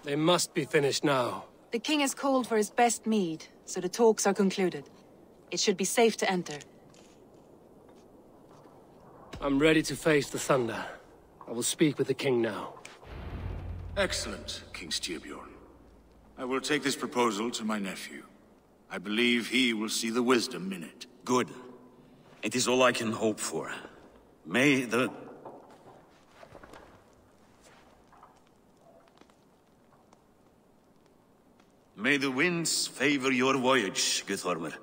They must be finished now. The king has called for his best mead, so the talks are concluded. It should be safe to enter. I'm ready to face the thunder. I will speak with the king now. Excellent, King Styrbjorn. I will take this proposal to my nephew. I believe he will see the wisdom in it. Good. It is all I can hope for. May the winds favor your voyage, Guthormer.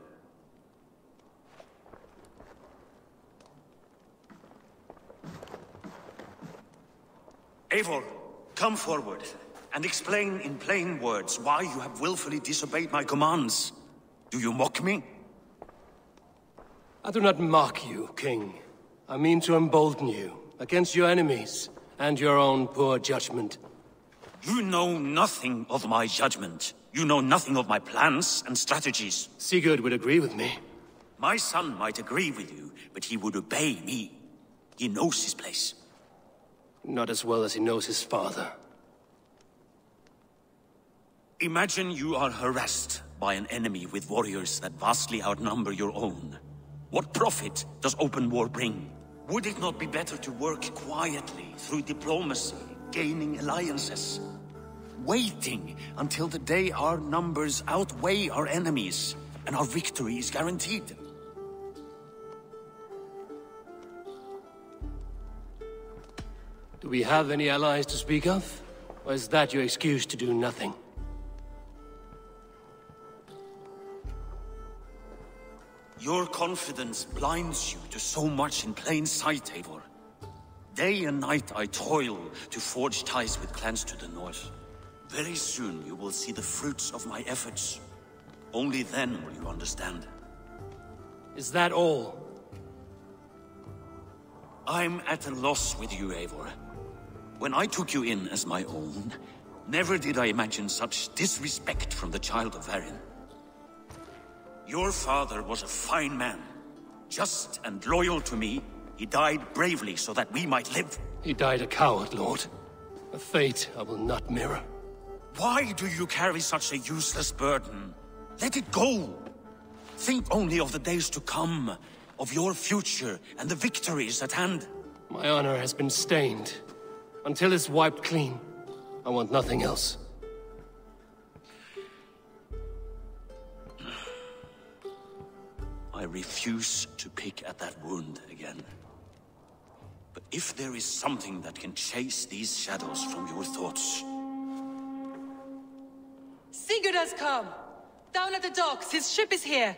Eivor, come forward, and explain in plain words why you have willfully disobeyed my commands. Do you mock me? I do not mock you, King. I mean to embolden you against your enemies and your own poor judgment. You know nothing of my judgment. You know nothing of my plans and strategies. Sigurd would agree with me. My son might agree with you, but he would obey me. He knows his place. Not as well as he knows his father. Imagine you are harassed by an enemy with warriors that vastly outnumber your own. What profit does open war bring? Would it not be better to work quietly through diplomacy, gaining alliances? Waiting until the day our numbers outweigh our enemies, and our victory is guaranteed. Do we have any allies to speak of? Or is that your excuse to do nothing? Your confidence blinds you to so much in plain sight, Eivor. Day and night I toil to forge ties with clans to the north. Very soon you will see the fruits of my efforts. Only then will you understand. Is that all? I'm at a loss with you, Eivor. When I took you in as my own, never did I imagine such disrespect from the child of Varin. Your father was a fine man. Just and loyal to me, he died bravely so that we might live. He died a coward, Lord. A fate I will not mirror. Why do you carry such a useless burden? Let it go! Think only of the days to come, of your future and the victories at hand. My honor has been stained. Until it's wiped clean, I want nothing else. I refuse to pick at that wound again. But if there is something that can chase these shadows from your thoughts... Sigurd has come! Down at the docks, his ship is here!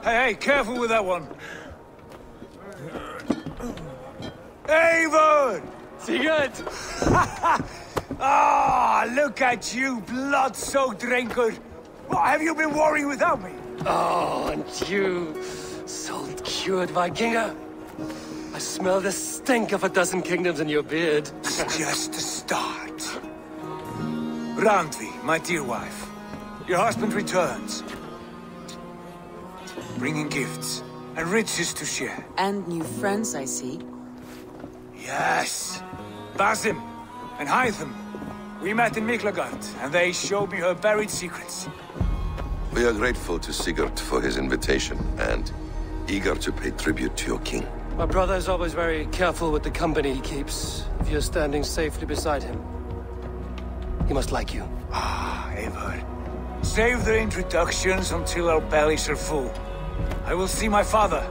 Hey, careful with that one. Eivor! Sigurd! Ah, look at you, blood-soaked drinker. What have you been worrying without me? Oh, and you, salt-cured Vikinger. I smell the stink of a dozen kingdoms in your beard. It's just a start. Randvi, my dear wife, your husband returns. Bringing gifts and riches to share. And new friends, I see. Yes. Basim and Hytham. We met in Miklagard, and they showed me her buried secrets. We are grateful to Sigurd for his invitation, and eager to pay tribute to your king. My brother is always very careful with the company he keeps. If you're standing safely beside him, he must like you. Ah, Eivor. Save the introductions until our bellies are full. I will see my father.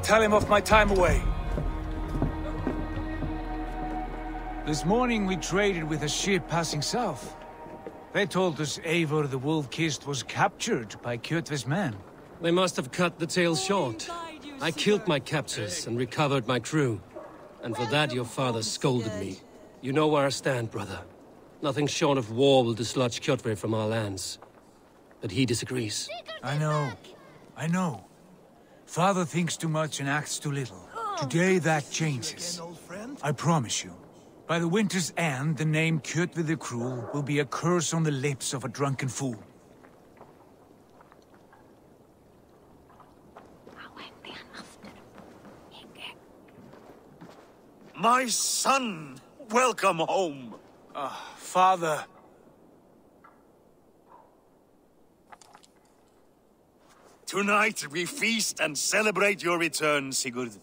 Tell him of my time away. This morning we traded with a ship passing south. They told us Eivor the Wolf-Kissed was captured by Kjotve's men. They must have cut the tale short. I killed my captors and recovered my crew. And for that your father scolded me. You know where I stand, brother. Nothing short of war will dislodge Kjotve from our lands. But he disagrees. I know. Father thinks too much and acts too little. Today that changes. I promise you. By the winter's end, the name Kjotve the Cruel will be a curse on the lips of a drunken fool. My son! Welcome home! Father... Tonight we feast and celebrate your return, Sigurd.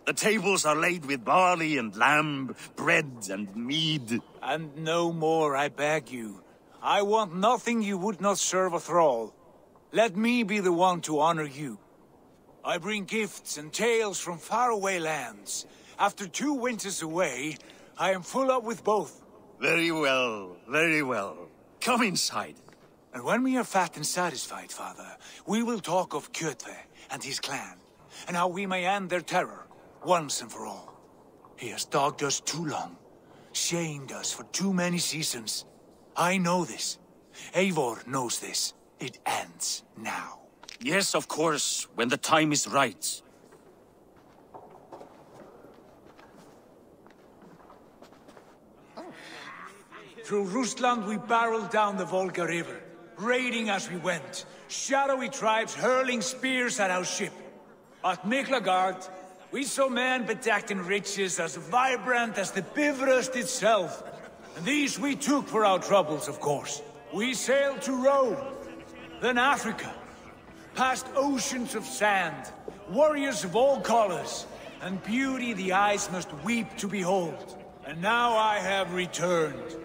The tables are laid with barley and lamb, bread and mead. And no more, I beg you. I want nothing you would not serve a thrall. Let me be the one to honor you. I bring gifts and tales from faraway lands. After 2 winters away, I am full up with both. Very well, very well. Come inside. And when we are fat and satisfied, Father, we will talk of Kjotve and his clan, and how we may end their terror, once and for all. He has dogged us too long, shamed us for too many seasons. I know this. Eivor knows this. It ends now. Yes, of course, when the time is right. Through Rusland we barreled down the Volga River, raiding as we went, shadowy tribes hurling spears at our ship. At Miklagard, we saw men bedecked in riches as vibrant as the Bifrost itself. And these we took for our troubles, of course. We sailed to Rome, then Africa, past oceans of sand, warriors of all colors, and beauty the eyes must weep to behold. And now I have returned,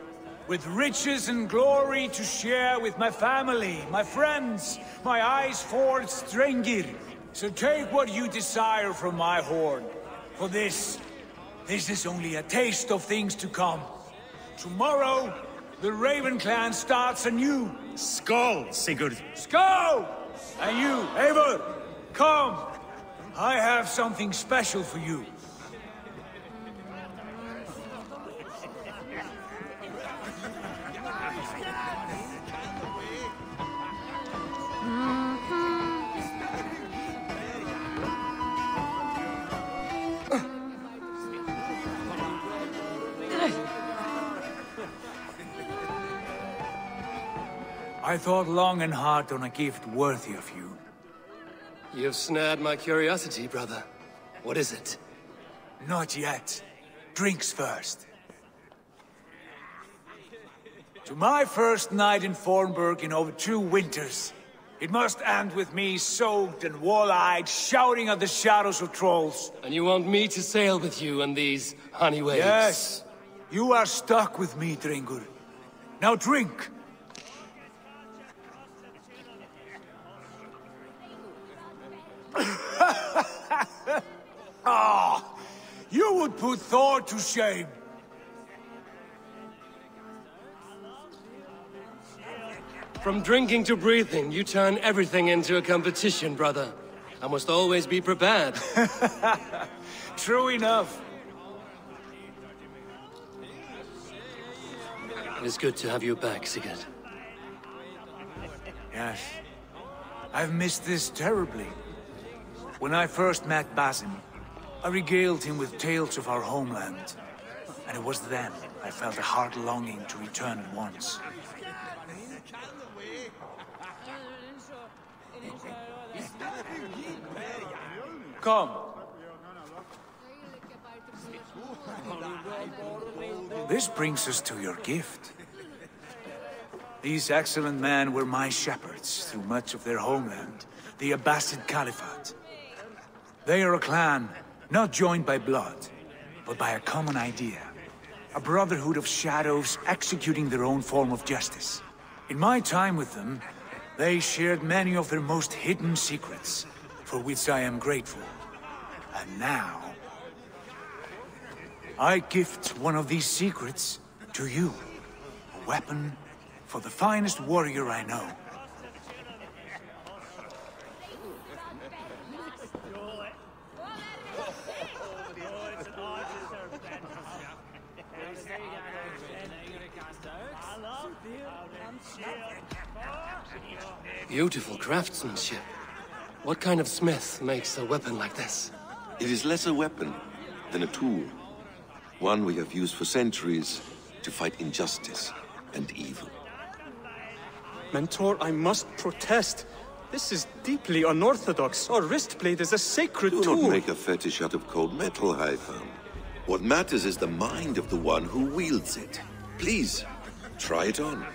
with riches and glory to share with my family, my friends, my eyes-forged Strengir. So take what you desire from my hoard. For this is only a taste of things to come. Tomorrow, the Raven clan starts anew. Skål, Sigurd. Skål! And you, Eivor, come. I have something special for you. I thought long and hard on a gift worthy of you. You've snared my curiosity, brother. What is it? Not yet. Drinks first. To my first night in Fornburg in over 2 winters. It must end with me soaked and wall-eyed, shouting at the shadows of trolls. And you want me to sail with you on these honey waves? Yes. You are stuck with me, Drengur. Now drink. You would put Thor to shame. From drinking to breathing, you turn everything into a competition, brother. I must always be prepared. True enough. It is good to have you back, Sigurd. Yes. I've missed this terribly. When I first met Basim, I regaled him with tales of our homeland. And it was then I felt a heart longing to return at once. Come. This brings us to your gift. These excellent men were my shepherds through much of their homeland, the Abbasid Caliphate. They are a clan, not joined by blood, but by a common idea. A brotherhood of shadows executing their own form of justice. In my time with them, they shared many of their most hidden secrets, for which I am grateful. And now, I gift one of these secrets to you. A weapon for the finest warrior I know. Beautiful craftsmanship. What kind of smith makes a weapon like this? It is less a weapon than a tool. One we have used for centuries to fight injustice and evil. Mentor, I must protest. This is deeply unorthodox. Our wrist blade is a sacred tool. Do not make a fetish out of cold metal, Hytham. What matters is the mind of the one who wields it. Please, try it on.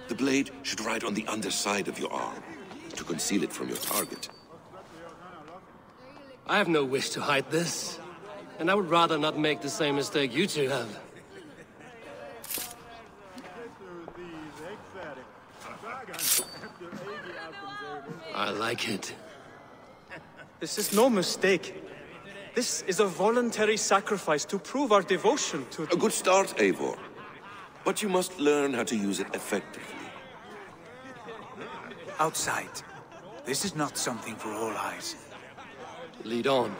The blade should ride on the underside of your arm, to conceal it from your target. I have no wish to hide this, and I would rather not make the same mistake you two have. I like it. This is no mistake. This is a voluntary sacrifice to prove our devotion to... A good start, Eivor. But you must learn how to use it effectively. Outside. This is not something for all eyes. Lead on.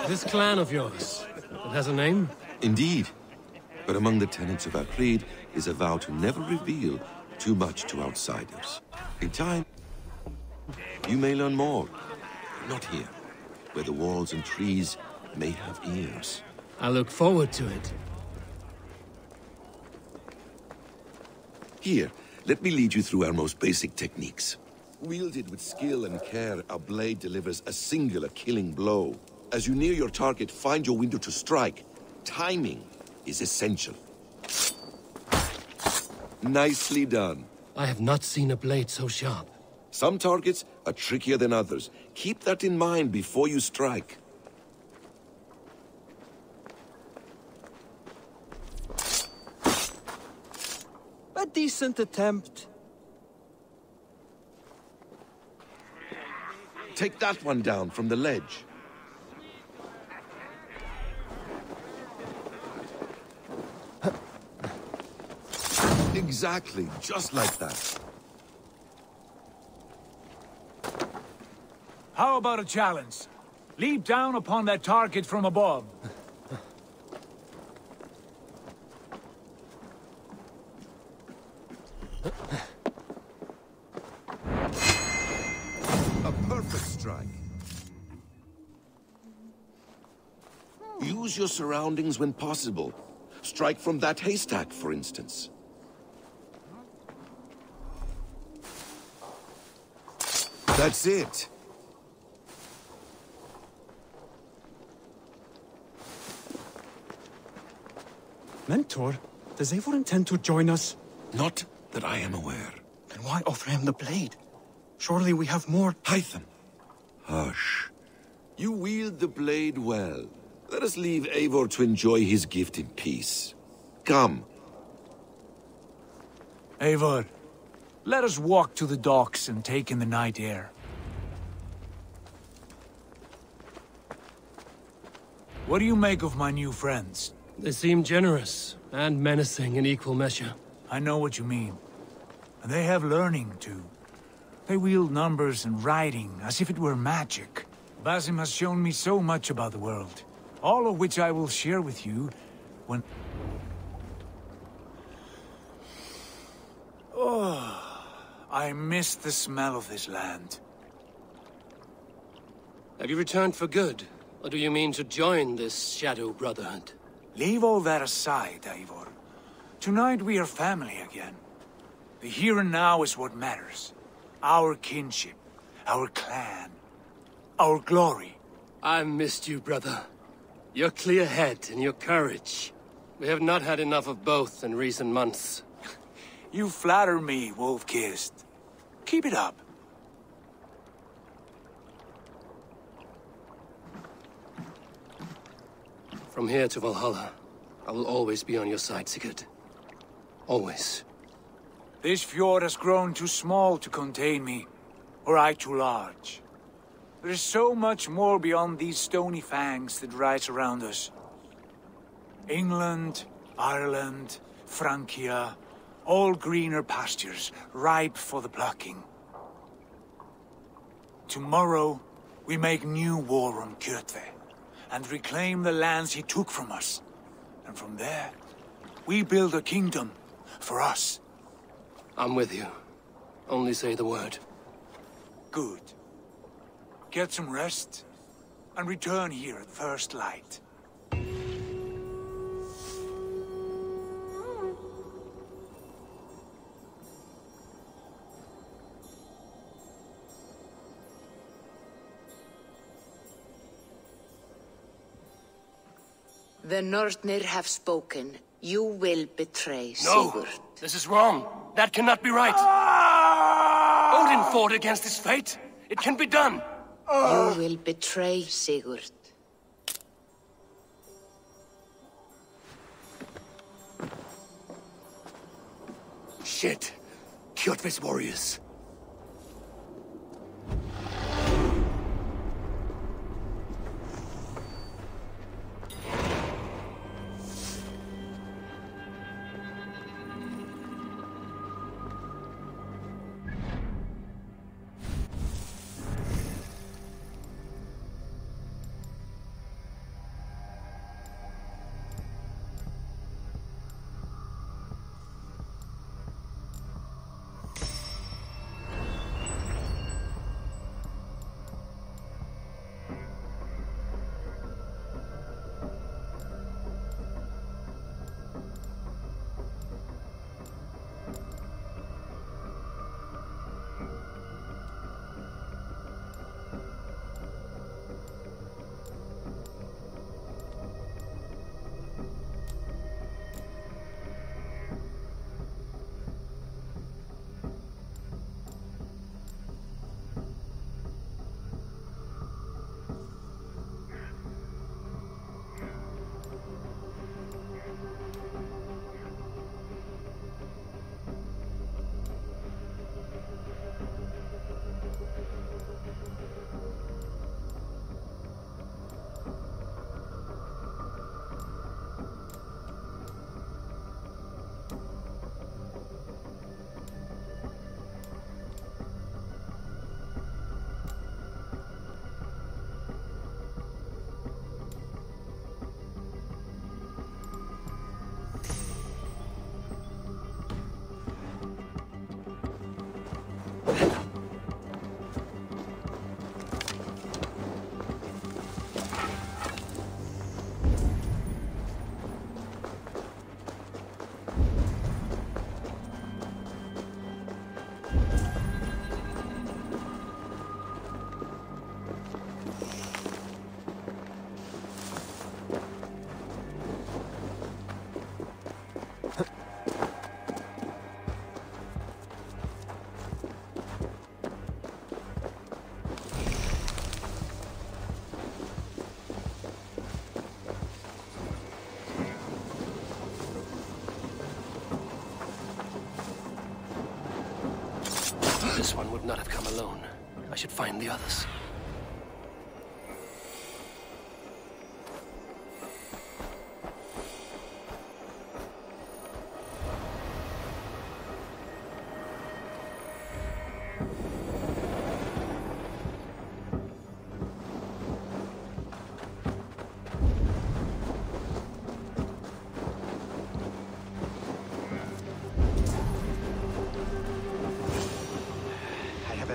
This clan of yours, it has a name? Indeed. But among the tenets of our creed is a vow to never reveal too much to outsiders. In time, you may learn more. Not here, where the walls and trees may have ears. I look forward to it. Here, let me lead you through our most basic techniques. Wielded with skill and care, our blade delivers a singular killing blow. As you near your target, find your window to strike. Timing is essential. Nicely done. I have not seen a blade so sharp. Some targets are trickier than others. Keep that in mind before you strike. A decent attempt. Take that one down from the ledge. Exactly, just like that. How about a challenge? Leap down upon that target from above. A perfect strike. Use your surroundings when possible. Strike from that haystack, for instance. That's it. Mentor, does Eivor intend to join us? Not that I am aware. Then why offer him the blade? Surely we have more... Hytham. Hush. You wield the blade well. Let us leave Eivor to enjoy his gift in peace. Come. Eivor, let us walk to the docks and take in the night air. What do you make of my new friends? They seem generous and menacing in equal measure. I know what you mean. And they have learning, too. They wield numbers and writing as if it were magic. Basim has shown me so much about the world, all of which I will share with you when... Oh, I miss the smell of this land. Have you returned for good? Or do you mean to join this Shadow Brotherhood? Leave all that aside, Eivor. Tonight we are family again. The here and now is what matters. Our kinship, our clan, our glory. I missed you, brother. Your clear head and your courage. We have not had enough of both in recent months. You flatter me, Wolf-Kissed. Keep it up. From here to Valhalla, I will always be on your side, Sigurd. Always. This fjord has grown too small to contain me, or I too large. There is so much more beyond these stony fangs that rise around us. England, Ireland, Francia, all greener pastures, ripe for the plucking. Tomorrow, we make new war on Kjotve, and reclaim the lands he took from us. And from there, we build a kingdom for us. I'm with you. Only say the word. Good. Get some rest, and return here at first light. The Nornir have spoken. You will betray No! Sigurd. This is wrong. That cannot be right. Odin fought against his fate. It can be done. You will betray Sigurd. Shit. Kjotve's warriors. This one would not have come alone. I should find the others.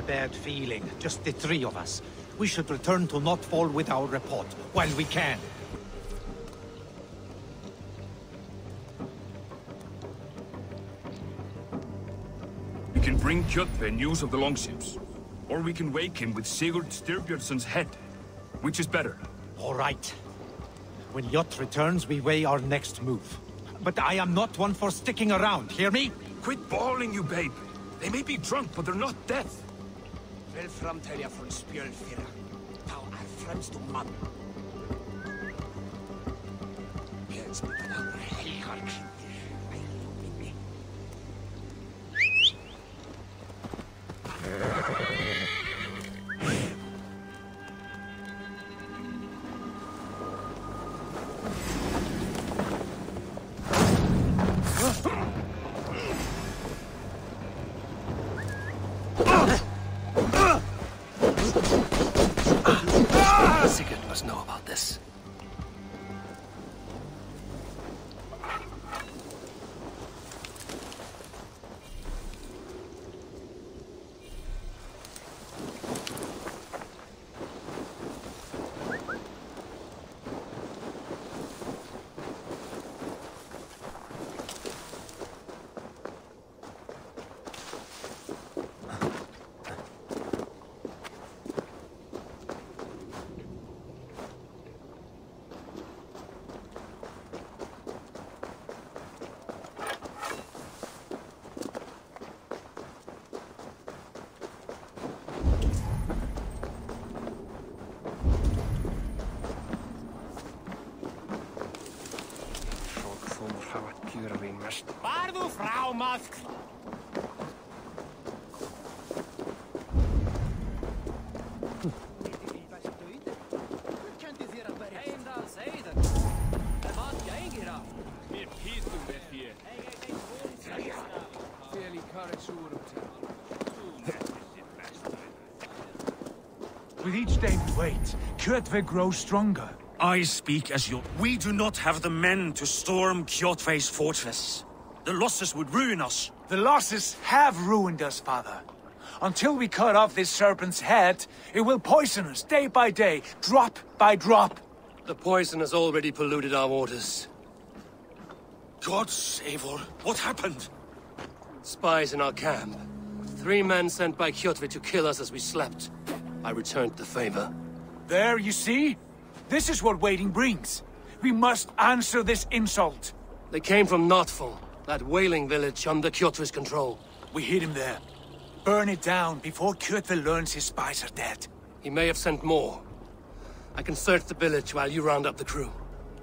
Bad feeling. Just the three of us. We should return to Notfall with our report, while we can. We can bring Kjotve news of the longships. Or we can wake him with Sigurd Styrbjörnsson's head. Which is better? All right. When Jot returns, we weigh our next move. But I am not one for sticking around, hear me? Quit bawling, you babe. They may be drunk, but they're not dead. Vel framtelja från spjölfyra. Tau främst man. Pjäns med den andra helgar kvinnor. Waar du Frau Musk? With each day we wait, Kjotve grows stronger. I speak as your... We do not have the men to storm Kjotve's fortress. The losses would ruin us. The losses have ruined us, father. Until we cut off this serpent's head, it will poison us day by day, drop by drop. The poison has already polluted our waters. God save her. What happened? Spies in our camp. 3 men sent by Kjotve to kill us as we slept. I returned the favor. There, you see? This is what waiting brings. We must answer this insult. They came from Notful, that whaling village under Kjotve's control. We hid him there. Burn it down before Kjotve learns his spies are dead. He may have sent more. I can search the village while you round up the crew.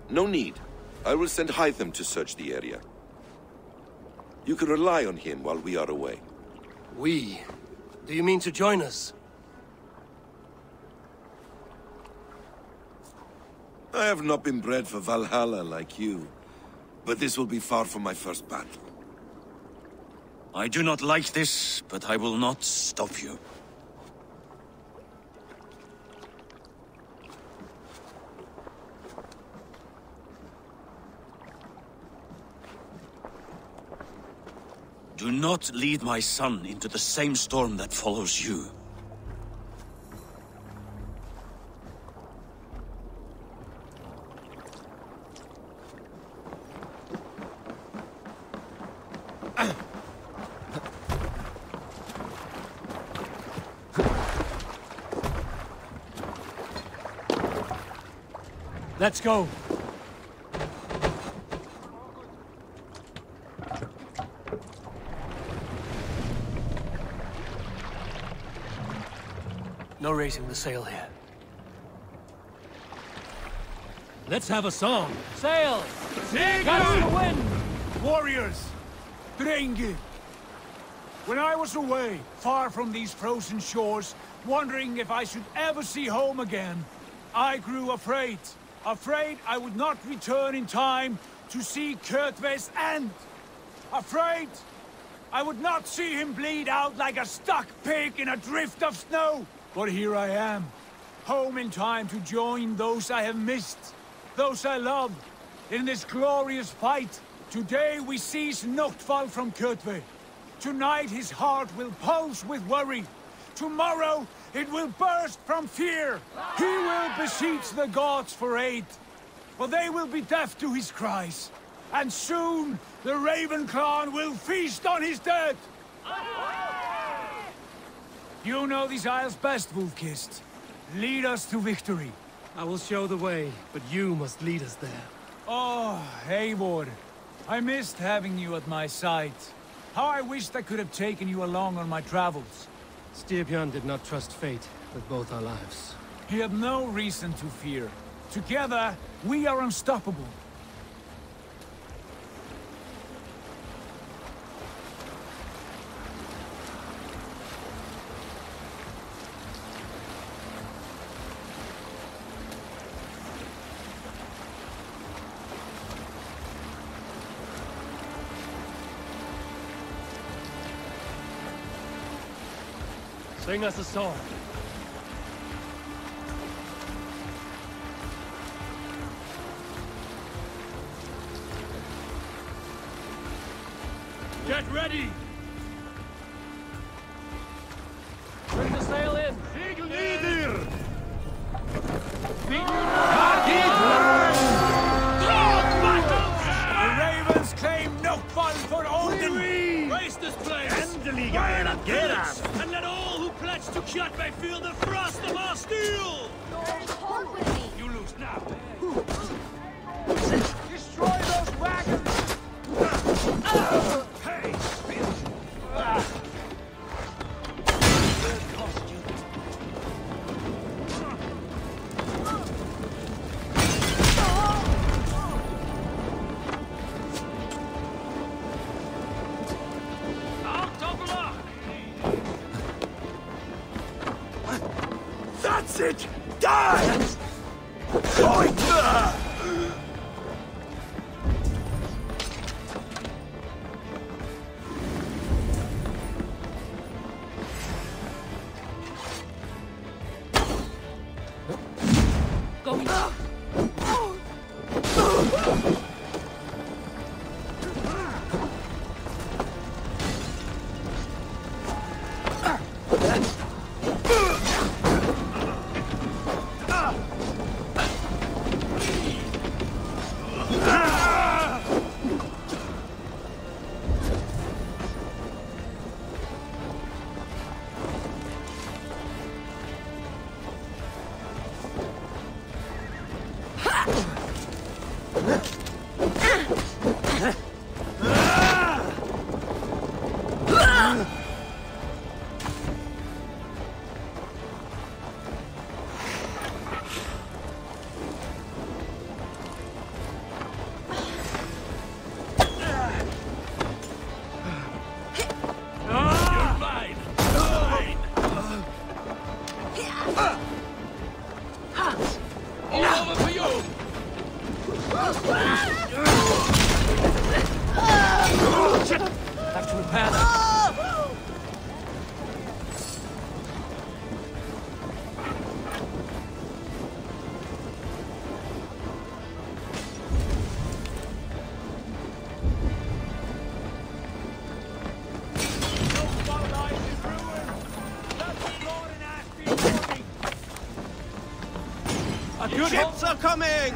No need. I will send Hytham to search the area. You can rely on him while we are away. We? Do you mean to join us? I have not been bred for Valhalla like you, but this will be far from my first battle. I do not like this, but I will not stop you. Do not lead my son into the same storm that follows you. Let's go. No raising the sail here. Let's have a song. Sail! Catch the wind! Warriors! Drenge! When I was away, far from these frozen shores, wondering if I should ever see home again, I grew afraid. Afraid I would not return in time to see Kjotve's end. Afraid I would not see him bleed out like a stuck pig in a drift of snow. But here I am, home in time to join those I have missed, those I love, in this glorious fight. Today we seize Notfall from Kjotve. Tonight his heart will pulse with worry. Tomorrow it will burst from fear. He will beseech the gods for aid, but they will be deaf to his cries. And soon the Raven clan will feast on his dead. You know these isles best, Wolfkist. Lead us to victory. I will show the way, but you must lead us there. Oh, Eivor. I missed having you at my side. How I wished I could have taken you along on my travels. Styrbjörn did not trust fate with both our lives. He had no reason to fear. Together, we are unstoppable. Sing us a song. Get ready! Bring the sail in! Segel nieder! The Ravens claim Notfall for Odin! Raise this place! Endelig GALAHAD! And let all who pledge to Kjotve feel the frost of our steel! You lose now! Destroy those wagons! Hey! Die! Ships are coming!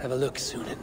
have a look, Sunan.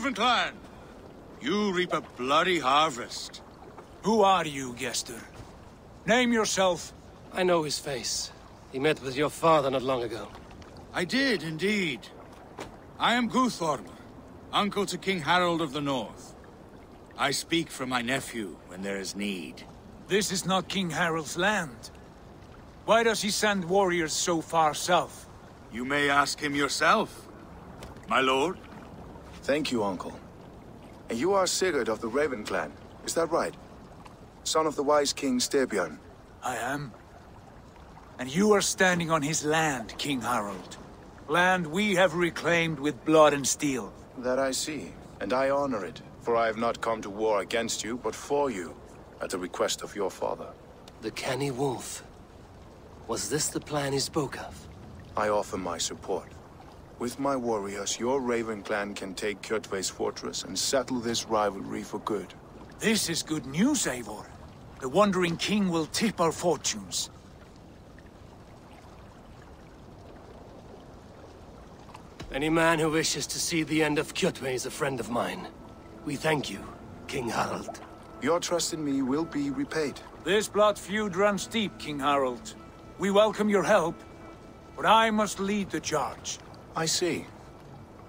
Ravenclan! You reap a bloody harvest. Who are you, Gester? Name yourself. I know his face. He met with your father not long ago. I did, indeed. I am Guthorm, uncle to King Harold of the North. I speak for my nephew when there is need. This is not King Harold's land. Why does he send warriors so far south? You may ask him yourself, my lord. Thank you, uncle. And you are Sigurd of the Raven clan, is that right? Son of the wise King Styrbjörn. I am. And you are standing on his land, King Harold. Land we have reclaimed with blood and steel. That I see, and I honor it, for I have not come to war against you, but for you, at the request of your father. The canny wolf. Was this the plan he spoke of? I offer my support. With my warriors, your Raven clan can take Kjotve's fortress and settle this rivalry for good. This is good news, Eivor. The Wandering King will tip our fortunes. Any man who wishes to see the end of Kjotve is a friend of mine. We thank you, King Harold. Your trust in me will be repaid. This blood feud runs deep, King Harold. We welcome your help, but I must lead the charge. I see.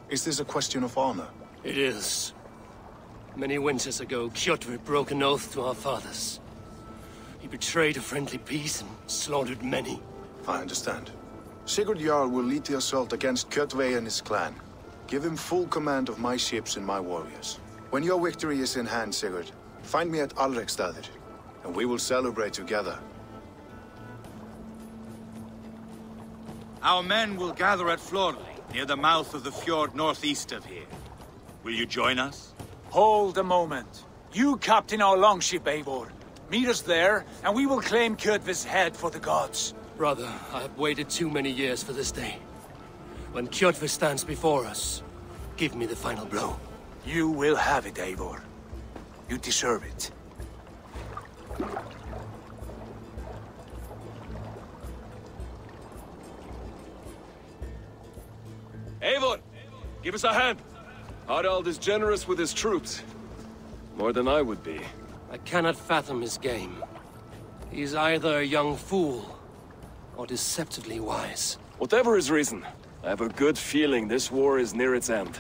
Is this a question of honor? It is. Many winters ago, Kjotve broke an oath to our fathers. He betrayed a friendly peace and slaughtered many. I understand. Sigurd Jarl will lead the assault against Kjotve and his clan. Give him full command of my ships and my warriors. When your victory is in hand, Sigurd, find me at Alrekstadir, and we will celebrate together. Our men will gather at Florley, near the mouth of the fjord northeast of here. Will you join us? Hold a moment. You captain our longship, Eivor. Meet us there, and we will claim Kjotve's head for the gods. Brother, I have waited too many years for this day. When Kjotve stands before us, give me the final blow. You will have it, Eivor. You deserve it. Eivor, give us a hand. Harald is generous with his troops. More than I would be. I cannot fathom his game. He's either a young fool, or deceptively wise. Whatever his reason, I have a good feeling this war is near its end.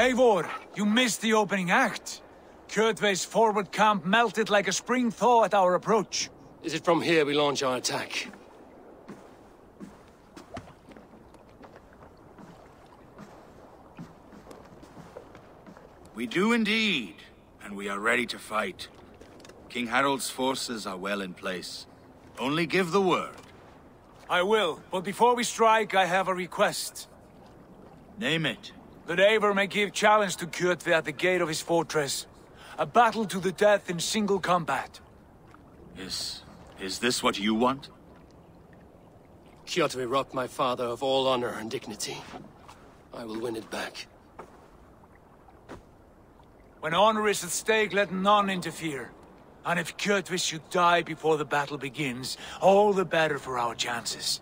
Eivor, you missed the opening act. Kjotve's forward camp melted like a spring thaw at our approach. Is it from here we launch our attack? We do indeed, and we are ready to fight. King Harold's forces are well in place. Only give the word. I will, but before we strike, I have a request. Name it. That Eivor may give challenge to Kjotve at the gate of his fortress. A battle to the death in single combat. Is this what you want? Kjotve robbed my father of all honor and dignity. I will win it back. When honor is at stake, let none interfere. And if Kjotve should die before the battle begins, all the better for our chances.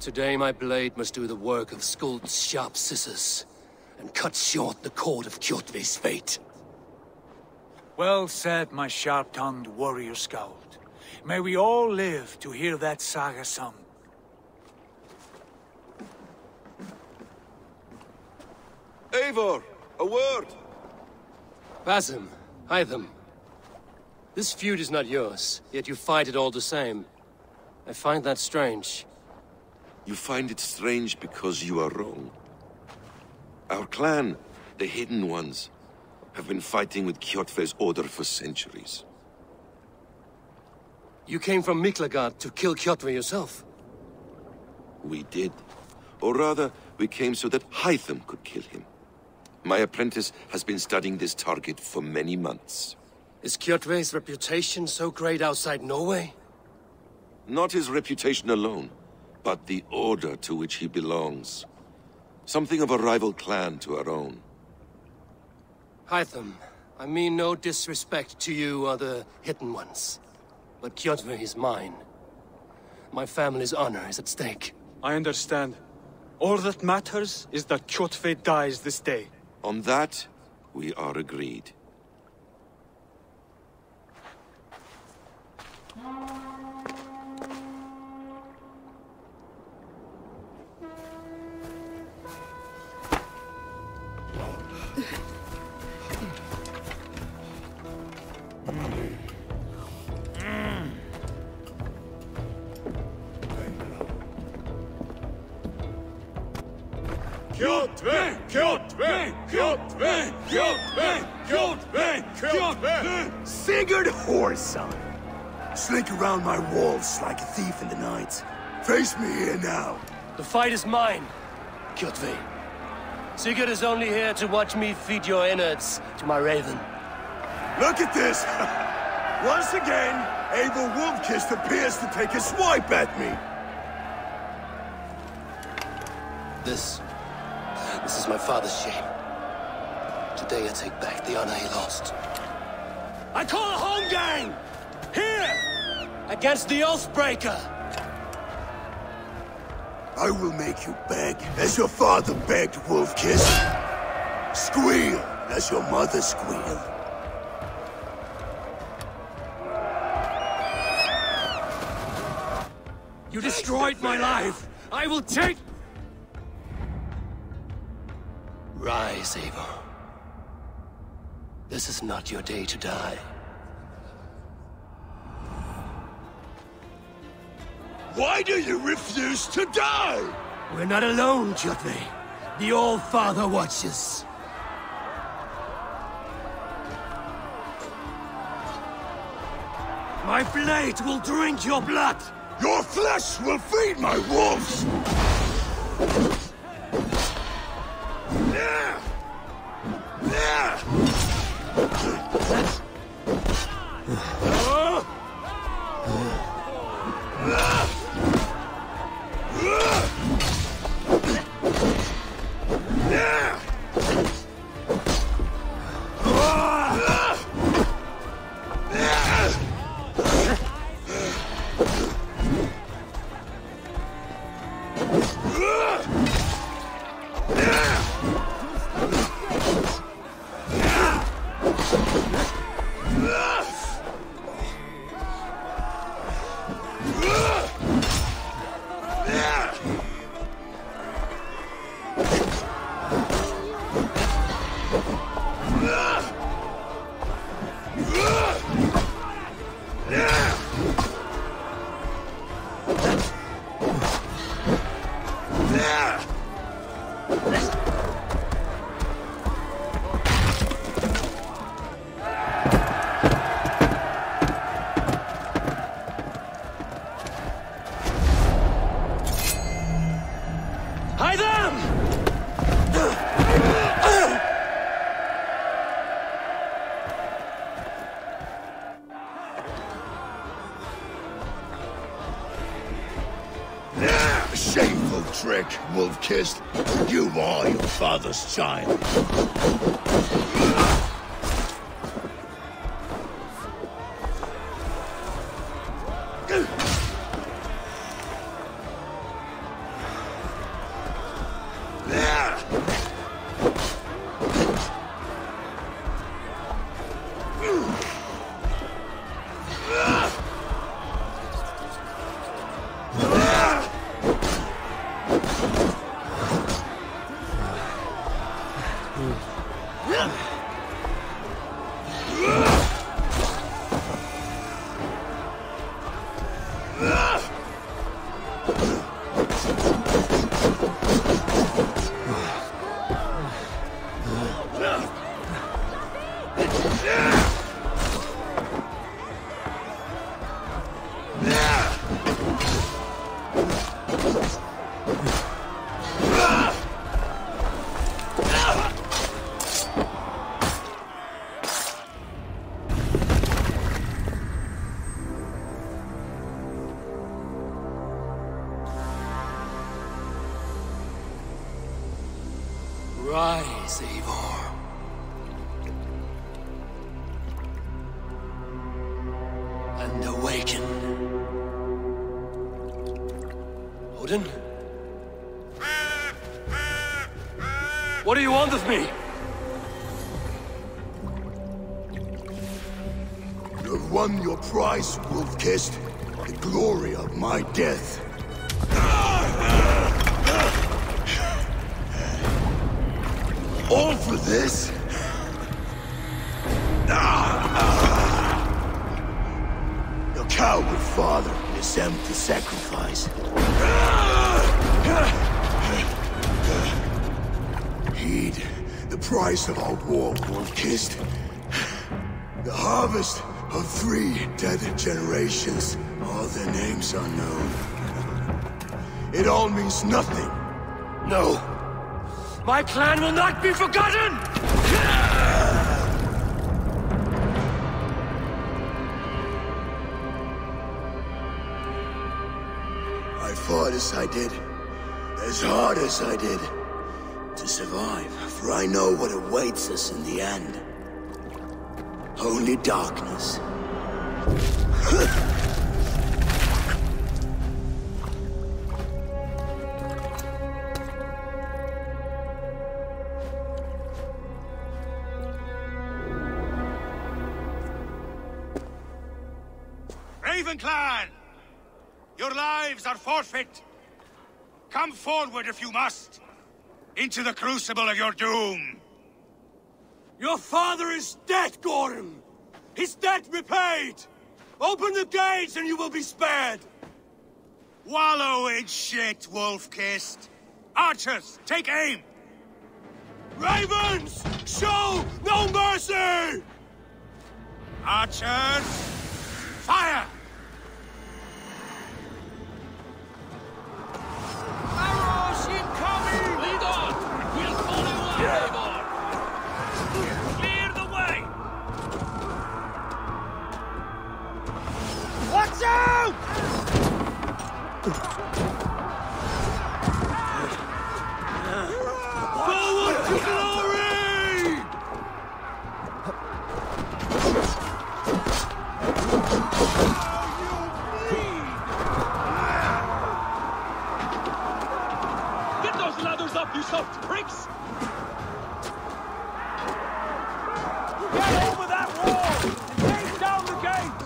Today my blade must do the work of Skuld's sharp scissors, and cut short the cord of Kjotve's fate. Well said, my sharp-tongued warrior Skald. May we all live to hear that saga sung. Eivor, a word! Basim, Hytham. This feud is not yours, yet you fight it all the same. I find that strange. You find it strange because you are wrong. Our clan, the Hidden Ones, have been fighting with Kjotve's order for centuries. You came from Miklagard to kill Kjotve yourself? We did. Or rather, we came so that Hytham could kill him. My apprentice has been studying this target for many months. Is Kjotve's reputation so great outside Norway? Not his reputation alone, but the order to which he belongs. Something of a rival clan to our own. Hytham, I mean no disrespect to you or the Hidden Ones. But Kjotve is mine. My family's honor is at stake. I understand. All that matters is that Kjotve dies this day. On that, we are agreed. Kjotve! Kjotve! Kjotve! Kjotve! Kjotve! Kjotve! Sigurd Whoreson! Slink around my walls like a thief in the night. Face me here now. The fight is mine, Kjotve. Sigurd is only here to watch me feed your innards to my raven. Look at this! Once again, Eivor Wolfkist appears to take a swipe at me. This is my father's shame. Today I take back the honor he lost. I call a home gang! Here! Against the Oathbreaker! I will make you beg, as your father begged, Wolfkiss. Squeal, as your mother squealed. You destroyed my life! I will take... Rise, Eivor. This is not your day to die. Why do you refuse to die? We're not alone, Kjotve. The All-Father watches. My blade will drink your blood! Your flesh will feed my wolves! them! Shameful trick, wolf-kissed. You are your father's child. Rise, Eivor. And awaken. Odin? What do you want of me? You have won your prize, wolf-kissed. The glory of my death. All for this? Your coward father is empty sacrifice. Heed the price of our war, wolf-kissed. The harvest of 3 dead generations. All their names unknown. It all means nothing. No. My clan will not be forgotten! I fought as I did, as hard as I did, to survive, for I know what awaits us in the end. Only darkness. Clan! Your lives are forfeit. Come forward if you must. Into the crucible of your doom. Your father is dead, Gorham! His debt repaid! Open the gates and you will be spared! Wallow in shit, wolf-kissed. Archers, take aim! Ravens! Show no mercy! Archers, fire! Arrows incoming! Lead on! We'll follow up, Eivor! Clear the way! Watch out! Forward to glory! Get those ladders up, you soft pricks! Get over that wall! Take down the gate!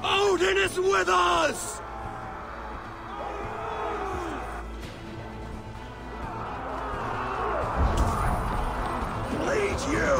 Odin is with us! Lead you!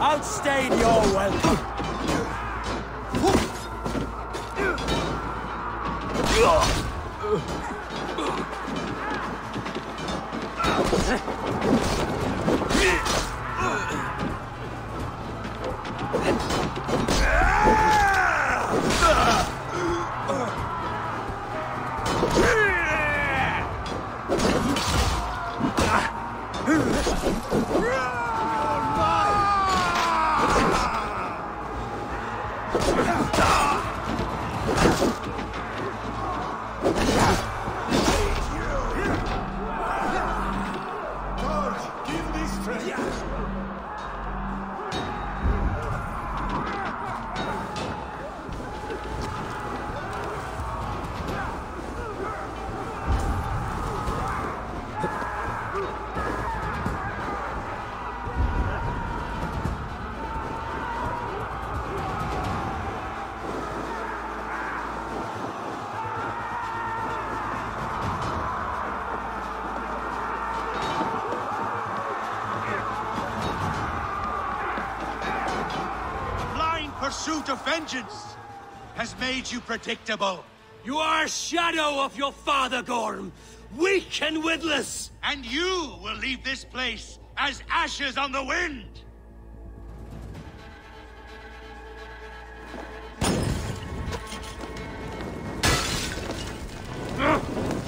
Outstayed your welcome. Pursuit of vengeance has made you predictable. You are a shadow of your father, Gorm, weak and witless. And you will leave this place as ashes on the wind.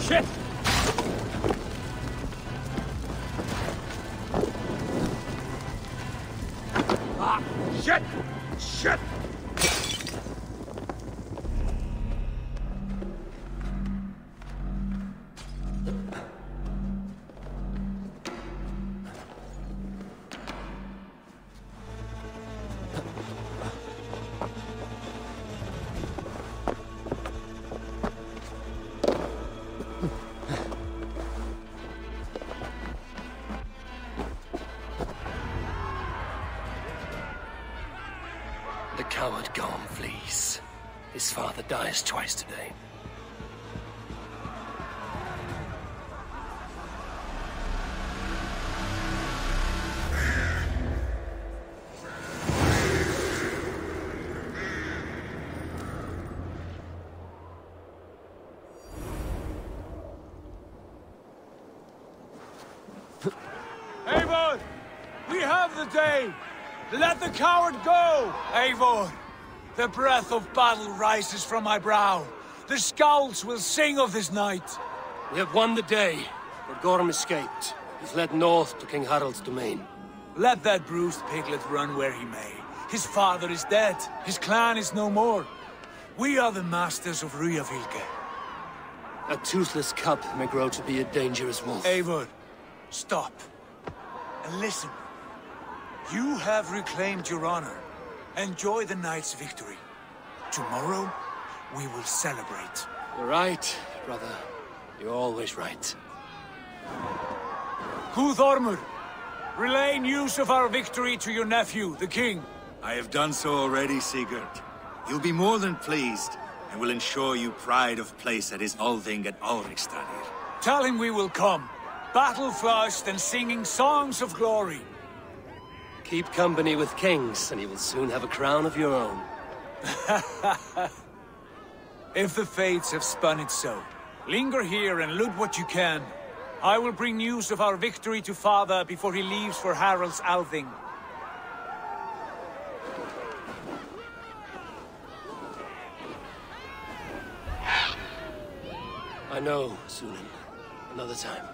Shit! Shit! Shit! His father dies twice today. Eivor! We have the day! Let the coward go! Eivor! The breath of battle rises from my brow. The scouts will sing of this night. We have won the day, but Gorm escaped. He fled north to King Harald's domain. Let that bruised piglet run where he may. His father is dead. His clan is no more. We are the masters of Ryjavík. A toothless cub may grow to be a dangerous wolf. Eivor, stop. And listen. You have reclaimed your honor. Enjoy the night's victory. Tomorrow, we will celebrate. You're right, brother. You're always right. Guthormur, relay news of our victory to your nephew, the king. I have done so already, Sigurd. He'll be more than pleased, and will ensure you pride of place at his Althing at Ulrichstadir. Tell him we will come, battle-flushed and singing songs of glory. Keep company with kings, and you will soon have a crown of your own. If the fates have spun it so, linger here and loot what you can. I will bring news of our victory to father before he leaves for Harald's Althing. I know, Sunan. Another time.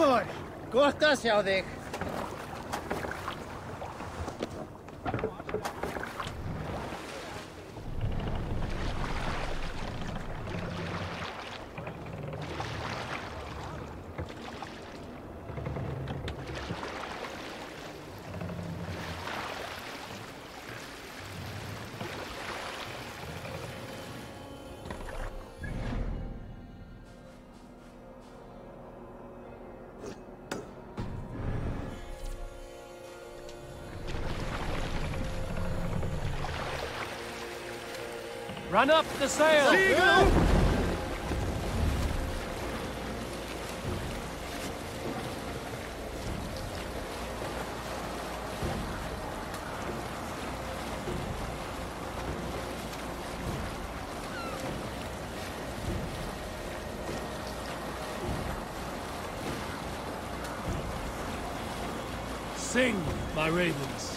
Eivor! Gott að sjá þig. Run up the sail! Seagull! Sing, my ravens.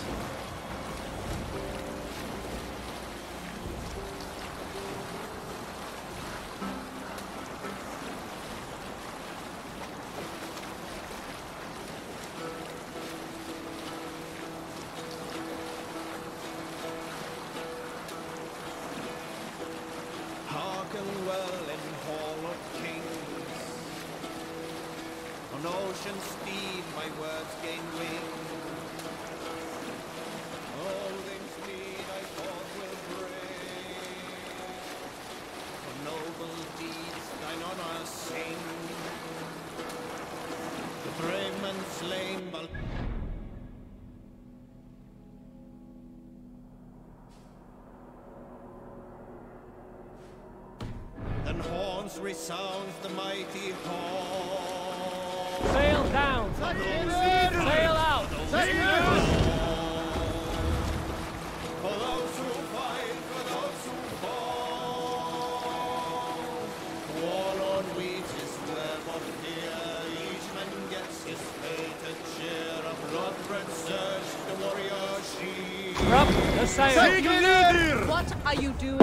Resounds the mighty horn. Sail down! Sail out! For those who fight, for those who fall. Warlord reaches where but here each man gets his fated share of blood-red surge, the warrior shield. Drop the sail! What are you doing?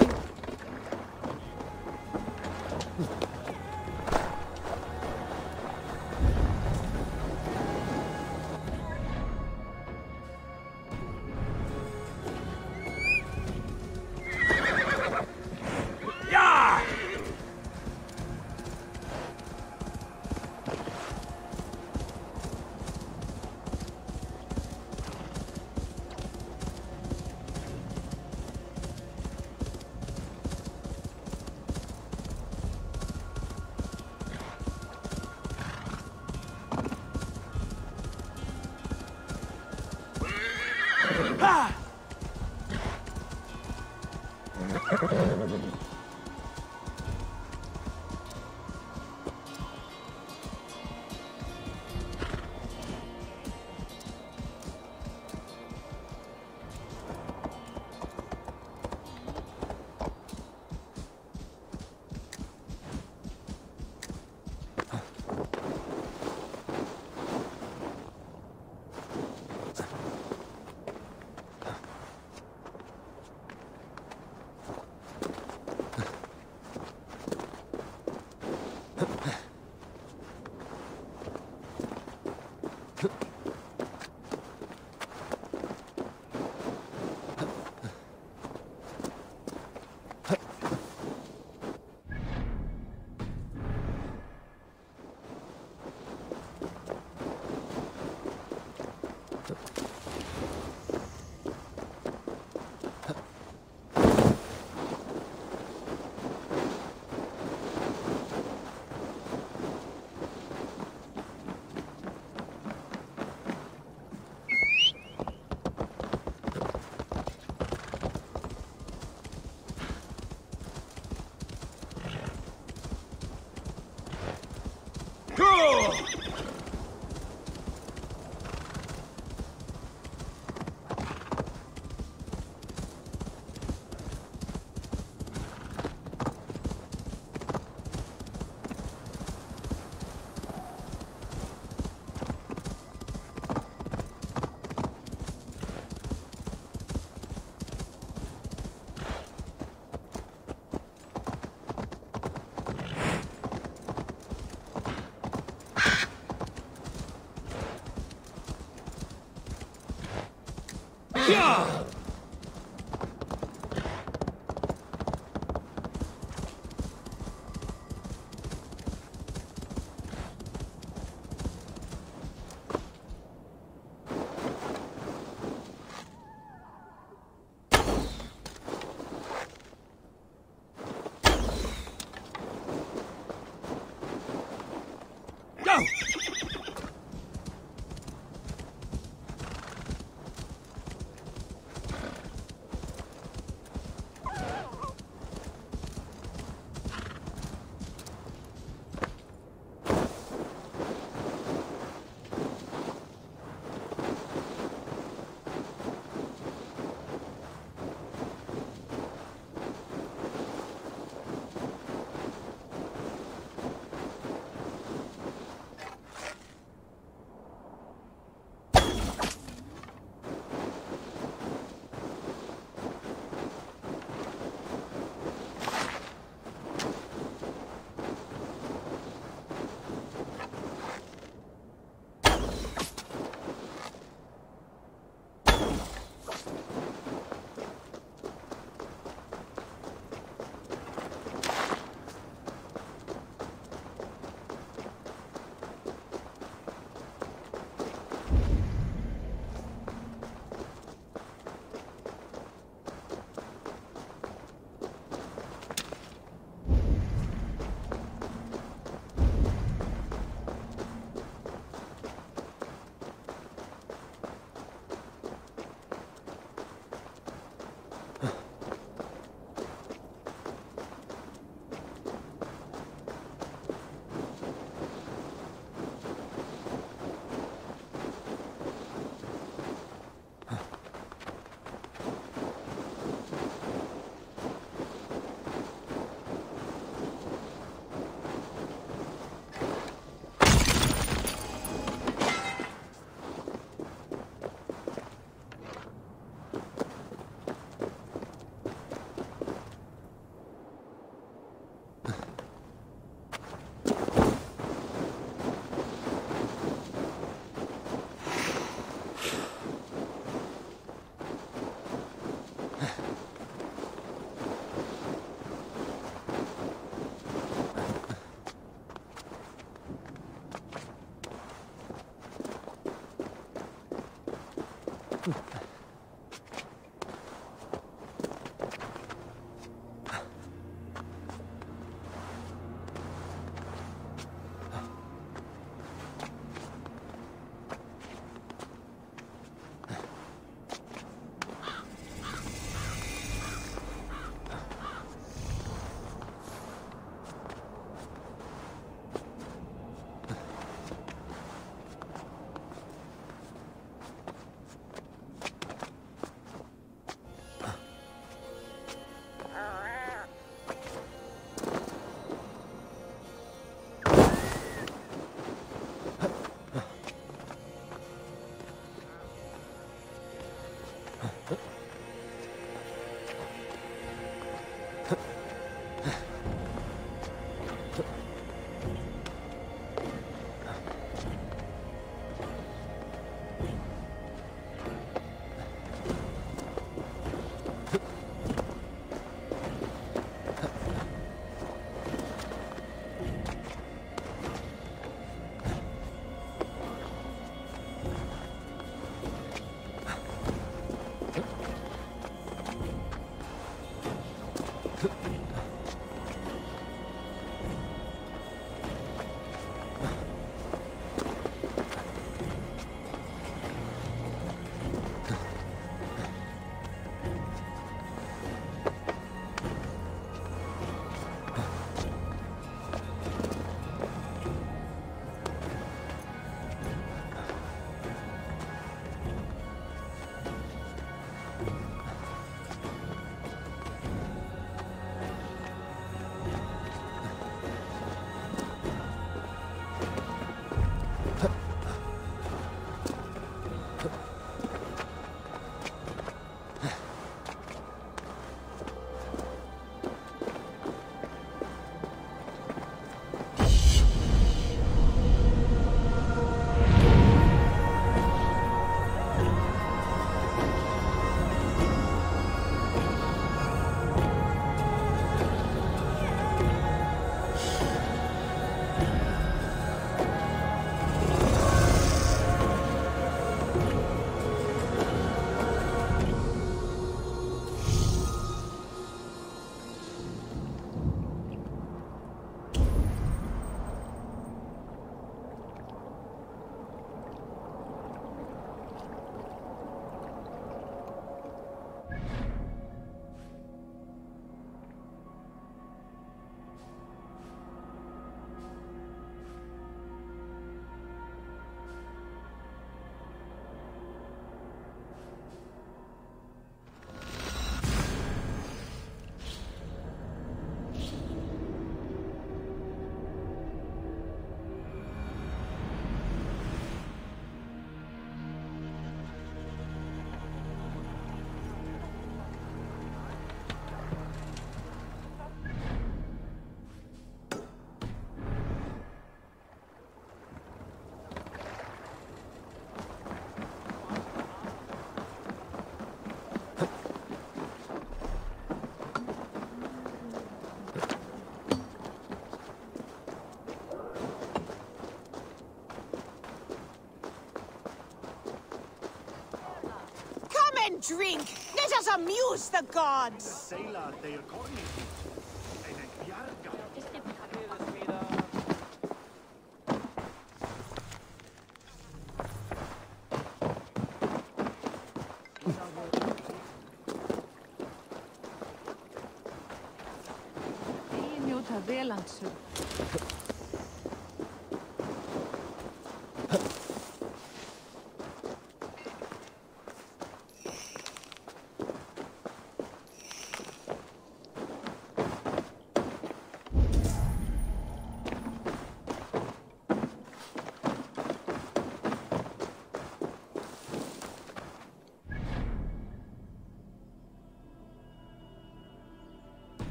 drink! Let us amuse the gods!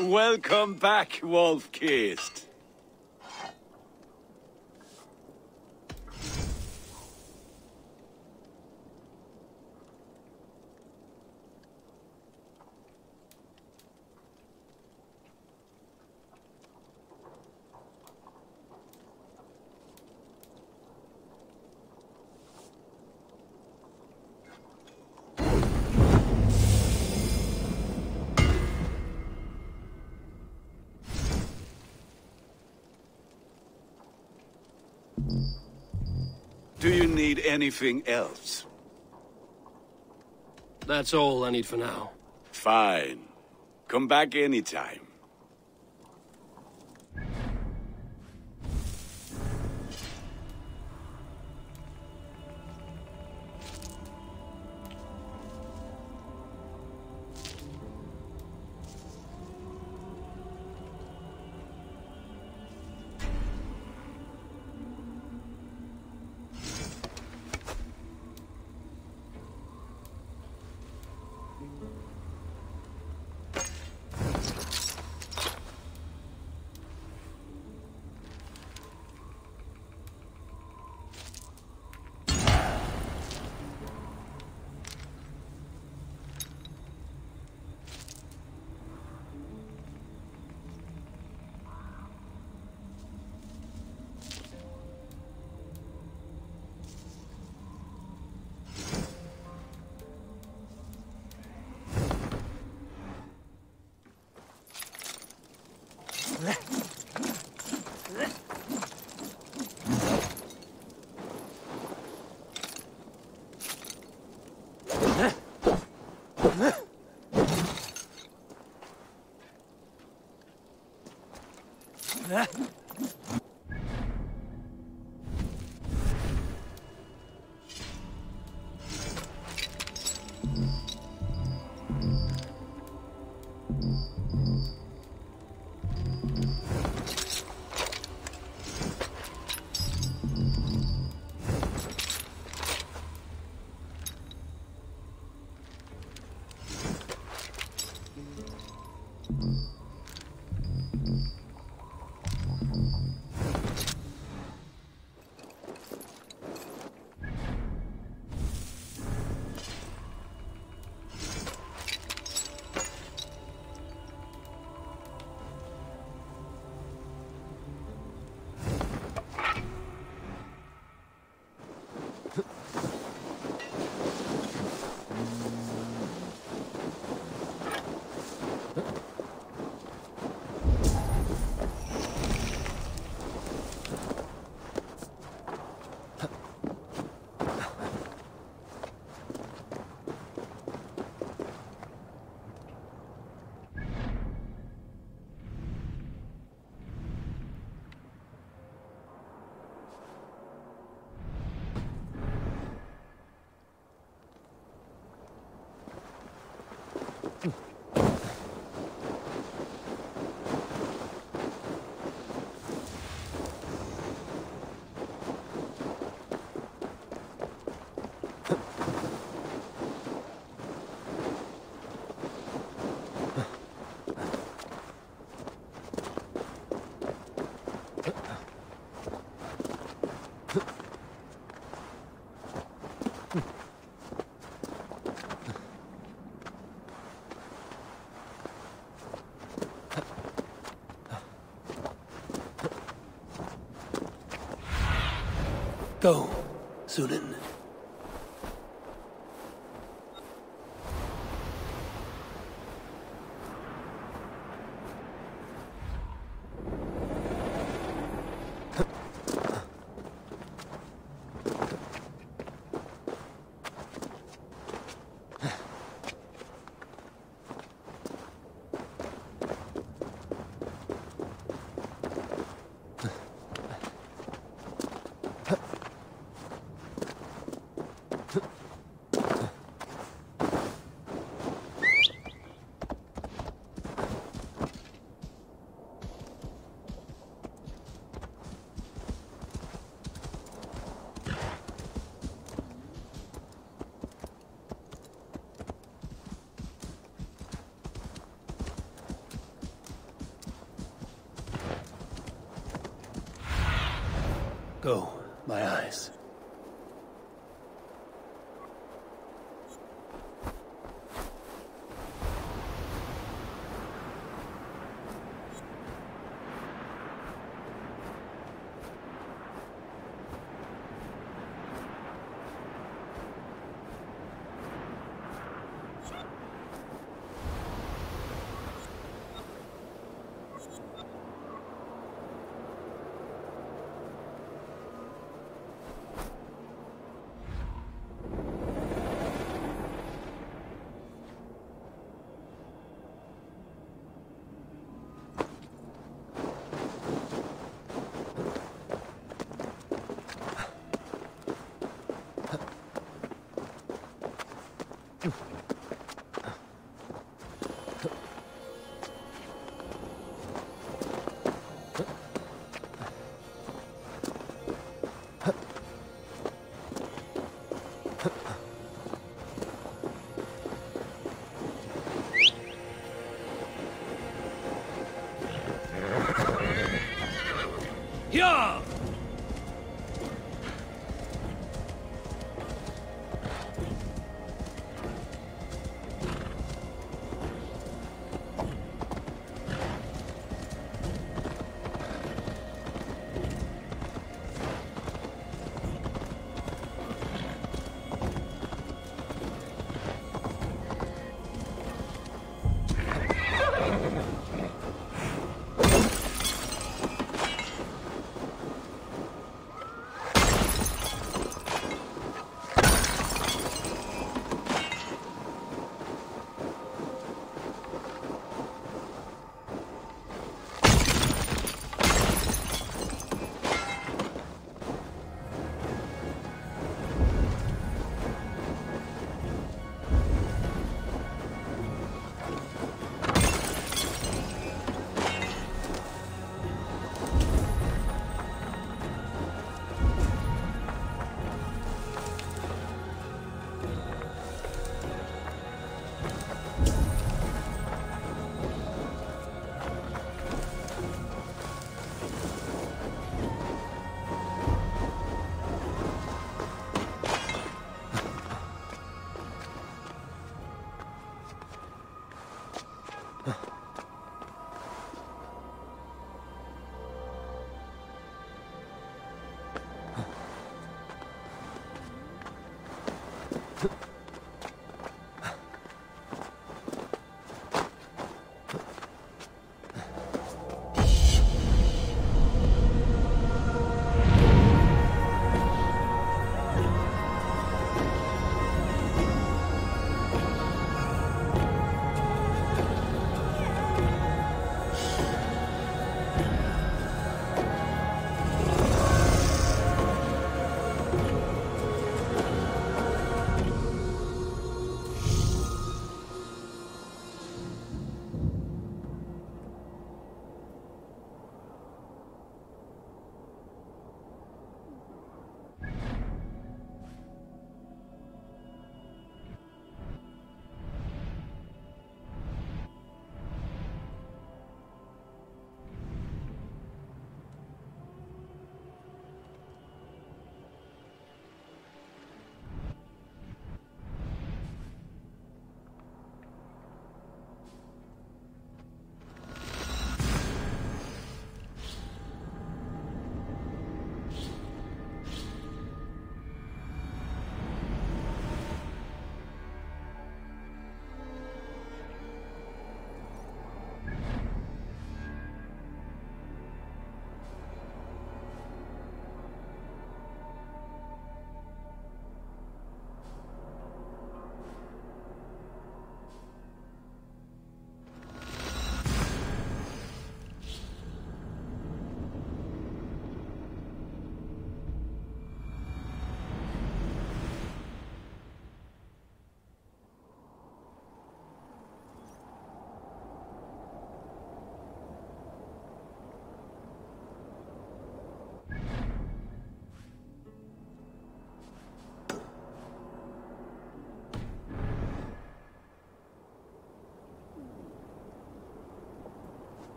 Welcome back, Wolf-Kissed. Do you need anything else? That's all I need for now. Fine. Come back anytime. Go, Sunan. Go, my eyes. Yeah!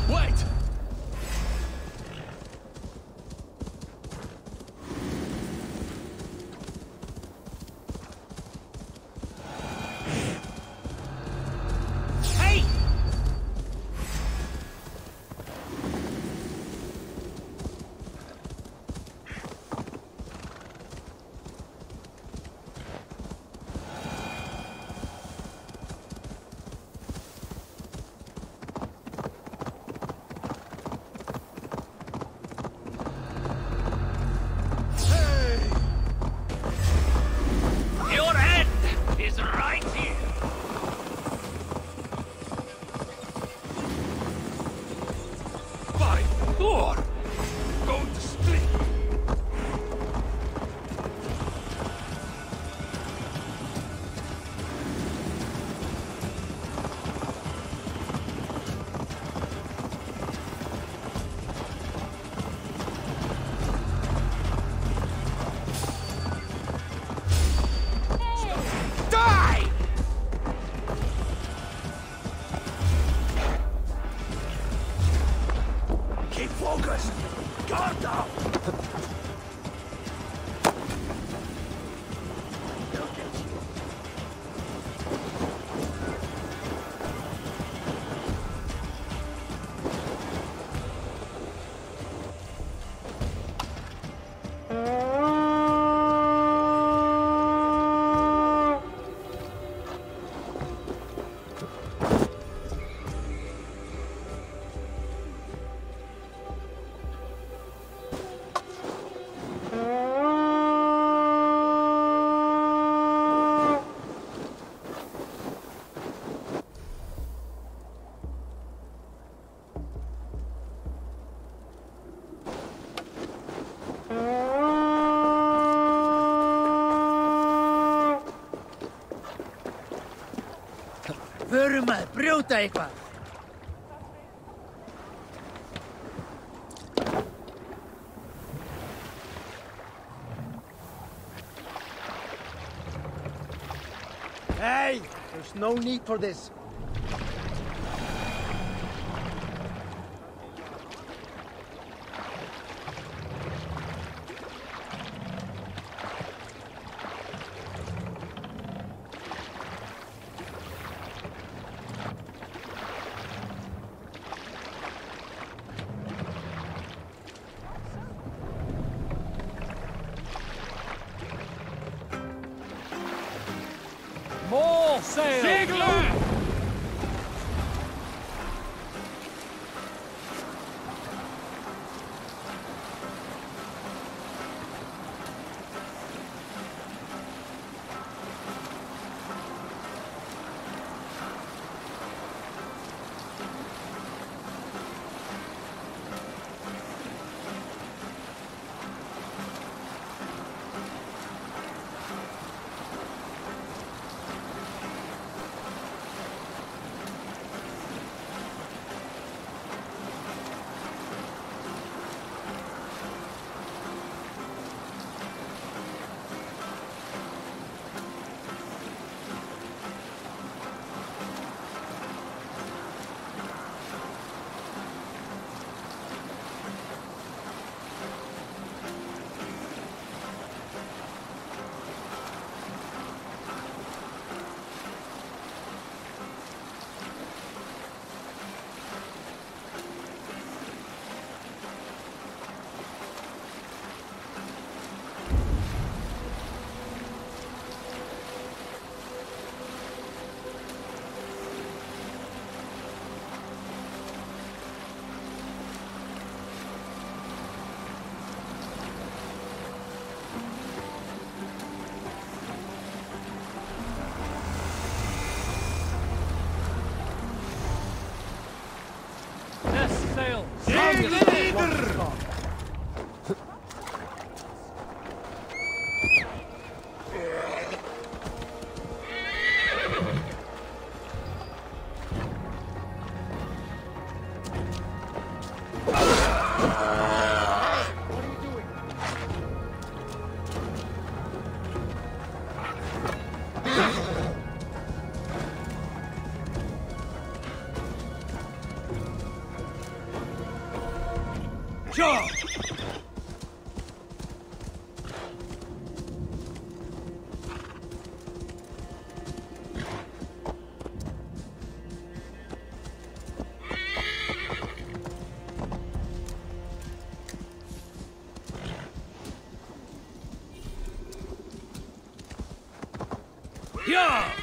Wait! Hey! Your end is right here. By Thor! Go to sleep. Die! Keep focused. Guard down. Förum að brjóta eitthvað. Hey, there's no need for this. More sail! Ziegler! Hail! Leader! Yeah!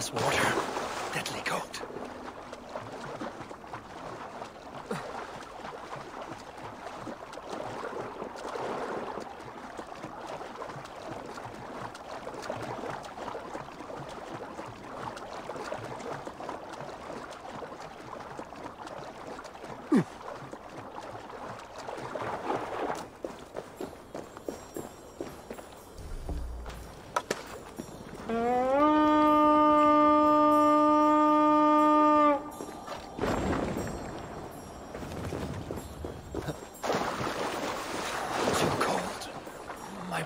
less water. Deadly cold.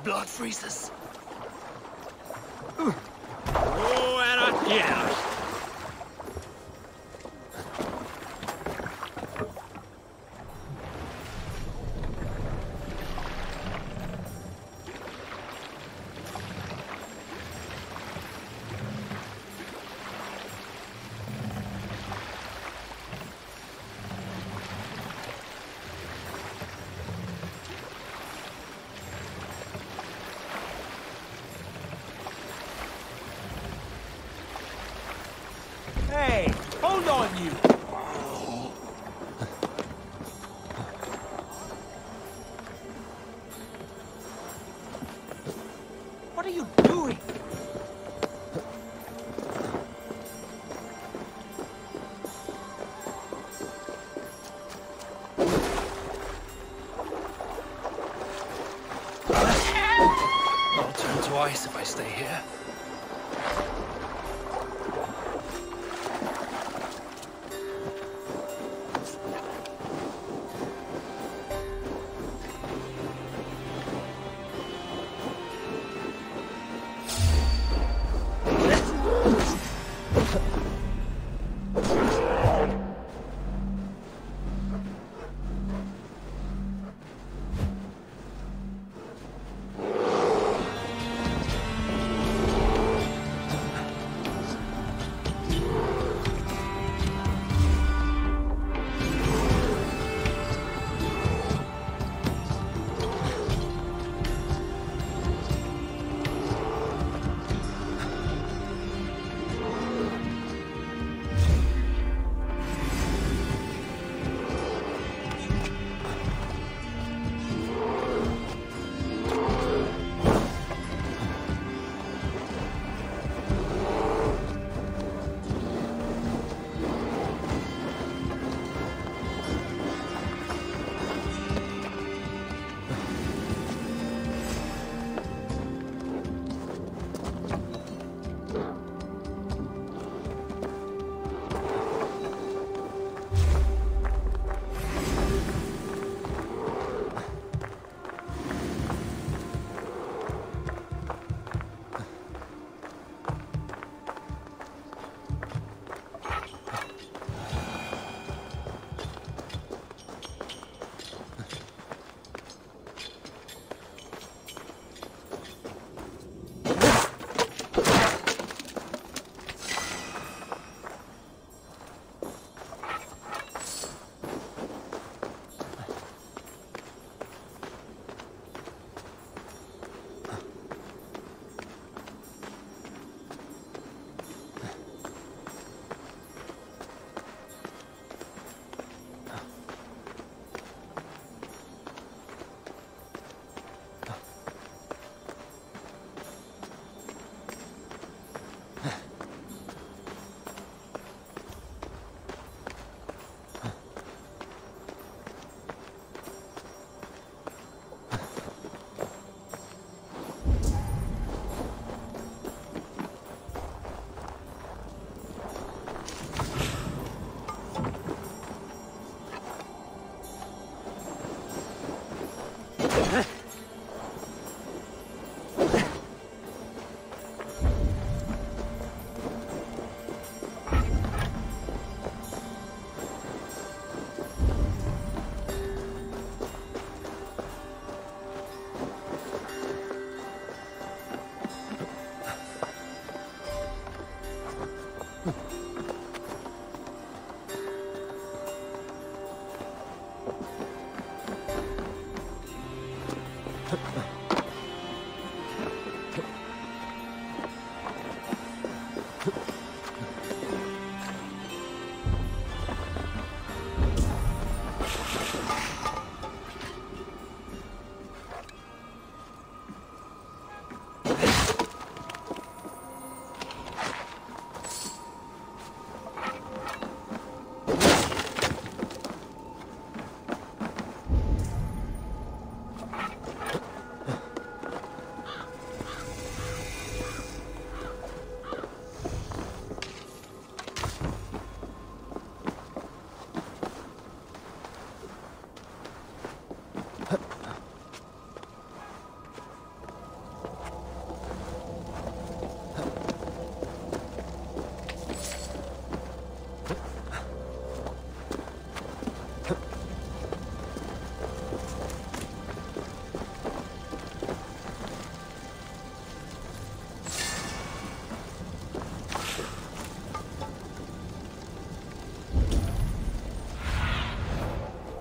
Blood freezes. Oh, and yeah. Hey, hold on, you! What are you doing? I'll turn to ice if I stay here.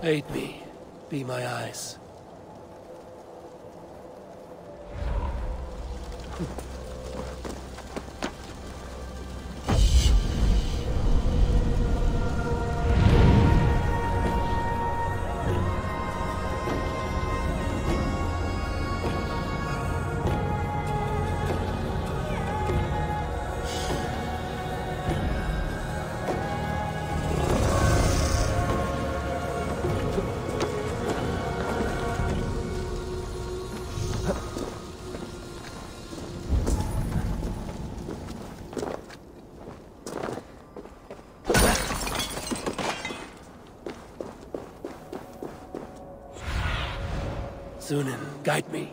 Aid me. Be my eyes. Zunin, guide me.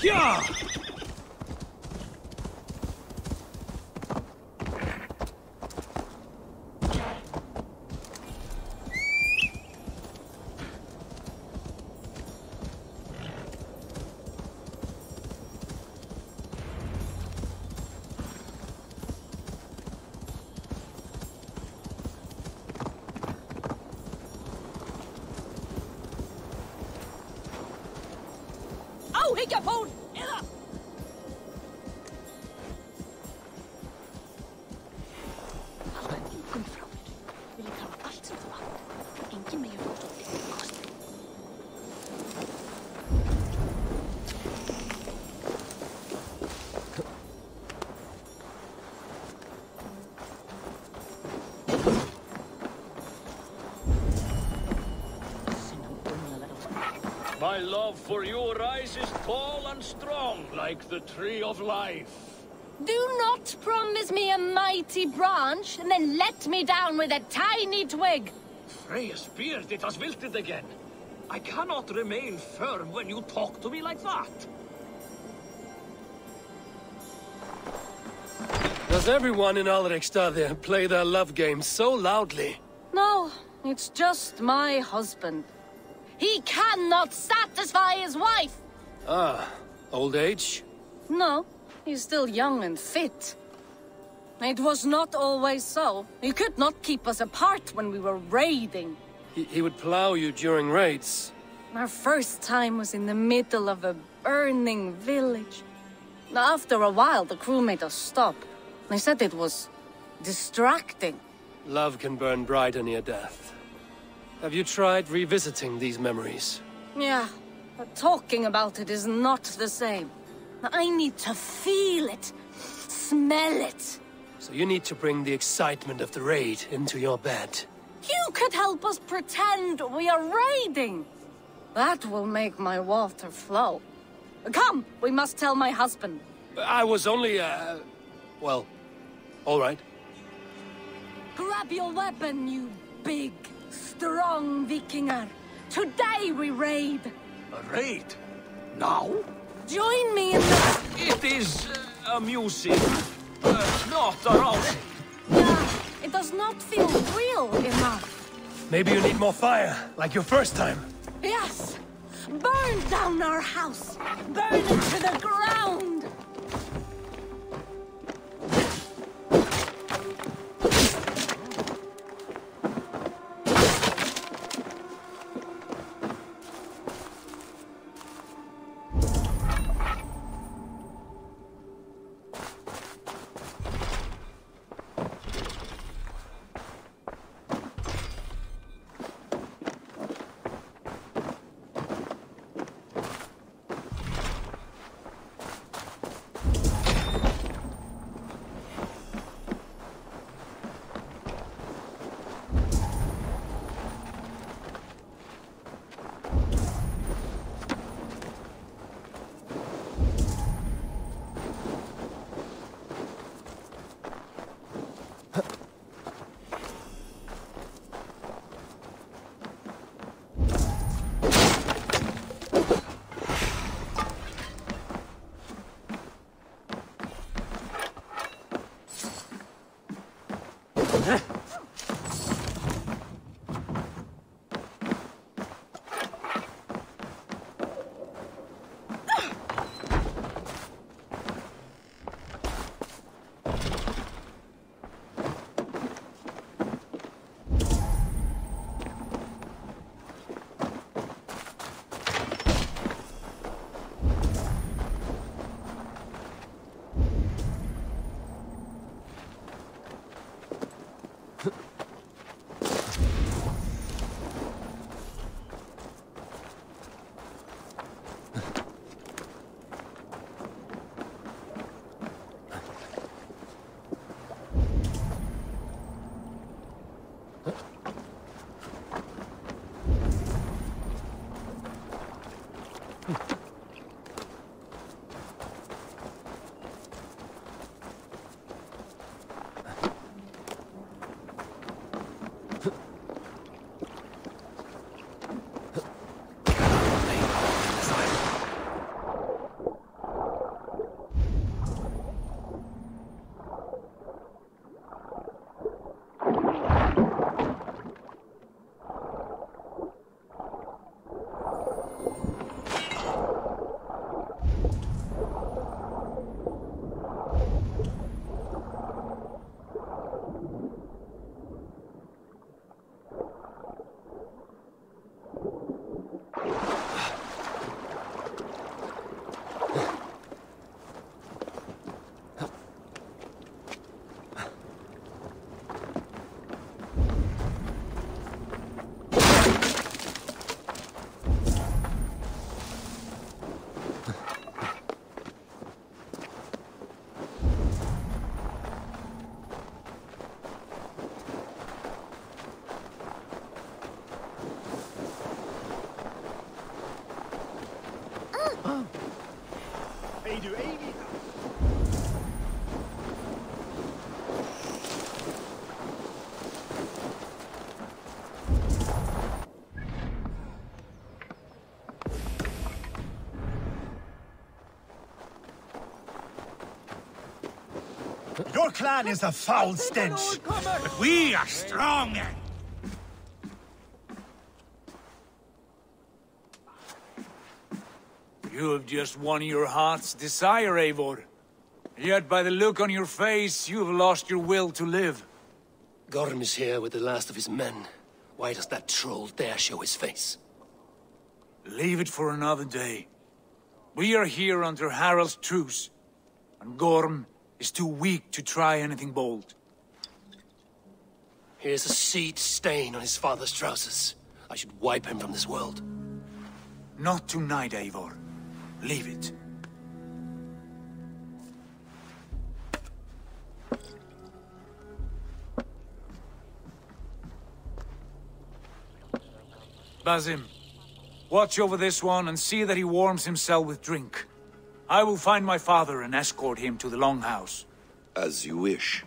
Yeah! Megafon! My love for you rises tall and strong, like the tree of life. Do not promise me a mighty branch, and then let me down with a tiny twig. Freya's beard, it has wilted again. I cannot remain firm when you talk to me like that. Does everyone in Alrekstad play their love game so loudly? No, it's just my husband. He cannot satisfy his wife! Ah, old age? No, he's still young and fit. It was not always so. You could not keep us apart when we were raiding. He would plow you during raids. Our first time was in the middle of a burning village. After a while, the crew made us stop. They said it was distracting. Love can burn brighter near death. Have you tried revisiting these memories? Yeah, but talking about it is not the same. I need to feel it, smell it. So you need to bring the excitement of the raid into your bed. You could help us pretend we are raiding. That will make my water flow. Come, we must tell my husband. I was only, well, all right. Grab your weapon, you big, strong Vikinger. Today we raid. A raid? Now? Join me in the... It is amusing, not arousing. Yeah, it does not feel real enough. Maybe you need more fire, like your first time. Yes! Burn down our house! Burn it to the ground! Your clan is a foul stench, but we are strong. You have just won your heart's desire, Eivor. Yet by the look on your face, you've lost your will to live. Gorm is here with the last of his men. Why does that troll dare show his face? Leave it for another day. We are here under Harald's truce, and Gorm is too weak to try anything bold. Here's a seed stain on his father's trousers. I should wipe him from this world. Not tonight, Eivor. Leave it. Basim, watch over this one and see that he warms himself with drink. I will find my father and escort him to the Longhouse. As you wish.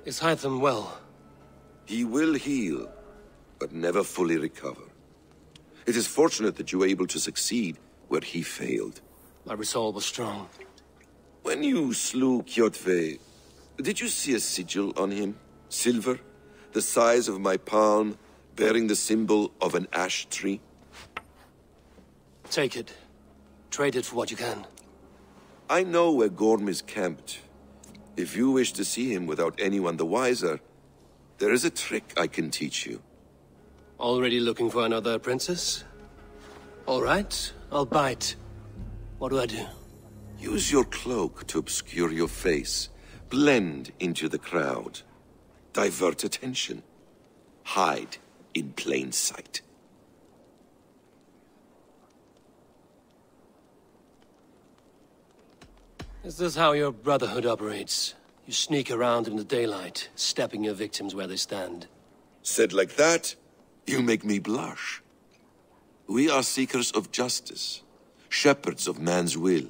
Is Hytham well? He will heal, but never fully recover. It is fortunate that you were able to succeed where he failed. My resolve was strong. When you slew Kjotve, did you see a sigil on him? Silver, the size of my palm, bearing the symbol of an ash tree? Take it. Trade it for what you can. I know where Gorm is camped. If you wish to see him without anyone the wiser, there is a trick I can teach you. Already looking for another princess? All right, I'll bite. What do I do? Use your cloak to obscure your face. Blend into the crowd. Divert attention. Hide in plain sight. Is this how your brotherhood operates? You sneak around in the daylight, stepping your victims where they stand. Said like that, you make me blush. We are seekers of justice, shepherds of man's will.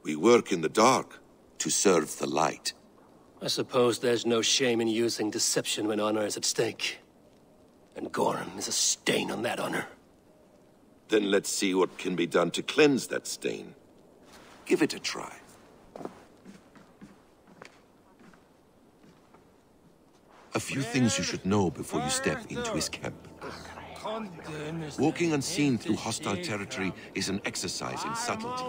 We work in the dark to serve the light. I suppose there's no shame in using deception when honor is at stake. And Gorm is a stain on that honor. Then let's see what can be done to cleanse that stain. Give it a try. A few things you should know before you step into his camp. Walking unseen through hostile territory is an exercise in subtlety.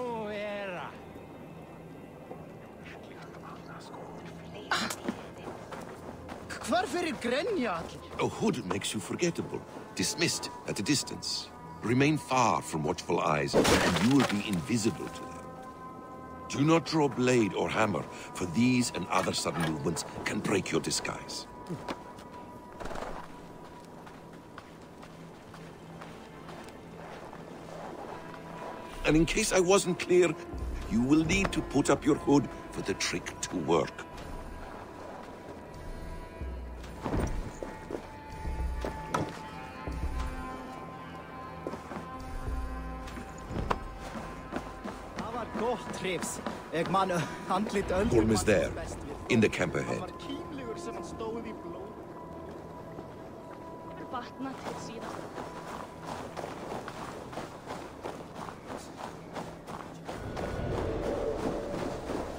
A hood makes you forgettable, dismissed at a distance. Remain far from watchful eyes, and you will be invisible to them. Do not draw blade or hammer, for these and other sudden movements can break your disguise. And in case I wasn't clear, you will need to put up your hood for the trick to work. Gorm is there, in the camp ahead.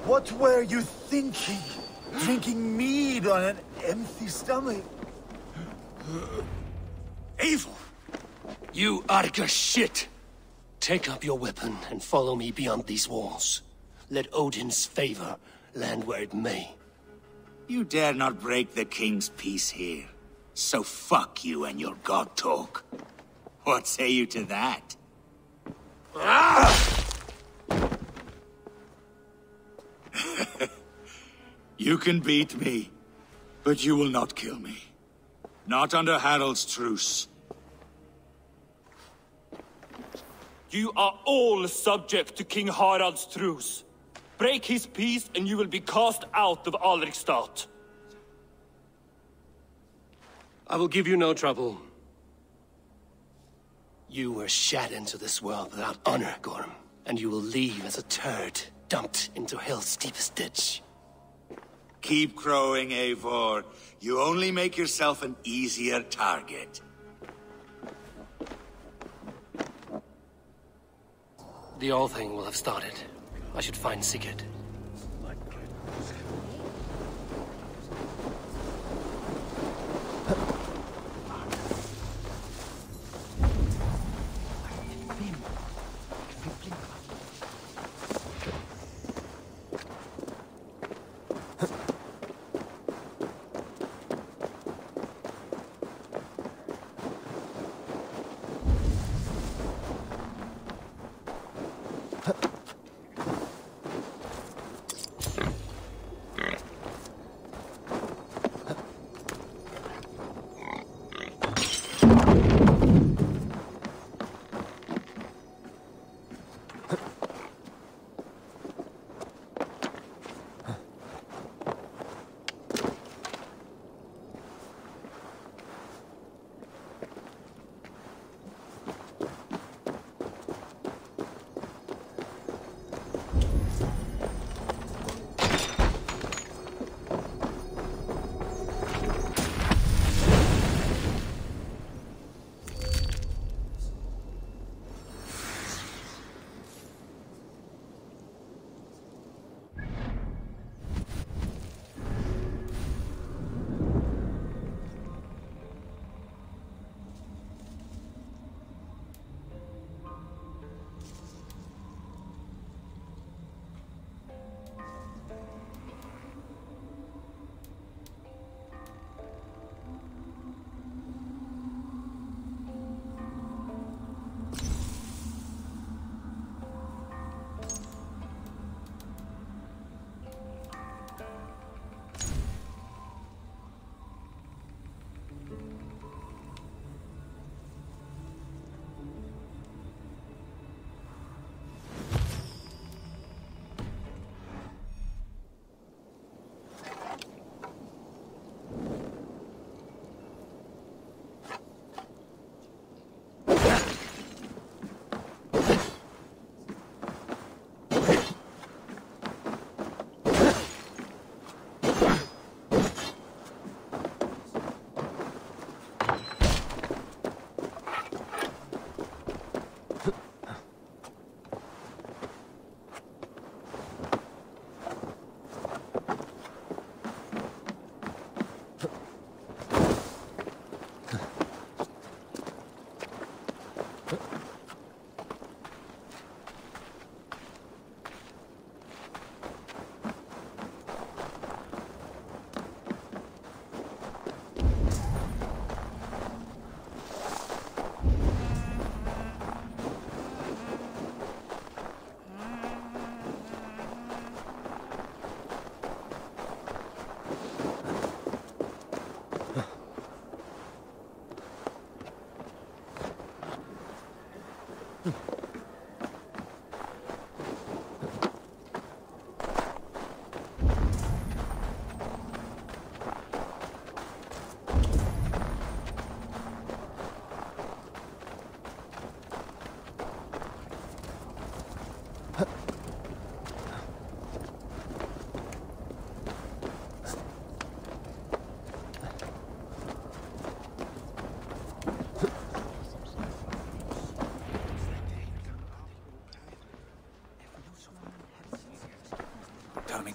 What were you thinking? Drinking mead on an empty stomach? Evil! You Arga shit! Take up your weapon and follow me beyond these walls. Let Odin's favor land where it may. You dare not break the king's peace here. So fuck you and your god talk. What say you to that? You can beat me, but you will not kill me. Not under Harald's truce. You are all subject to King Harald's truce. Break his peace and you will be cast out of Alrikstad. I will give you no trouble. You were shat into this world without honor, Gorm, and you will leave as a turd dumped into hell's deepest ditch. Keep crowing, Eivor. You only make yourself an easier target. The All Thing will have started. I should find Sigurd.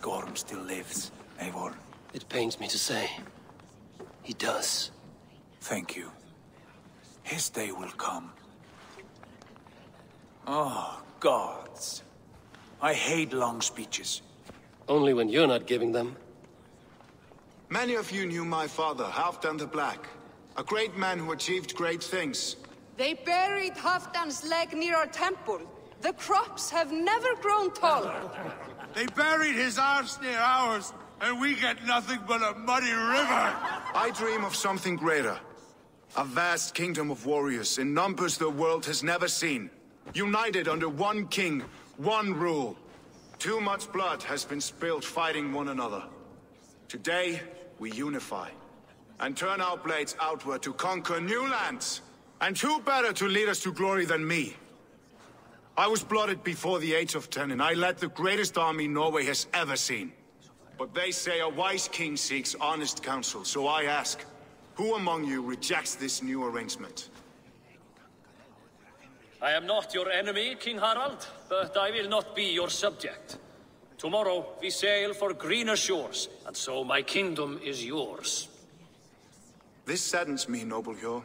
Gorm still lives, Eivor. It pains me to say. He does. Thank you. His day will come. Oh, gods. I hate long speeches. Only when you're not giving them. Many of you knew my father, Halfdan the Black. A great man who achieved great things. They buried Halfdan's leg near our temple. The crops have never grown taller. They buried his arse near ours, and we get nothing but a muddy river. I dream of something greater. A vast kingdom of warriors in numbers the world has never seen. United under one king, one rule. Too much blood has been spilled fighting one another. Today, we unify. And turn our blades outward to conquer new lands. And who better to lead us to glory than me? I was blooded before the age of 10, and I led the greatest army Norway has ever seen. But they say a wise king seeks honest counsel, so I ask, who among you rejects this new arrangement? I am not your enemy, King Harald, but I will not be your subject. Tomorrow we sail for greener shores, and so my kingdom is yours. This saddens me, noble Hjor.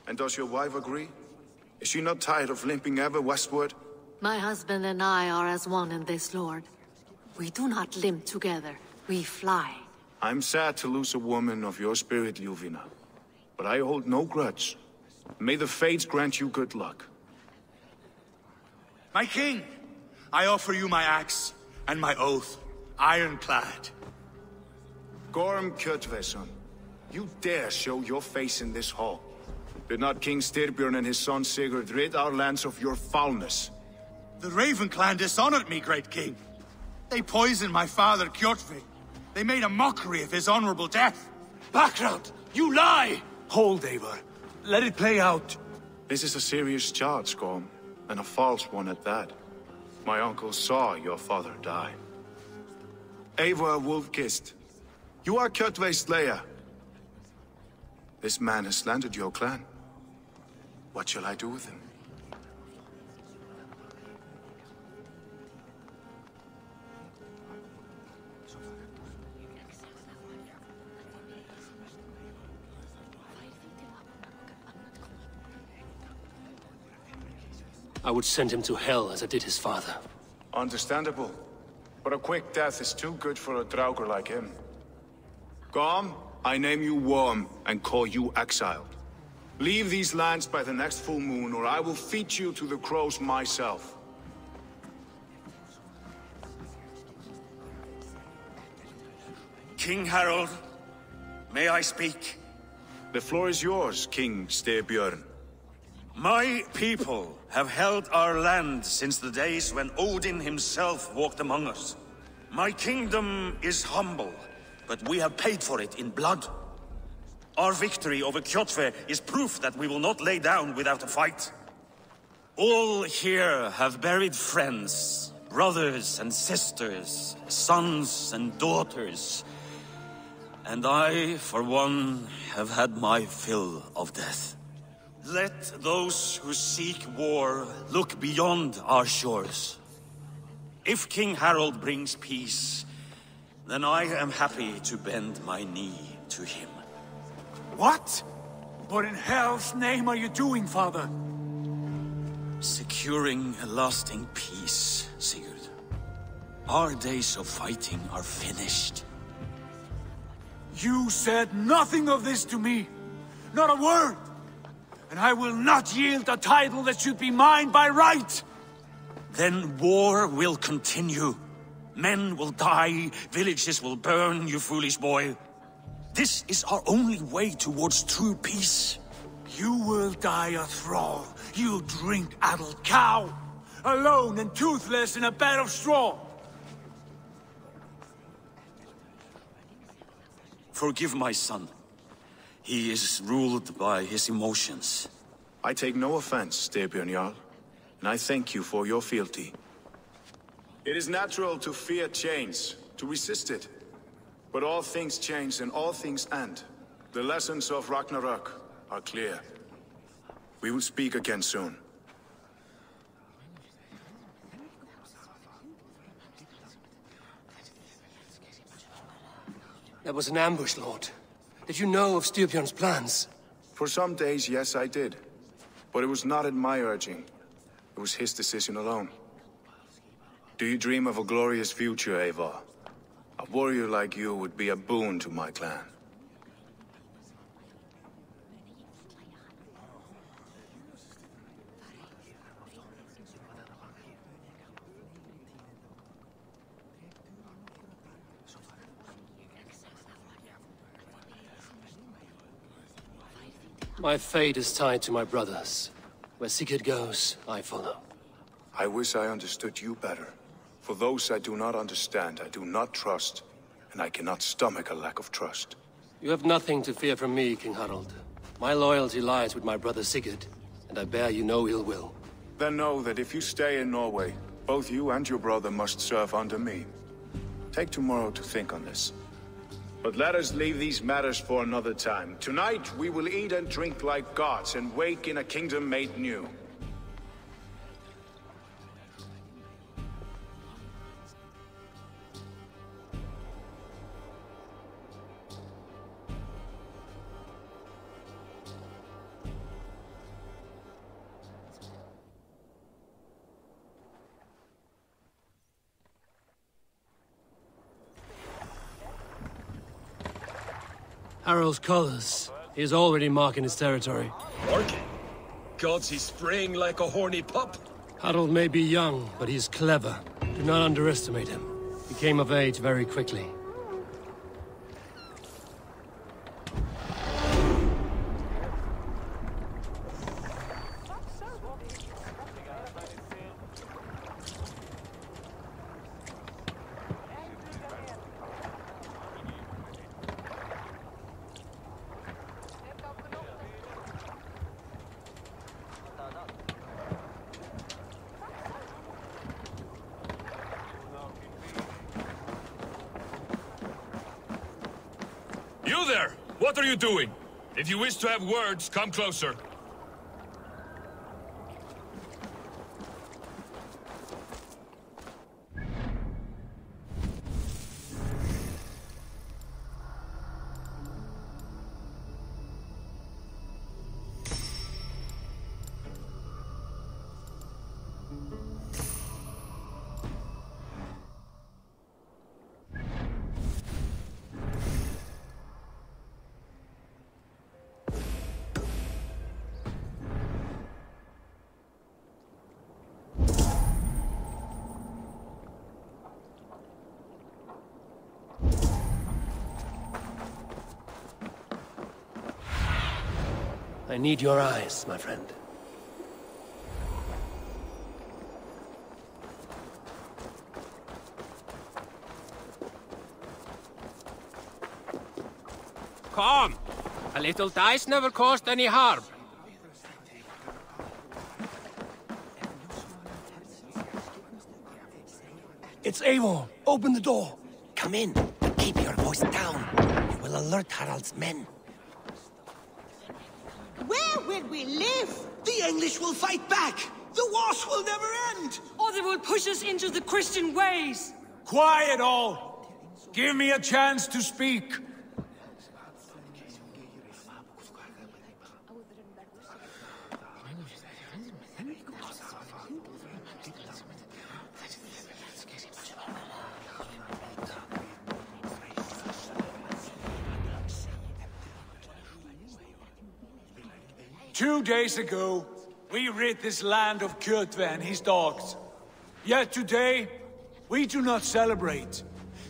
And does your wife agree? Is she not tired of limping ever westward? My husband and I are as one in this, Lord. We do not limp together, We fly. I'm sad to lose a woman of your spirit, Yuvina. But I hold no grudge. May the fates grant you good luck. My king! I offer you my axe and my oath, ironclad. Gorm Kjotveson, you dare show your face in this hall. Did not King Styrbjörn and his son Sigurd rid our lands of your foulness? The Raven clan dishonored me, great king. They poisoned my father, Kjotve. They made a mockery of his honorable death. Background! You lie! Hold, Eivor. Let it play out. This is a serious charge, Gorm, and a false one at that. My uncle saw your father die. Eivor Wolf-Kissed, you are Kjotve's slayer. This man has slandered your clan. What shall I do with him? I would send him to hell as I did his father. Understandable. But a quick death is too good for a Draugr like him. Gorm, I name you Worm and call you exiled. Leave these lands by the next full moon, or I will feed you to the crows myself. King Harald, may I speak? The floor is yours, King Styrbjörn. My people have held our land since the days when Odin himself walked among us. My kingdom is humble, but we have paid for it in blood. Our victory over Kjotve is proof that we will not lay down without a fight. All here have buried friends, brothers and sisters, sons and daughters. And I, for one, have had my fill of death. Let those who seek war look beyond our shores. If King Harald brings peace, then I am happy to bend my knee to him. What? What in hell's name are you doing, father? Securing a lasting peace, Sigurd. Our days of fighting are finished. You said nothing of this to me. Not a word. And I will not yield a title that should be mine by right. Then war will continue. Men will die, villages will burn, you foolish boy. This is our only way towards true peace. You will die a thrall. You drink-addled cow. Alone and toothless in a bed of straw. Forgive my son. He is ruled by his emotions. I take no offense, Styrbjörn Jarl, and I thank you for your fealty. It is natural to fear change, to resist it. But all things change and all things end. The lessons of Ragnarök are clear. We will speak again soon. That was an ambush, Lord. Did you know of Styrbjörn's plans? For some days, yes, I did. But it was not at my urging. It was his decision alone. Do you dream of a glorious future, Eivor? A warrior like you would be a boon to my clan. My fate is tied to my brothers. Where Sigurd goes, I follow. I wish I understood you better. For those I do not understand, I do not trust, and I cannot stomach a lack of trust. You have nothing to fear from me, King Harald. My loyalty lies with my brother Sigurd, and I bear you no ill will. Then know that if you stay in Norway, both you and your brother must serve under me. Take tomorrow to think on this. But let us leave these matters for another time. Tonight, we will eat and drink like gods and wake in a kingdom made new. Harald's colors. He is already marking his territory. Marking? Gods, he's spraying like a horny pup. Harald may be young, but he's clever. Do not underestimate him. He came of age very quickly. You there! What are you doing? If you wish to have words, come closer. I need your eyes, my friend. Come! A little dice never caused any harm. It's Eivor. Open the door. Come in. Keep your voice down. You will alert Harald's men. Where will we live? The English will fight back! The wars will never end! Or they will push us into the Christian ways! Quiet all! Give me a chance to speak! Two days ago, we rid this land of Kjotve and his dogs. Yet today, we do not celebrate.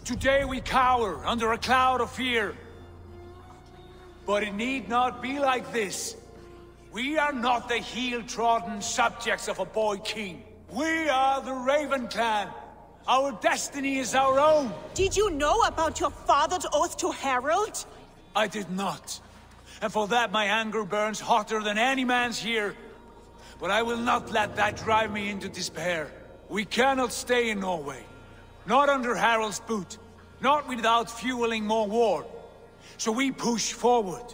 Today we cower under a cloud of fear. But it need not be like this. We are not the heel-trodden subjects of a boy king. We are the Raven clan. Our destiny is our own. Did you know about your father's oath to Harald? I did not. And for that my anger burns hotter than any man's here. But I will not let that drive me into despair. We cannot stay in Norway. Not under Harald's boot. Not without fueling more war. So we push forward.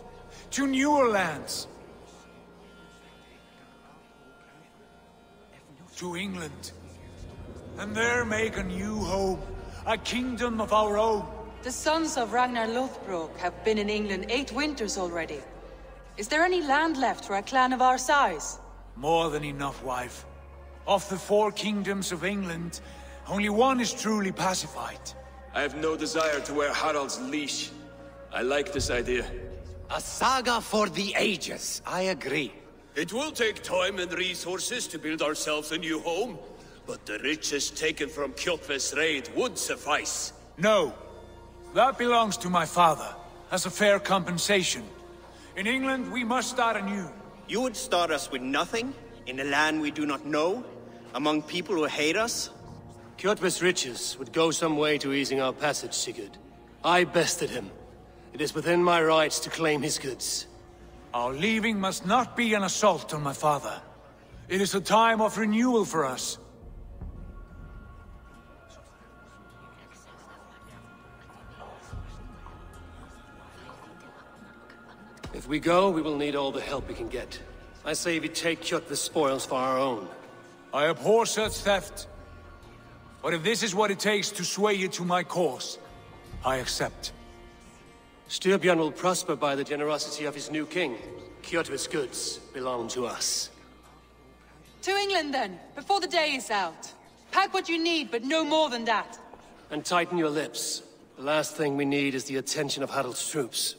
To newer lands. To England. And there make a new home. A kingdom of our own. The sons of Ragnar Lothbrok have been in England 8 winters already. Is there any land left for a clan of our size? More than enough, wife. Of the 4 kingdoms of England, only one is truly pacified. I have no desire to wear Harald's leash. I like this idea. A saga for the ages, I agree. It will take time and resources to build ourselves a new home, but the riches taken from Kjotve's raid would suffice. No. That belongs to my father, as a fair compensation. In England, we must start anew. You would start us with nothing? In a land we do not know? Among people who hate us? Kjotve's riches would go some way to easing our passage, Sigurd. I bested him. It is within my rights to claim his goods. Our leaving must not be an assault on my father. It is a time of renewal for us. If we go, we will need all the help we can get. I say we take Kjotve's spoils for our own. I abhor such theft. But if this is what it takes to sway you to my cause, I accept. Styrbjörn will prosper by the generosity of his new king. Kjotve's goods belong to us. To England, then, before the day is out. Pack what you need, but no more than that. And tighten your lips. The last thing we need is the attention of Harald's troops.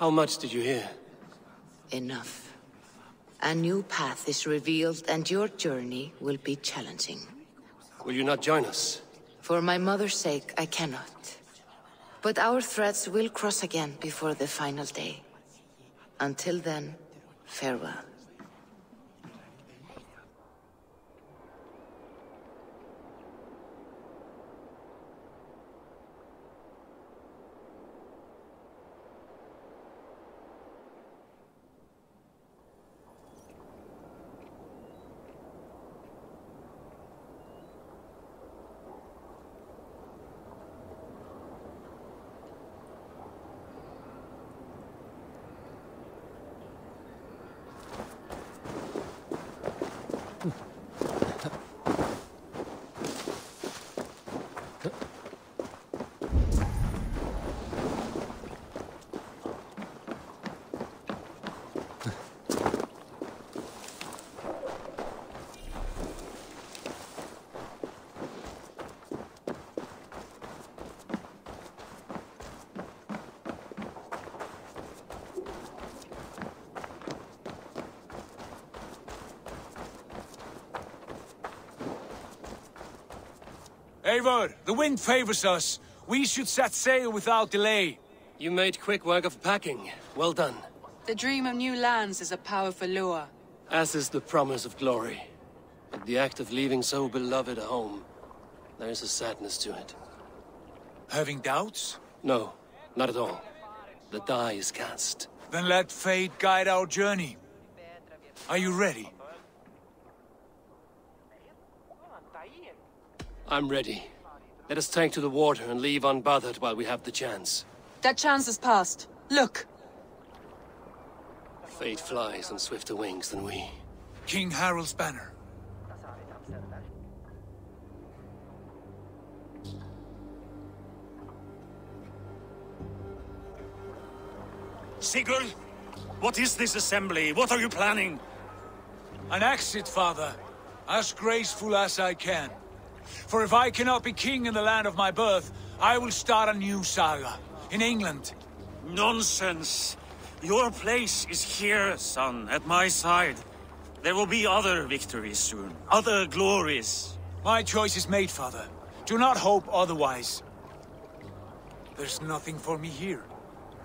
How much did you hear? Enough. A new path is revealed, and your journey will be challenging. Will you not join us? For my mother's sake, I cannot. But our threads will cross again before the final day. Until then, farewell. Eivor, the wind favors us. We should set sail without delay. You made quick work of packing. Well done. The dream of new lands is a powerful lure. As is the promise of glory. But the act of leaving so beloved a home, there is a sadness to it. Having doubts? No, not at all. The die is cast. Then let fate guide our journey. Are you ready? I'm ready. Let us take to the water and leave unbothered while we have the chance. That chance is past. Look! Fate flies on swifter wings than we. King Harald's banner. Sigurd! What is this assembly? What are you planning? An exit, father. As graceful as I can. For if I cannot be king in the land of my birth, I will start a new saga. In England. Nonsense! Your place is here, son, at my side. There will be other victories soon. Other glories. My choice is made, father. Do not hope otherwise. There's nothing for me here.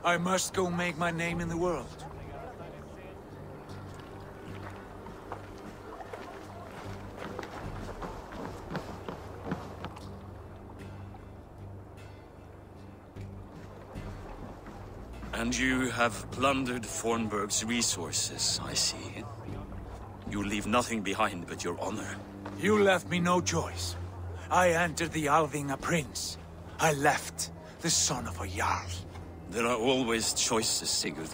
I must go make my name in the world. And you have plundered Fornburg's resources, I see. You leave nothing behind but your honor. You left me no choice. I entered the Alving a prince. I left the son of a Jarl. There are always choices, Sigurd.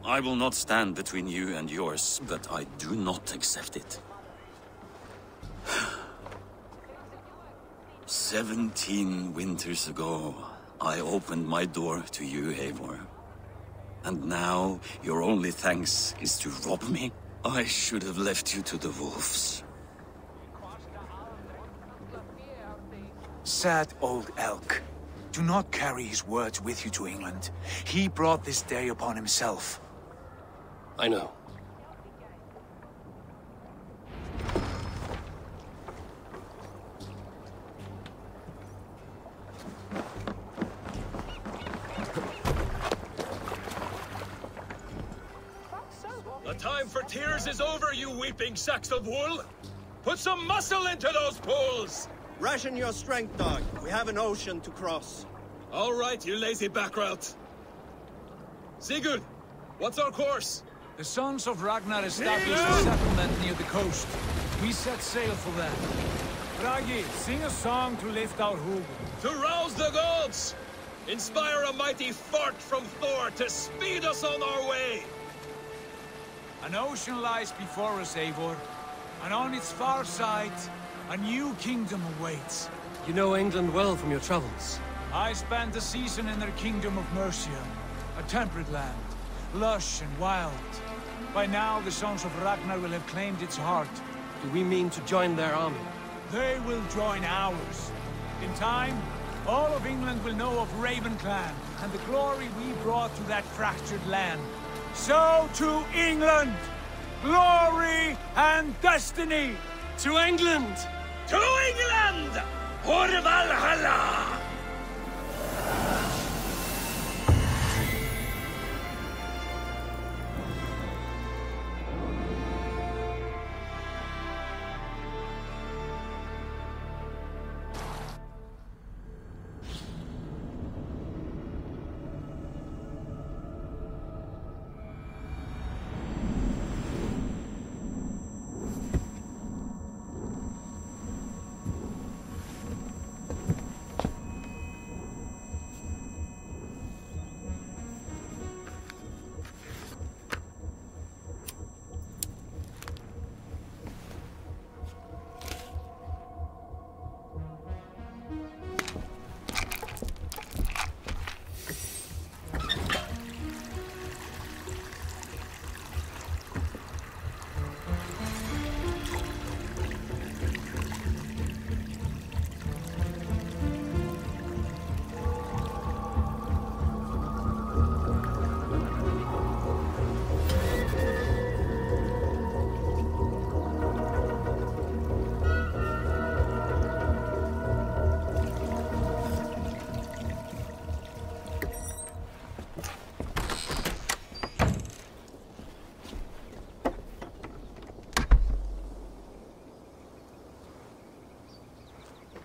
I will not stand between you and yours, but I do not accept it. 17 winters ago, I opened my door to you, Eivor. And now, your only thanks is to rob me? I should have left you to the wolves. Sad old elk. Do not carry his words with you to England. He brought this day upon himself. I know. The time for tears is over, you weeping sacks of wool! Put some muscle into those pulls! Ration your strength, dog. We have an ocean to cross. All right, you lazy backrout. Sigurd, what's our course? The Sons of Ragnar established a settlement near the coast. We set sail for them. Bragi, sing a song to lift our hoof. To rouse the gods! Inspire a mighty fart from Thor to speed us on our way! An ocean lies before us, Eivor. And on its far side, a new kingdom awaits. You know England well from your travels. I spent a season in their kingdom of Mercia. A temperate land, lush and wild. By now, the Sons of Ragnar will have claimed its heart. Do we mean to join their army? They will join ours. In time, All of England will know of Raven Clan, and the glory we brought to that fractured land. So to England! Glory and destiny! To England! To England! For Valhalla!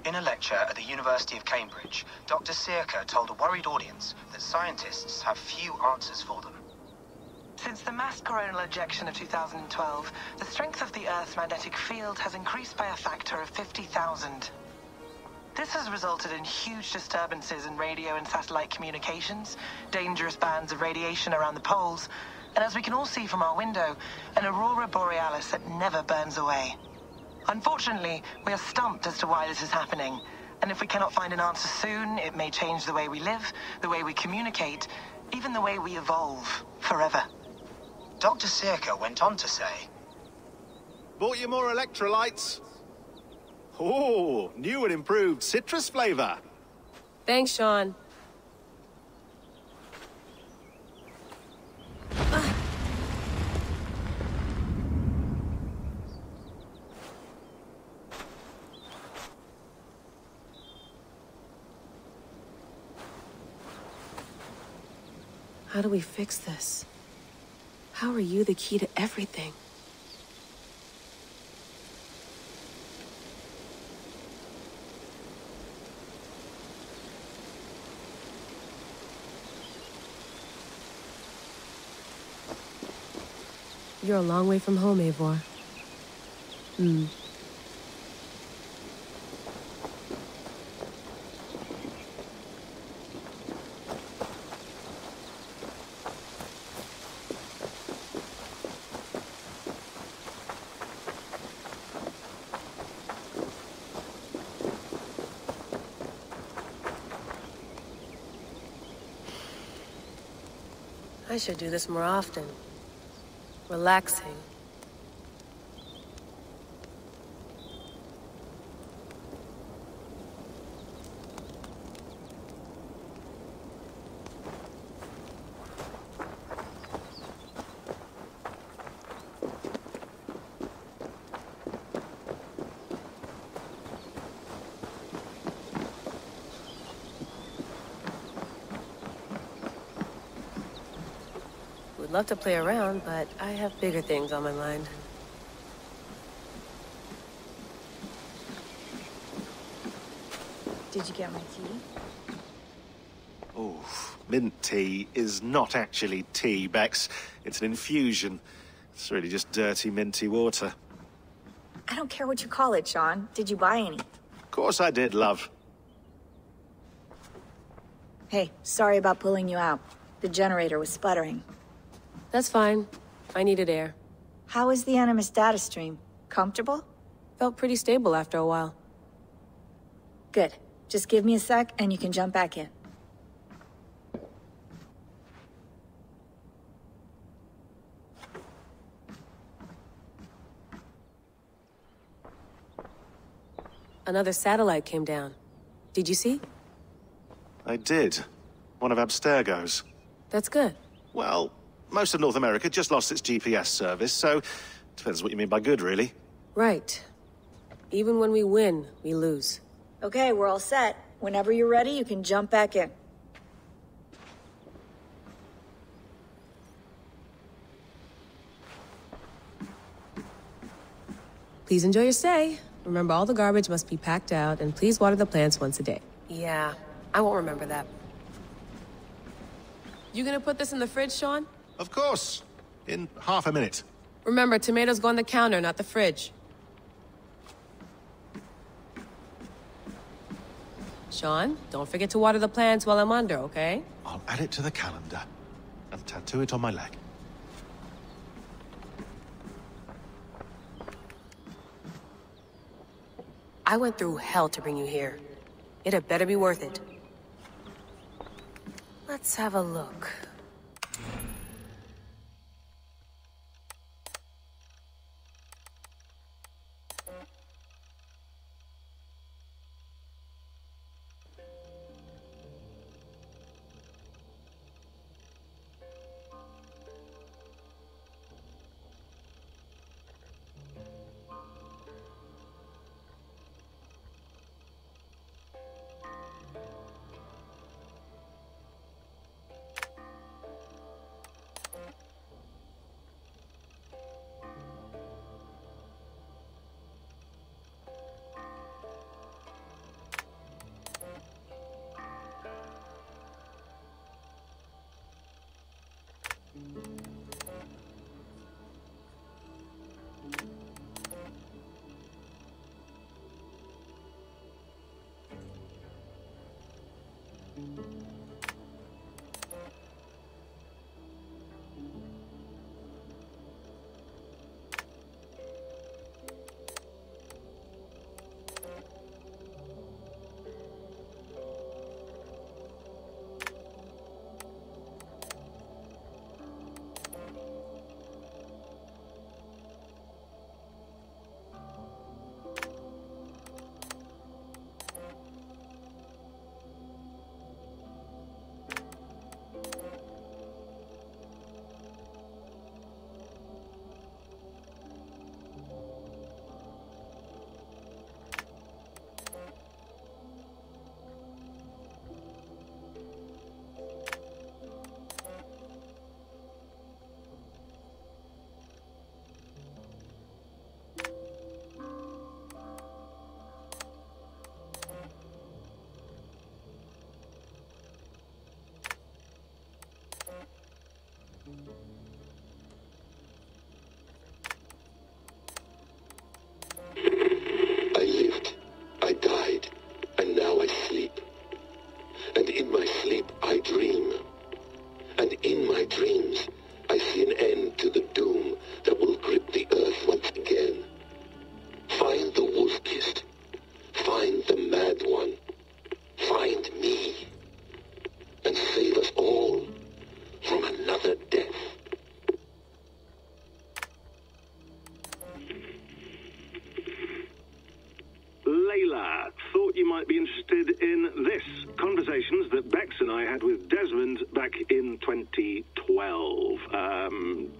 In a lecture at the University of Cambridge, Dr. Circa told a worried audience that scientists have few answers for them. Since the mass coronal ejection of 2012, the strength of the Earth's magnetic field has increased by a factor of 50,000. This has resulted in huge disturbances in radio and satellite communications, dangerous bands of radiation around the poles, and as we can all see from our window, an aurora borealis that never burns away. Unfortunately, we are stumped as to why this is happening, and if we cannot find an answer soon, it may change the way we live, the way we communicate, even the way we evolve, forever. Dr. Circa went on to say, "Bought you more electrolytes? Oh, new and improved citrus flavor." Thanks, Sean. How do we fix this? How are you the key to everything? You're a long way from home, Eivor. I should do this more often. Relaxing. Love to play around, but I have bigger things on my mind. Did you get my tea? Oh, mint tea is not actually tea, Bex. It's an infusion. It's really just dirty, minty water. I don't care what you call it, Sean. Did you buy any? Of course I did, love. Hey, sorry about pulling you out. The generator was sputtering. That's fine. I needed air. How is the Animus data stream? Comfortable? Felt pretty stable after a while. Good. Just give me a sec and you can jump back in. Another satellite came down. Did you see? I did. One of Abstergo's. That's good. Well, most of North America just lost its GPS service, so depends what you mean by good, really. Right. Even when we win, we lose. Okay, we're all set. Whenever you're ready, you can jump back in. Please enjoy your stay. Remember, all the garbage must be packed out, and please water the plants once a day. Yeah, I won't remember that. You gonna put this in the fridge, Sean? Of course. In half a minute. Remember, tomatoes go on the counter, not the fridge. Sean, don't forget to water the plants while I'm under, okay? I'll add it to the calendar and tattoo it on my leg. I went through hell to bring you here. It had better be worth it. Let's have a look.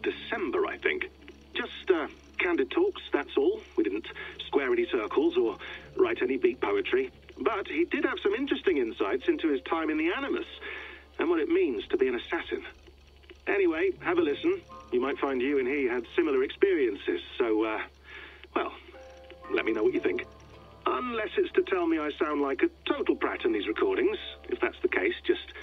December, I think. Just candid talks, that's all. We didn't square any circles or write any beat poetry. But he did have some interesting insights into his time in the Animus and what it means to be an assassin. Anyway, have a listen. You might find you and he had similar experiences, so, well, let me know what you think. Unless it's to tell me I sound like a total brat in these recordings. If that's the case, just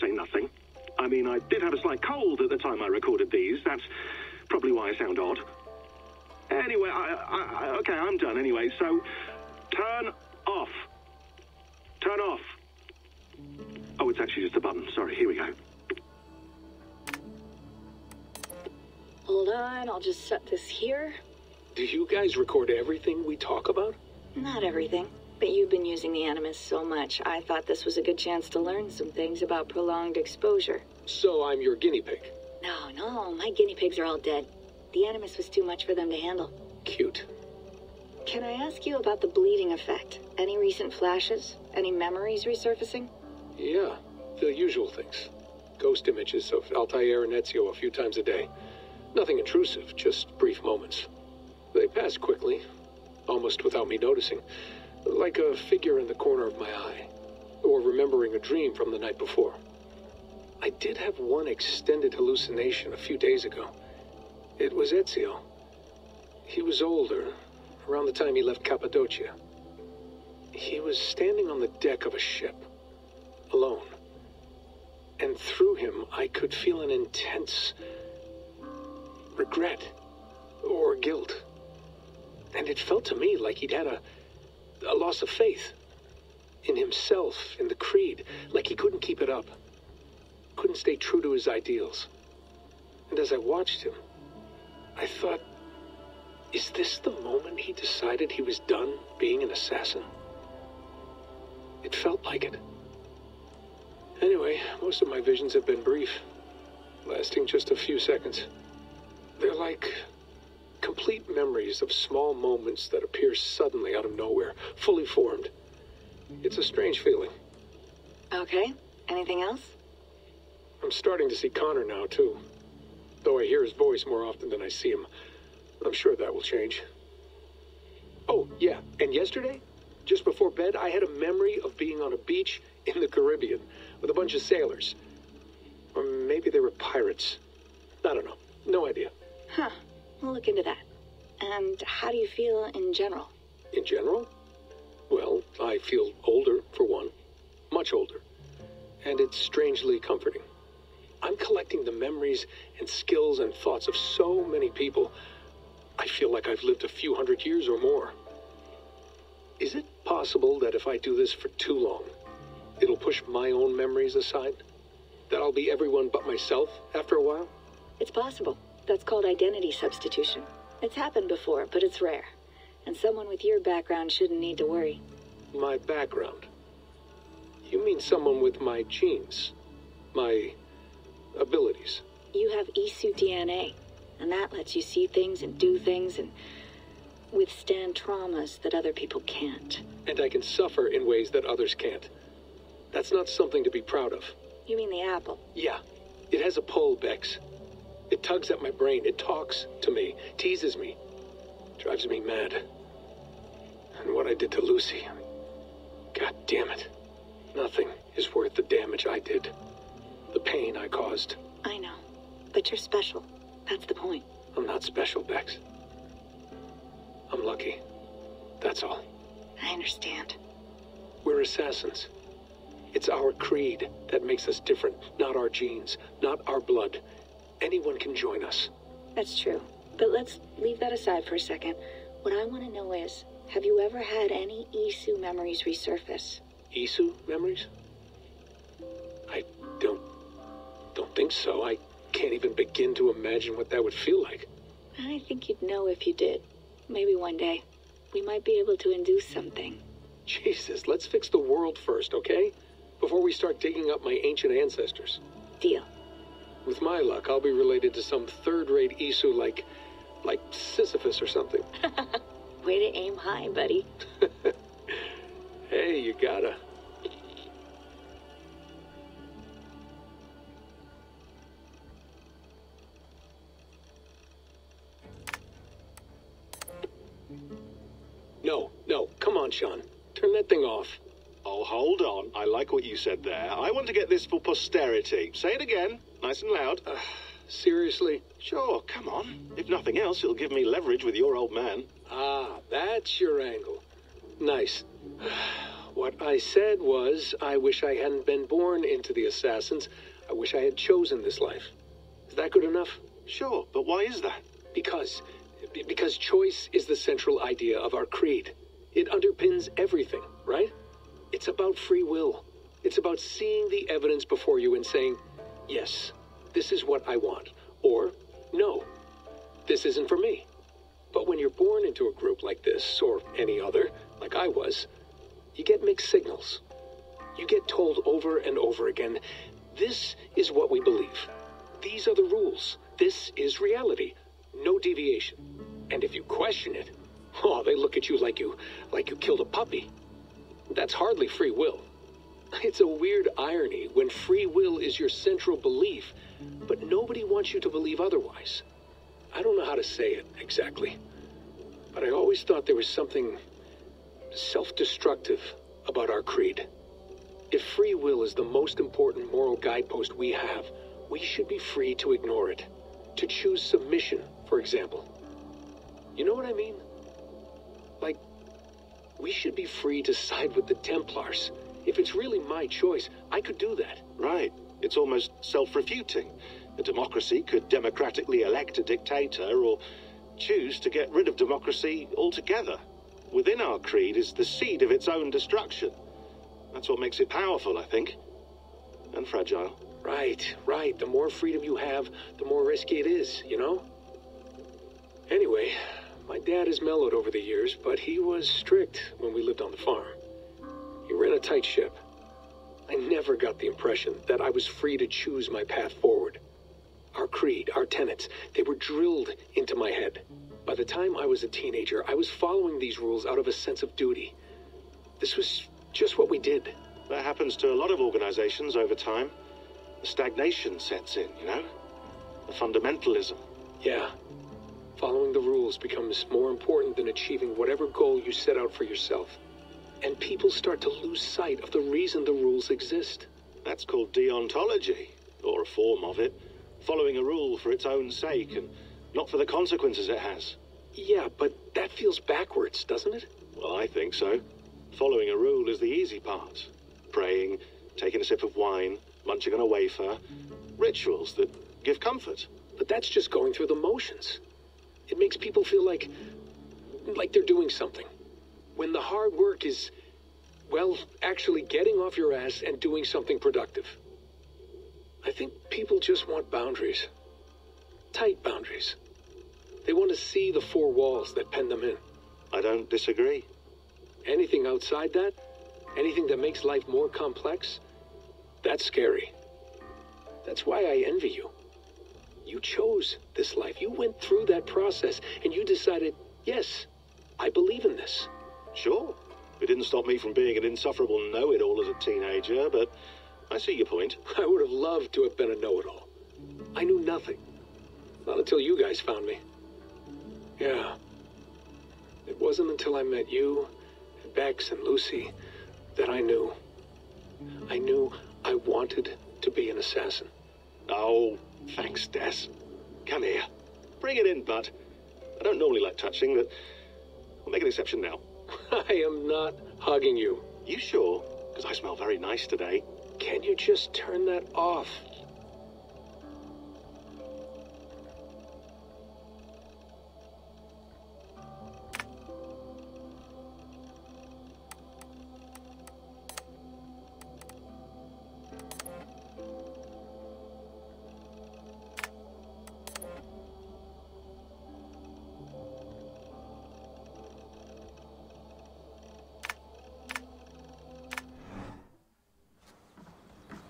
say nothing. I mean, I did have a slight cold at the time I recorded these. That's probably why I sound odd. Anyway, okay, I'm done anyway, so turn off. Turn off. Oh, it's actually just a button. Sorry, here we go. Hold on, I'll just set this here. Do you guys record everything we talk about? Not everything, but you've been using the Animus so much, I thought this was a good chance to learn some things about prolonged exposure. So I'm your guinea pig? No, my guinea pigs are all dead. The Animus was too much for them to handle. Cute. Can I ask you about the bleeding effect? Any recent flashes? Any memories resurfacing? Yeah, the usual things. Ghost images of Altair and Ezio a few times a day. Nothing intrusive, just brief moments. They pass quickly, almost without me noticing. Like a figure in the corner of my eye. Or remembering a dream from the night before. I did have one extended hallucination a few days ago. It was Ezio. He was older, around the time he left Cappadocia. He was standing on the deck of a ship, alone. And through him, I could feel an intense regret or guilt. And it felt to me like he'd had a loss of faith in himself, in the Creed, like he couldn't keep it up. Couldn't stay true to his ideals. And as I watched him, I thought, is this the moment he decided he was done being an assassin? It felt like it. Anyway, most of my visions have been brief, lasting just a few seconds. They're like complete memories of small moments that appear suddenly out of nowhere, fully formed. It's a strange feeling. Okay, anything else? I'm starting to see Connor now, too. Though I hear his voice more often than I see him. I'm sure that will change. Oh, yeah, and yesterday, just before bed, I had a memory of being on a beach in the Caribbean with a bunch of sailors. Or maybe they were pirates. I don't know. No idea. Huh. We'll look into that. And how do you feel in general? In general? Well, I feel older, for one. Much older. And it's strangely comforting. I'm collecting the memories and skills and thoughts of so many people. I feel like I've lived a few hundred years or more. Is it possible that if I do this for too long, it'll push my own memories aside? That I'll be everyone but myself after a while? It's possible. That's called identity substitution. It's happened before, but it's rare. And someone with your background shouldn't need to worry. My background? You mean someone with my genes? My abilities? You have Isu DNA, and that lets you see things and do things and withstand traumas that other people can't. And I can suffer in ways that others can't. That's not something to be proud of. You mean the apple? Yeah. It has a pull, Bex. It tugs at my brain. It talks to me, teases me, drives me mad. And what I did to Lucy, God damn it. Nothing is worth the damage I did. The pain I caused. I know, but you're special. That's the point. I'm not special, Bex. I'm lucky. That's all. I understand. We're assassins. It's our creed that makes us different, not our genes, not our blood. Anyone can join us. That's true. But let's leave that aside for a second. What I want to know is, have you ever had any Isu memories resurface? Isu memories? I don't think so. I can't even begin to imagine what that would feel like. I think you'd know if you did. Maybe one day. We might be able to induce something. Jesus, let's fix the world first, okay? Before we start digging up my ancient ancestors. Deal. With my luck, I'll be related to some third-rate Isu like Sisyphus or something. Way to aim high, buddy. Hey, you gotta. No, come on, Sean. Turn that thing off. Oh, hold on. I like what you said there. I want to get this for posterity. Say it again, nice and loud. Seriously? Sure, come on. If nothing else, it'll give me leverage with your old man. Ah, that's your angle. Nice. What I said was, I wish I hadn't been born into the Assassins. I wish I had chosen this life. Is that good enough? Sure, but why is that? Because choice is the central idea of our creed. It underpins everything, right? It's about free will. It's about seeing the evidence before you and saying, yes, this is what I want. Or, no, this isn't for me. But when you're born into a group like this, or any other, like I was, you get mixed signals. You get told over and over again, this is what we believe. These are the rules. This is reality. No deviation. And if you question it, oh, they look at you like you killed a puppy. That's hardly free will. It's a weird irony when free will is your central belief, but nobody wants you to believe otherwise. I don't know how to say it exactly, but I always thought there was something self-destructive about our creed. If free will is the most important moral guidepost we have, we should be free to ignore it. To choose submission, for example. You know what I mean? Like, we should be free to side with the Templars. If it's really my choice, I could do that. Right. It's almost self-refuting. A democracy could democratically elect a dictator or choose to get rid of democracy altogether. Within our creed is the seed of its own destruction. That's what makes it powerful, I think. And fragile. Right. The more freedom you have, the more risky it is, you know? Anyway, my dad has mellowed over the years, but he was strict when we lived on the farm. He ran a tight ship. I never got the impression that I was free to choose my path forward. Our creed, our tenets, they were drilled into my head. By the time I was a teenager, I was following these rules out of a sense of duty. This was just what we did. That happens to a lot of organizations over time. The stagnation sets in, you know? The fundamentalism. Yeah. Following the rules becomes more important than achieving whatever goal you set out for yourself. And people start to lose sight of the reason the rules exist. That's called deontology, or a form of it. Following a rule for its own sake and not for the consequences it has. Yeah, but that feels backwards, doesn't it? Well, I think so. Following a rule is the easy part. Praying, taking a sip of wine, munching on a wafer. Rituals that give comfort. But that's just going through the motions. It makes people feel like they're doing something. When the hard work is, well, actually getting off your ass and doing something productive. I think people just want boundaries. Tight boundaries. They want to see the four walls that pen them in. I don't disagree. Anything outside that, anything that makes life more complex, that's scary. That's why I envy you. You chose this life. You went through that process and you decided, yes, I believe in this. Sure. It didn't stop me from being an insufferable know-it-all as a teenager, but I see your point. I would have loved to have been a know-it-all. I knew nothing. Not until you guys found me. Yeah. It wasn't until I met you, and Bex, and Lucy, that I knew. I knew I wanted to be an assassin. Oh, thanks, Des. Come here. Bring it in, bud. I don't normally like touching, but I'll make an exception now. I am not hugging you. You sure? Because I smell very nice today. Can you just turn that off?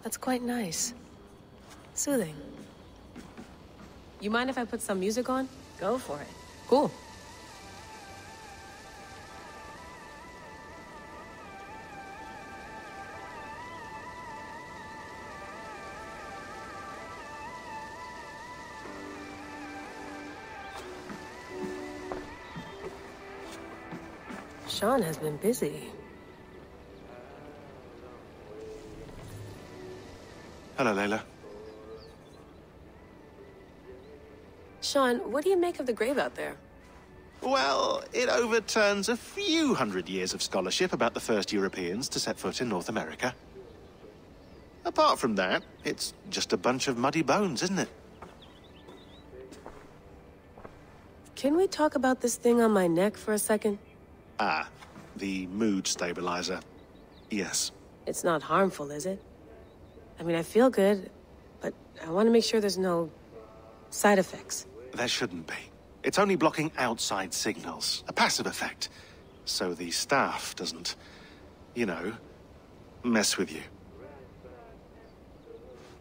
That's quite nice. Soothing. You mind if I put some music on? Go for it. Cool. Sean has been busy. Hello, Layla. Sean, what do you make of the grave out there? Well, it overturns a few hundred years of scholarship about the first Europeans to set foot in North America. Apart from that, it's just a bunch of muddy bones, isn't it? Can we talk about this thing on my neck for a second? Ah, the mood stabilizer. Yes. It's not harmful, is it? I mean, I feel good, but I want to make sure there's no side effects. There shouldn't be. It's only blocking outside signals, a passive effect. So the staff doesn't, you know, mess with you.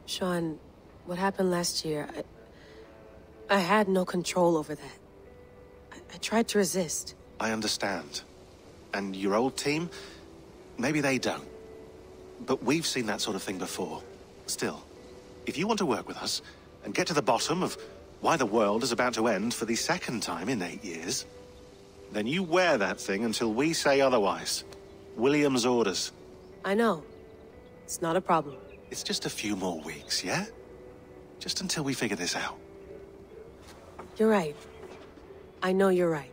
Sean, what happened last year, I had no control over that. I tried to resist. I understand. And your old team, maybe they don't. but we've seen that sort of thing before. Still, if you want to work with us and get to the bottom of why the world is about to end for the second time in 8 years, then you wear that thing until we say otherwise. William's orders. I know. It's not a problem. It's just a few more weeks, yeah? Just until we figure this out. You're right. I know you're right.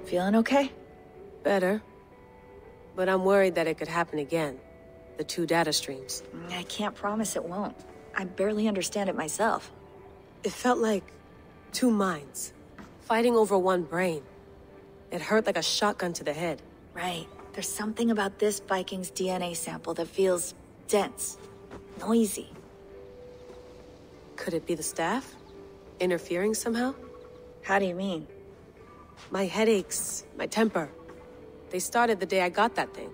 Feeling okay? Better. But I'm worried that it could happen again. The 2 data streams. I can't promise it won't. I barely understand it myself. It felt like 2 minds, fighting over 1 brain. It hurt like a shotgun to the head. Right. There's something about this Viking's DNA sample that feels dense, noisy. Could it be the staff? Interfering somehow? How do you mean? My headaches, my temper. They started the day I got that thing.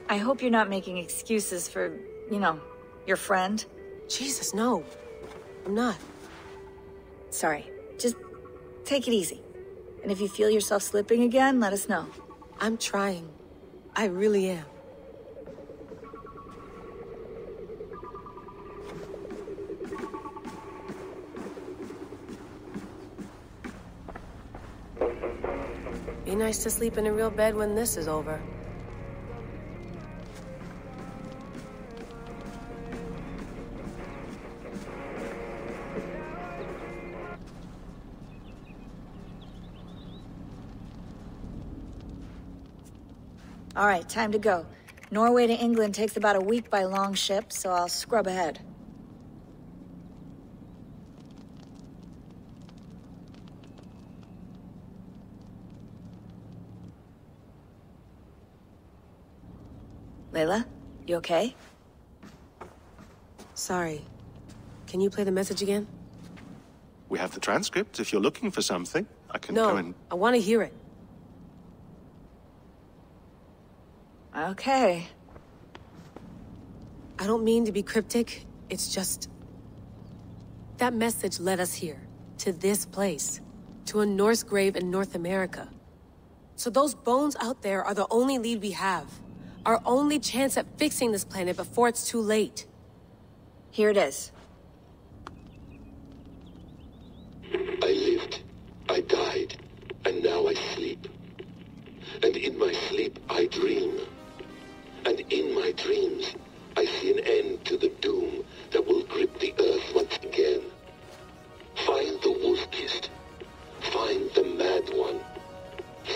I hope you're not making excuses for, you know, your friend. Jesus, no. I'm not. Sorry. Just take it easy. And if you feel yourself slipping again, let us know. I'm trying. I really am. Be nice to sleep in a real bed when this is over. All right, time to go. Norway to England takes about a week by long ship, so I'll scrub ahead. Layla, you okay? Sorry. Can you play the message again? We have the transcript. If you're looking for something, I can No, go and... I want to hear it. Okay. I don't mean to be cryptic. It's just... that message led us here. To this place. To a Norse grave in North America. So those bones out there are the only lead we have. Our only chance at fixing this planet before it's too late. Here it is. I lived, I died, and now I sleep. And in my sleep I dream. And in my dreams I see an end to the doom that will grip the earth once again. Find the wolf-kissed. Find the mad one.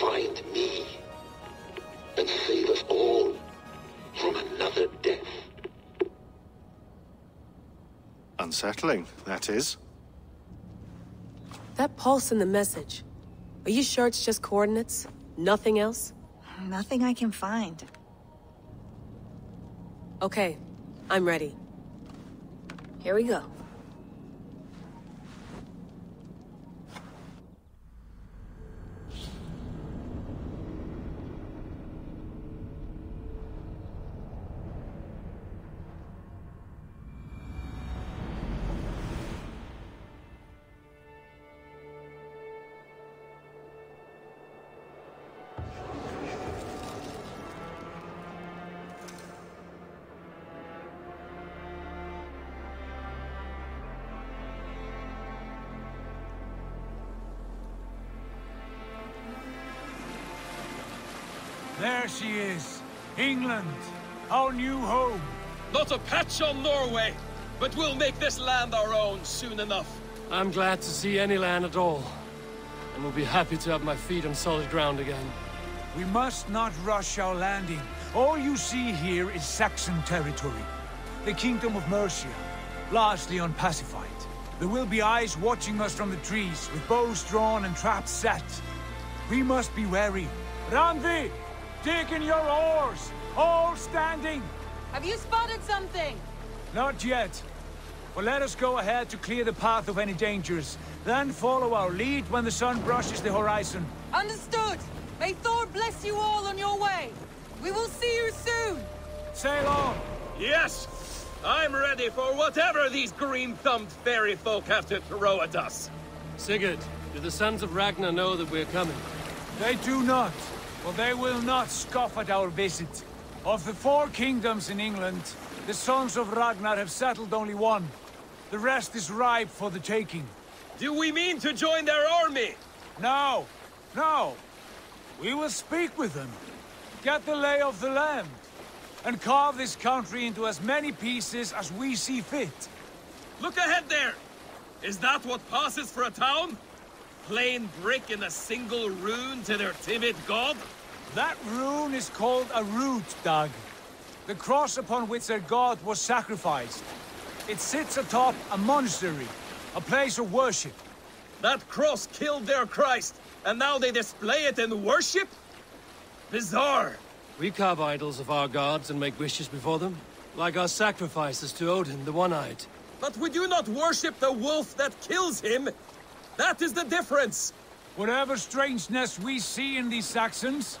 Find me. And save us all from another death. Unsettling, that is. That pulse in the message. Are you sure it's just coordinates? Nothing else? Nothing I can find. Okay, I'm ready. Here we go. There she is. England, our new home. Not a patch on Norway, but we'll make this land our own soon enough. I'm glad to see any land at all. And will be happy to have my feet on solid ground again. We must not rush our landing. All you see here is Saxon territory. The Kingdom of Mercia, largely unpacified. There will be eyes watching us from the trees, with bows drawn and traps set. We must be wary. Randvi, dig in your oars! All standing! Have you spotted something? Not yet. But let us go ahead to clear the path of any dangers. Then follow our lead when the sun brushes the horizon. Understood! May Thor bless you all on your way! We will see you soon! Sail on! Yes! I'm ready for whatever these green-thumbed fairy folk have to throw at us. Sigurd, do the sons of Ragnar know that we're coming? They do not, for they will not scoff at our visit. Of the 4 kingdoms in England, the sons of Ragnar have settled only one. The rest is ripe for the taking. Do we mean to join their army? No, no. We will speak with them, get the lay of the land, and carve this country into as many pieces as we see fit. Look ahead there! Is that what passes for a town? Plain brick in a single rune to their timid god? That rune is called a root, Dag. The cross upon which their god was sacrificed. It sits atop a monastery, a place of worship. That cross killed their Christ, and now they display it in worship? Bizarre. We carve idols of our gods and make wishes before them, like our sacrifices to Odin, the One-Eyed. But we do not worship the wolf that kills him. That is the difference. Whatever strangeness we see in these Saxons,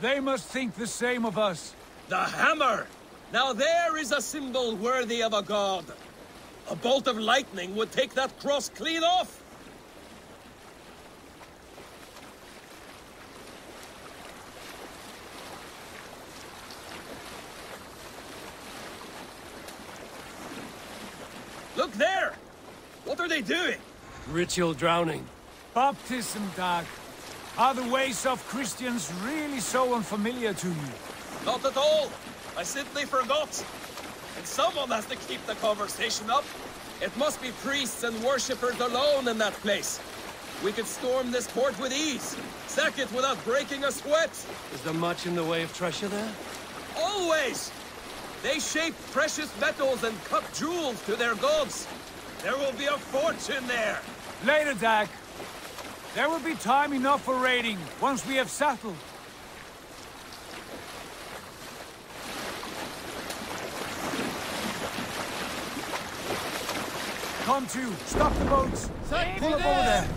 they must think the same of us. The hammer! Now there is a symbol worthy of a god. A bolt of lightning would take that cross clean off. Look there! What are they doing? Ritual drowning. Baptism, Dag. Are the ways of Christians really so unfamiliar to you? Not at all. I simply forgot. And someone has to keep the conversation up. It must be priests and worshippers alone in that place. We could storm this port with ease. Sack it without breaking a sweat. Is there much in the way of treasure there? Always! They shape precious metals and cut jewels to their gods. There will be a fortune there. Later, Dag. There will be time enough for raiding, once we have settled. Come to, stop the boats. Pull up over there.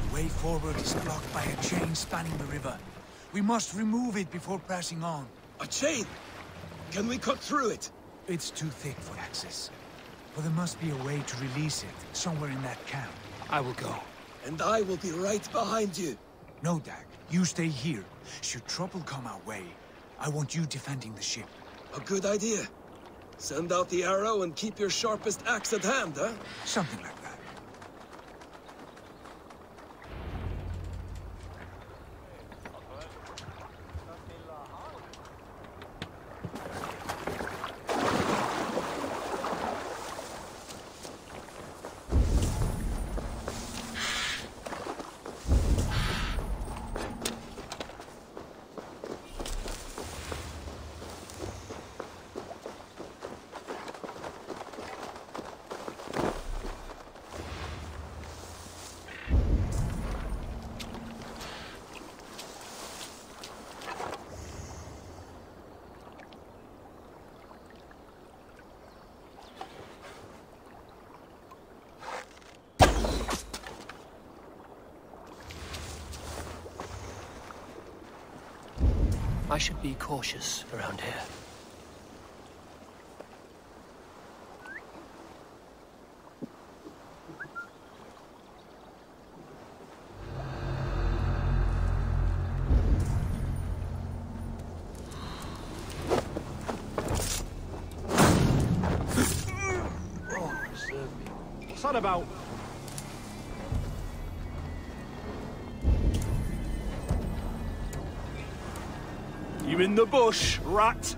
The way forward is blocked by a chain spanning the river. We must remove it before pressing on. A chain? Can we cut through it? It's too thick for access. But there must be a way to release it, somewhere in that camp. I will go. And I will be right behind you. No, Dag. You stay here. Should trouble come our way, I want you defending the ship. A good idea. Send out the arrow and keep your sharpest axe at hand, huh? Something like that. I should be cautious around here. What's that about? You in the bush, rat?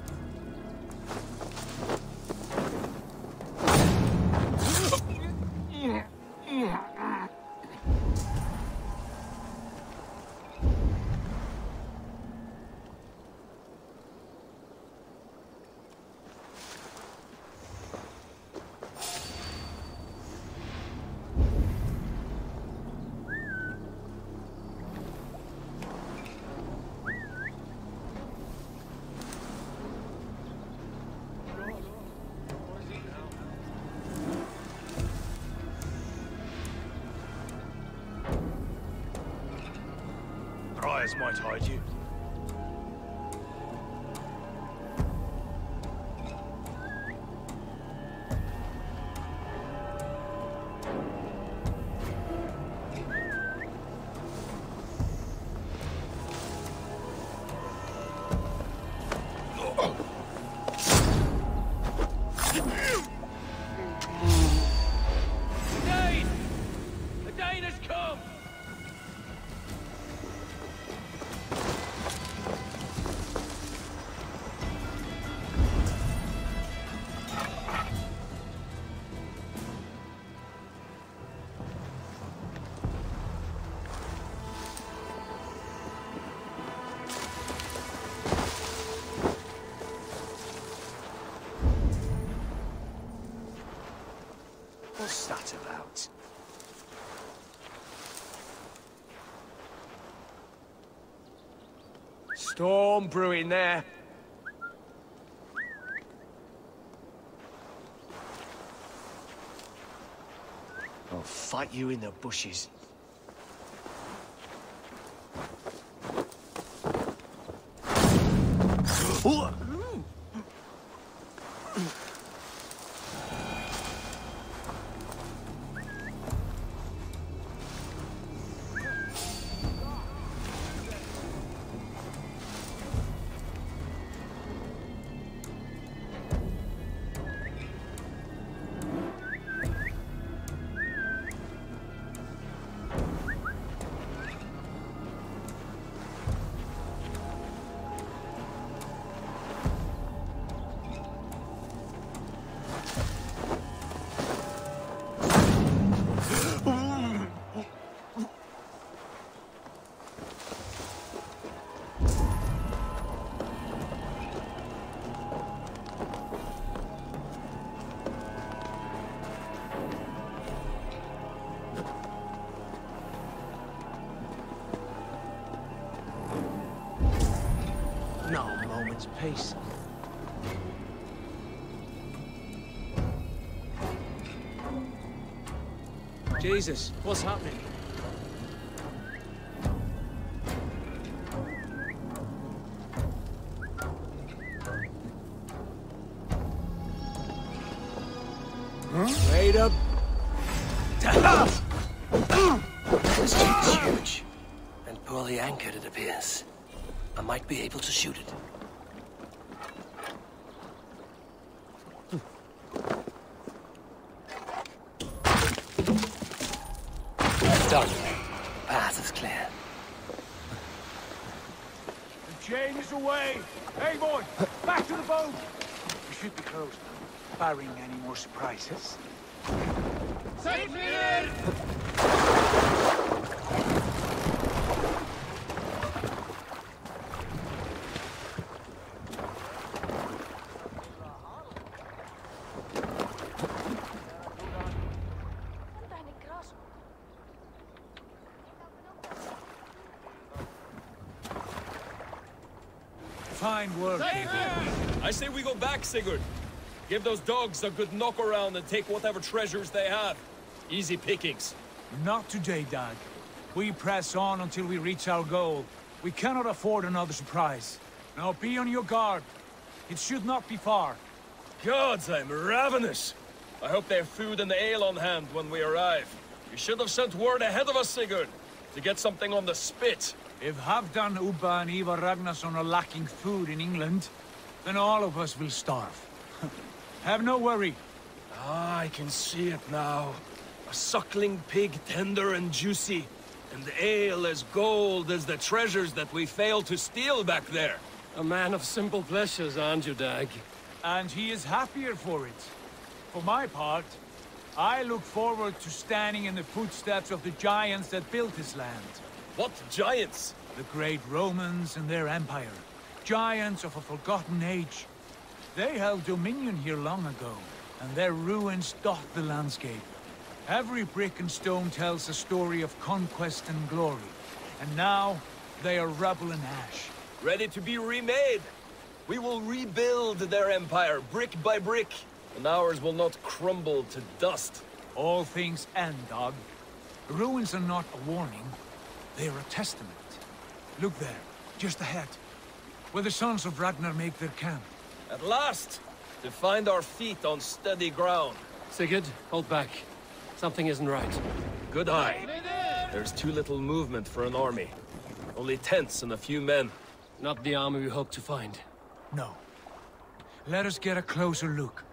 Briars might hide you. The Dane has come! What's that about? Storm brewing there. I'll fight you in the bushes. Not a moment's peace. Jesus, what's happening? Huh? Wait up. This ship is huge and poorly anchored, it appears. I might be able to shoot it. Done. Path is clear. The chain is away. Hey, boy, back to the boat. We should be close, barring any more surprises. Safe here! Fine work, I say we go back, Sigurd. Give those dogs a good knock around and take whatever treasures they have. Easy pickings. Not today, Dag. We press on until we reach our goal. We cannot afford another surprise. Now be on your guard. It should not be far. Gods, I'm ravenous. I hope they have food and ale on hand when we arrive. You should have sent word ahead of us, Sigurd, to get something on the spit. If Halfdan, Ubba and Ivar Ragnarsson are lacking food in England, then all of us will starve. Have no worry. Ah, I can see it now. A suckling pig, tender and juicy. And ale as gold as the treasures that we failed to steal back there. A man of simple pleasures, aren't you, Dag? And he is happier for it. For my part, I look forward to standing in the footsteps of the giants that built this land. What giants? The great Romans and their empire. Giants of a forgotten age. They held dominion here long ago, and their ruins dot the landscape. Every brick and stone tells a story of conquest and glory. And now, they are rubble and ash. Ready to be remade. We will rebuild their empire brick by brick, and ours will not crumble to dust. All things end, Dog. Ruins are not a warning. They are a testament. Look there, just ahead, where the sons of Ragnar make their camp. At last! To find our feet on steady ground. Sigurd, hold back. Something isn't right. Good eye. There's too little movement for an army. Only tents and a few men. Not the army we hope to find. No. Let us get a closer look.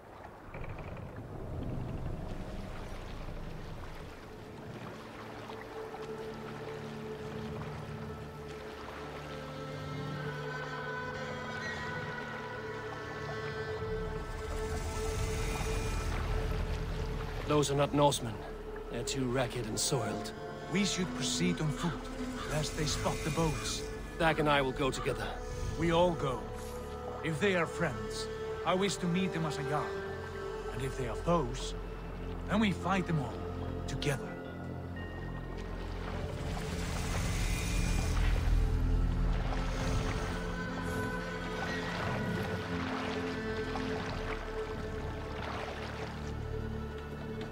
Those are not Norsemen. They're too ragged and soiled. We should proceed on foot, lest they spot the boats. Dag and I will go together. We all go. If they are friends, I wish to meet them as a Jarl. And if they are foes, then we fight them all, together.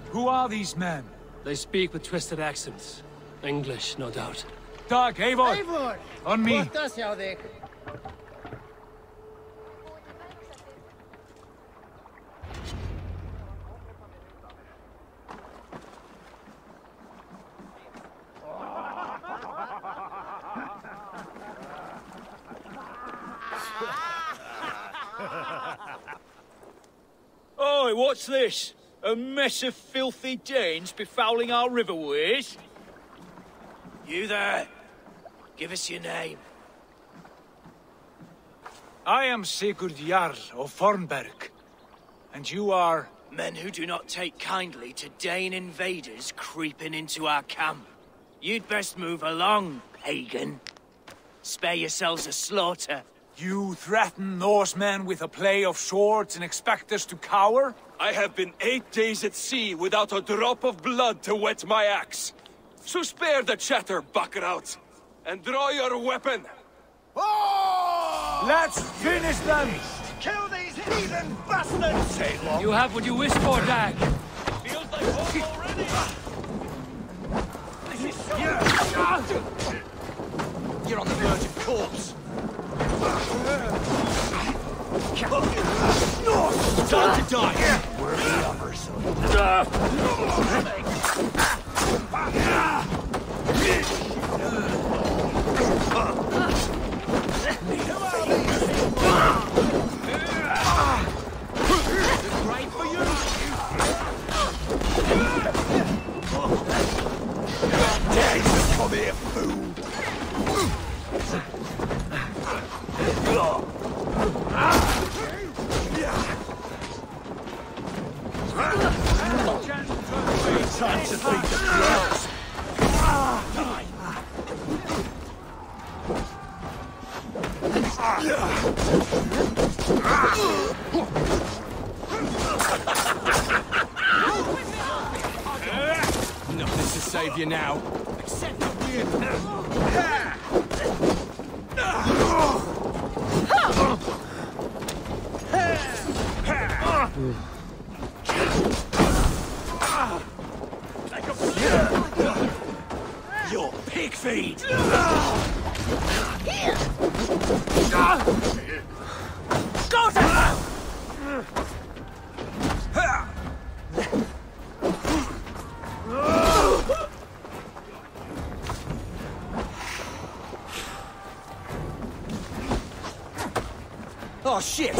Who are these men? They speak with twisted accents. English, no doubt. Dag, Eivor! Eivor! On me! Borta hjá þig. Oi, what's this? A mess of filthy Danes befouling our riverways? You there? Give us your name. I am Sigurd Jarl of Fornberg. And you are... Men who do not take kindly to Dane invaders creeping into our camp. You'd best move along, pagan. Spare yourselves a slaughter. You threaten Norsemen with a play of swords and expect us to cower? I have been 8 days at sea without a drop of blood to wet my axe. So spare the chatter, Buckerout, and draw your weapon. Oh! Let's finish them! Kill these heathen bastards! You have what you wish for, Dag. Feels like home already. You're on the verge of corpse. Time to die! We're the others. Right for you! Dare you to come here, fool! Time to beat the clouds! Die! Nothing to save you now. Except the weird... Your pig feed! Go down! Oh shit!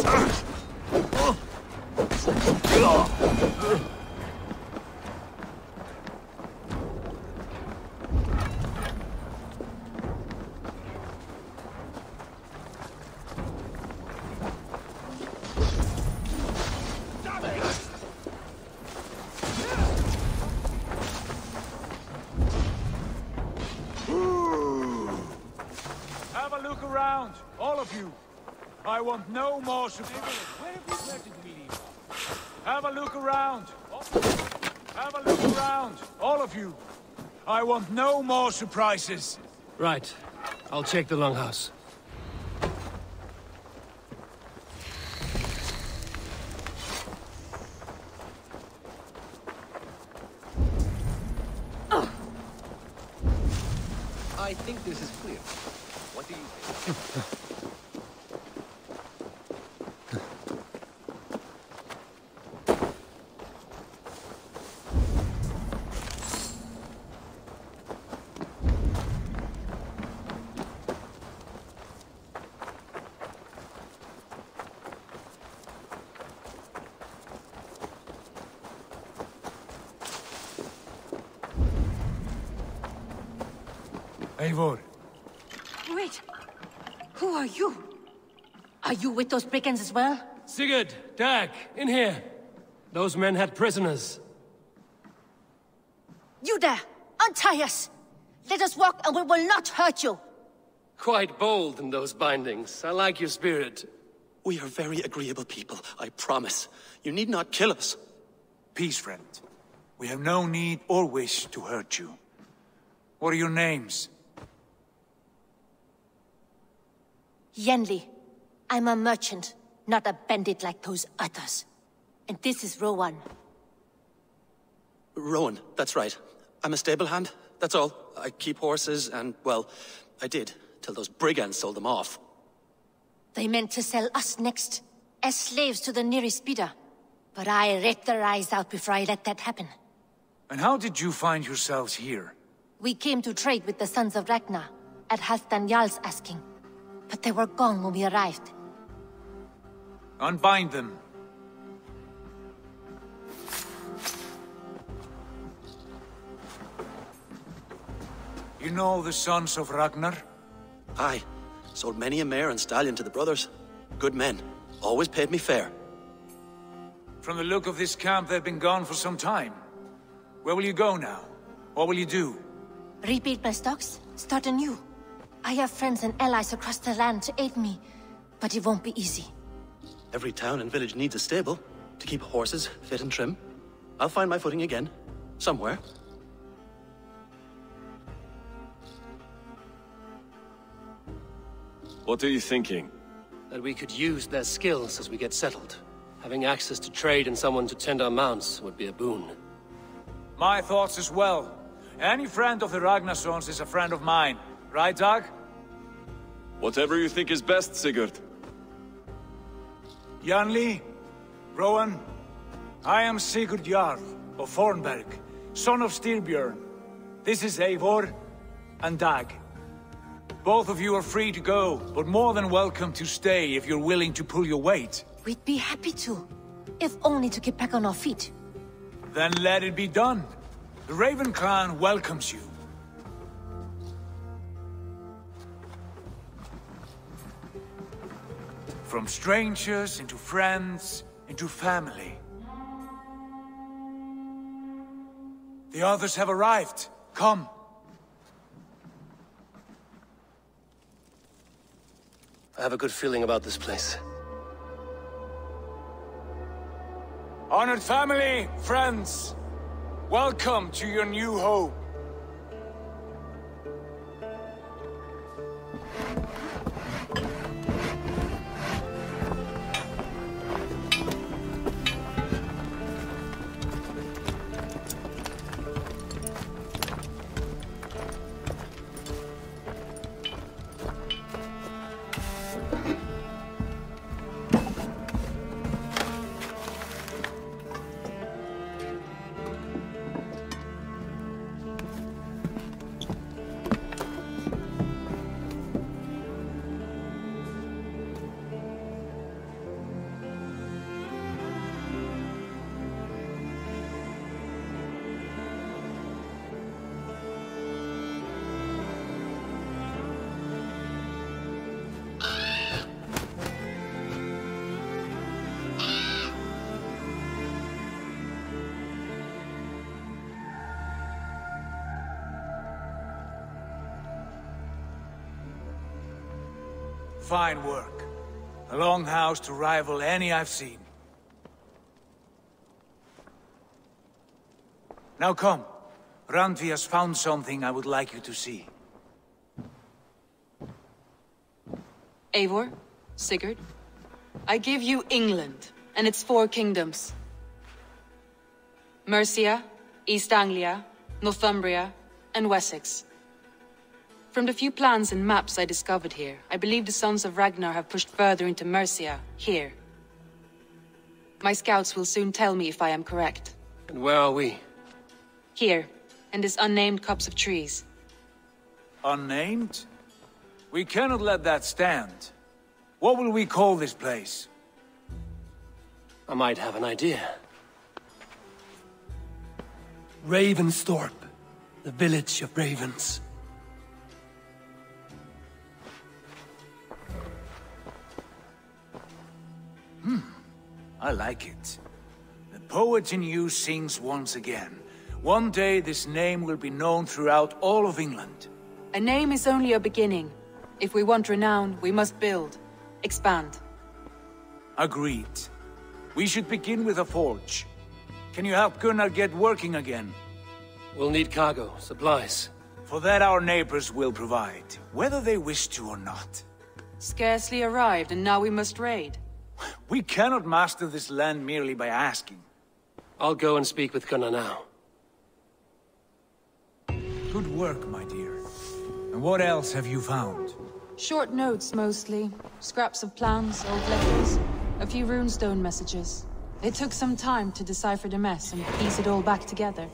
want no more surprises. Where have we planted meeting? Have a look around. Have a look around, all of you. I want no more surprises. Right. I'll check the longhouse. I think this is clear. What do you think? Eivor. Wait. Who are you? Are you with those brigands as well? Sigurd, Dag, in here. Those men had prisoners. You there! Untie us! Let us walk and we will not hurt you! Quite bold in those bindings. I like your spirit. We are very agreeable people, I promise. You need not kill us. Peace, friend. We have no need or wish to hurt you. What are your names? Yenli. I'm a merchant, not a bandit like those others. And this is Rowan. Rowan, that's right. I'm a stable hand, that's all. I keep horses and, well, I did, till those brigands sold them off. They meant to sell us next, as slaves to the nearest bidder. But I ripped their eyes out before I let that happen. And how did you find yourselves here? We came to trade with the Sons of Ragnar, at Halfdan Jarl's asking. But they were gone when we arrived. Unbind them. You know the Sons of Ragnar? Aye. Sold many a mare and stallion to the brothers. Good men. Always paid me fair. From the look of this camp, they've been gone for some time. Where will you go now? What will you do? Rebuild my stocks? Start anew. I have friends and allies across the land to aid me, but it won't be easy. Every town and village needs a stable to keep horses fit and trim. I'll find my footing again. Somewhere. What are you thinking? That we could use their skills as we get settled. Having access to trade and someone to tend our mounts would be a boon. My thoughts as well. Any friend of the Ragnarsons is a friend of mine. Right, Dag? Whatever you think is best, Sigurd. Janli, Rowan, I am Sigurd Jarl of Fornberg, son of Styrbjörn. This is Eivor and Dag. Both of you are free to go, but more than welcome to stay if you're willing to pull your weight. We'd be happy to, if only to get back on our feet. Then let it be done. The Raven clan welcomes you. From strangers into friends, into family. The others have arrived. Come. I have a good feeling about this place. Honored family, friends, welcome to your new home. Fine work. A longhouse to rival any I've seen. Now come. Randvi has found something I would like you to see. Eivor, Sigurd, I give you England and its 4 kingdoms. Mercia, East Anglia, Northumbria, and Wessex. From the few plans and maps I discovered here, I believe the Sons of Ragnar have pushed further into Mercia, here. My scouts will soon tell me if I am correct. And where are we? Here, in this unnamed copse of trees. Unnamed? We cannot let that stand. What will we call this place? I might have an idea. Ravensthorpe, the village of ravens. I like it. The poet in you sings once again. One day this name will be known throughout all of England. A name is only a beginning. If we want renown, we must build, expand. Agreed. We should begin with a forge. Can you help Gunnar get working again? We'll need cargo, supplies. For that our neighbors will provide, whether they wish to or not. Scarcely arrived, and now we must raid. We cannot master this land merely by asking. I'll go and speak with Gunnar now. Good work, my dear. And what else have you found? Short notes, mostly. Scraps of plans, old letters. A few runestone messages. It took some time to decipher the mess and piece it all back together.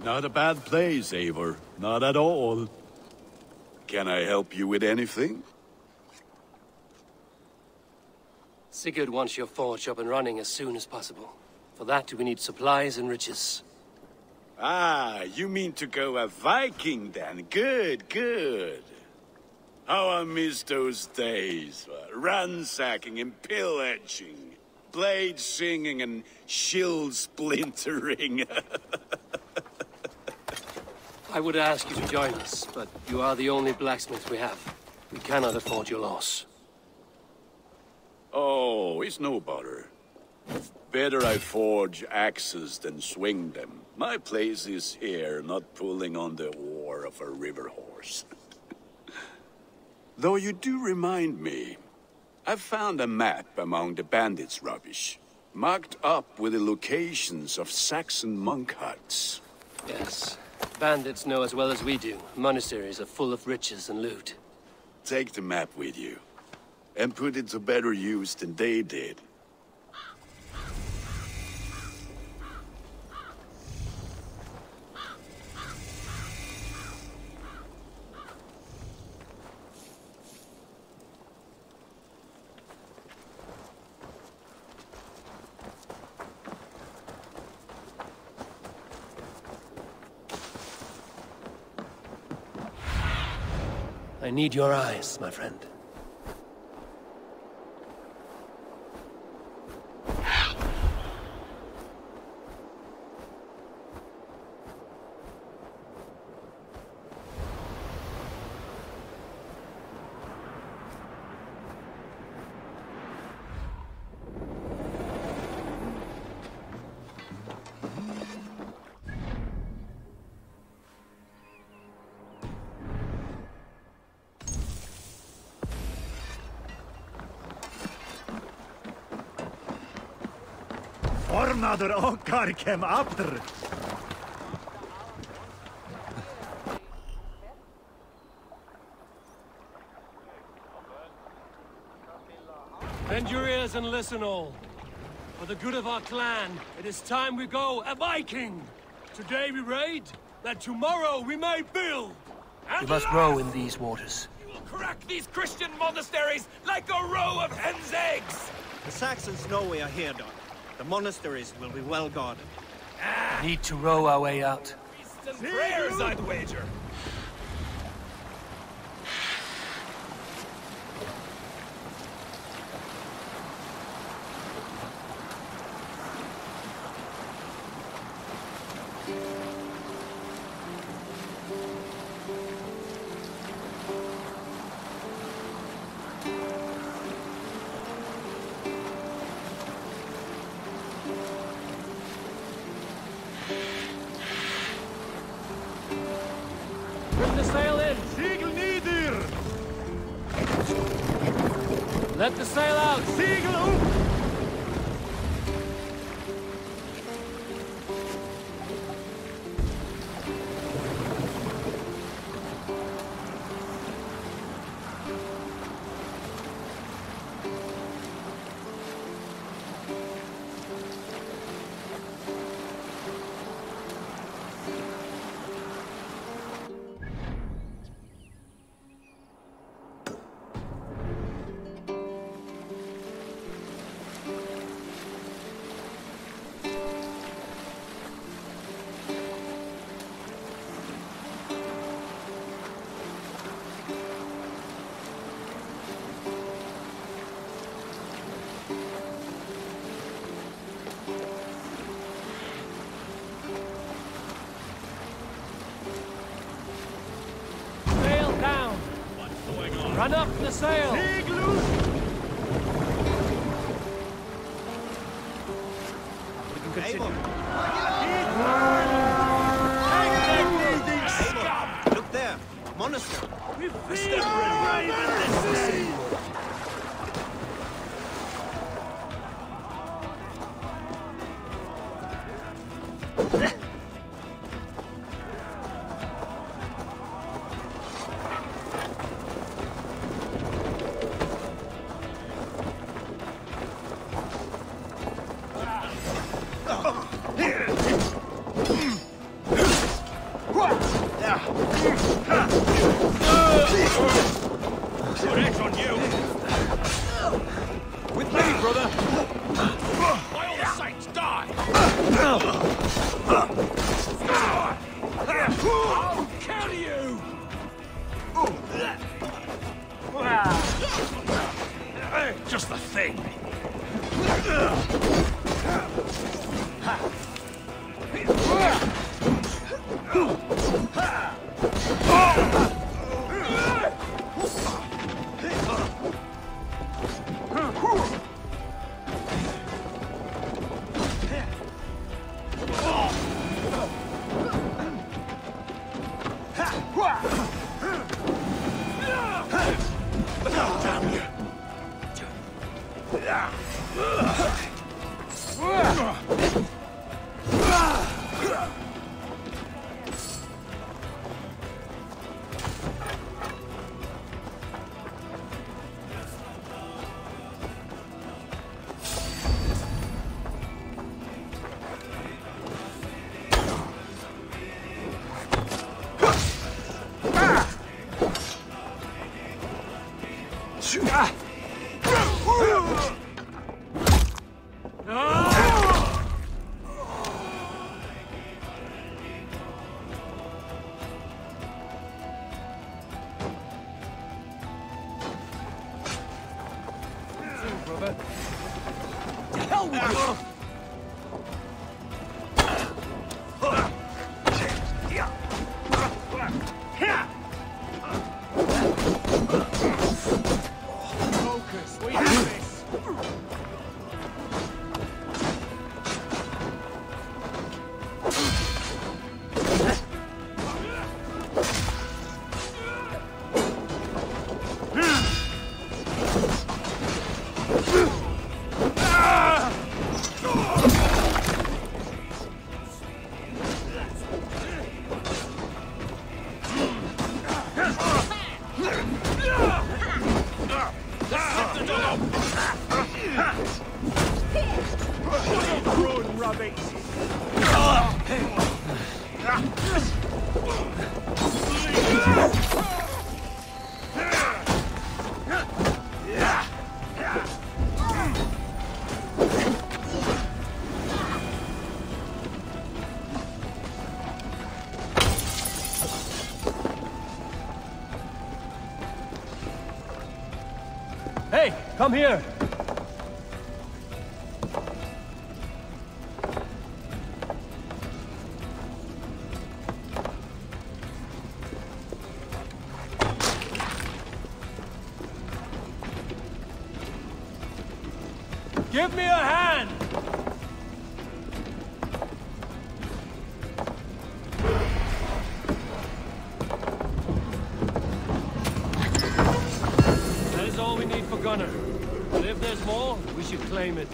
Not a bad place, Eivor. Not at all. Can I help you with anything? Sigurd wants your forge up and running as soon as possible. For that, we need supplies and riches. Ah, you mean to go a Viking then? Good, good. How I miss those days. Ransacking and pillaging. Blade singing and shield splintering. I would ask you to join us, but you are the only blacksmith we have. We cannot afford your loss. Oh, it's no bother. Better I forge axes than swing them. My place is here, not pulling on the oar of a river horse. Though you do remind me, I found a map among the bandits' rubbish, marked up with the locations of Saxon monk huts. Yes. Bandits know as well as we do. Monasteries are full of riches and loot. Take the map with you, and put it to better use than they did. I need your eyes, my friend. Ormader okkar kem after. Bend your ears and listen all. For the good of our clan, it is time we go a Viking! Today we raid, that tomorrow we may build! We must row in these waters. We will crack these Christian monasteries like a row of hen's eggs! The Saxons know we are here, Don. The monasteries will be well guarded. Need to row our way out. Priests and prayers, I'd wager! Bring the sail in! Siegel nieder! Let the sail out! Siegel up! Run up the sail! Sig loose! Look there! Monastery! We feel brave in the sea! Just the thing. Come here! Give me a hand! That is all we need for Gunner. But if there's more, we should claim it.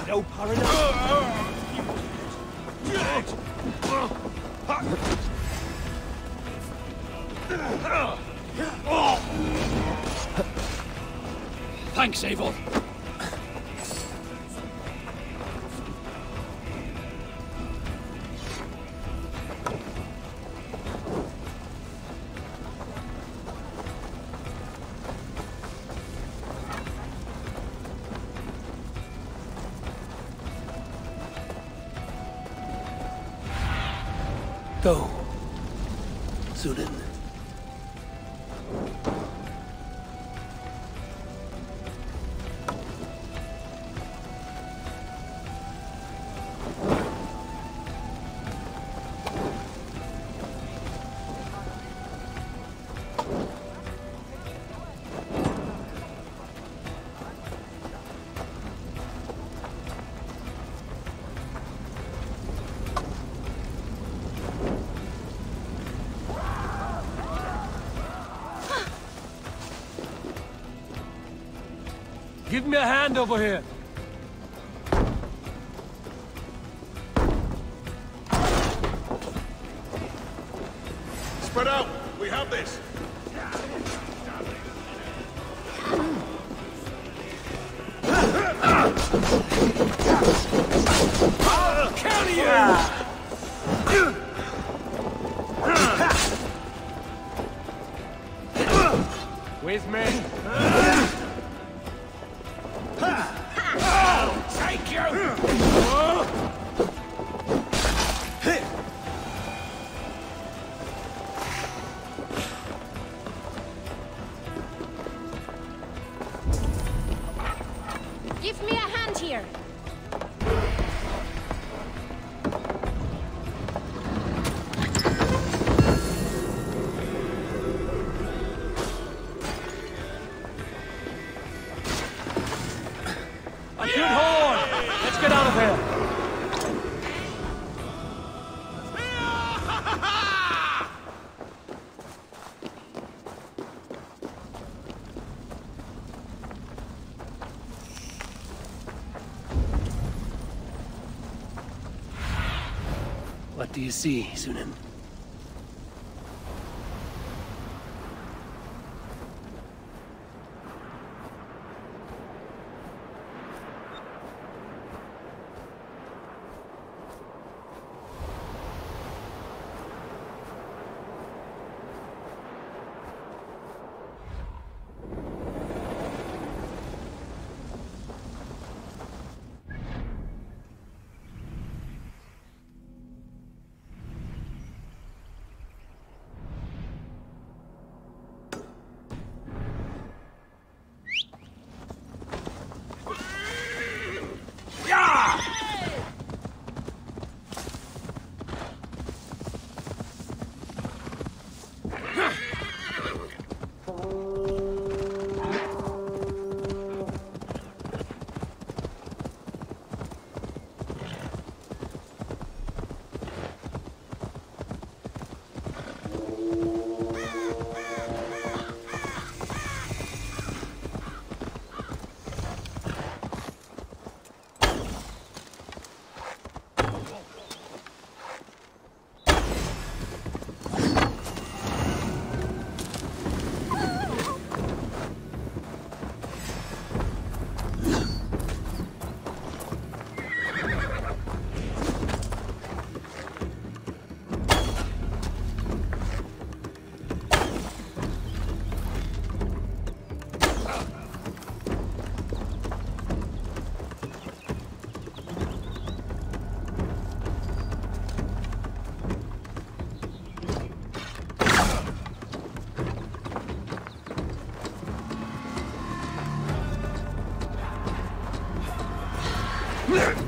No paranoia. Thanks, Eivor. Go. Sunan. Give me a hand over here. Spread out. We have this. I'll counter you! With me. I'll take you! Give me a hand here. A good horn! Let's get out of here. What do you see, Sunan? Yeah!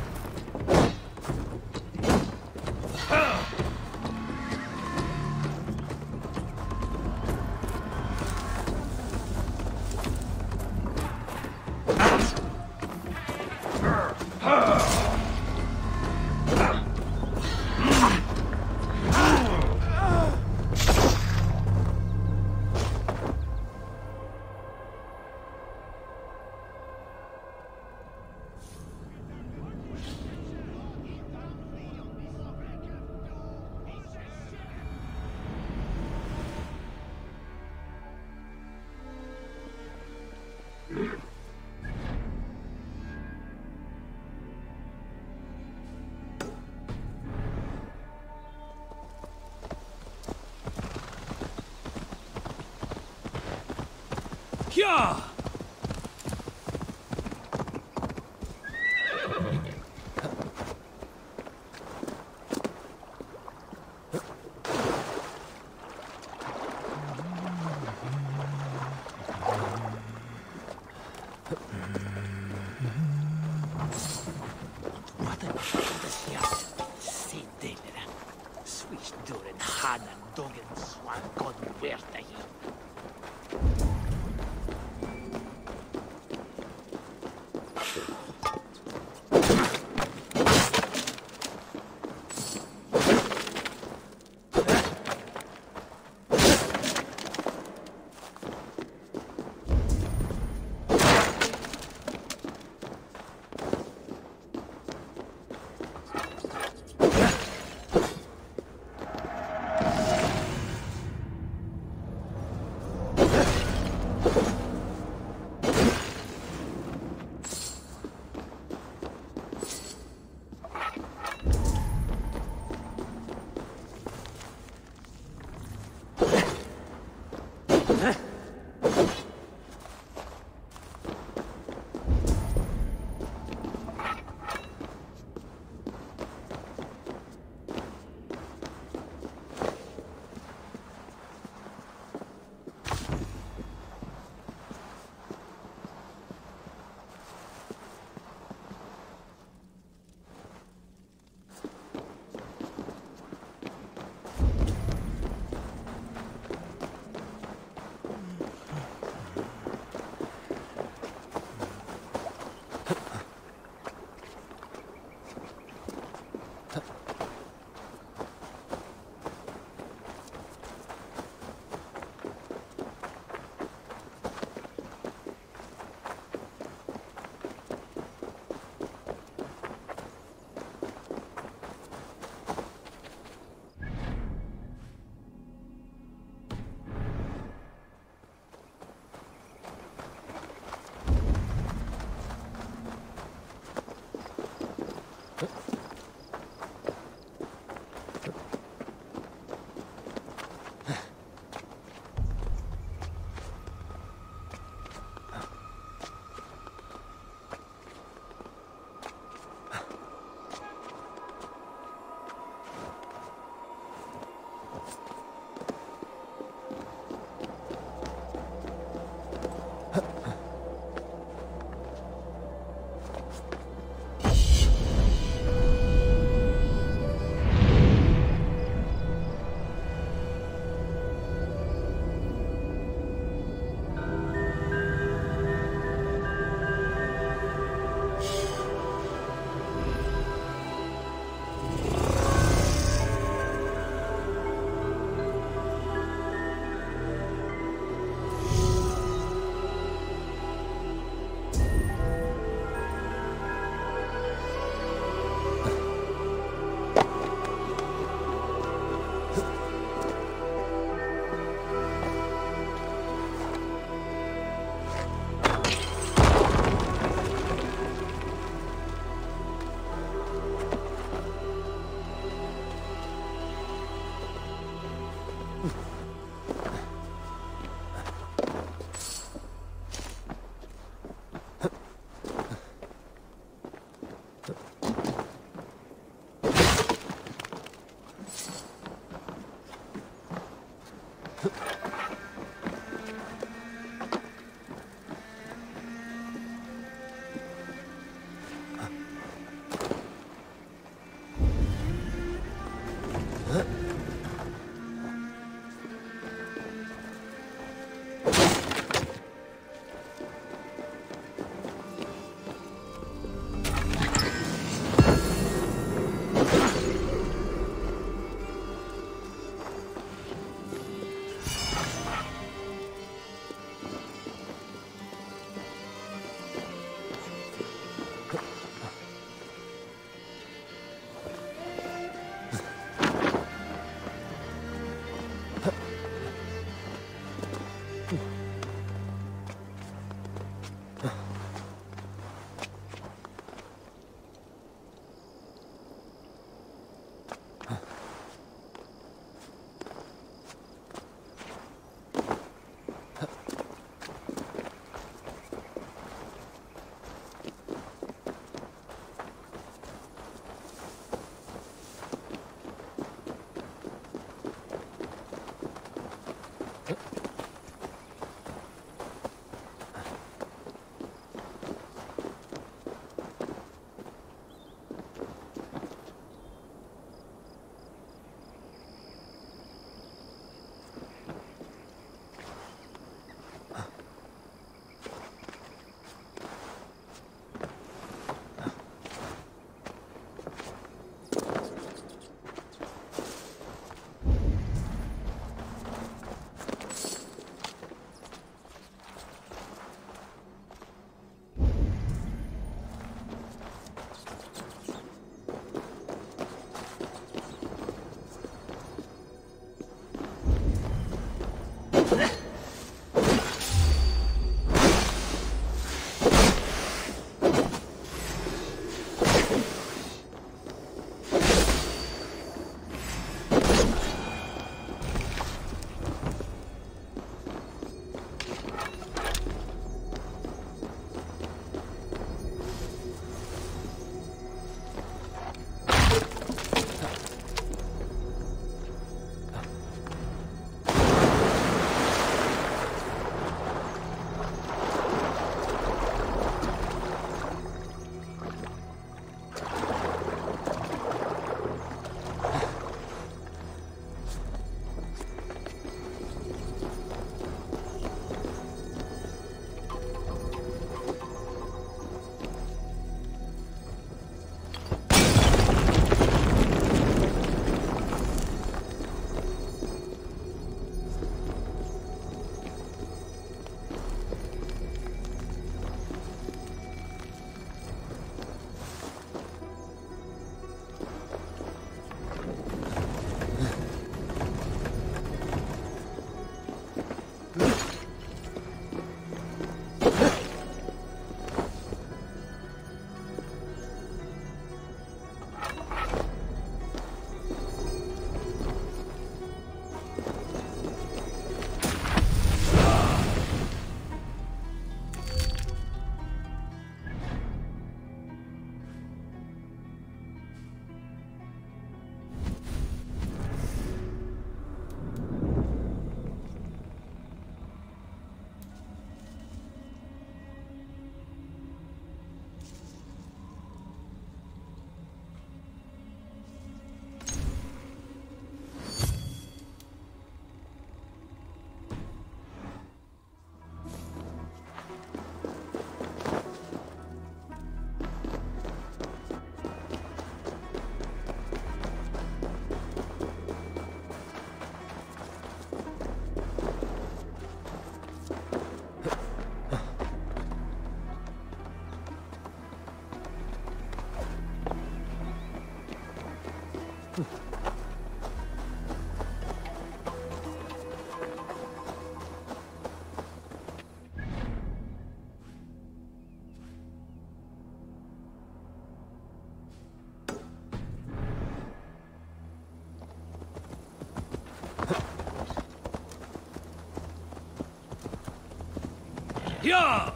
Yeah!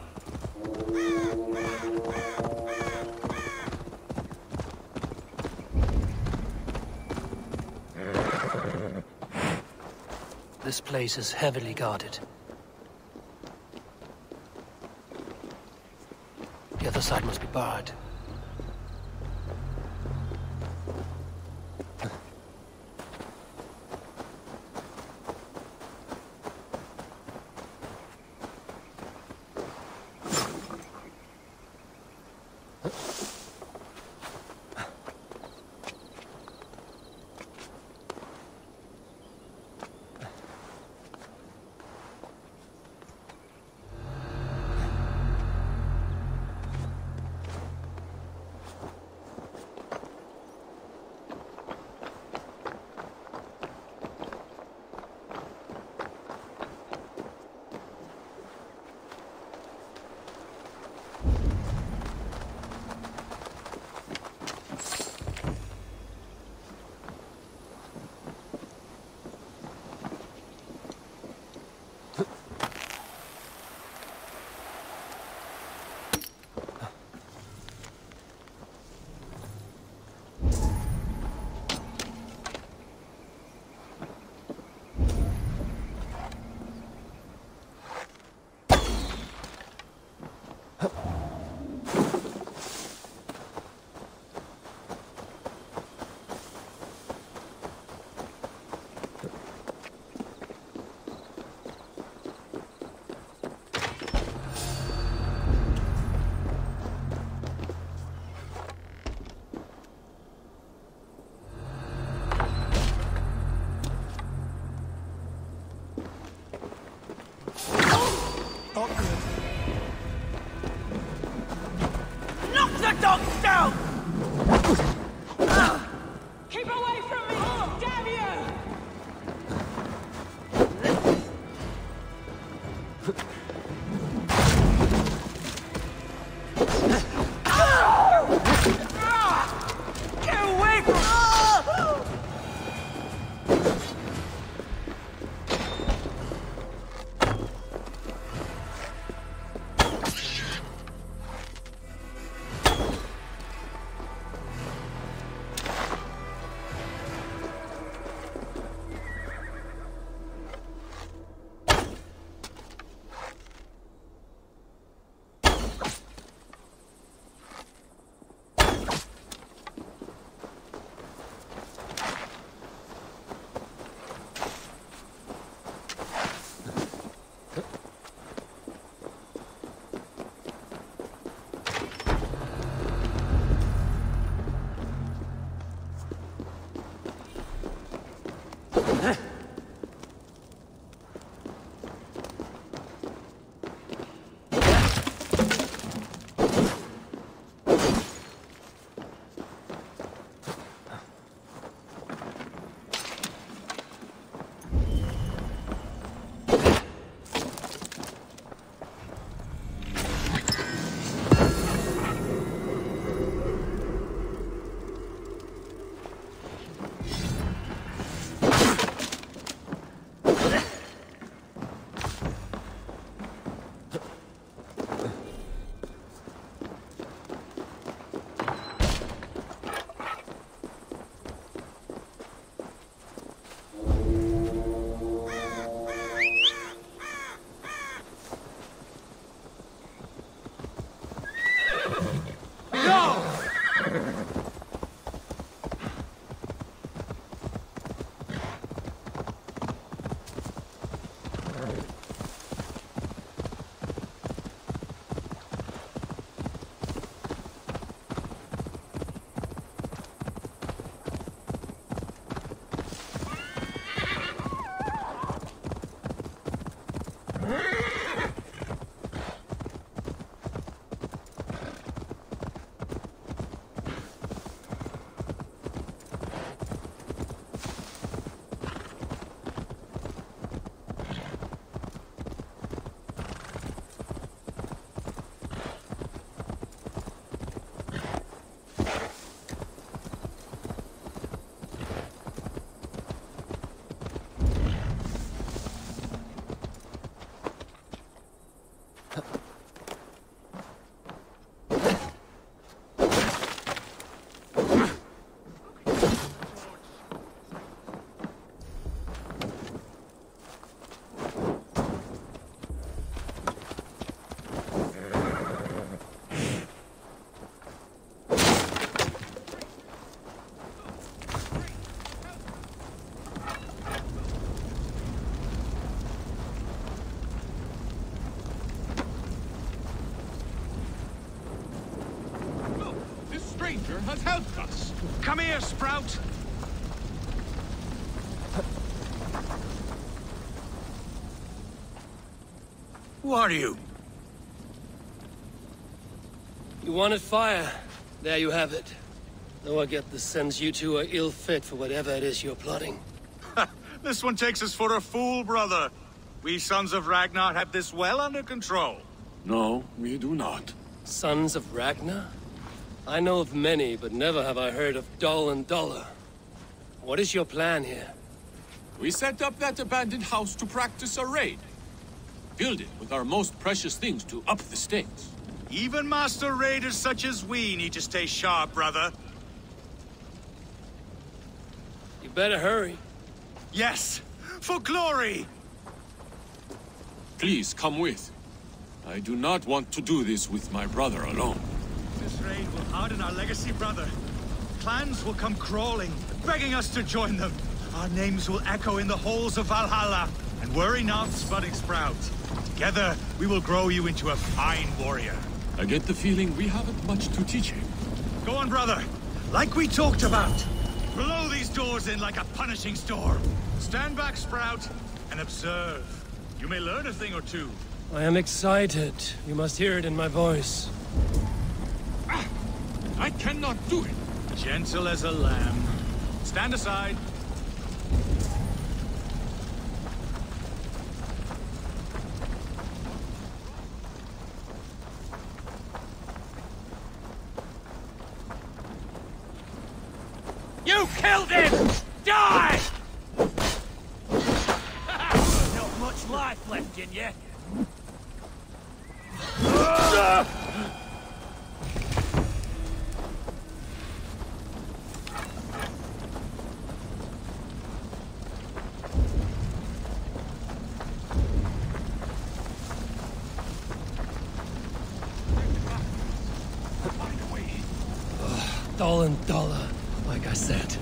This place is heavily guarded. The other side must be barred. has helped us. Come here, Sprout! Who are you? You wanted fire. There you have it. Though I get the sense you two are ill fit for whatever it is you're plotting. This one takes us for a fool, brother. We Sons of Ragnar have this well under control. No, we do not. Sons of Ragnar? I know of many, but never have I heard of Dull and Duller. What is your plan here? We set up that abandoned house to practice a raid. Filled it with our most precious things to up the stakes. Even master raiders such as we need to stay sharp, brother. You better hurry. Yes, for glory! Please come with. I do not want to do this with my brother alone. This raid will harden our legacy, brother. Clans will come crawling, begging us to join them. Our names will echo in the halls of Valhalla. And worry not, Sputting Sprout. Together, we will grow you into a fine warrior. I get the feeling we haven't much to teach him. Go on, brother. Like we talked about. Blow these doors in like a punishing storm. Stand back, Sprout, and observe. You may learn a thing or two. I am excited. You must hear it in my voice. I cannot do it. Gentle as a lamb. Stand aside. You killed him! Die! Not much life left in you. Dull and Duller, like I said.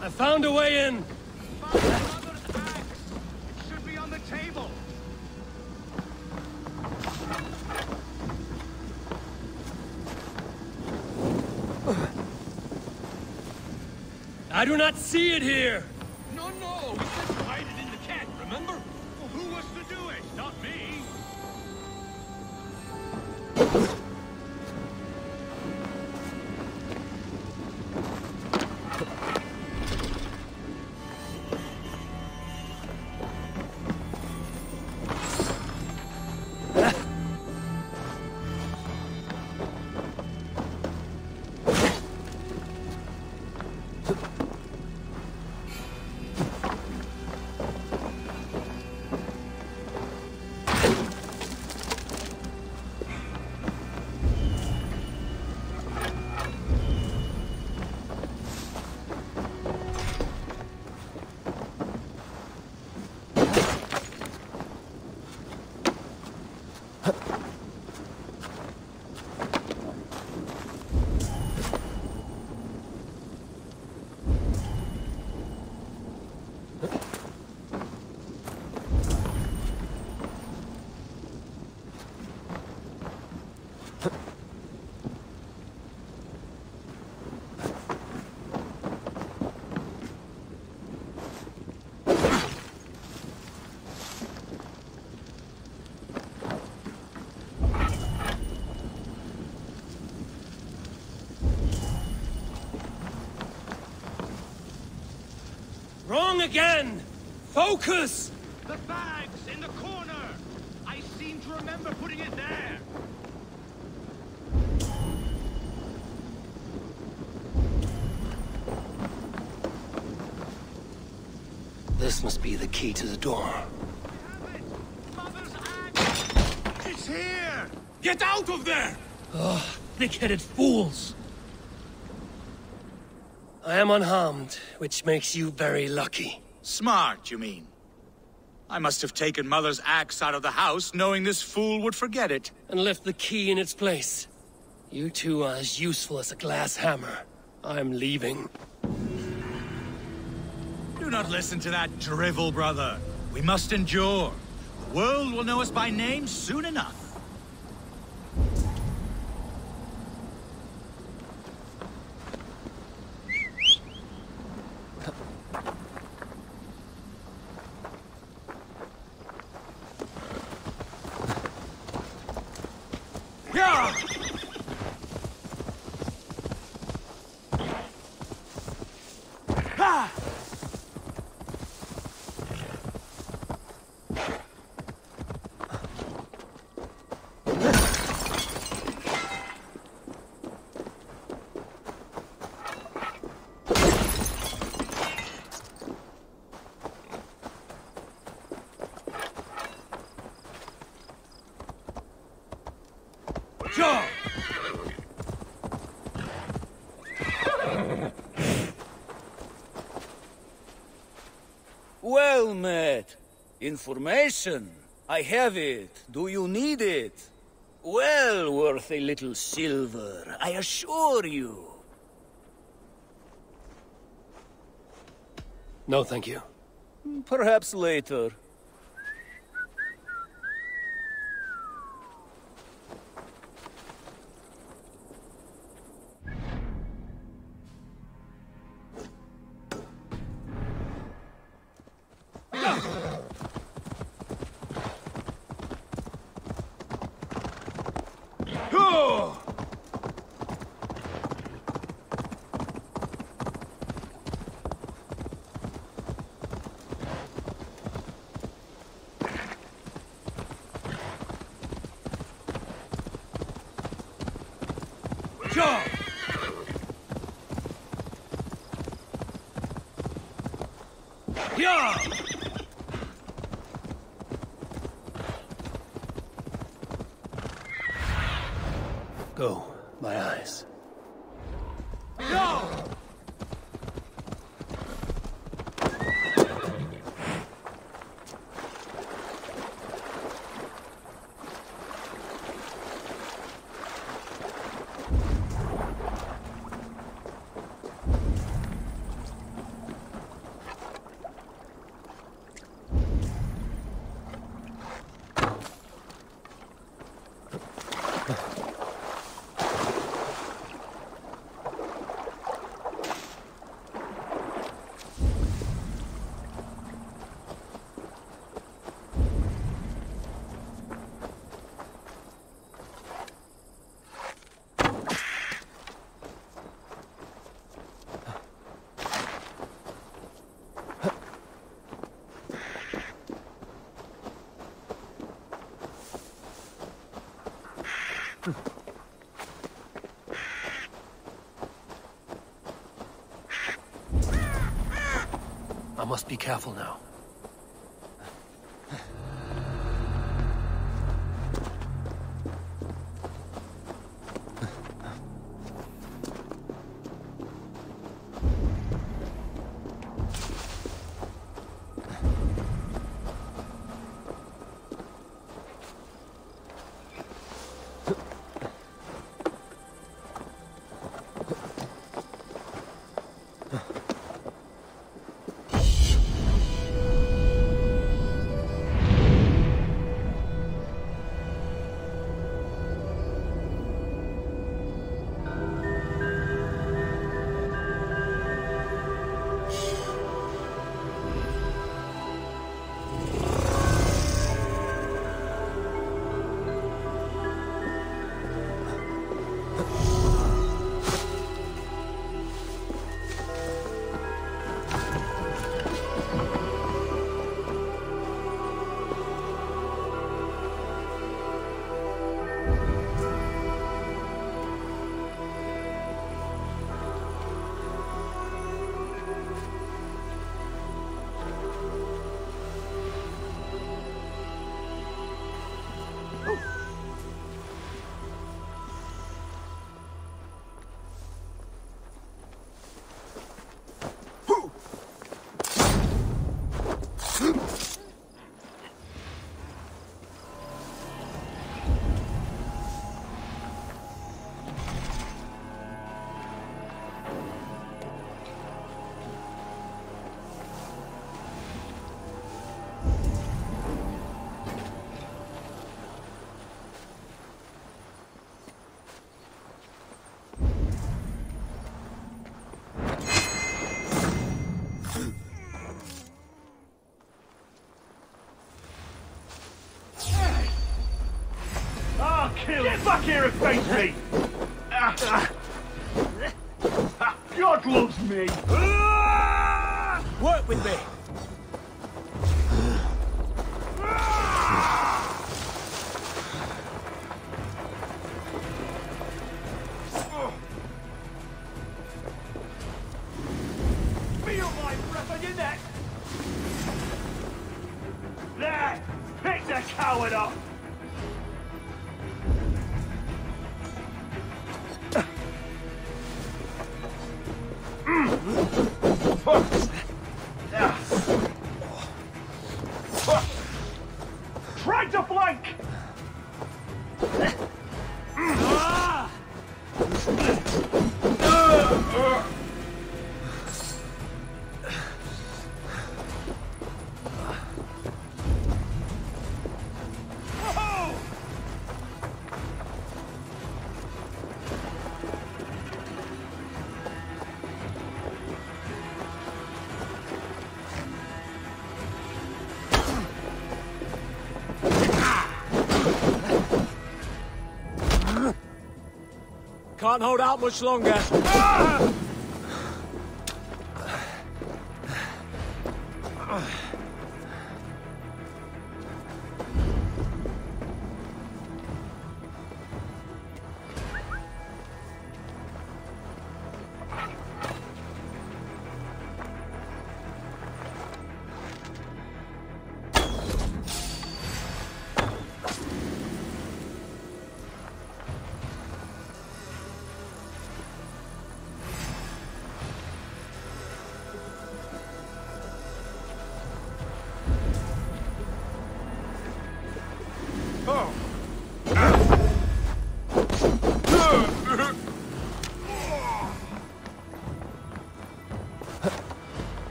I found a way in! Should be on the table. do not see it here! No, we said to hide it in the keg, remember? Well, who was to do it? Not me! Wrong again! Focus! The bag's in the corner! I seem to remember putting it there! This must be the key to the door. It's here! Get out of there! Oh, thick-headed fools! I am unharmed, which makes you very lucky. Smart, you mean? I must have taken Mother's axe out of the house, knowing this fool would forget it. And left the key in its place. You two are as useful as a glass hammer. I'm leaving. Do not listen to that drivel, brother. We must endure. The world will know us by name soon enough. Well met. Information. I have it. Do you need it? Well worth a little silver, I assure you. No, thank you. Perhaps later. Go, my eyes. No! I must be careful now. Get back here and face me! God loves me! Work with me! Feel my breath on your neck! There! Pick the coward up! Try to flank! Can't hold out much longer.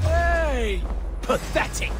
Hey! Pathetic!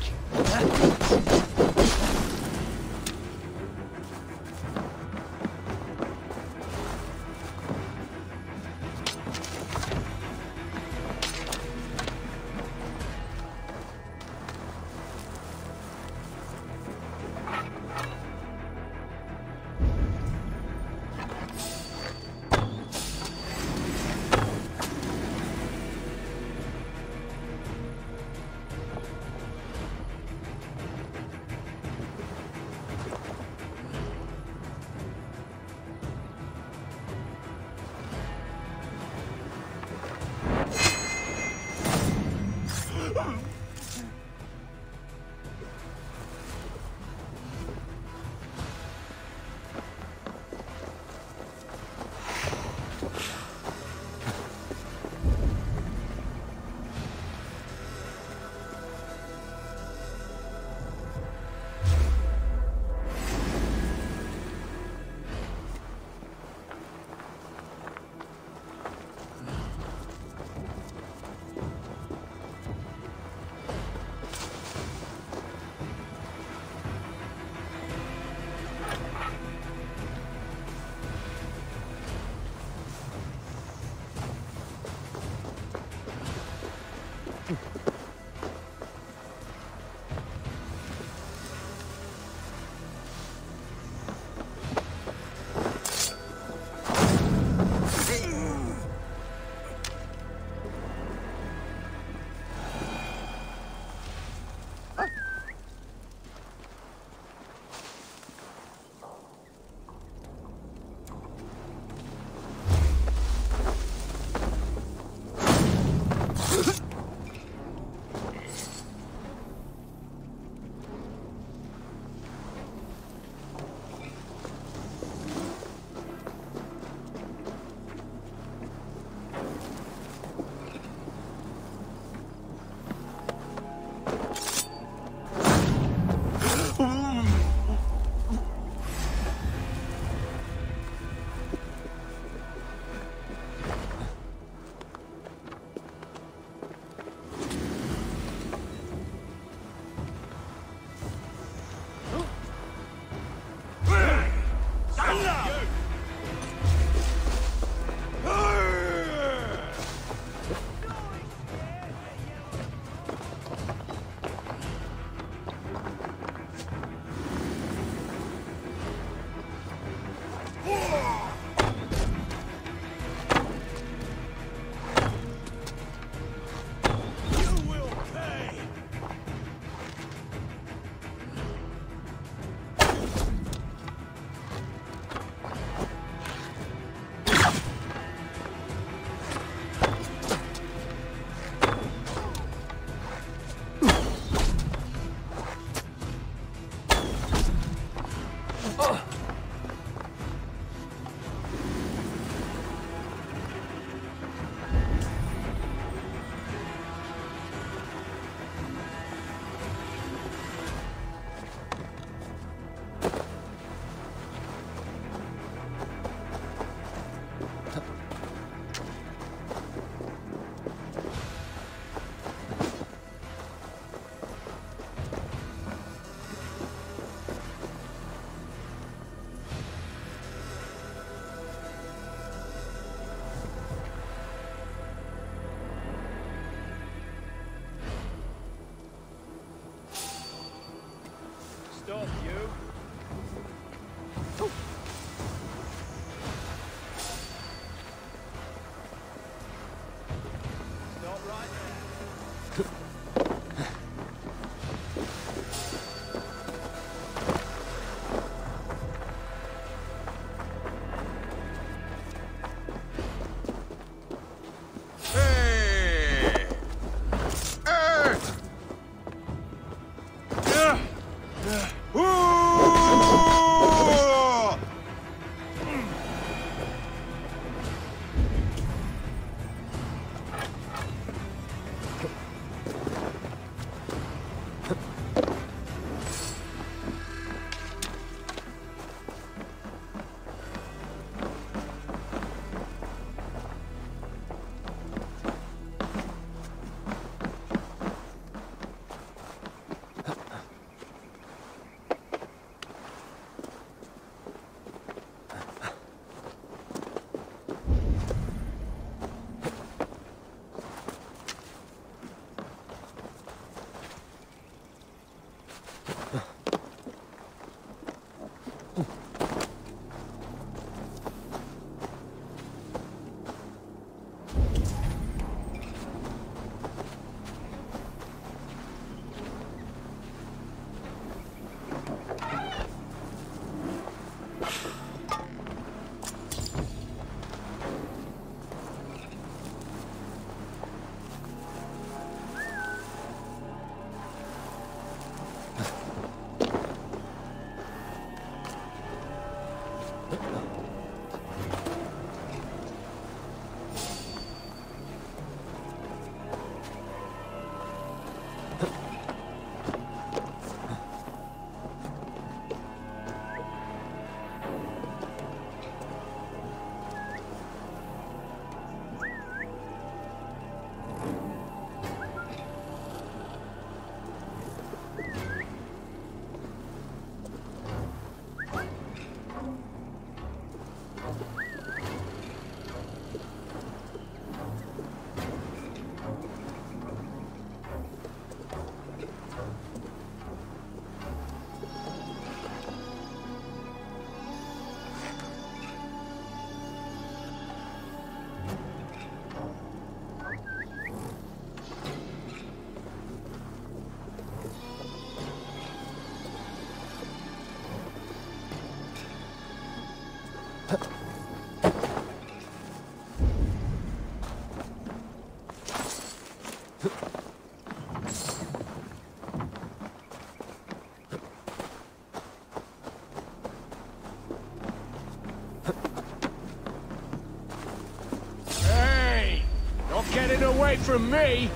away from me!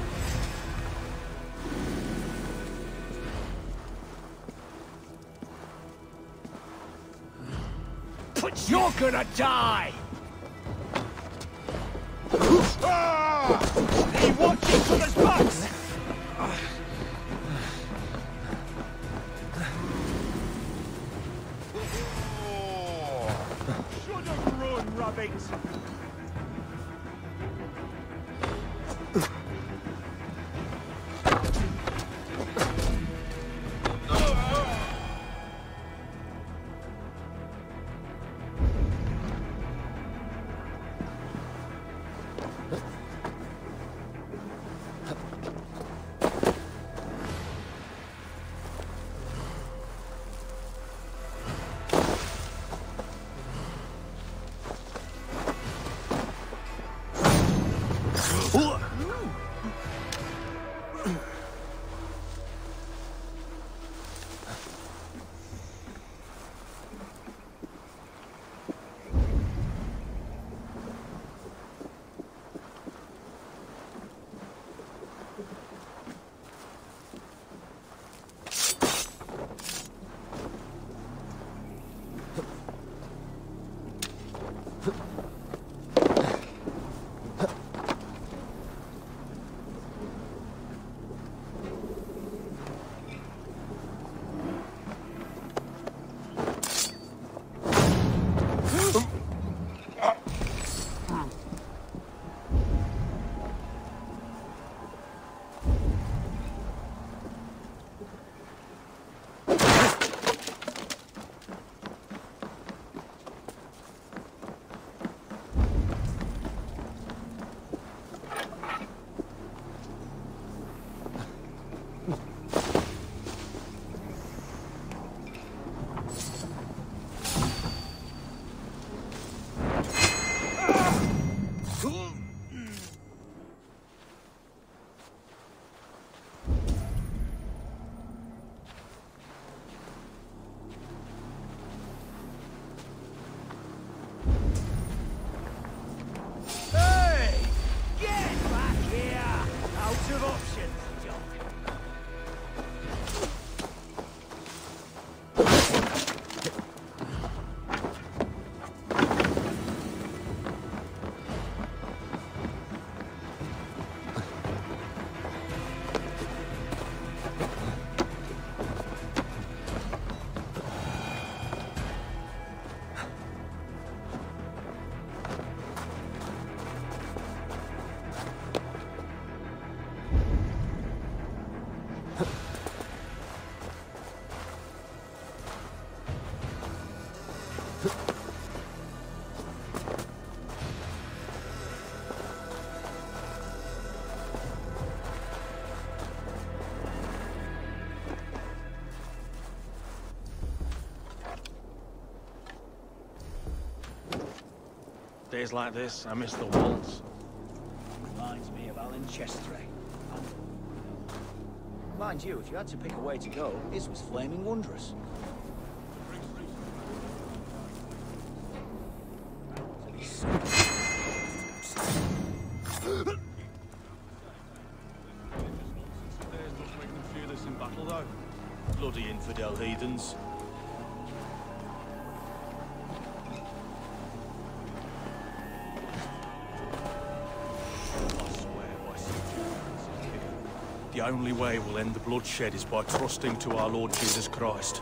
You're gonna die! Stay watching for the spots! Should have run, rabbits! Days like this, I miss the waltz. Reminds me of Alan Chester. Mind you, if you had to pick a way to go, his was flaming wondrous. Bloody infidel heathens. The only way we'll end the bloodshed is by trusting to our Lord Jesus Christ.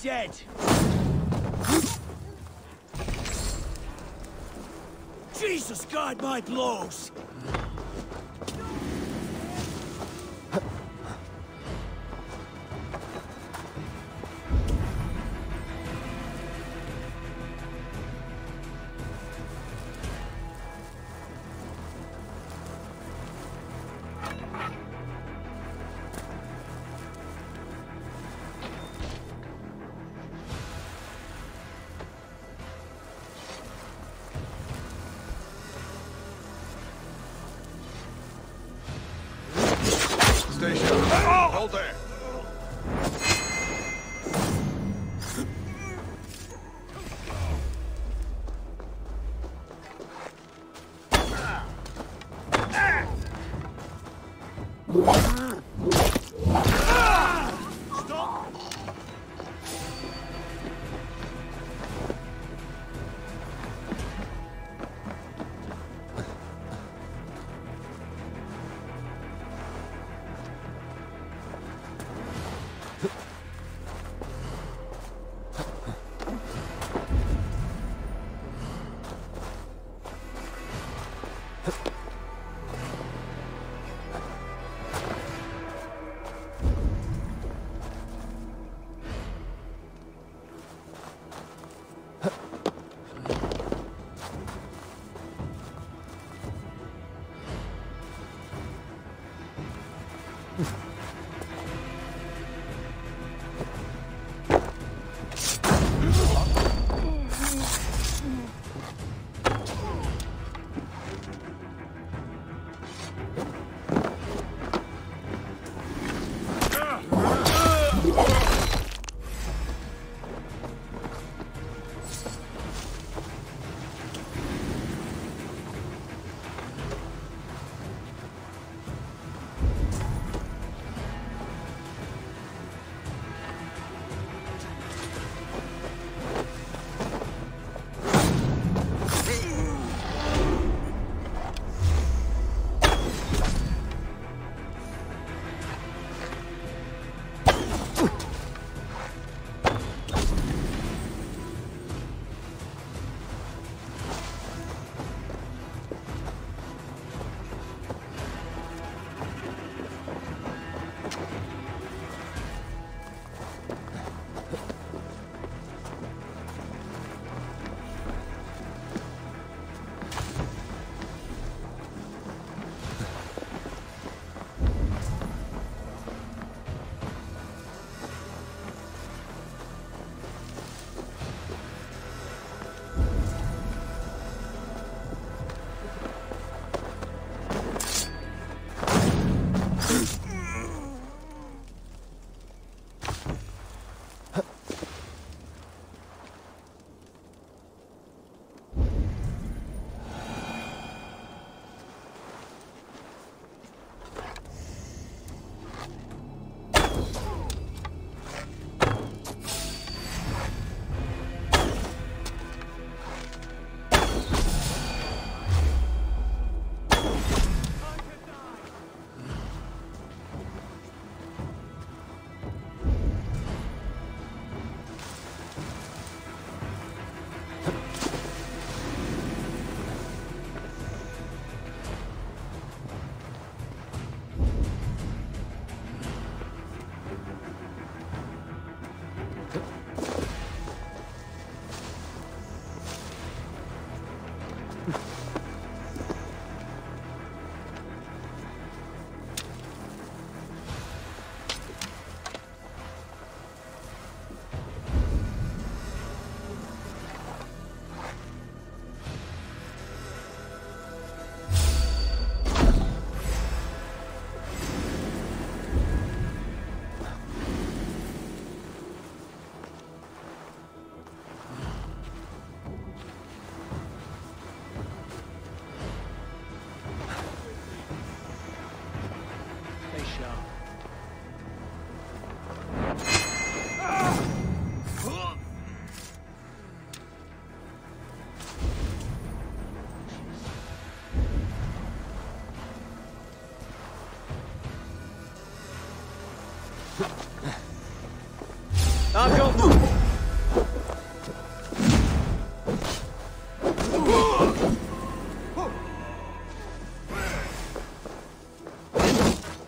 Dead. Jesus, guide my blows! Hold there.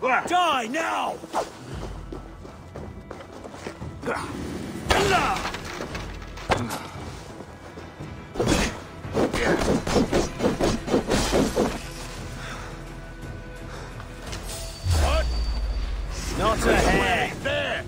Die now! What? Not a hair. There!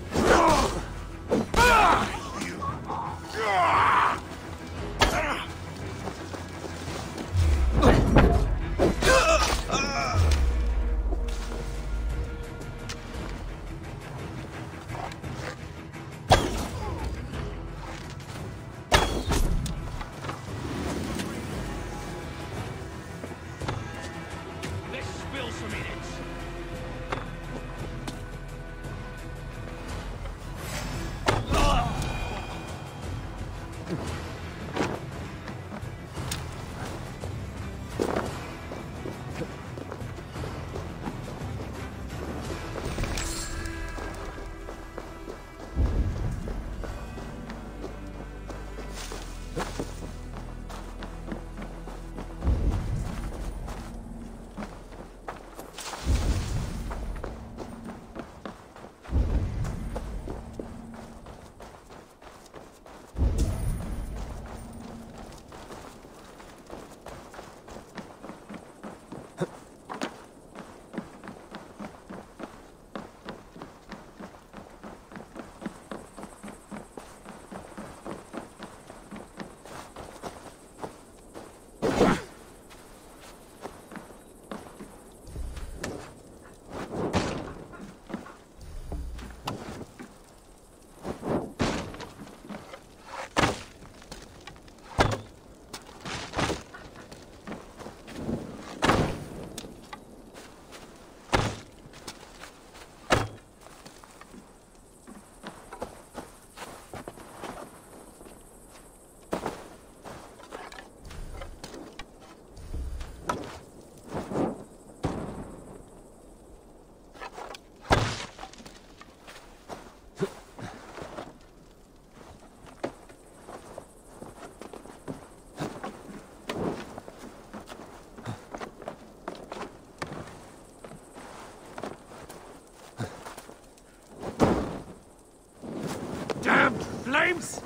Flames!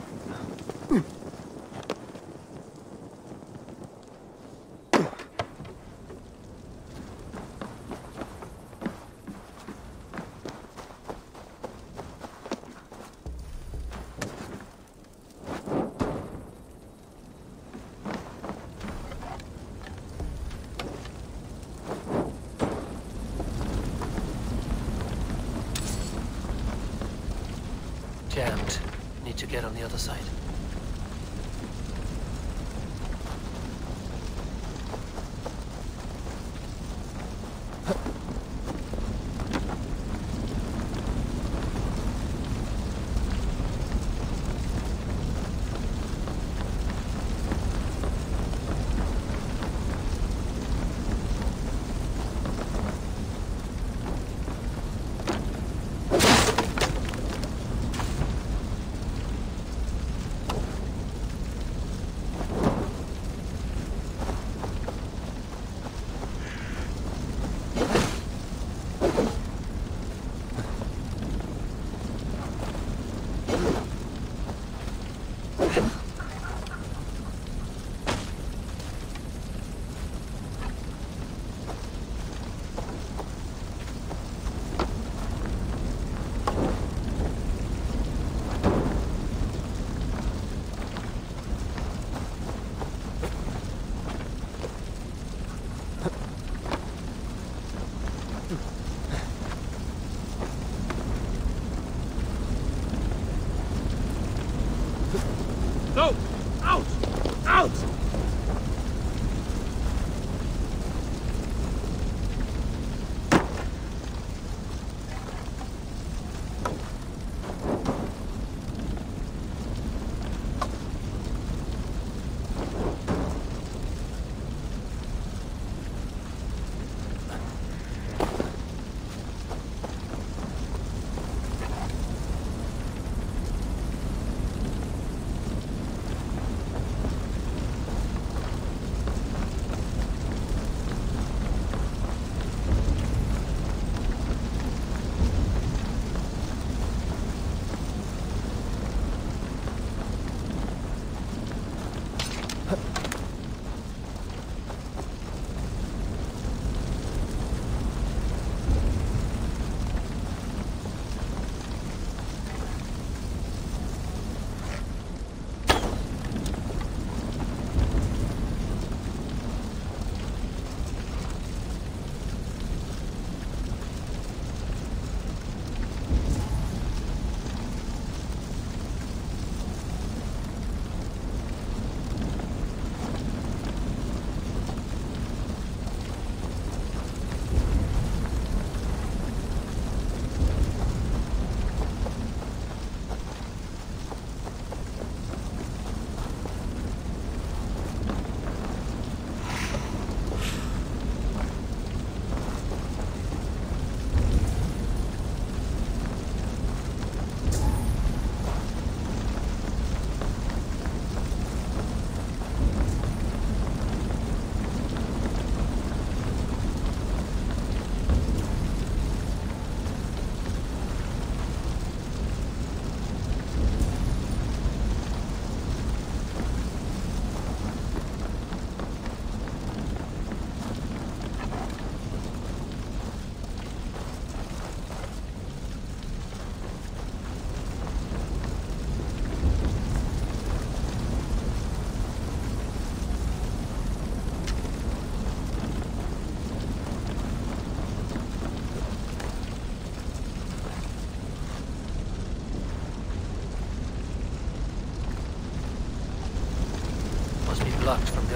Jammed. Need to get on the other side.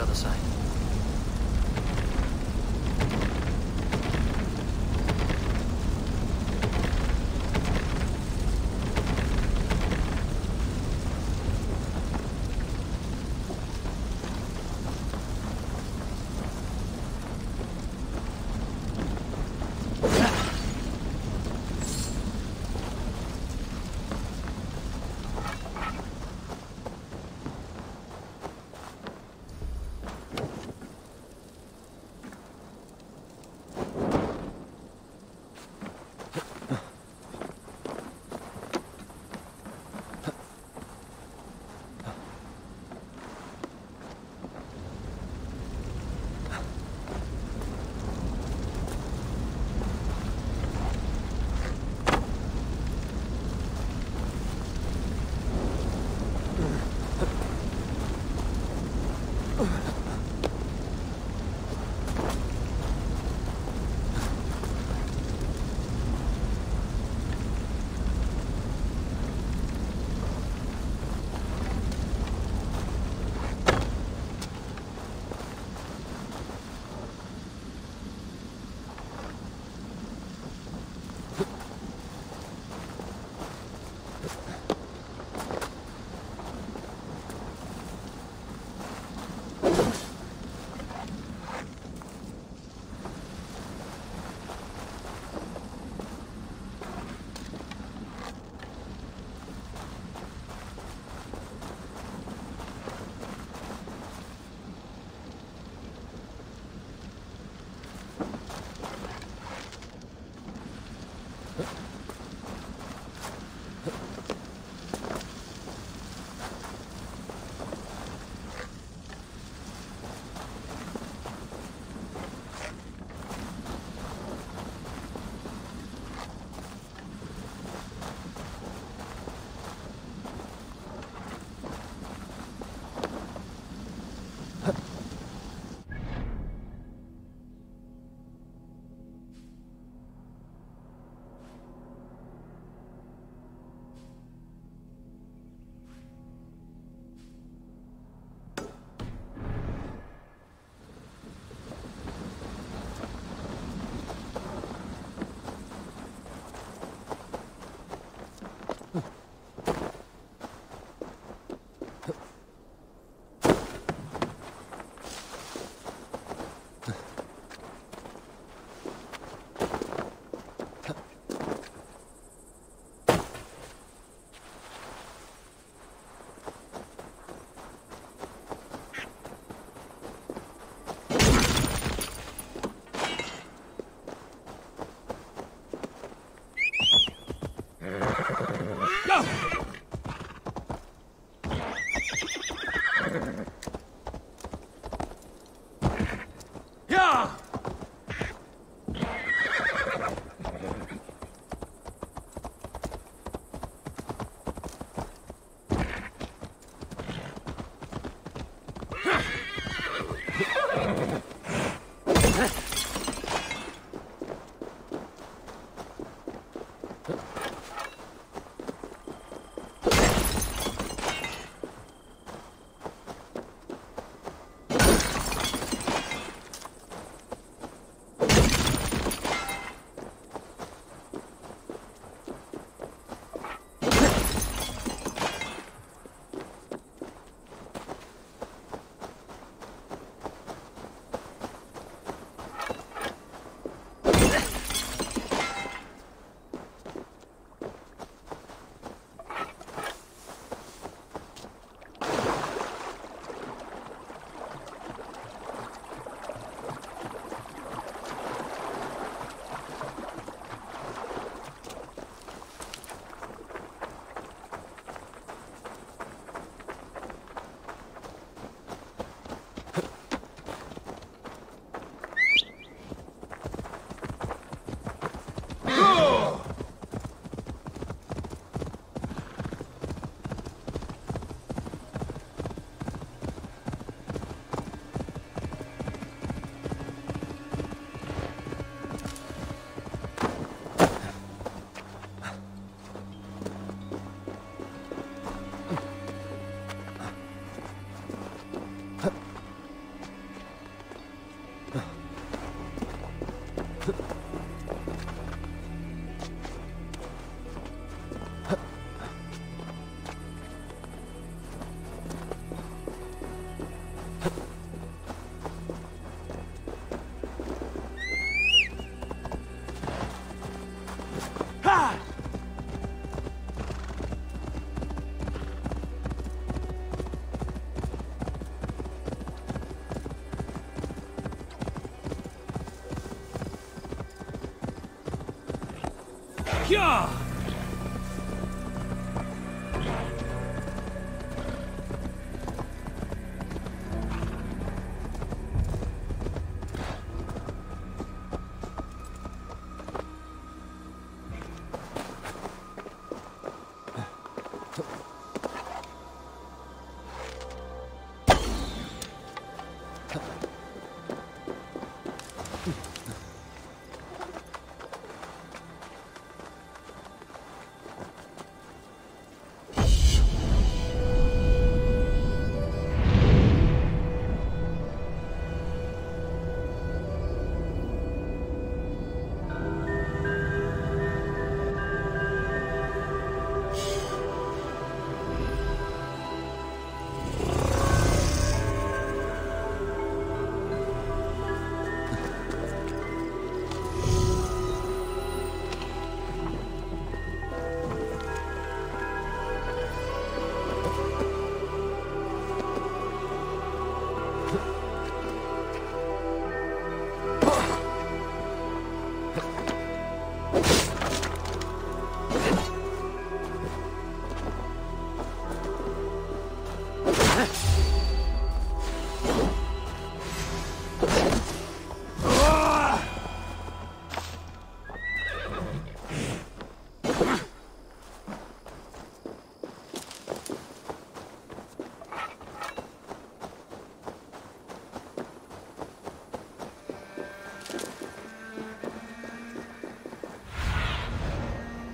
the other side. Yeah!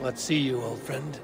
Let's see you, old friend.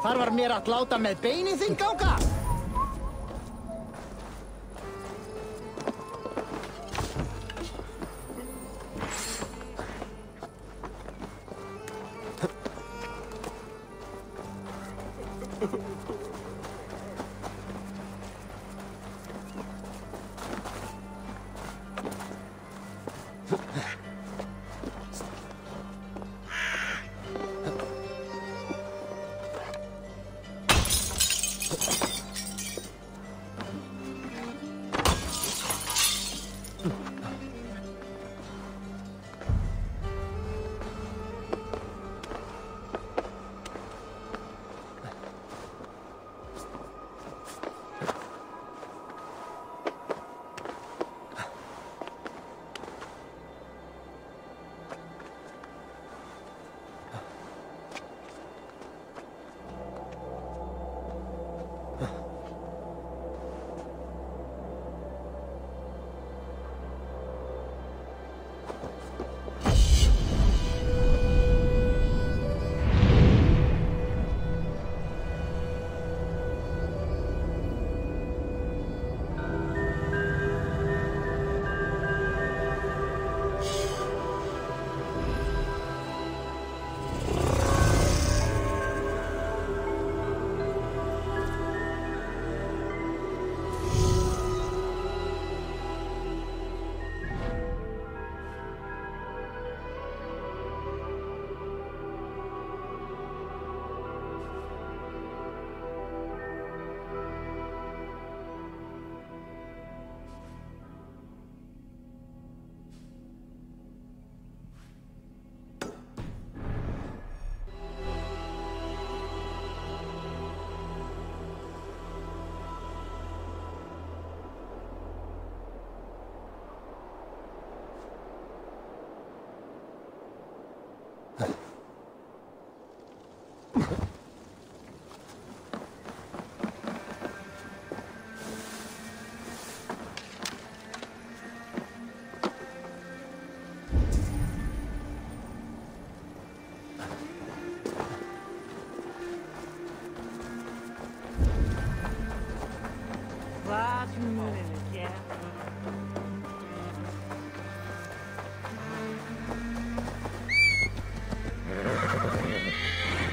Þarf mér að láta með beinið þinn ganga?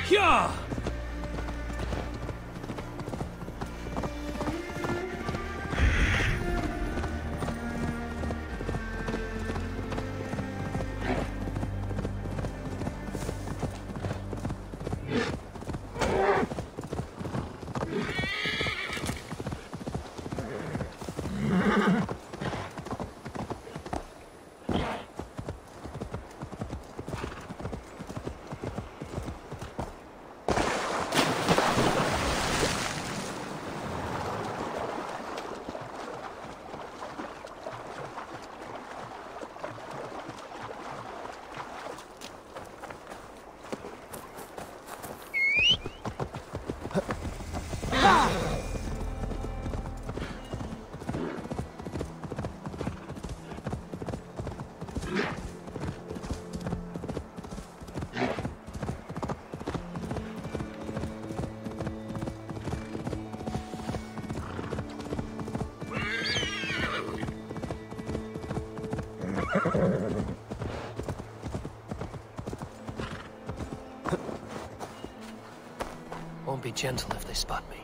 Yeah! Won't be gentle if they spot me.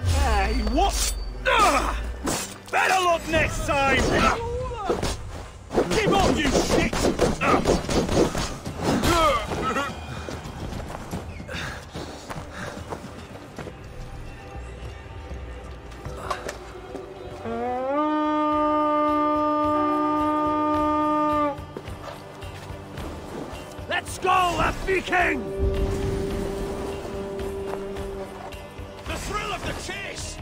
Hey, what? Better luck next time! Give up, you shit! Let's go, a Viking! The thrill of the chase!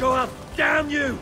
Go up! Damn you!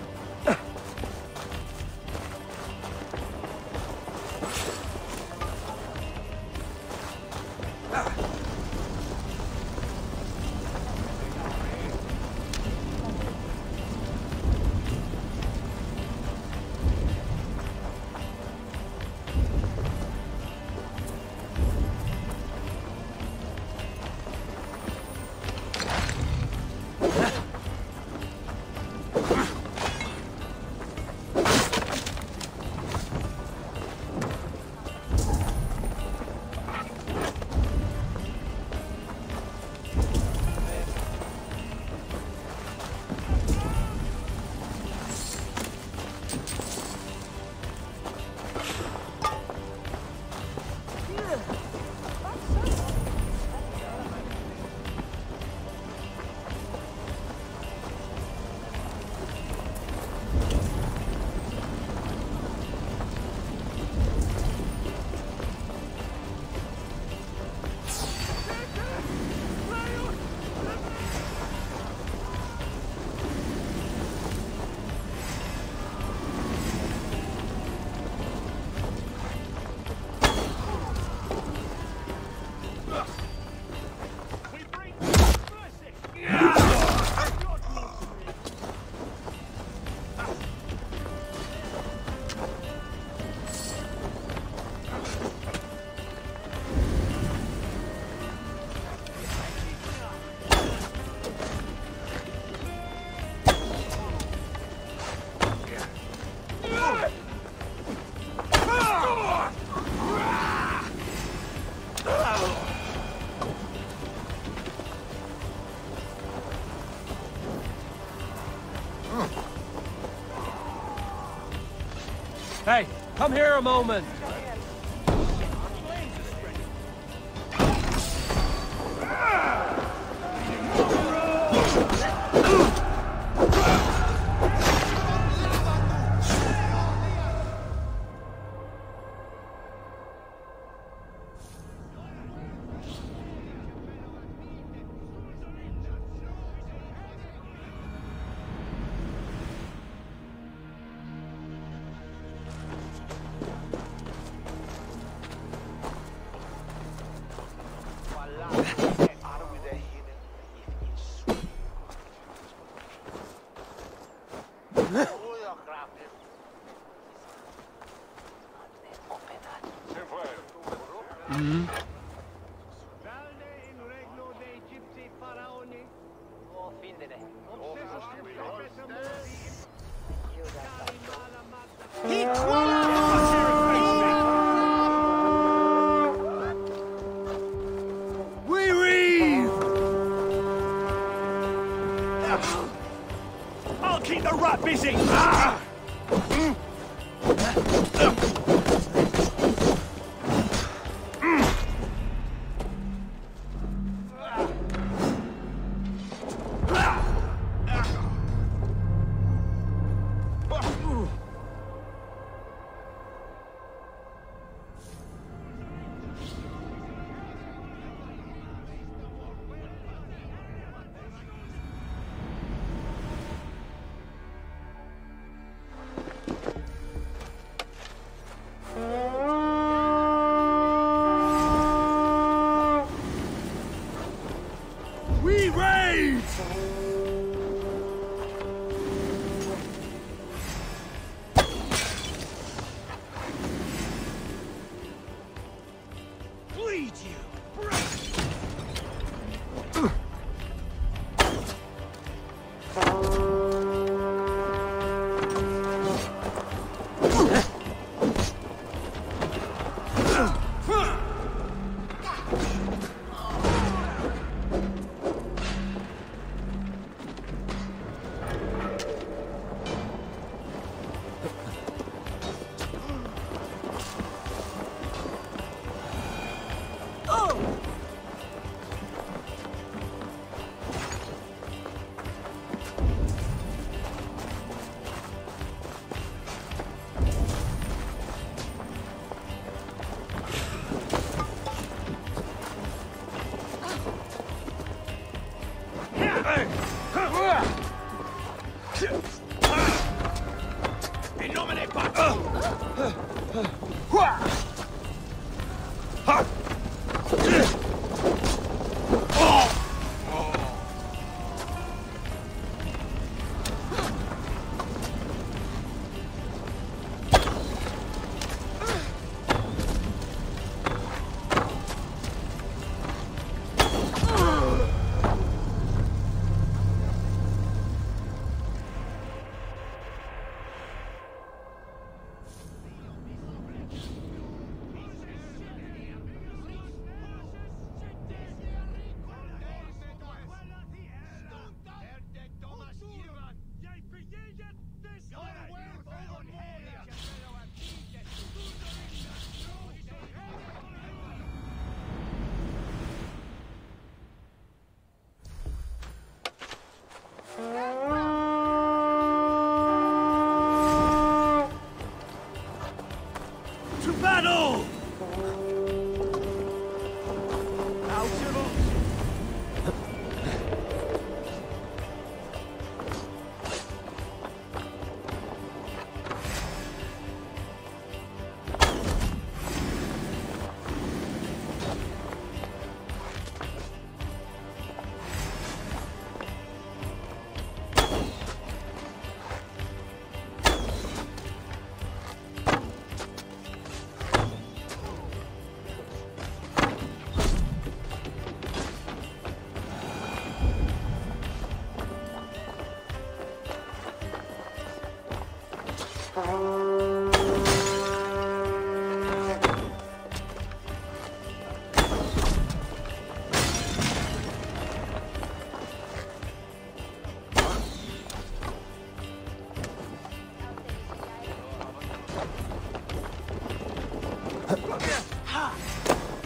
Hey, come here a moment. I'll keep the rat busy!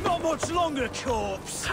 Not much longer, corpse!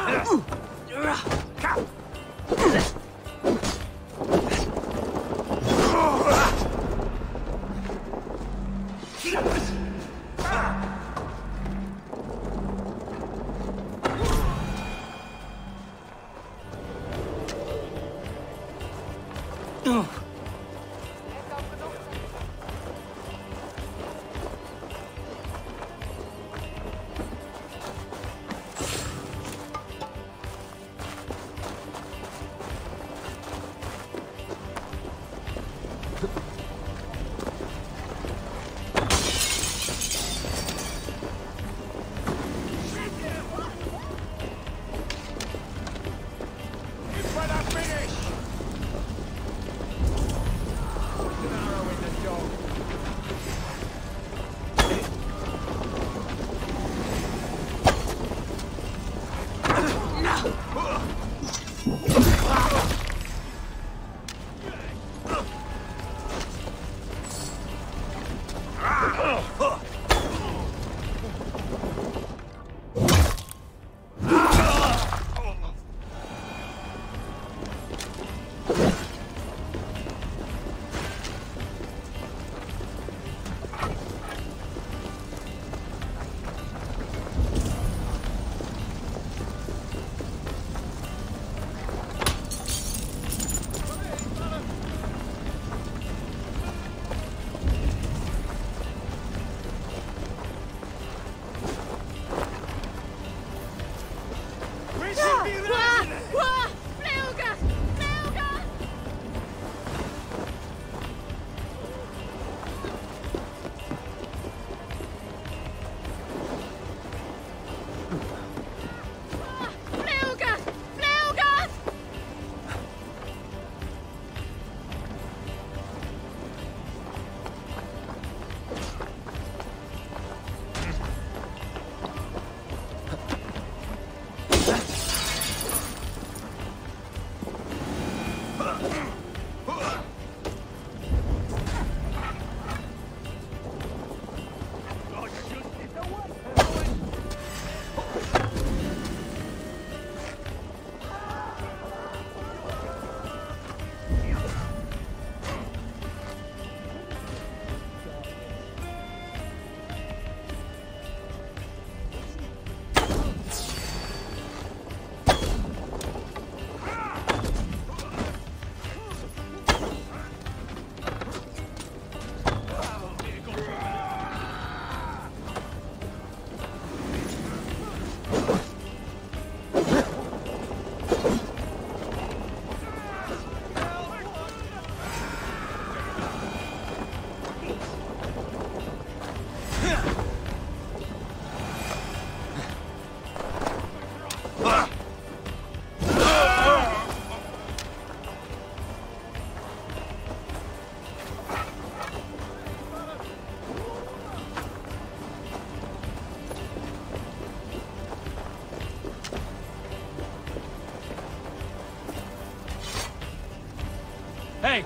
Hey,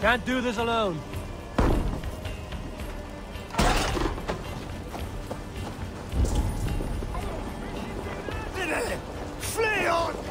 can't do this alone. Flee on!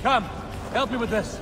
Come, help me with this.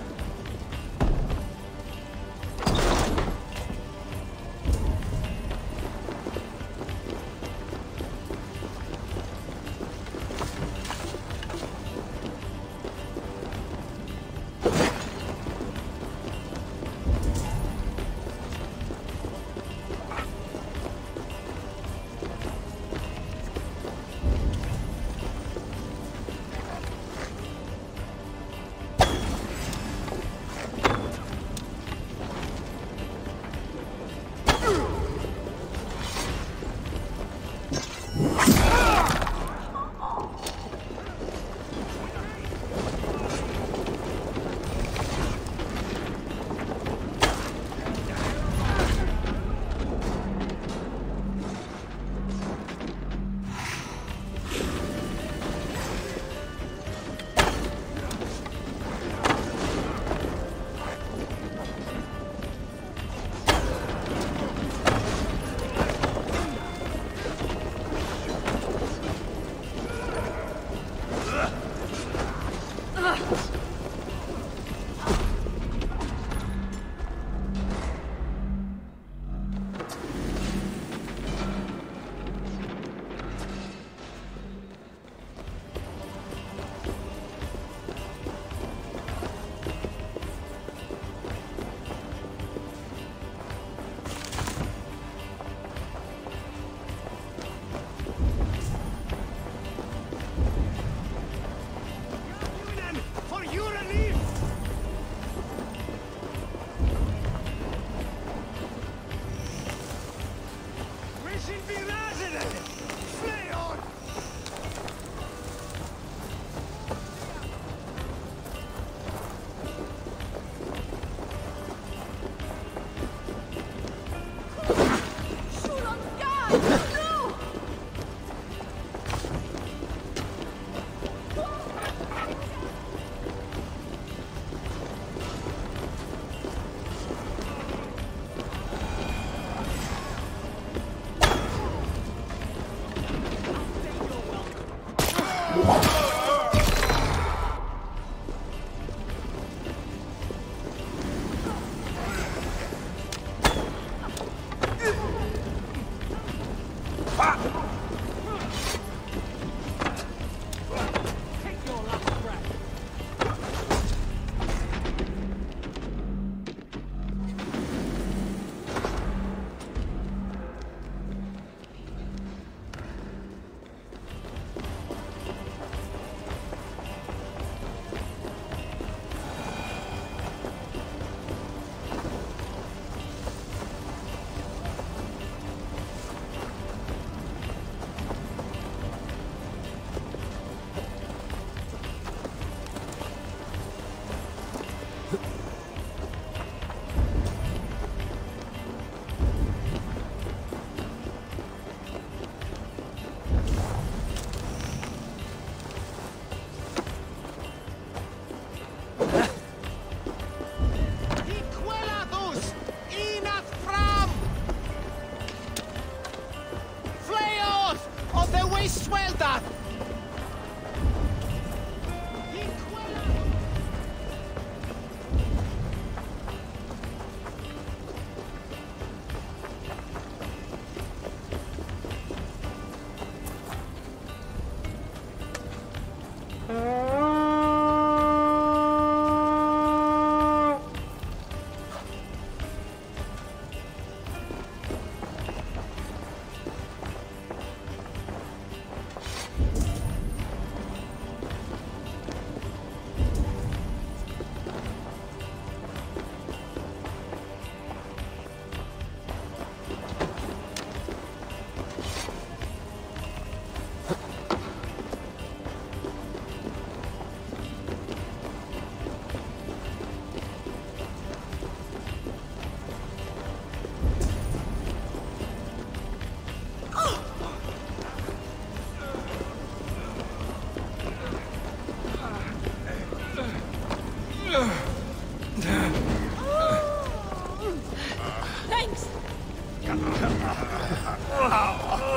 thanks!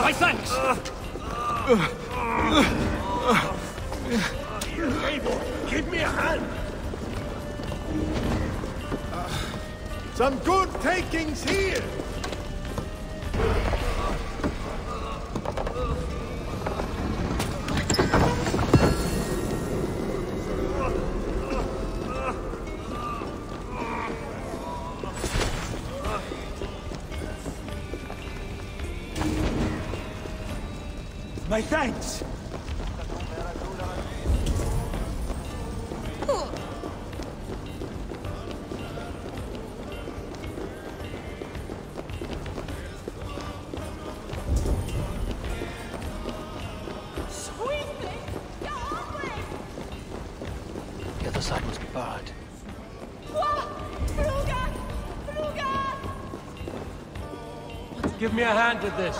My thanks! Eivor, give me a hand! Some good takings here! My thanks! The other side must be barred. Give me a hand with this.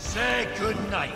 Say good night.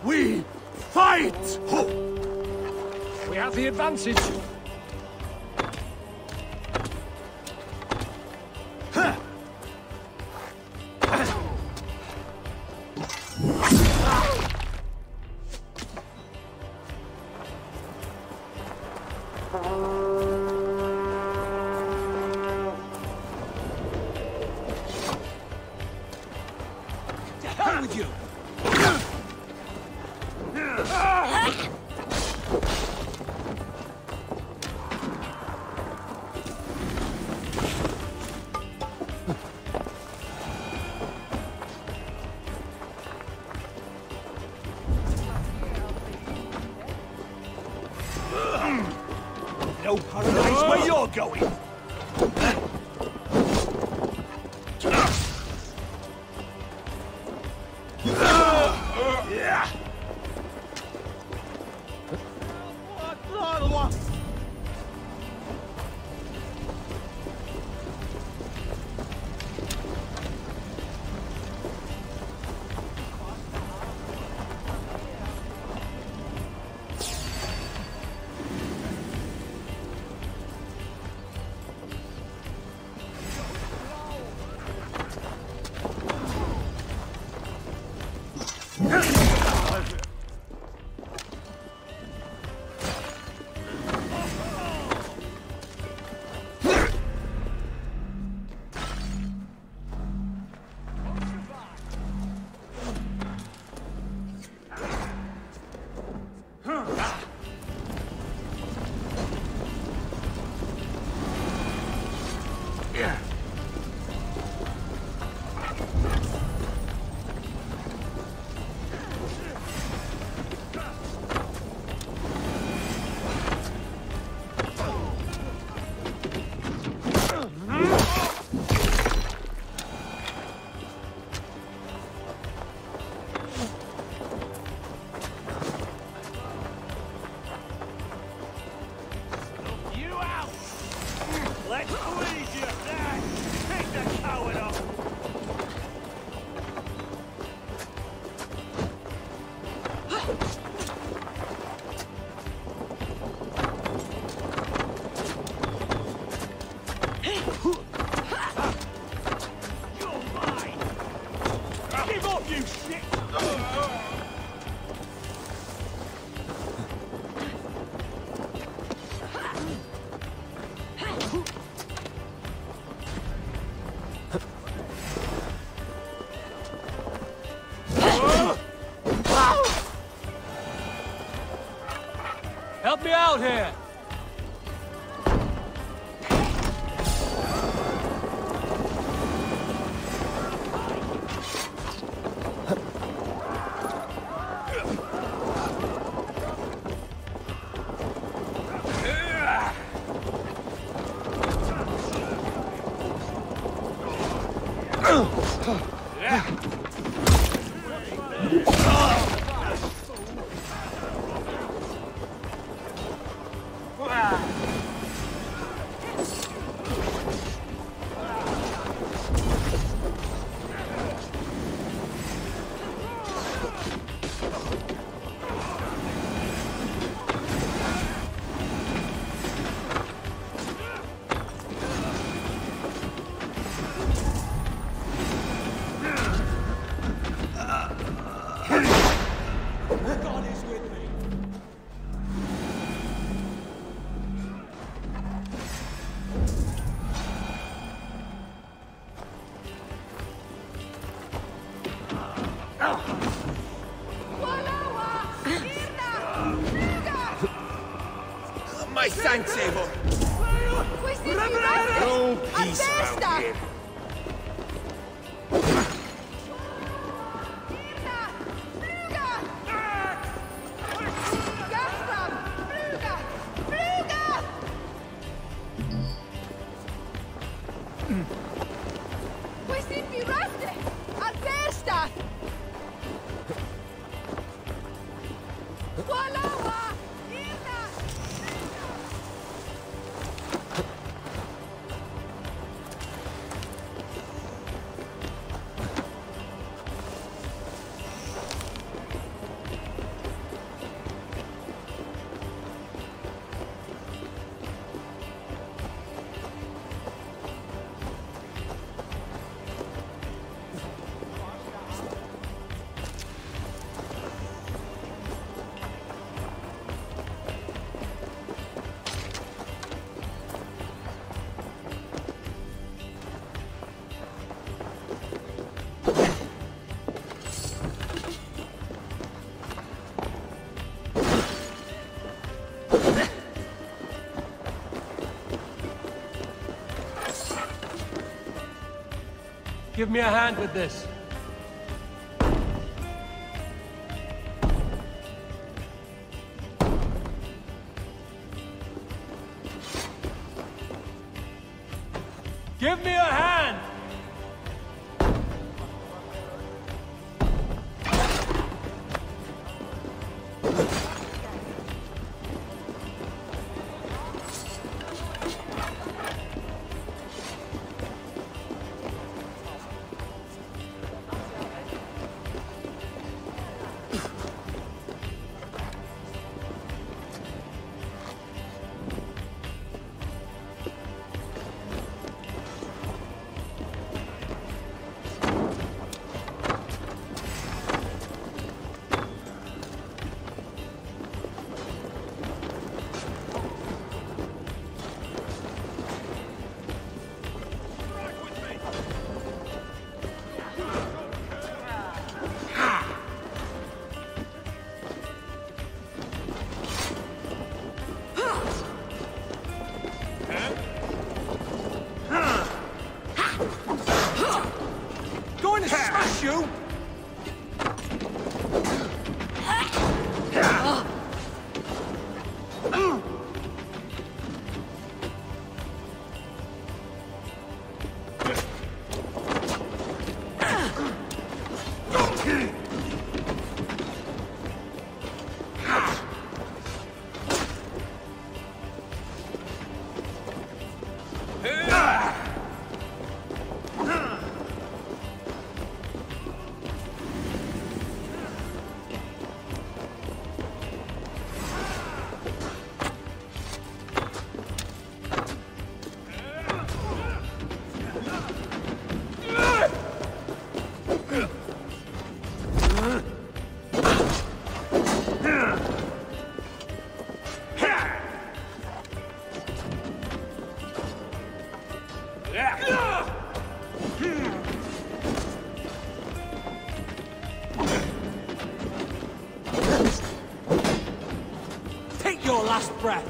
We fight! We have the advantage. To hell with you! No paradise where you're going! Help me out here! My Sanctavo! No peace out here. Give me a hand with this. Give me a hand! Take your last breath.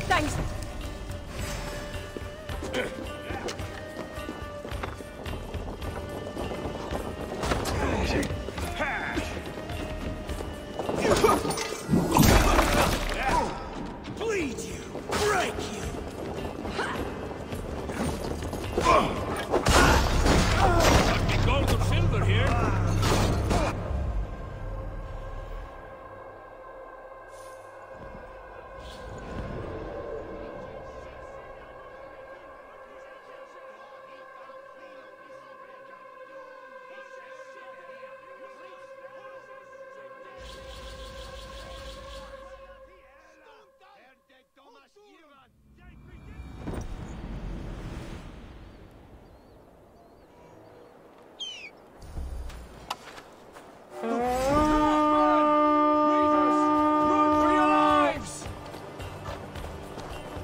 Thanks. Bleed you! Break you! Gold or silver here?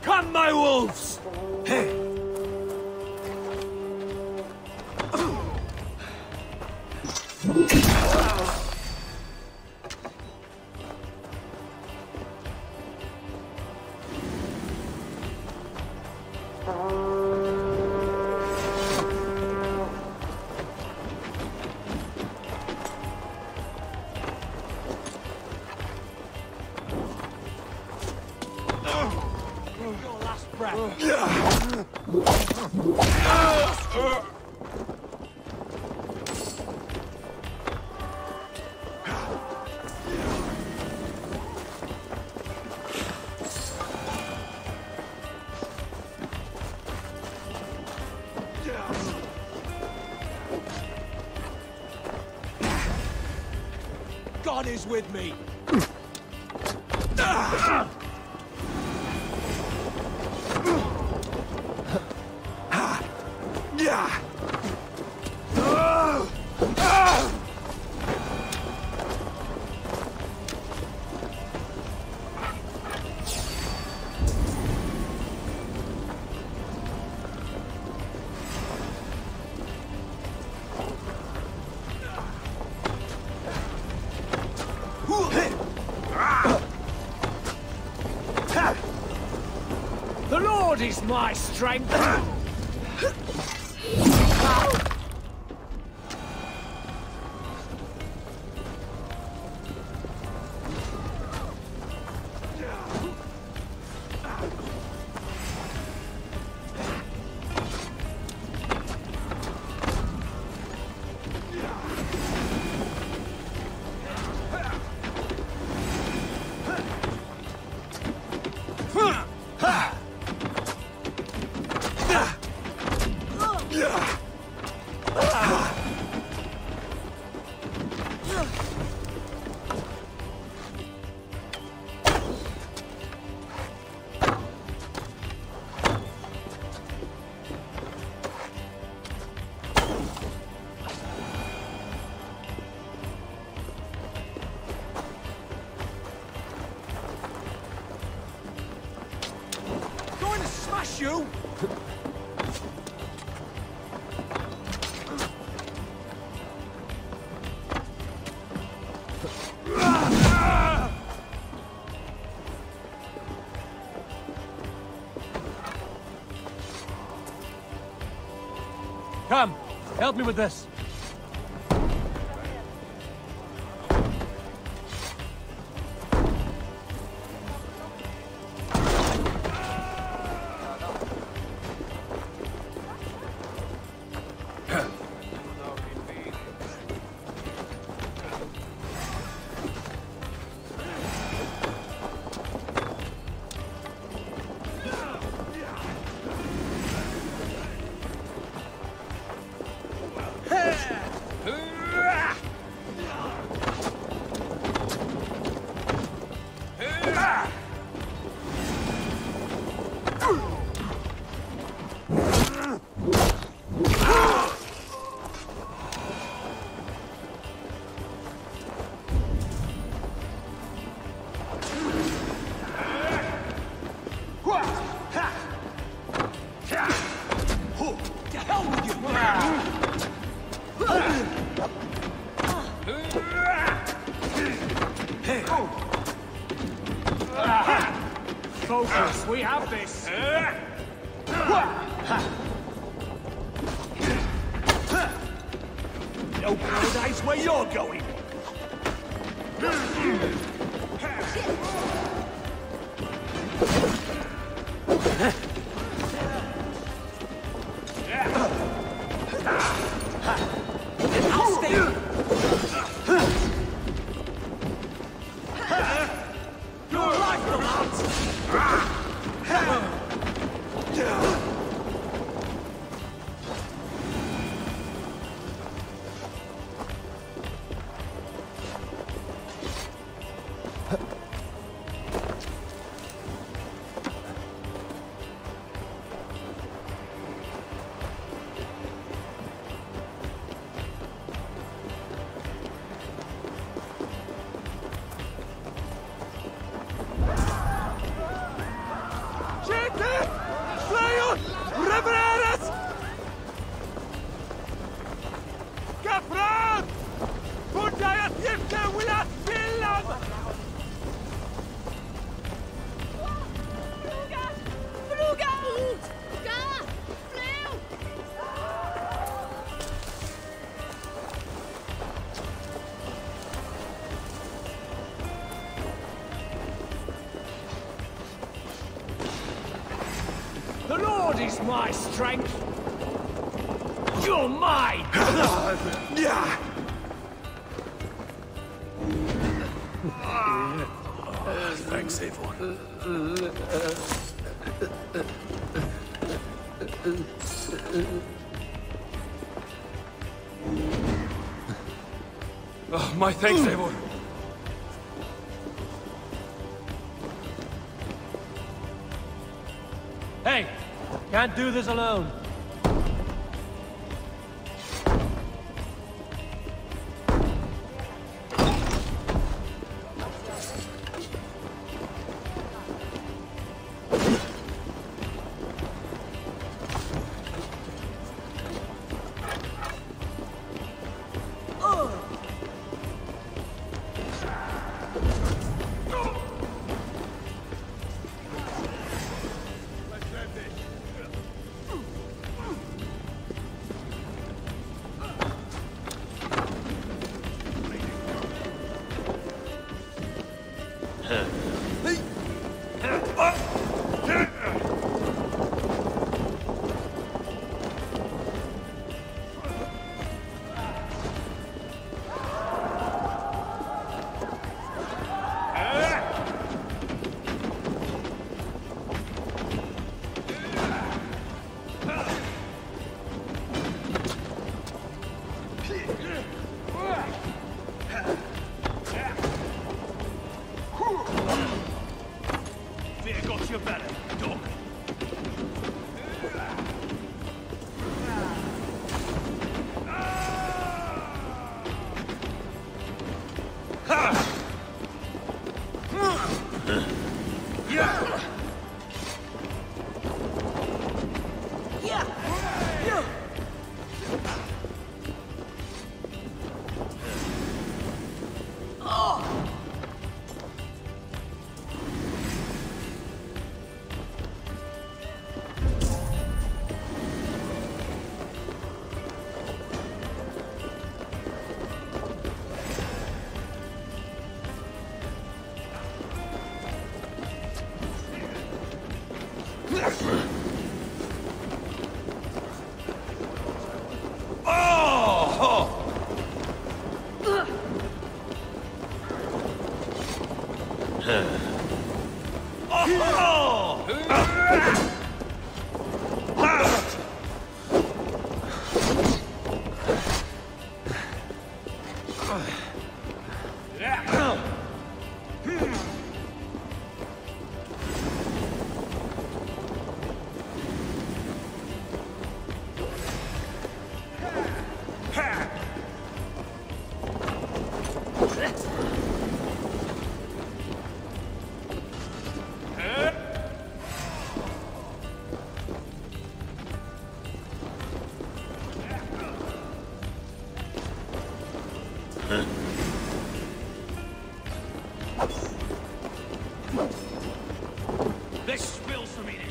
Come, my wolves! Hey! Your last breath. God is with me! The Lord is my strength! You? Come, help me with this. Focus, we have this! No paradise where you're going! I'll stay! Your life belongs! The Lord is my strength! You're mine! Thanks, Eivor. Oh, my thanks, Eivor. Can't do this alone. Let's spill some in it.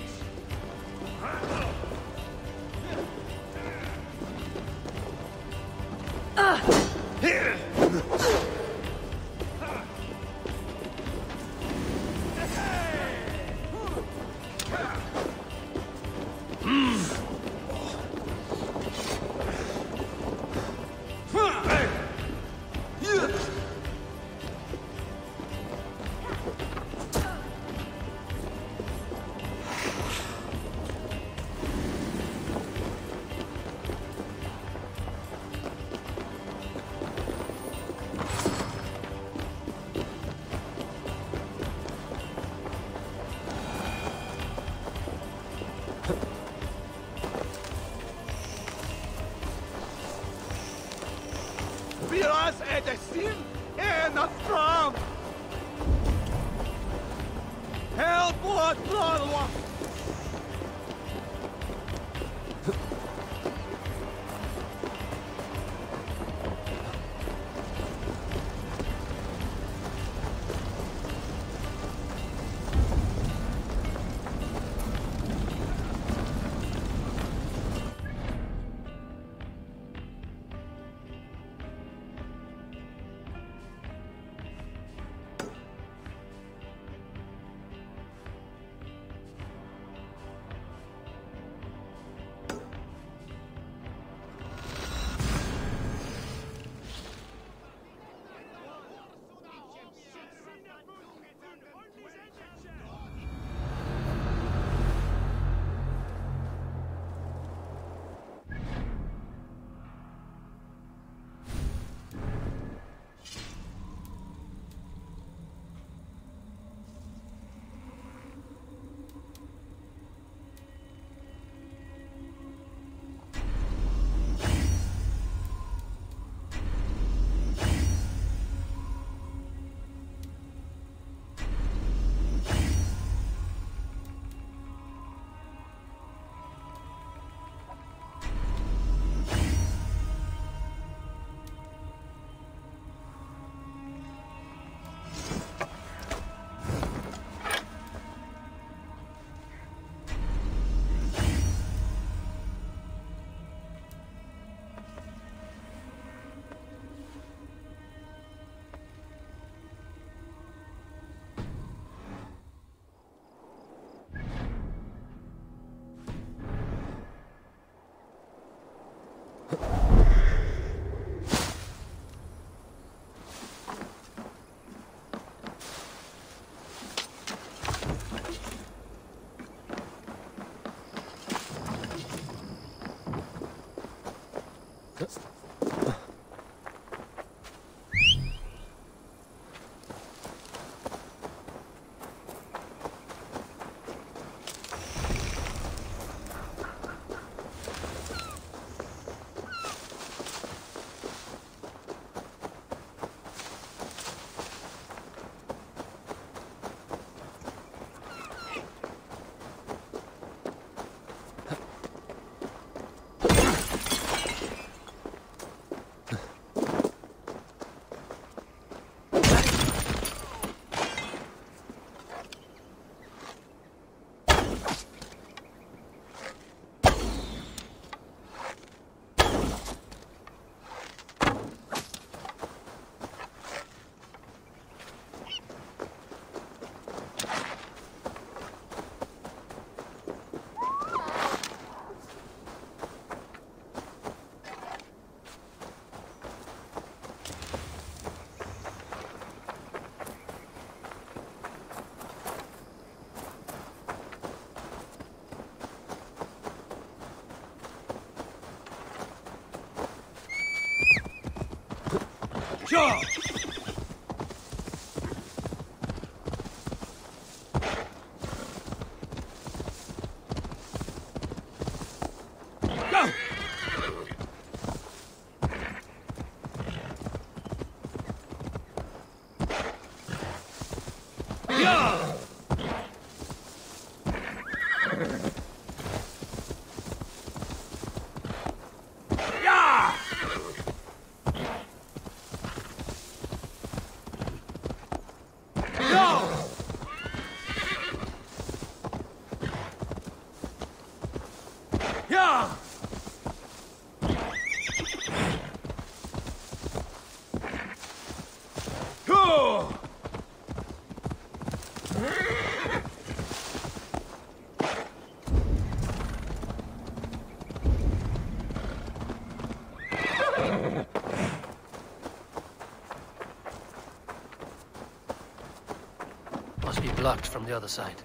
Biraz edesin and not strong. Help what blood. Sure! Go! Yeah! Must be blocked from the other side.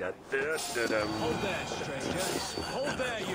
Hold there, stranger. Hold there, you.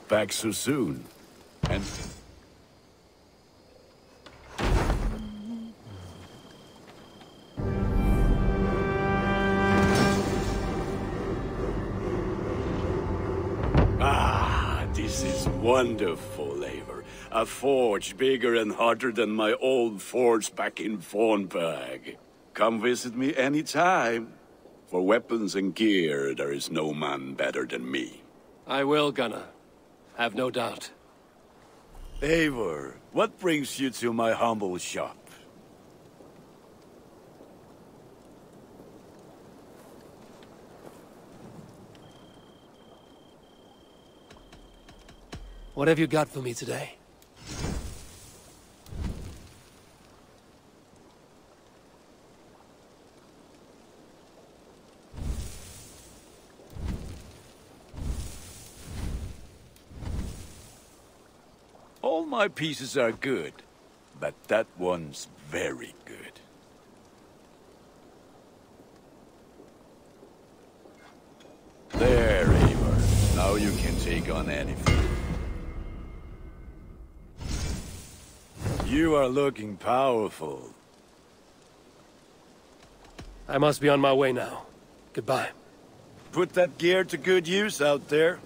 back so soon. And... Ah, this is wonderful, Eivor. A forge bigger and hotter than my old forge back in Fornburg. Come visit me anytime. For weapons and gear, there is no man better than me. I will, Gunnar. Have no doubt. Eivor, what brings you to my humble shop? What have you got for me today? All my pieces are good, but that one's very good. There, Eivor. Now you can take on anything. You are looking powerful. I must be on my way now. Goodbye. Put that gear to good use out there.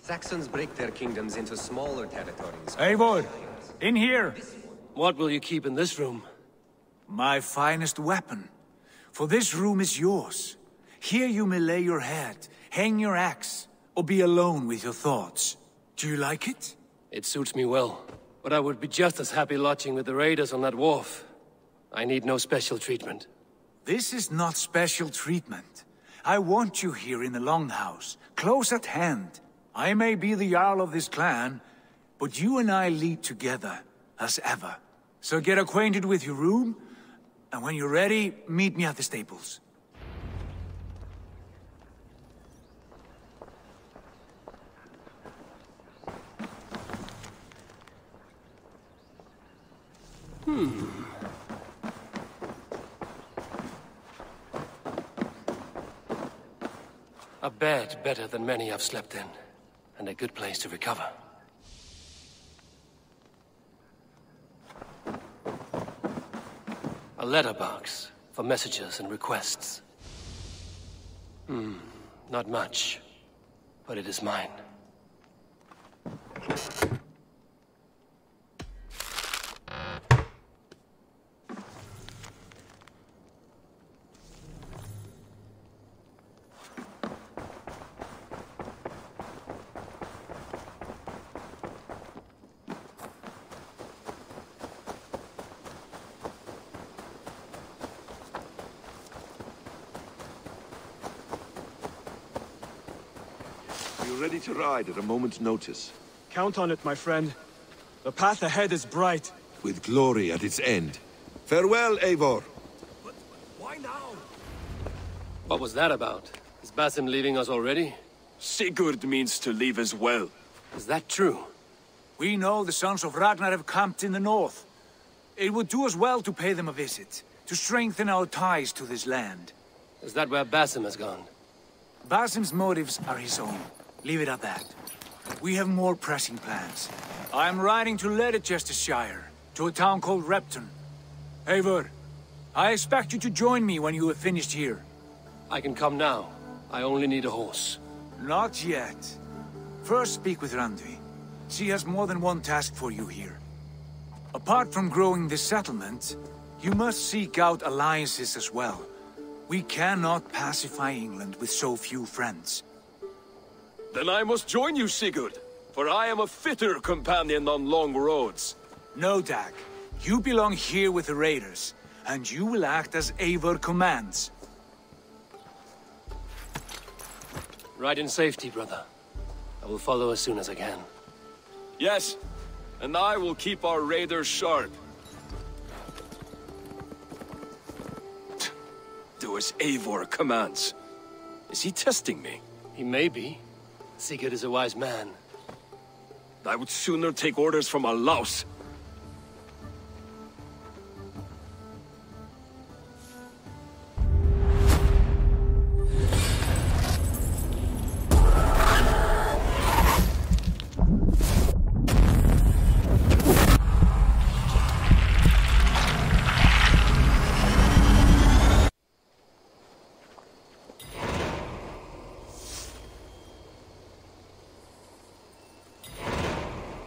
Saxons break their kingdoms into smaller territories. Eivor, in here! What will you keep in this room? My finest weapon. For this room is yours. Here you may lay your head, hang your axe, or be alone with your thoughts. Do you like it? It suits me well. But I would be just as happy lodging with the raiders on that wharf. I need no special treatment. This is not special treatment. I want you here in the Longhouse, close at hand. I may be the Jarl of this clan, but you and I lead together, as ever. So get acquainted with your room, and when you're ready, meet me at the stables. A bed better than many I've slept in. And a good place to recover. A letterbox for messages and requests. Not much, but it is mine. Ready to ride at a moment's notice. Count on it, my friend. The path ahead is bright. With glory at its end. Farewell, Eivor. But why now? What was that about? Is Basim leaving us already? Sigurd means to leave as well. Is that true? We know the sons of Ragnar have camped in the north. It would do us well to pay them a visit, to strengthen our ties to this land. Is that where Basim has gone? Basim's motives are his own. Leave it at that. We have more pressing plans. I'm riding to Leicestershire, to a town called Repton. Eivor, I expect you to join me when you have finished here. I can come now. I only need a horse. Not yet. First speak with Randvi. She has more than one task for you here. Apart from growing this settlement, you must seek out alliances as well. We cannot pacify England with so few friends. Then I must join you, Sigurd, for I am a fitter companion on long roads. No, Dag. You belong here with the raiders, and you will act as Eivor commands. Ride in safety, brother. I will follow as soon as I can. Yes, and I will keep our raiders sharp. Do as Eivor commands. Is he testing me? He may be. Sigurd is a wise man. I would sooner take orders from a louse.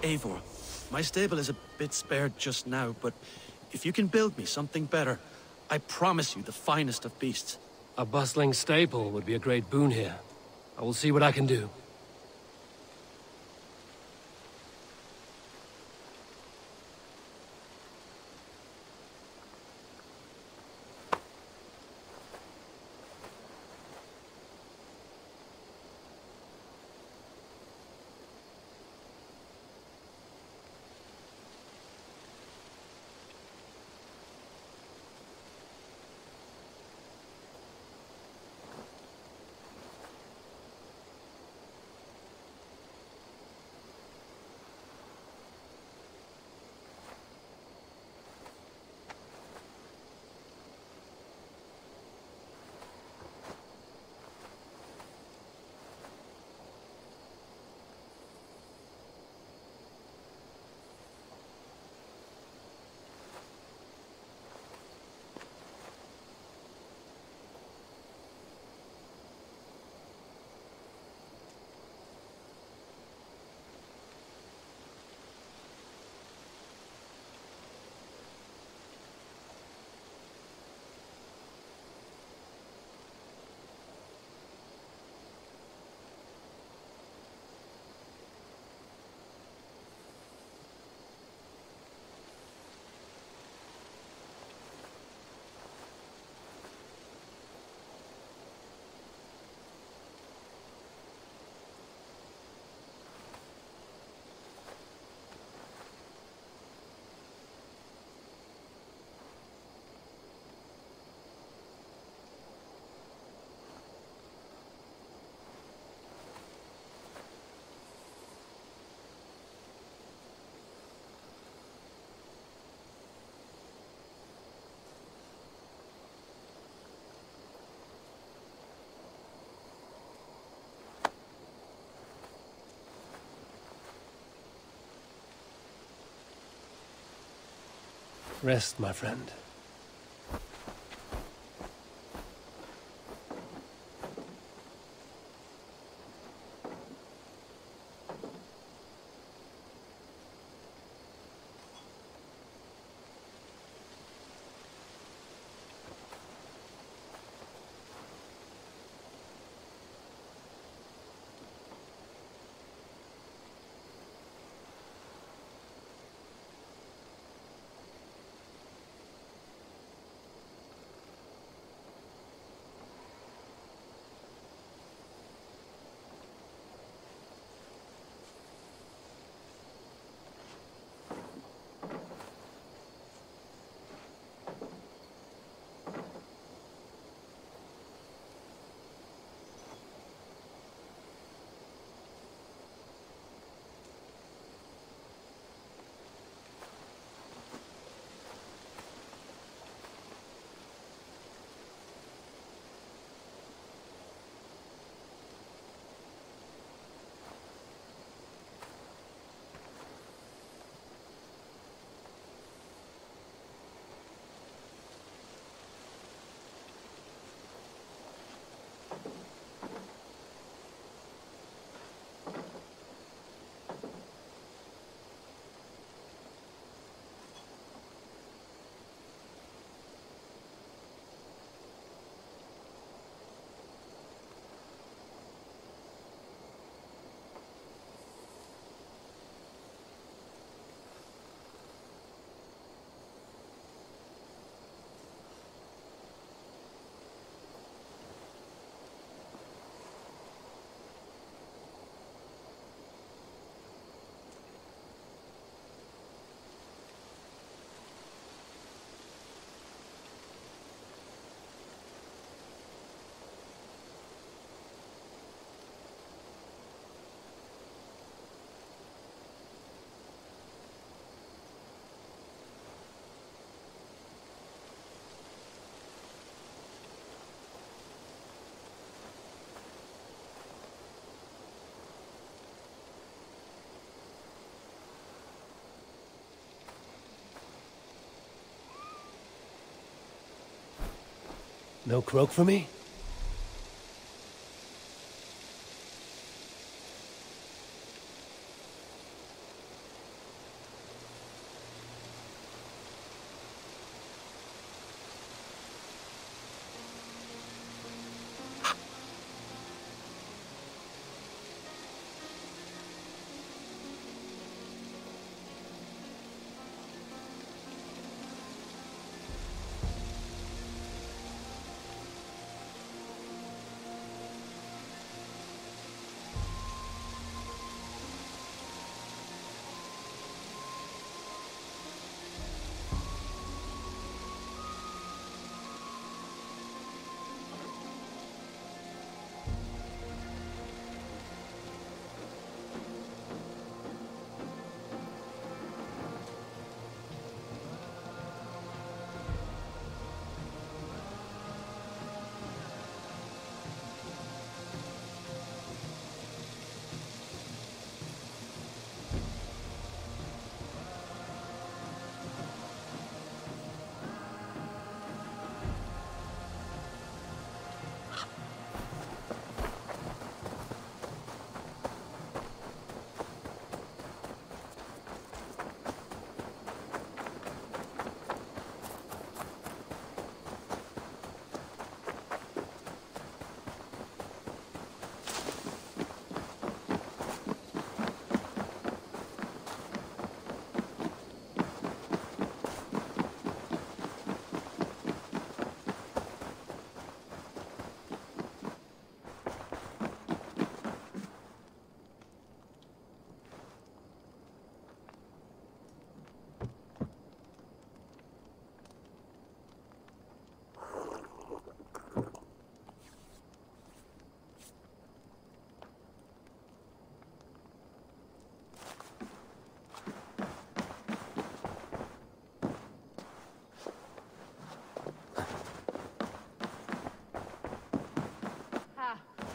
Eivor, my stable is a bit spared just now, but if you can build me something better, I promise you the finest of beasts. A bustling stable would be a great boon here. I will see what I can do. Rest, my friend. No croak for me?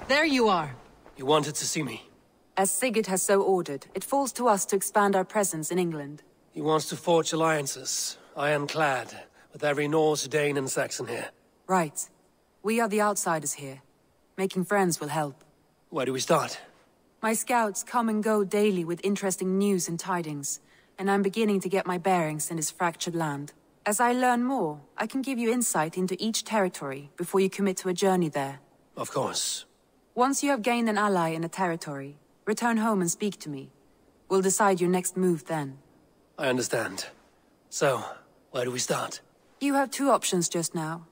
There you are. You wanted to see me? As Sigurd has so ordered, it falls to us to expand our presence in England. He wants to forge alliances, ironclad, with every Norse, Dane and Saxon here. Right. We are the outsiders here. Making friends will help. Where do we start? My scouts come and go daily with interesting news and tidings, and I'm beginning to get my bearings in this fractured land. As I learn more, I can give you insight into each territory before you commit to a journey there. Of course. Once you have gained an ally in a territory, return home and speak to me. We'll decide your next move then. I understand. So, where do we start? You have two options just now.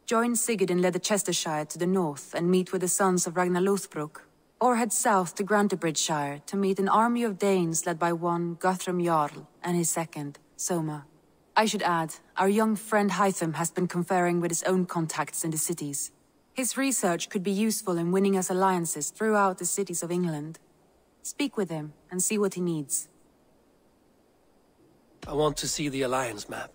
Join Sigurd in Leicestershire to the north and meet with the sons of Ragnar Lothbrok, or head south to Grantebridgeshire to meet an army of Danes led by one Guthrum Jarl and his second, Soma. I should add, our young friend Hytham has been conferring with his own contacts in the cities. His research could be useful in winning us alliances throughout the cities of England. Speak with him and see what he needs. I want to see the alliance map.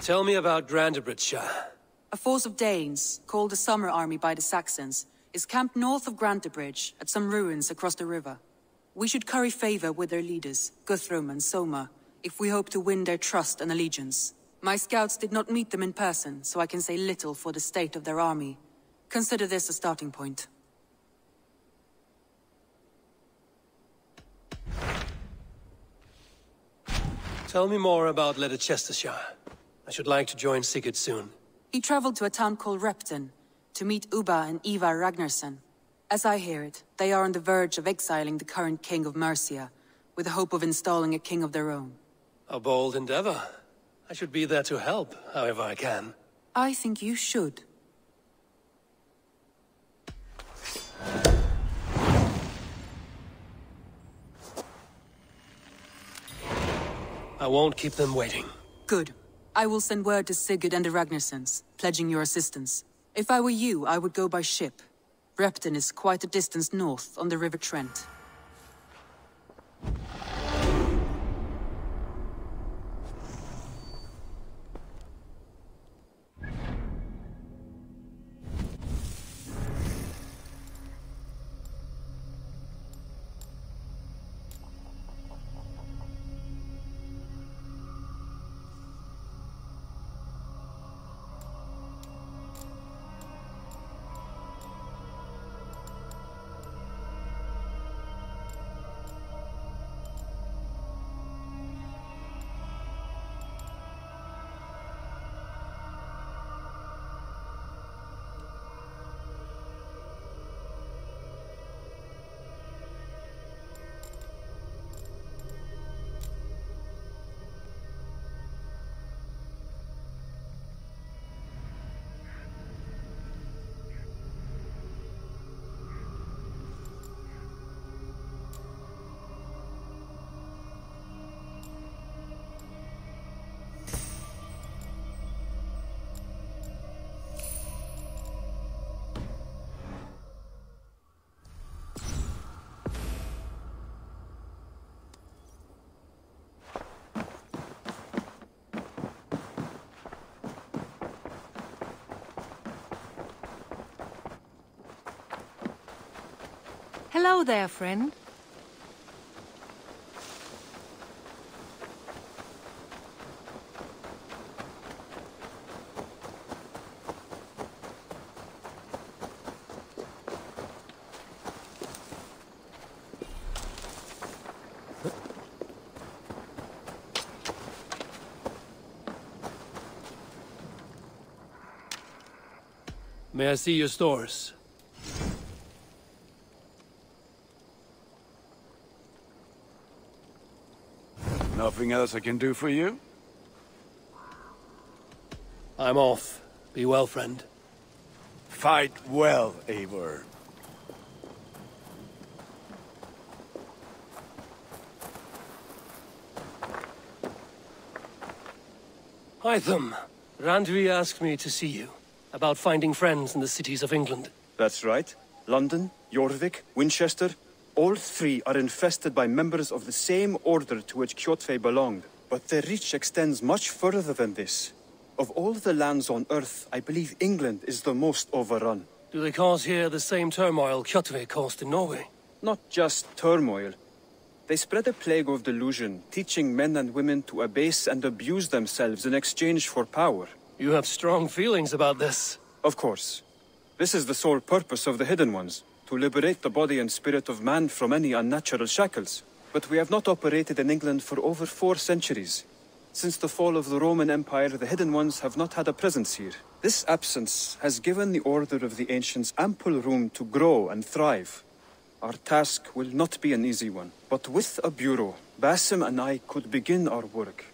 Tell me about Grantebridgeshire. A force of Danes, called the Summer Army by the Saxons, is camped north of Grantebridge at some ruins across the river. We should curry favor with their leaders, Guthrum and Soma, if we hope to win their trust and allegiance. My scouts did not meet them in person, so I can say little for the state of their army. Consider this a starting point. Tell me more about Leicestershire. I should like to join Sigurd soon. He traveled to a town called Repton to meet Ubba and Ivar Ragnarsson. As I hear it, they are on the verge of exiling the current king of Mercia, with the hope of installing a king of their own. A bold endeavor. I should be there to help, however I can. I think you should. I won't keep them waiting. Good. I will send word to Sigurd and the Ragnarssons, pledging your assistance. If I were you, I would go by ship. Repton is quite a distance north on the River Trent. Hello there, friend. May I see your stores? Nothing else I can do for you? I'm off. Be well, friend. Fight well, Eivor. Hytham, Randvi asked me to see you about finding friends in the cities of England. That's right. London, Jorvik, Winchester, all three are infested by members of the same order to which Kjotve belonged. But their reach extends much further than this. Of all the lands on Earth, I believe England is the most overrun. Do they cause here the same turmoil Kjotve caused in Norway? Not just turmoil. They spread a plague of delusion, teaching men and women to abase and abuse themselves in exchange for power. You have strong feelings about this. Of course. This is the sole purpose of the Hidden Ones, to liberate the body and spirit of man from any unnatural shackles. But we have not operated in England for over 4 centuries. Since the fall of the Roman Empire, the Hidden Ones have not had a presence here. This absence has given the Order of the Ancients ample room to grow and thrive. Our task will not be an easy one, but with a bureau, Basim and I could begin our work.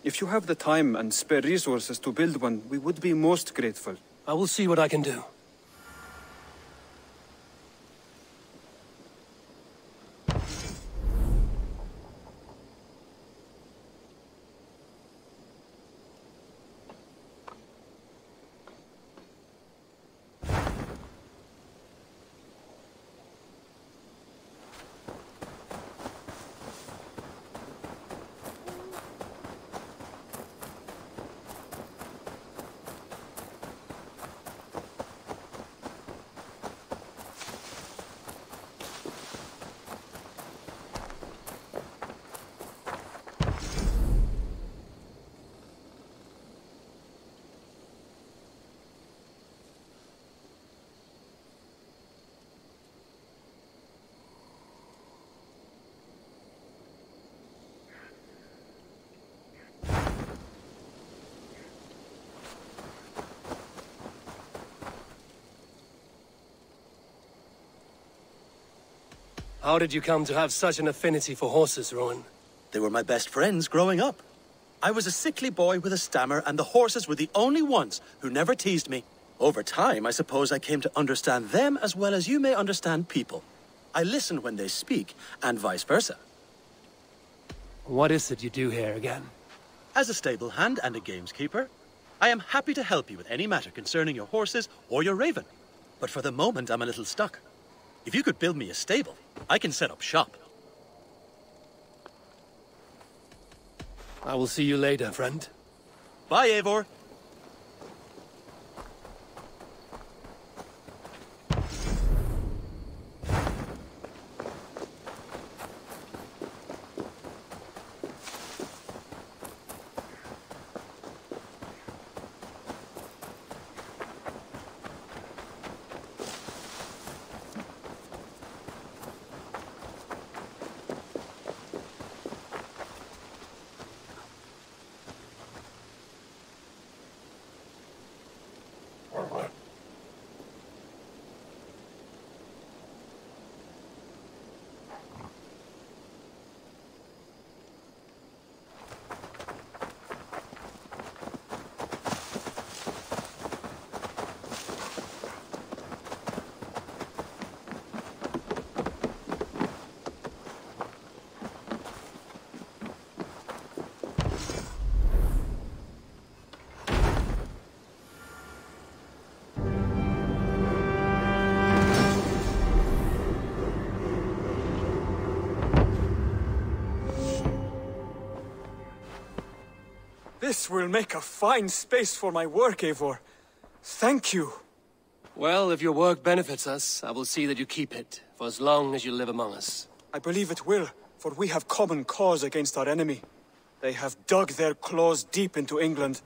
If you have the time and spare resources to build one, we would be most grateful. I will see what I can do. How did you come to have such an affinity for horses, Rowan? They were my best friends growing up. I was a sickly boy with a stammer, and the horses were the only ones who never teased me. Over time, I suppose I came to understand them as well as you may understand people. I listen when they speak, and vice versa. What is it you do here again? As a stable hand and a gameskeeper, I am happy to help you with any matter concerning your horses or your raven. But for the moment, I'm a little stuck. If you could build me a stable, I can set up shop. I will see you later, friend. Bye, Eivor. This will make a fine space for my work, Eivor. Thank you. Well, if your work benefits us, I will see that you keep it, for as long as you live among us. I believe it will, for we have common cause against our enemy. They have dug their claws deep into England.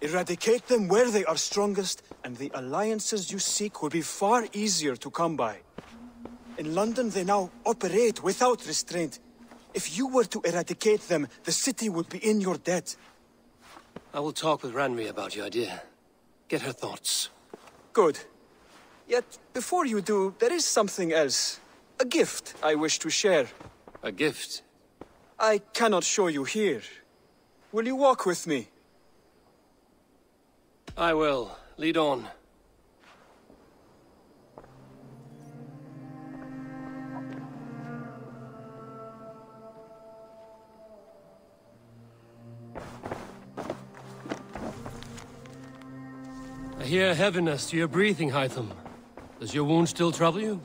Eradicate them where they are strongest, and the alliances you seek will be far easier to come by. In London, they now operate without restraint. If you were to eradicate them, the city would be in your debt. I will talk with Ranri about your idea. Get her thoughts. Good. Yet, before you do, there is something else. A gift I wish to share. A gift? I cannot show you here. Will you walk with me? I will. Lead on. I hear heaviness to your breathing, Hytham. Does your wound still trouble you?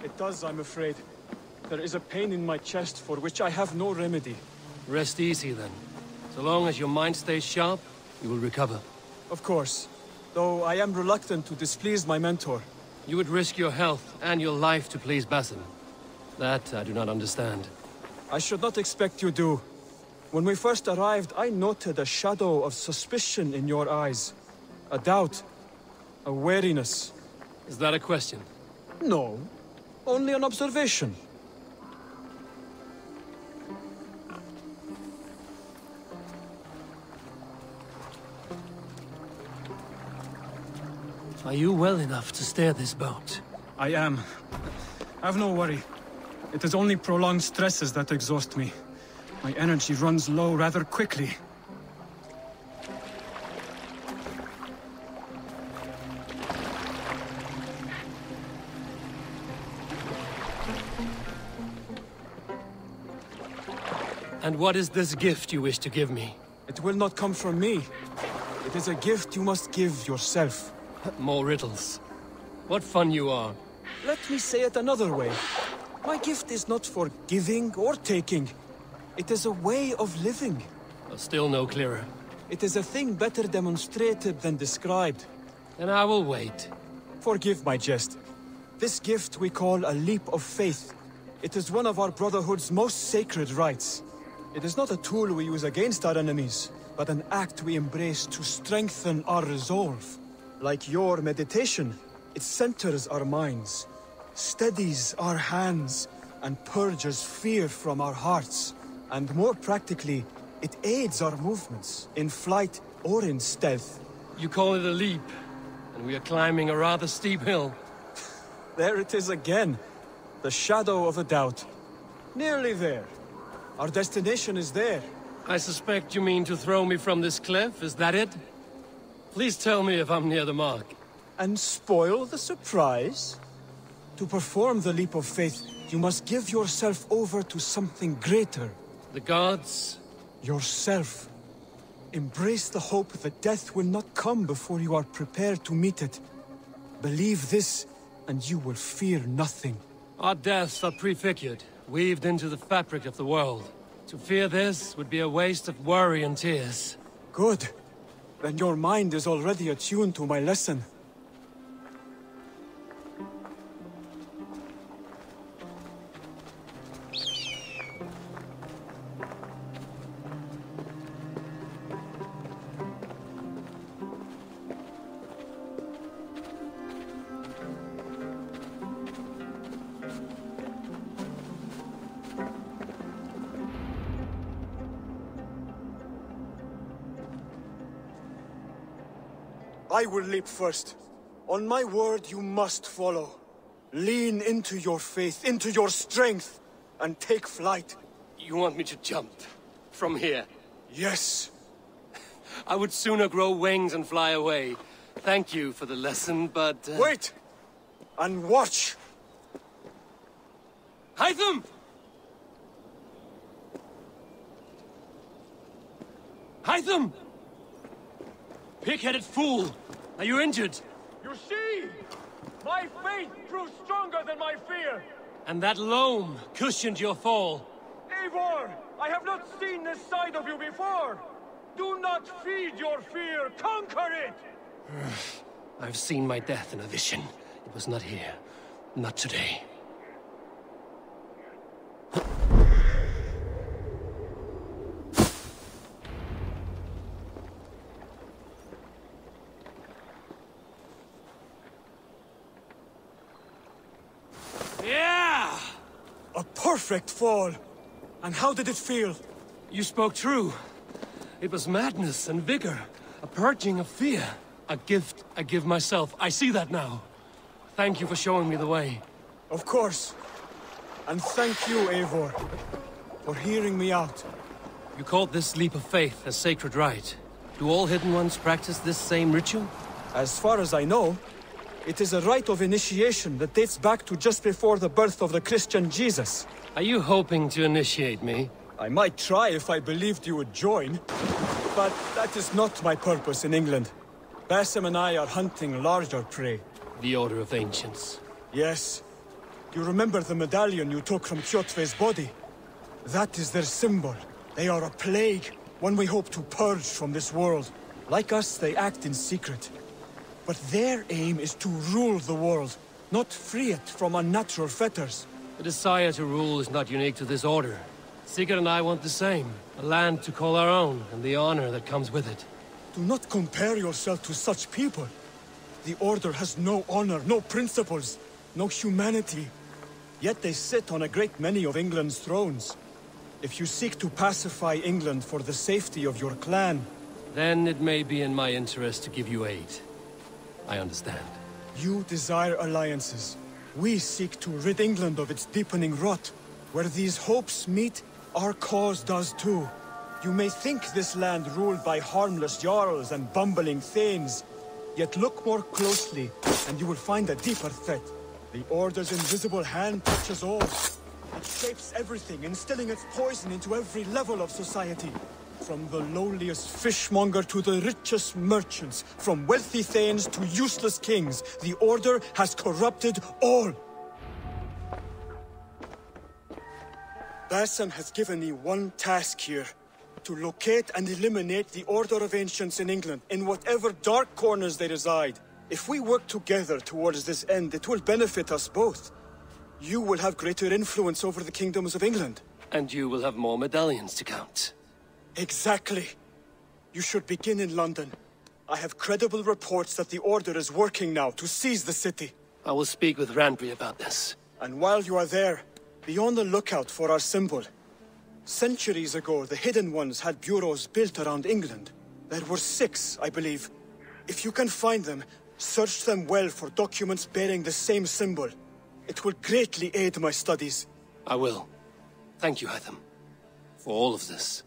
It does, I'm afraid. There is a pain in my chest for which I have no remedy. Rest easy, then. So long as your mind stays sharp, you will recover. Of course. Though I am reluctant to displease my mentor. You would risk your health and your life to please Basim. That I do not understand. I should not expect you do. When we first arrived, I noted a shadow of suspicion in your eyes. A doubt. A wariness. Is that a question? No. Only an observation. Are you well enough to steer this boat? I am. Have no worry. It is only prolonged stresses that exhaust me. My energy runs low rather quickly. And what is this gift you wish to give me? It will not come from me. It is a gift you must give yourself. More riddles. What fun you are. Let me say it another way. My gift is not for giving or taking. It is a way of living. Still no clearer. It is a thing better demonstrated than described. Then I will wait. Forgive my jest. This gift we call a leap of faith. It is one of our Brotherhood's most sacred rites. It is not a tool we use against our enemies, but an act we embrace to strengthen our resolve. Like your meditation, it centers our minds, steadies our hands, and purges fear from our hearts. And more practically, it aids our movements, in flight or in stealth. You call it a leap, and we are climbing a rather steep hill. There it is again, the shadow of a doubt. Nearly there. Our destination is there. I suspect you mean to throw me from this cliff, is that it? Please tell me if I'm near the mark. And spoil the surprise? To perform the leap of faith, you must give yourself over to something greater. The gods? Yourself. Embrace the hope that death will not come before you are prepared to meet it. Believe this, and you will fear nothing. Our deaths are prefigured, weaved into the fabric of the world. To fear this would be a waste of worry and tears. Good. Then your mind is already attuned to my lesson. I will leap first. On my word, you must follow. Lean into your faith, into your strength, and take flight. You want me to jump? From here? Yes. I would sooner grow wings and fly away. Thank you for the lesson, but... Wait! And watch! Hytham! Hytham! Pig-headed fool! Are you injured? You see? My faith grew stronger than my fear! And that loam cushioned your fall. Eivor! I have not seen this side of you before! Do not feed your fear, conquer it! I've seen my death in a vision. It was not here. Not today. Yeah! A perfect fall! And how did it feel? You spoke true. It was madness and vigor. A purging of fear. A gift I give myself. I see that now. Thank you for showing me the way. Of course. And thank you, Eivor, for hearing me out. You called this leap of faith a sacred rite. Do all Hidden Ones practice this same ritual? As far as I know, it is a rite of initiation that dates back to just before the birth of the Christian Jesus. Are you hoping to initiate me? I might try if I believed you would join. But that is not my purpose in England. Basim and I are hunting larger prey. The Order of Ancients. Yes. You remember the medallion you took from Kjotve's body? That is their symbol. They are a plague, one we hope to purge from this world. Like us, they act in secret. But their aim is to rule the world, not free it from unnatural fetters. The desire to rule is not unique to this order. Sigurd and I want the same. A land to call our own, and the honor that comes with it. Do not compare yourself to such people. The Order has no honor, no principles, no humanity. Yet they sit on a great many of England's thrones. If you seek to pacify England for the safety of your clan... Then it may be in my interest to give you aid. I understand. You desire alliances. We seek to rid England of its deepening rot. Where these hopes meet, our cause does too. You may think this land ruled by harmless jarls and bumbling thanes. Yet look more closely, and you will find a deeper threat. The Order's invisible hand touches all. It shapes everything, instilling its poison into every level of society. From the lowliest fishmonger to the richest merchants, from wealthy thanes to useless kings, the Order has corrupted all. Basim has given me one task here. To locate and eliminate the Order of Ancients in England, in whatever dark corners they reside. If we work together towards this end, it will benefit us both. You will have greater influence over the kingdoms of England. And you will have more medallions to count. Exactly. You should begin in London. I have credible reports that the Order is working now to seize the city. I will speak with Randbury about this. And while you are there, be on the lookout for our symbol. Centuries ago, the Hidden Ones had bureaus built around England. There were 6, I believe. If you can find them, search them well for documents bearing the same symbol. It will greatly aid my studies. I will. Thank you, Hytham, for all of this.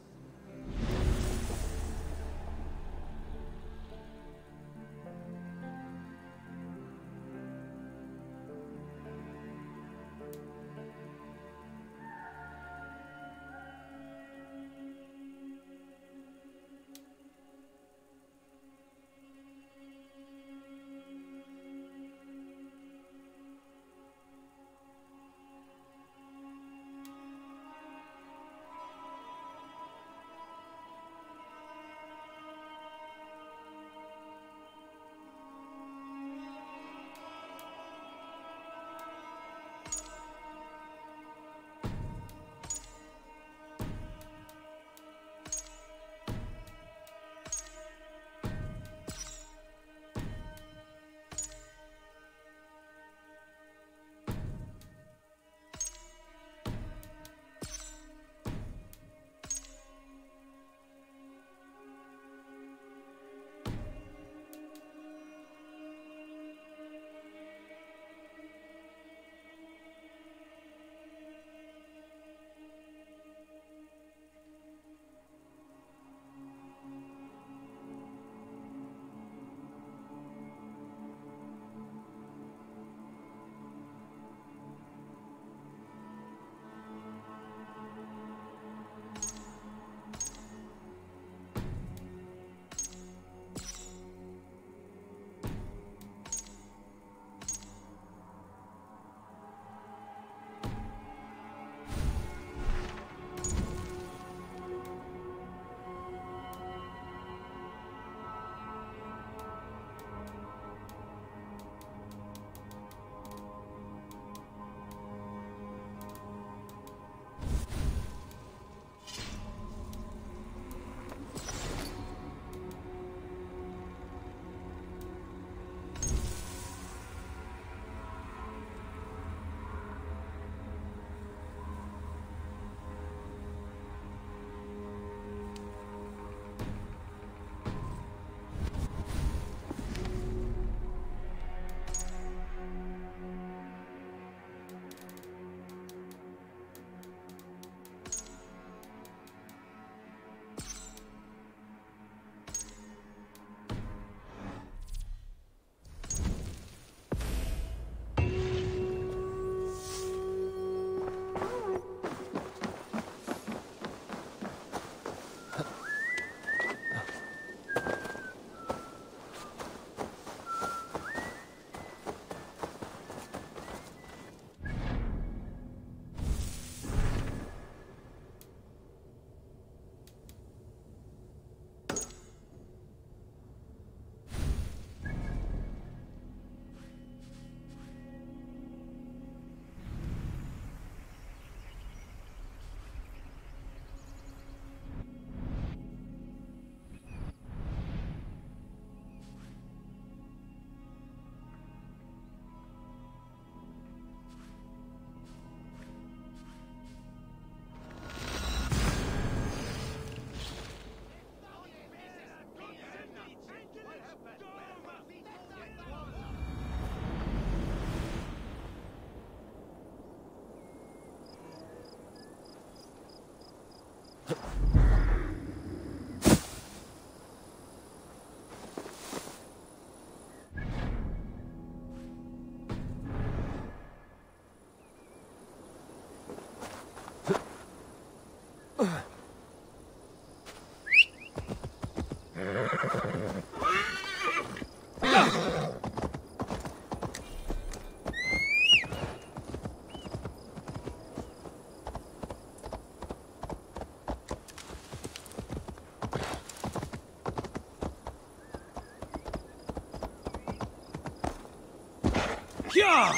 Yeah!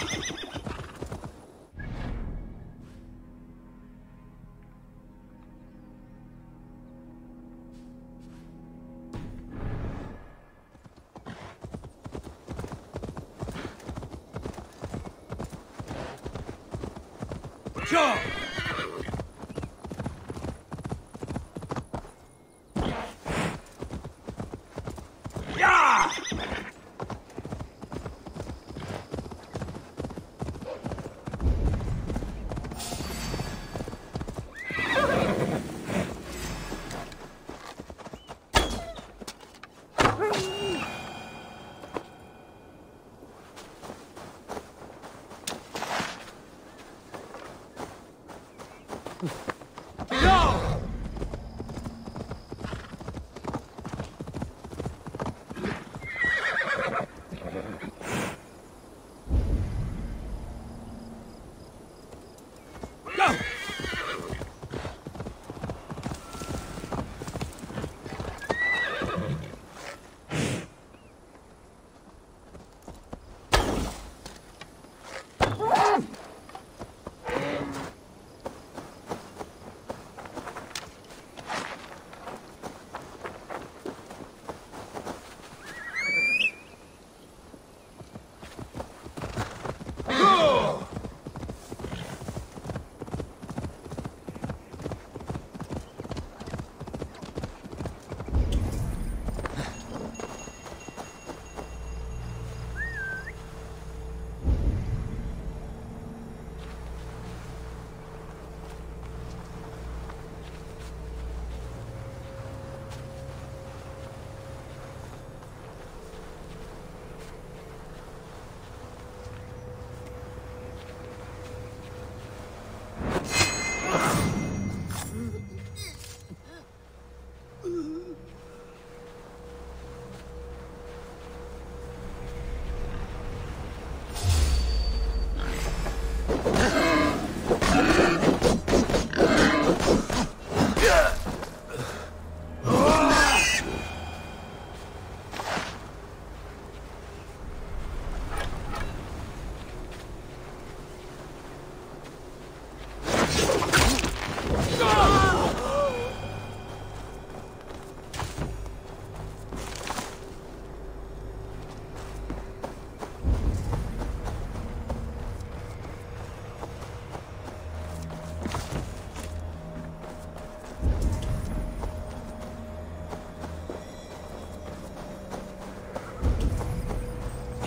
Sure! Yeah!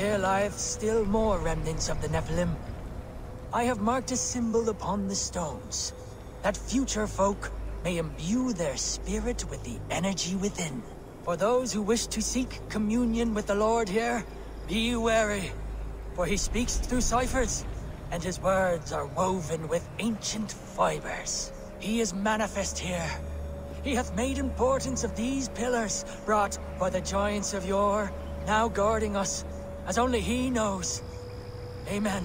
There lieth still more remnants of the Nephilim. I have marked a symbol upon the stones, that future folk may imbue their spirit with the energy within. For those who wish to seek communion with the Lord here, be wary, for he speaks through ciphers, and his words are woven with ancient fibers. He is manifest here. He hath made importance of these pillars, brought by the giants of yore, now guarding us, as only he knows. Amen.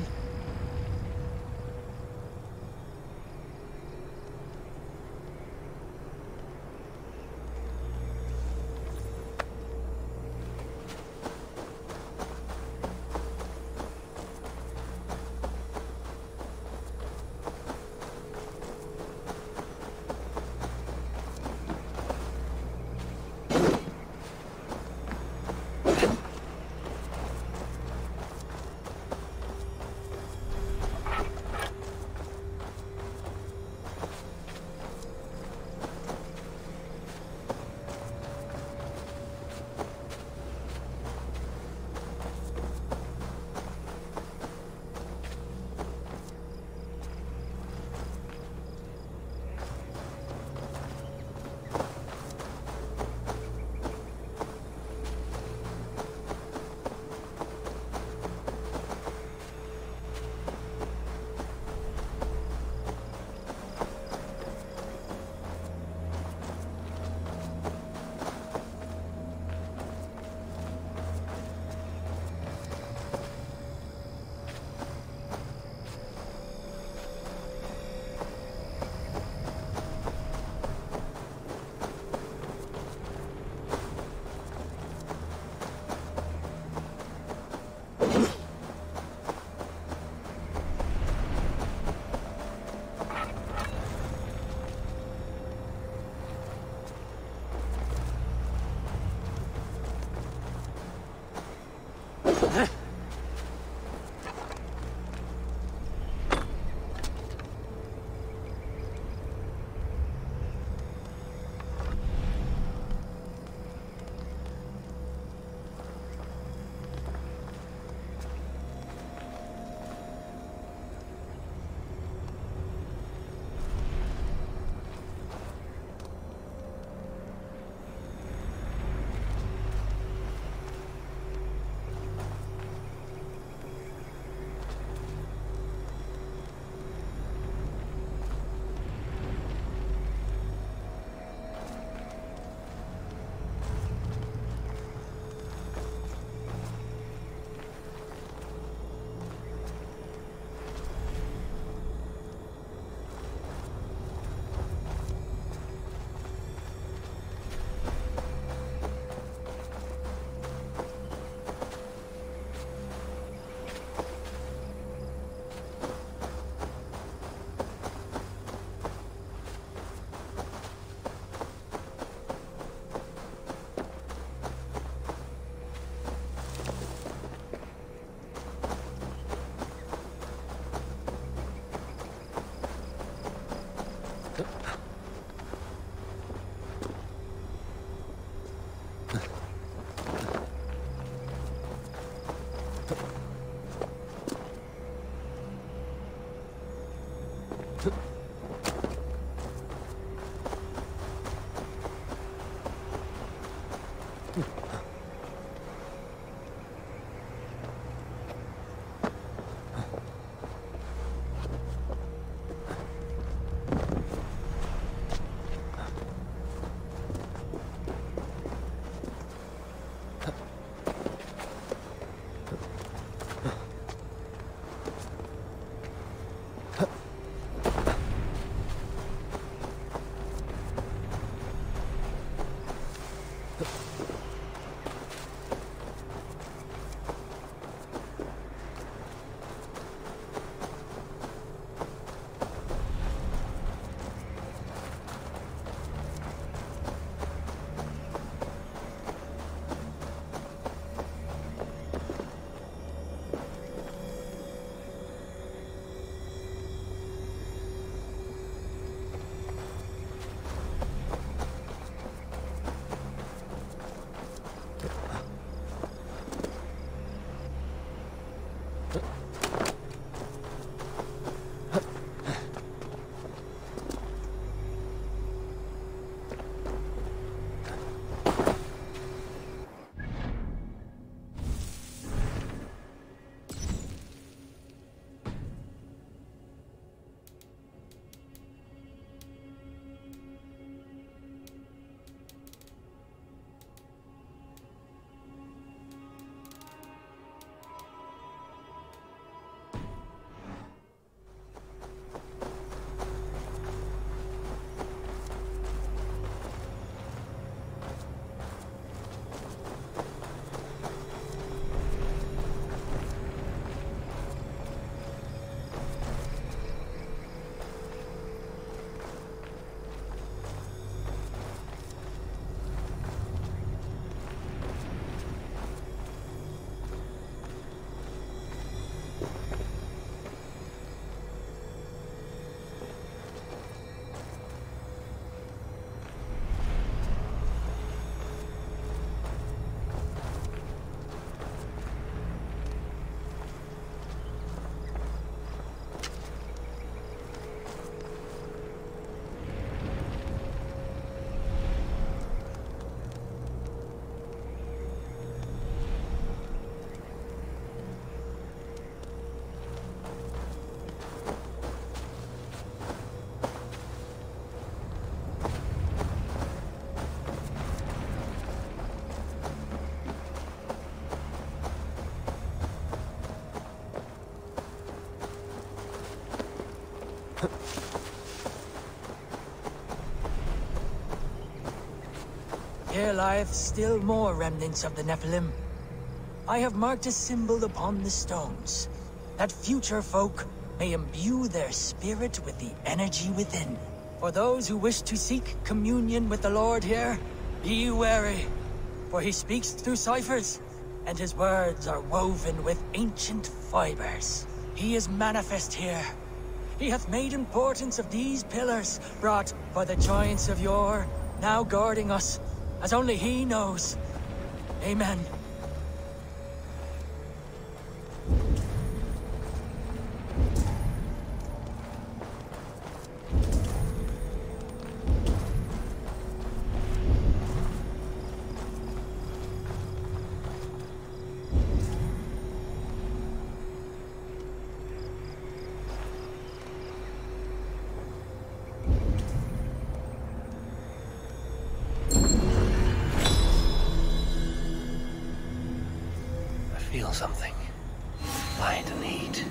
Here lieth still more remnants of the Nephilim. I have marked a symbol upon the stones, that future folk may imbue their spirit with the energy within. For those who wish to seek communion with the Lord here, be wary, for he speaks through ciphers, and his words are woven with ancient fibers. He is manifest here. He hath made importance of these pillars, brought by the giants of yore, now guarding us, as only he knows. Amen. Feel something. Light and heat.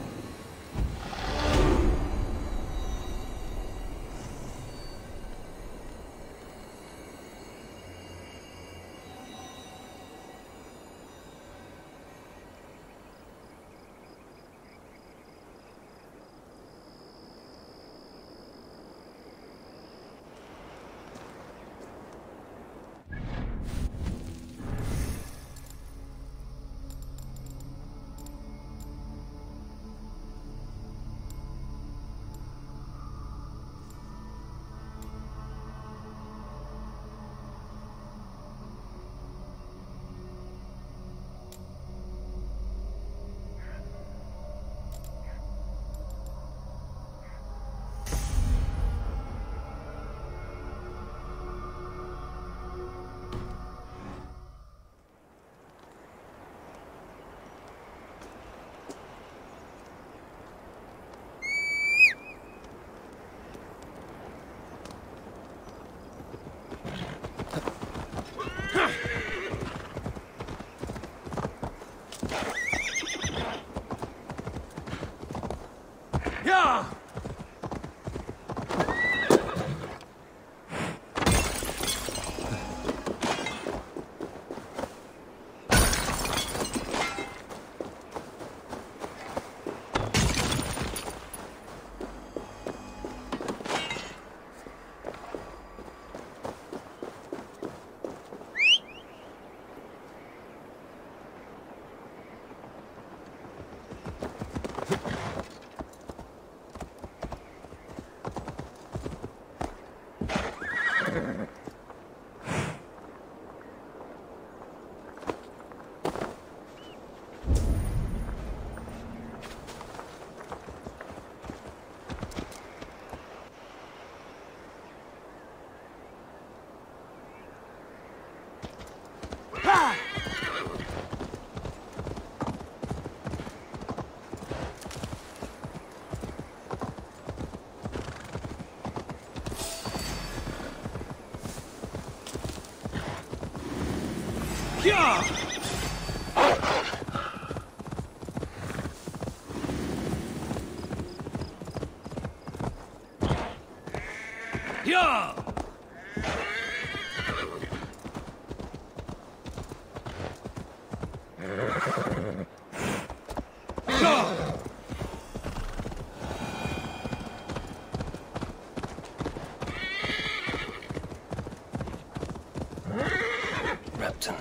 Repton.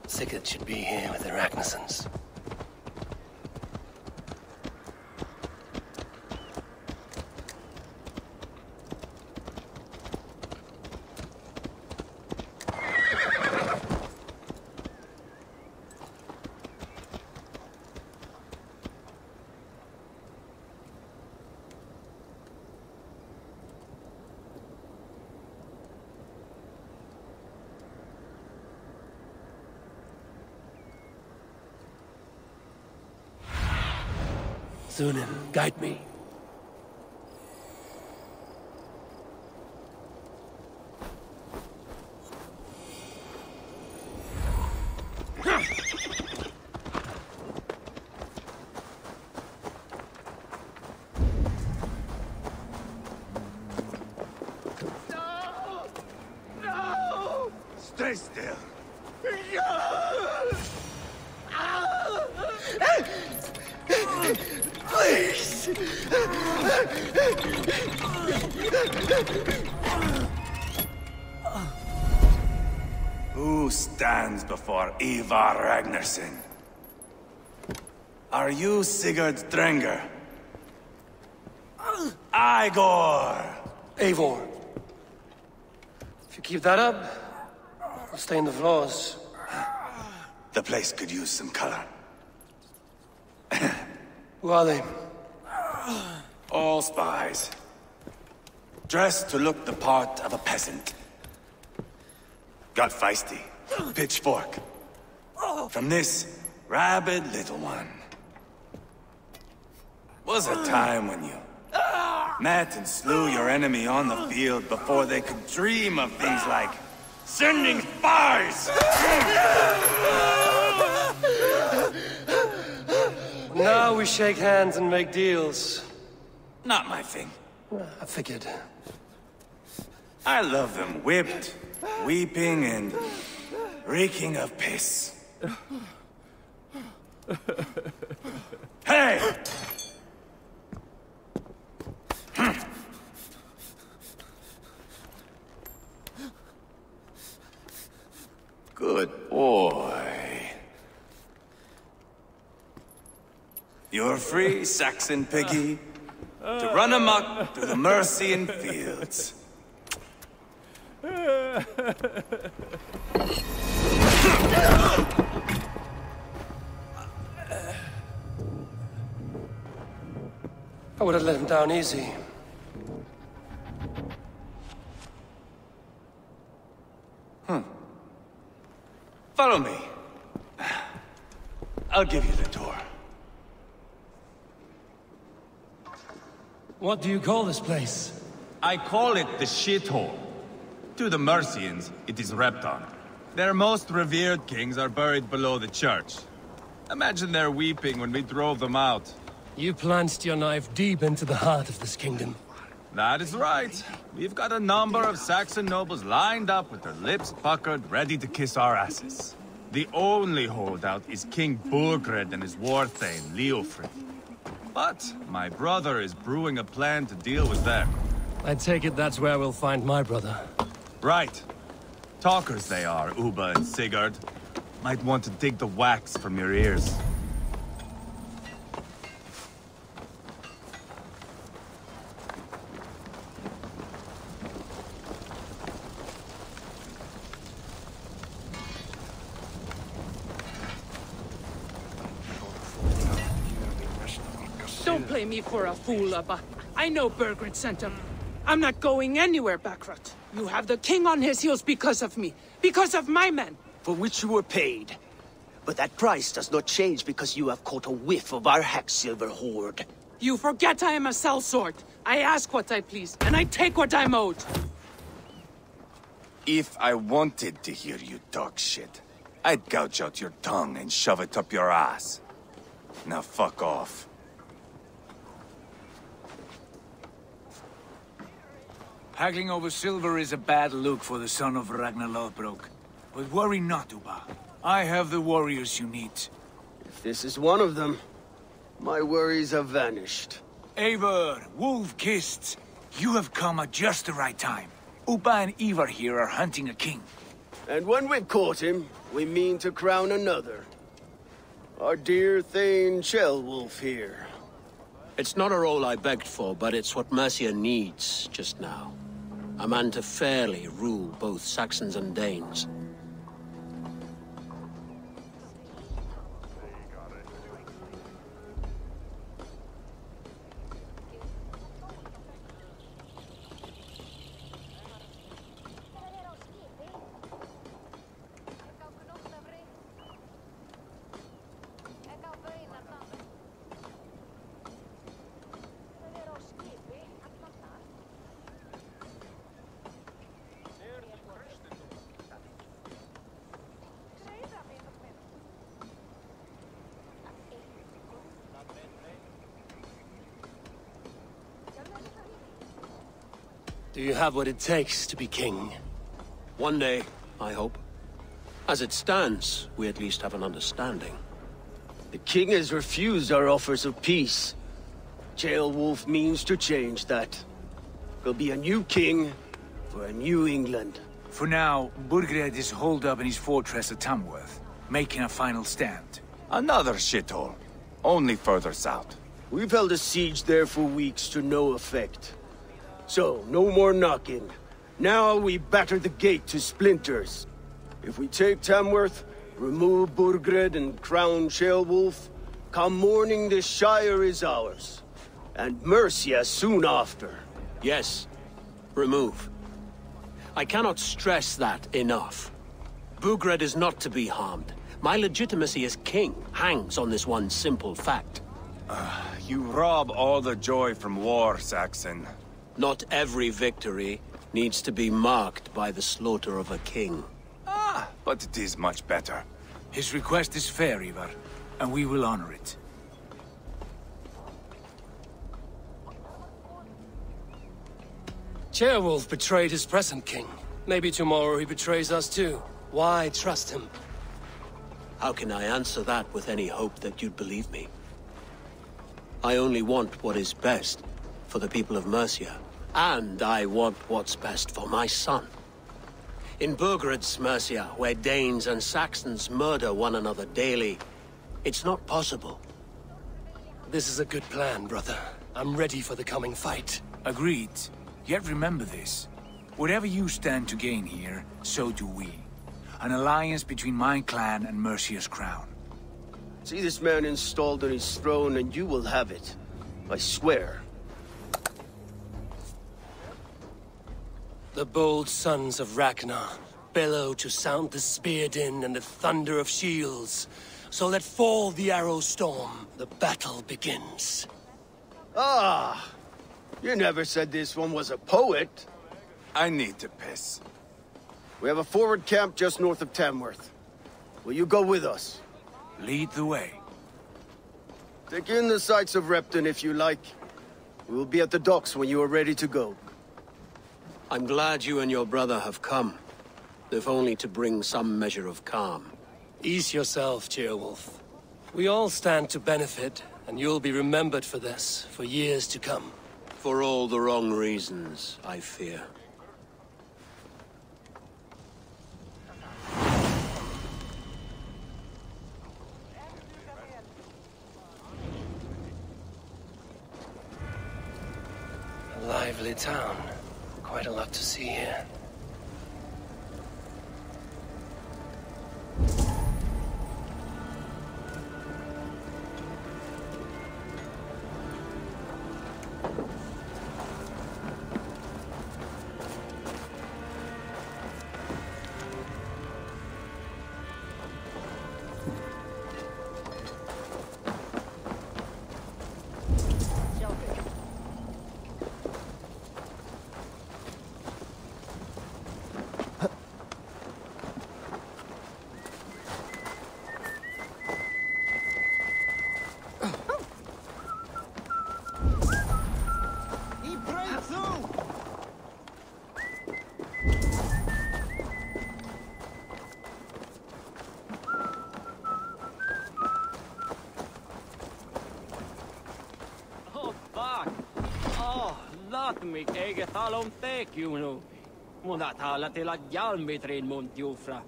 Sickert should be here with the Arachnisons. Zunin, guide me. No! Stay still. Please! Who stands before Ivar Ragnarsson? Are you Sigurd Drenger? Igor! Eivor. If you keep that up, I'll stain the floors. The place could use some color. Who are they? All spies. Dressed to look the part of a peasant. Got feisty. Pitchfork. From this rabid little one. Was a time when you met and slew your enemy on the field before they could dream of things like sending spies! Now we shake hands and make deals. Not my thing. I figured. I love them whipped, weeping, and reeking of piss. Hey! Good boy. You're free, Saxon piggy, to run amok through the Mercian fields. I would have let him down easy. Follow me. I'll give you the tour. What do you call this place? I call it the shithole. To the Mercians, it is Repton. Their most revered kings are buried below the church. Imagine their weeping when we drove them out. You plunged your knife deep into the heart of this kingdom. That is right. We've got a number of Saxon nobles lined up with their lips puckered, ready to kiss our asses. The only holdout is King Burgred and his war thane, Leofrid. But my brother is brewing a plan to deal with them. I take it that's where we'll find my brother. Right. Talkers they are, Uba and Sigurd. Might want to dig the wax from your ears. Don't play me for a fool, Abba. I know Burgred sent him. I'm not going anywhere, Backrot. You have the king on his heels because of me. Because of my men. For which you were paid. But that price does not change because you have caught a whiff of our Hacksilver hoard. You forget I am a sellsword. I ask what I please, and I take what I'm owed. If I wanted to hear you talk shit, I'd gouge out your tongue and shove it up your ass. Now fuck off. Haggling over silver is a bad look for the son of Ragnar Lothbrok. But worry not, Uba. I have the warriors you need. If this is one of them, my worries have vanished. Eivor, Wolf-Kissed, you have come at just the right time. Uba and Ivar here are hunting a king. And when we've caught him, we mean to crown another. Our dear Thane Shellwolf here. It's not a role I begged for, but it's what Mercia needs just now. A man to fairly rule both Saxons and Danes. Do you have what it takes to be king? One day, I hope. As it stands, we at least have an understanding. The king has refused our offers of peace. Ceolwulf means to change that. There'll be a new king for a new England. For now, Burgred is holed up in his fortress at Tamworth, making a final stand. Another shithole. Only further south. We've held a siege there for weeks to no effect. So, no more knocking. Now we batter the gate to splinters. If we take Tamworth, remove Burgred and crown Ceolwulf, come morning the Shire is ours. And Mercia soon after. Yes, remove. I cannot stress that enough. Burgred is not to be harmed. My legitimacy as king hangs on this one simple fact. You rob all the joy from war, Saxon. Not every victory needs to be marked by the slaughter of a king. But it is much better. His request is fair, Ivar, and we will honor it. Ceolwulf betrayed his present king. Maybe tomorrow he betrays us too. Why trust him? How can I answer that with any hope that you'd believe me? I only want what is best for the people of Mercia. And I want what's best for my son. In Burgred's Mercia, where Danes and Saxons murder one another daily, it's not possible. This is a good plan, brother. I'm ready for the coming fight. Agreed. Yet remember this. Whatever you stand to gain here, so do we. An alliance between my clan and Mercia's crown. See this man installed on his throne and you will have it. I swear. The bold sons of Ragnar bellow to sound the spear din and the thunder of shields. So let fall the arrow storm. The battle begins. Ah! You never said this one was a poet. I need to piss. We have a forward camp just north of Tamworth. Will you go with us? Lead the way. Take in the sights of Repton if you like. We will be at the docks when you are ready to go. I'm glad you and your brother have come, if only to bring some measure of calm. Ease yourself, Ceolwulf. We all stand to benefit, and you'll be remembered for this, for years to come. For all the wrong reasons, I fear. A lively town. Quite a lot to see here. mitt eget tal om tekjunu. Mun tala till att jalmitrin mun tjufra.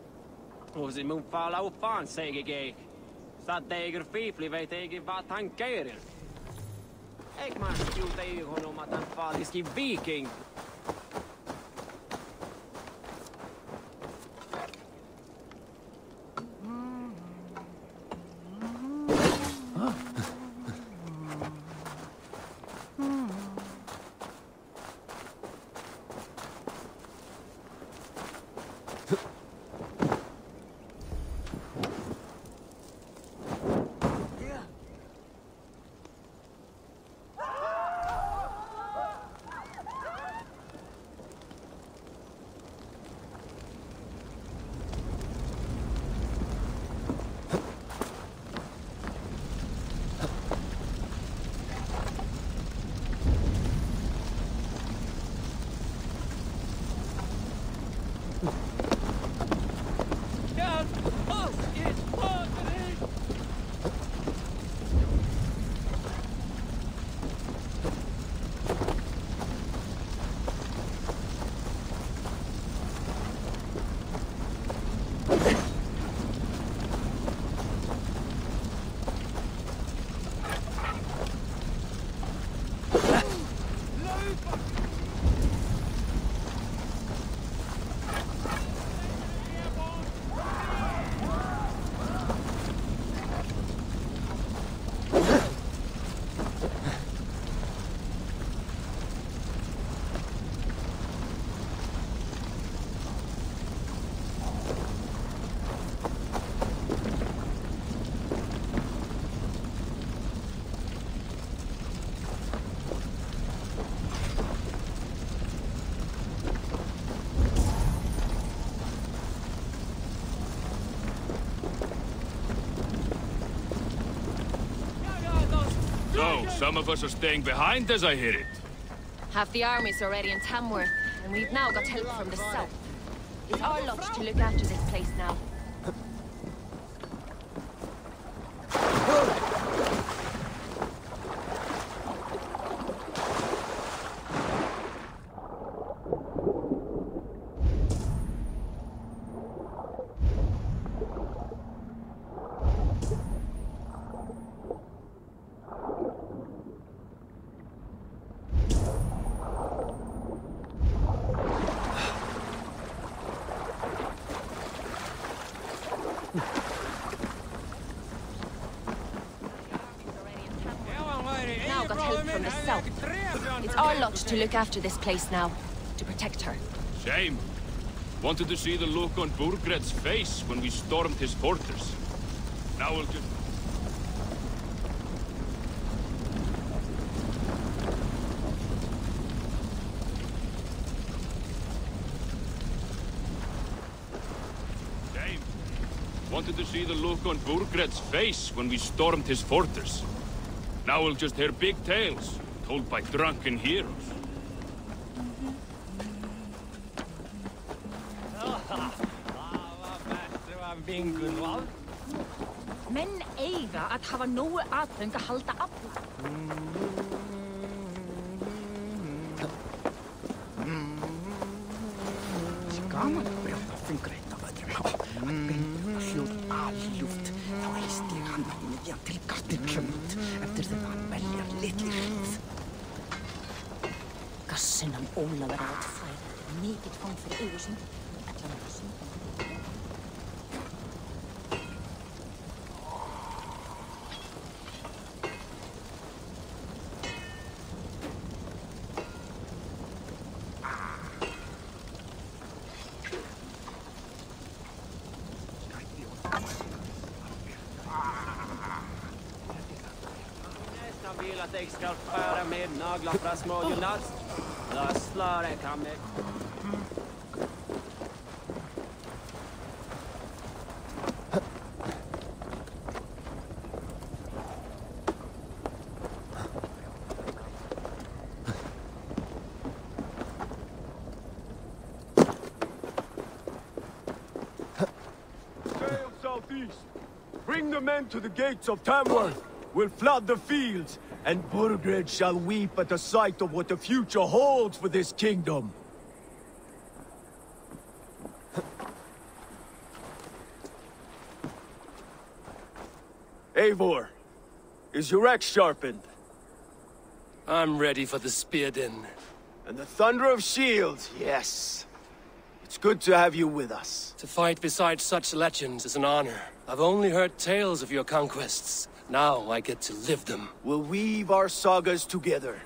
Uusin mun fala uppaan seikikei. Saat eiger fiipli veit eikin vaan tankeerin. Eik man juuta ihon omatan faaliskin viking. So, some of us are staying behind as I hear it. Half the army's already in Tamworth, and we've now got help from the south. It's our lot to look after this place now. To look after this place now, to protect her. Shame. Wanted to see the look on Burgred's face when we stormed his fortress. Now we'll just... Shame. Wanted to see the look on Burgred's face when we stormed his fortress. Now we'll just hear big tales, told by drunken heroes. Menn eiga að hafa nógu aðföng að halda afla. Gaman að brjóta fingreitt af öðrum. Að binda það hljóð alljúft. Þá heist ég hann á miðja til gardirklönd eftir þegar hann veljar litli hrið. Gassinnan Ólafur á að færa mikið fang fyrir augu sín. Allan að sín. Jag ska skära med naglar från små gymnast. Lasslar det kan med. Sail southeast. Bring the men to the gates of Tamworth. We'll flood the fields And Burgred shall weep at the sight of what the future holds for this kingdom. Eivor, is your axe sharpened? I'm ready for the spear din. And the thunder of shields, yes. It's good to have you with us. To fight beside such legends is an honor. I've only heard tales of your conquests. Now I get to live them. We'll weave our sagas together.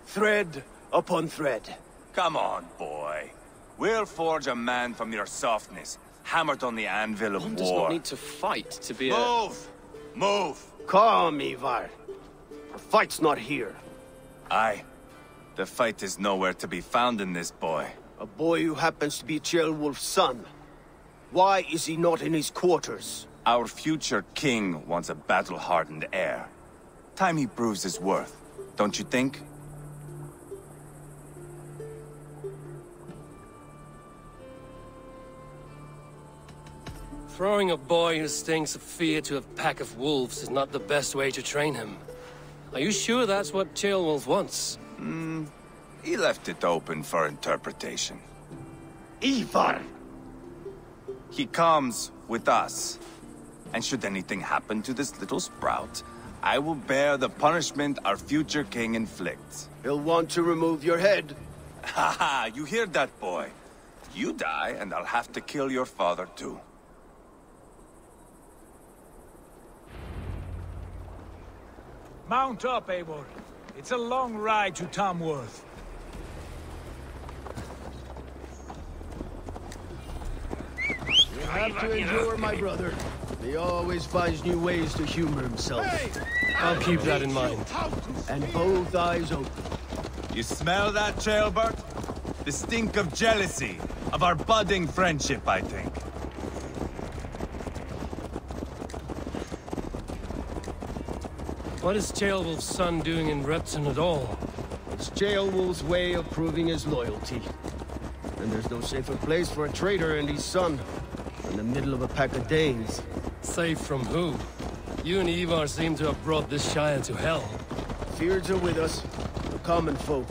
Thread upon thread. Come on, boy. We'll forge a man from your softness, hammered on the anvil of One war. does not need to fight to be Move! Move! Calm, Ivar. The fight's not here. Aye. The fight is nowhere to be found in this boy. A boy who happens to be Ceolwulf's son. Why is he not in his quarters? Our future king wants a battle-hardened heir. Time he proves his worth, don't you think? Throwing a boy who stinks of fear to a pack of wolves is not the best way to train him. Are you sure that's what Ceolwulf wants? He left it open for interpretation. Ivar! He comes with us. And should anything happen to this little sprout, I will bear the punishment our future king inflicts. He'll want to remove your head. Haha, you hear that, boy? You die, and I'll have to kill your father, too. Mount up, Eivor. It's a long ride to Tamworth. You have to endure, my brother. He always finds new ways to humor himself. I'll keep that in mind. And both eyes open. You smell that, Ceolbert? The stink of jealousy, of our budding friendship, I think. What is Ceolwulf's son doing in Repton at all? It's Ceolwulf's way of proving his loyalty. And there's no safer place for a traitor and his son than the middle of a pack of Danes. Safe from who? You and Ivar seem to have brought this Shire to hell. Fears are with us, the common folk.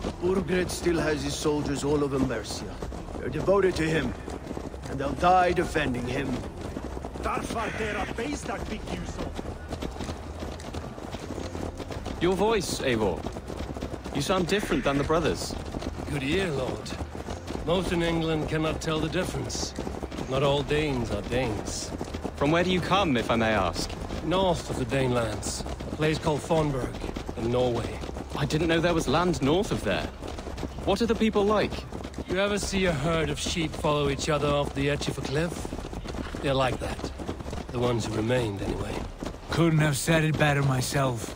But Burgred still has his soldiers all over Mercia. They're devoted to him, and they'll die defending him. Your voice, Eivor. You sound different than the brothers. Good ear, Lord. Most in England cannot tell the difference. Not all Danes are Danes. From where do you come, if I may ask? North of the Danelands. A place called Thornburg, in Norway. I didn't know there was land north of there. What are the people like? You ever see a herd of sheep follow each other off the edge of a cliff? They're like that. The ones who remained, anyway. Couldn't have said it better myself.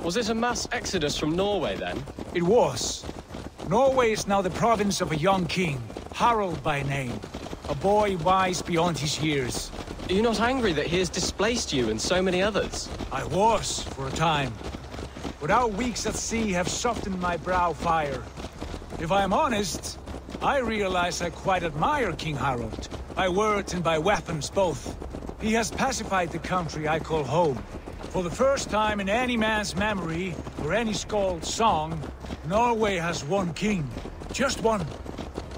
Was it a mass exodus from Norway, then? It was. Norway is now the province of a young king, Harald by name. A boy wise beyond his years. Are you not angry that he has displaced you and so many others? I was, for a time. But our weeks at sea have softened my brow fire. If I am honest, I realize I quite admire King Harald. By words and by weapons, both. He has pacified the country I call home. For the first time in any man's memory, or any skald's song, Norway has one king. Just one.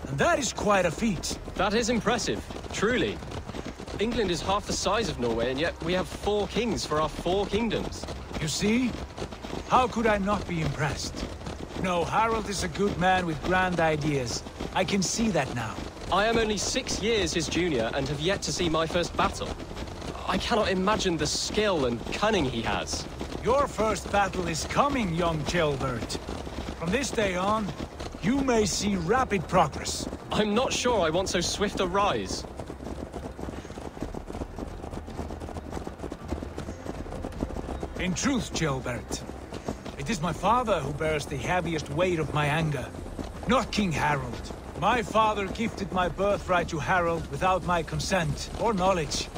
And that is quite a feat. That is impressive, truly. England is half the size of Norway, and yet we have 4 kings for our 4 kingdoms. You see? How could I not be impressed? No, Harald is a good man with grand ideas. I can see that now. I am only 6 years his junior and have yet to see my first battle. I cannot imagine the skill and cunning he has. Your first battle is coming, young Ceolbert. From this day on, you may see rapid progress. I'm not sure I want so swift a rise. In truth, Ceolbert, it is my father who bears the heaviest weight of my anger, not King Harald. My father gifted my birthright to Harald without my consent or knowledge.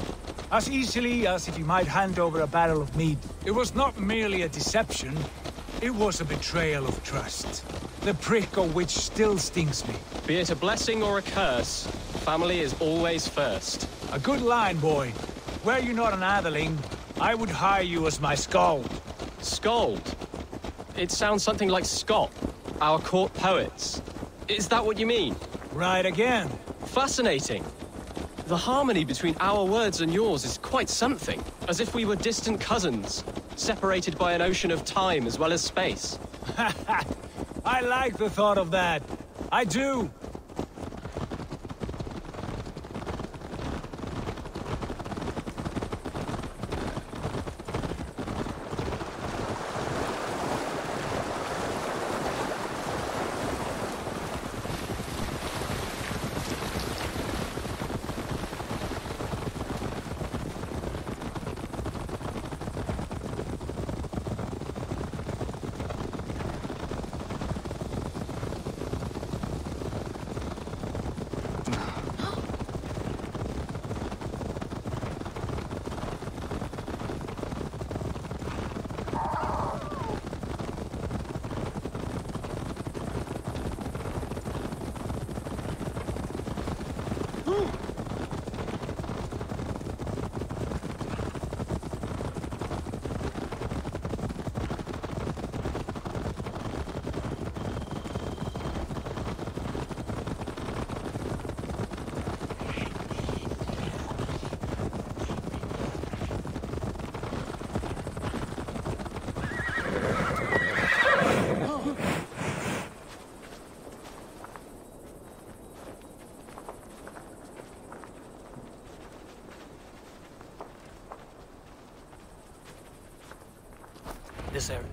As easily as if he might hand over a barrel of mead. It was not merely a deception, it was a betrayal of trust. The prick of which still stings me. Be it a blessing or a curse, family is always first. A good line, boy. Were you not an atheling, I would hire you as my skald. Skald? It sounds something like Scott, our court poets. Is that what you mean? Right again. Fascinating. The harmony between our words and yours is quite something. As if we were distant cousins, separated by an ocean of time as well as space. I like the thought of that. I do. This area.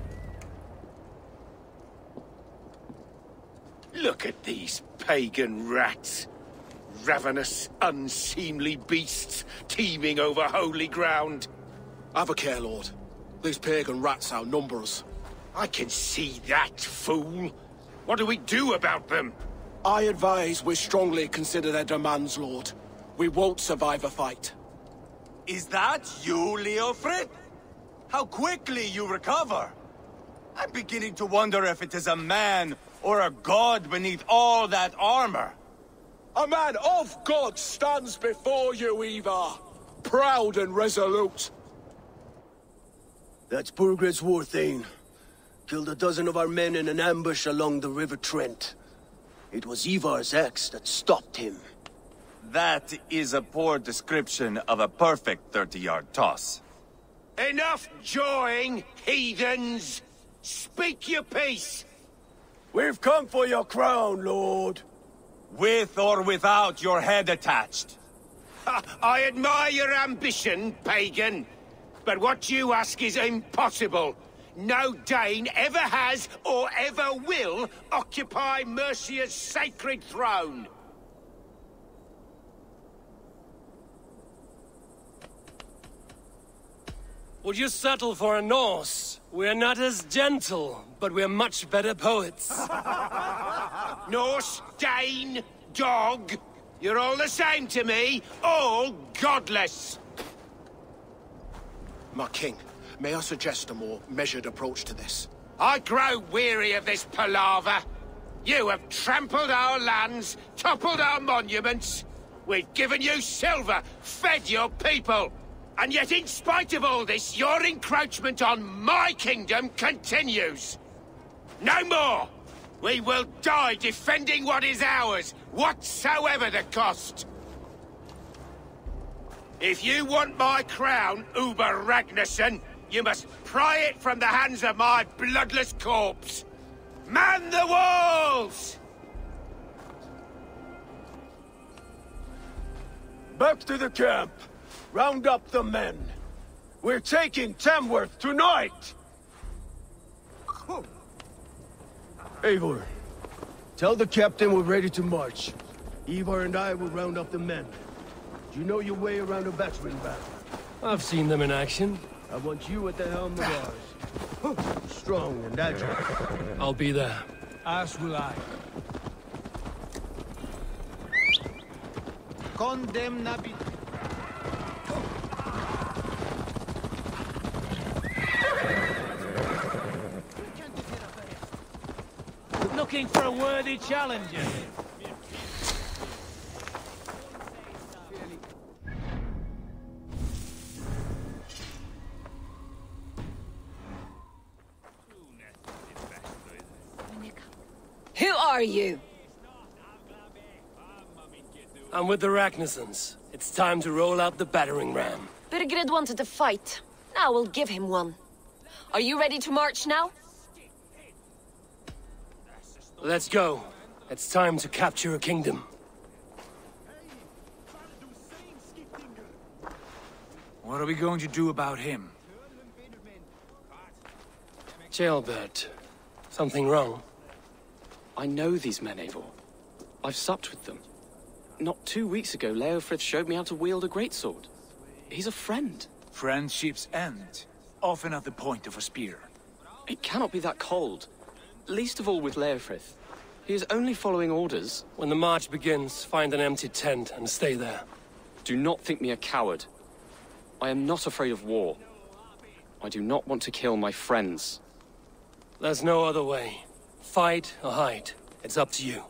Look at these pagan rats. Ravenous, unseemly beasts teeming over holy ground. Have a care, Lord. These pagan rats outnumber us. I can see that, fool. What do we do about them? I advise we strongly consider their demands, Lord. We won't survive a fight. Is that you, Leofrid? How quickly you recover! I'm beginning to wonder if it is a man or a god beneath all that armor. A man of God stands before you, Ivar. Proud and resolute. That's Burgred's war thane. Killed a dozen of our men in an ambush along the River Trent. It was Ivar's axe that stopped him. That is a poor description of a perfect 30-yard toss. Enough jawing, heathens! Speak your piece! We've come for your crown, Lord. With or without your head attached. I admire your ambition, pagan. But what you ask is impossible. No Dane ever has or ever will occupy Mercia's sacred throne. Would you settle for a Norse? We're not as gentle, but we're much better poets. Norse, Dane, dog. You're all the same to me. All godless. My king, may I suggest a more measured approach to this? I grow weary of this palaver. You have trampled our lands, toppled our monuments. We've given you silver, fed your people. And yet, in spite of all this, your encroachment on my kingdom continues. No more! We will die defending what is ours, whatsoever the cost. If you want my crown, Uber Ragnarsson, you must pry it from the hands of my bloodless corpse. Man the walls! Back to the camp. Round up the men. We're taking Tamworth tonight! Eivor, tell the captain we're ready to march. Ivar and I will round up the men. Do you know your way around a battering ram? I've seen them in action. I want you at the helm of ours. Strong and agile. I'll be there. As will I. Condemnabit. Looking for a worthy challenger. are you? I'm with the Ragnarsons. It's time to roll out the battering ram. Birgrid wanted to fight. Now we'll give him one. Are you ready to march now? Let's go. It's time to capture a kingdom. What are we going to do about him? Jailbird. Something wrong? I know these men, Eivor. I've supped with them. Not 2 weeks ago, Leofrith showed me how to wield a greatsword. He's a friend. Friendships end, often at the point of a spear. It cannot be that cold. Least of all with Leofrith. He is only following orders. When the march begins, find an empty tent and stay there. Do not think me a coward. I am not afraid of war. I do not want to kill my friends. There's no other way. Fight or hide. It's up to you.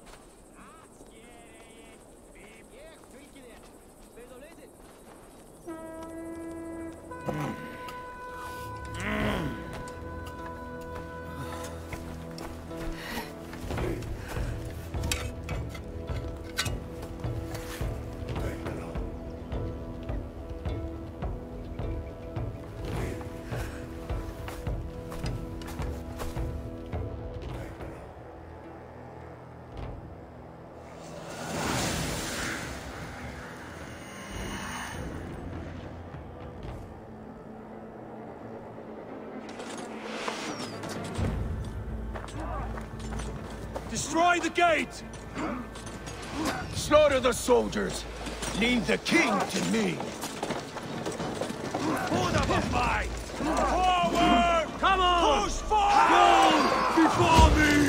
Destroy the gate! Slaughter the soldiers! Leave the king to me! Put up a fight! Forward! Come on! Push forward! Go before me!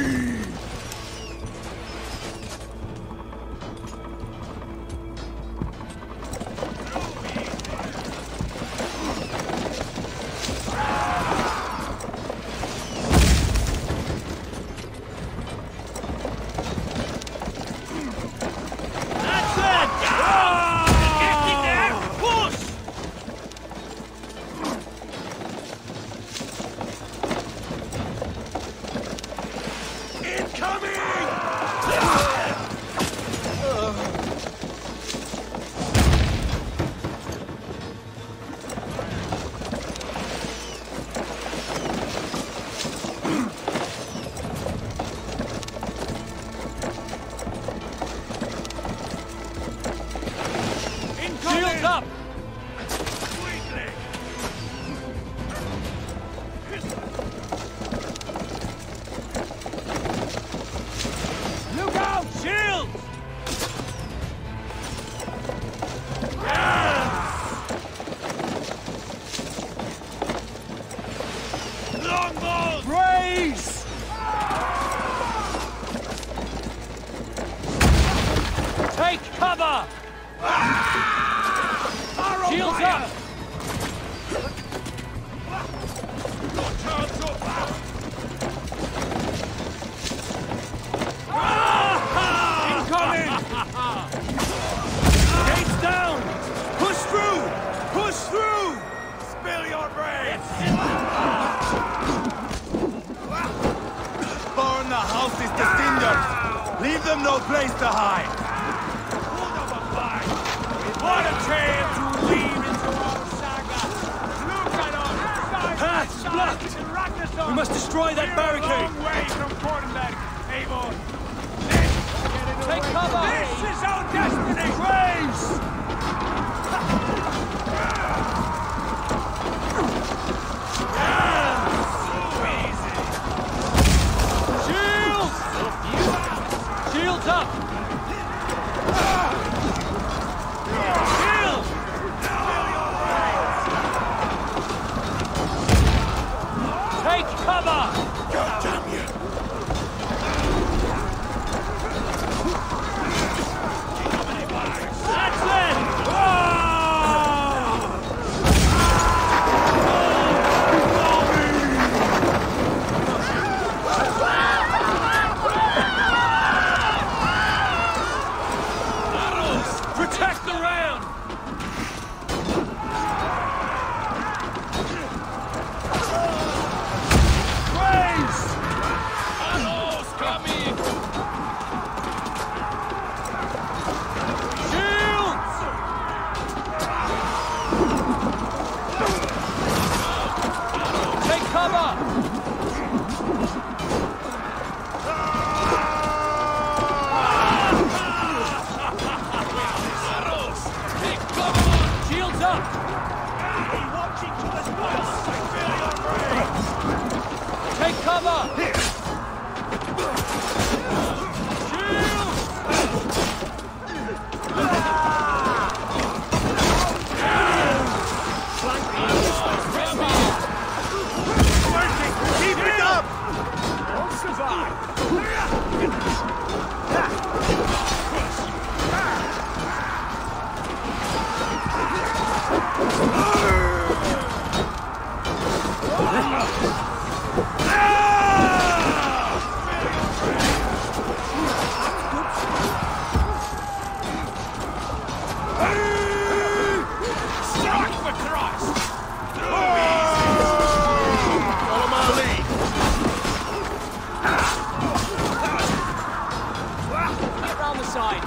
Get round the side.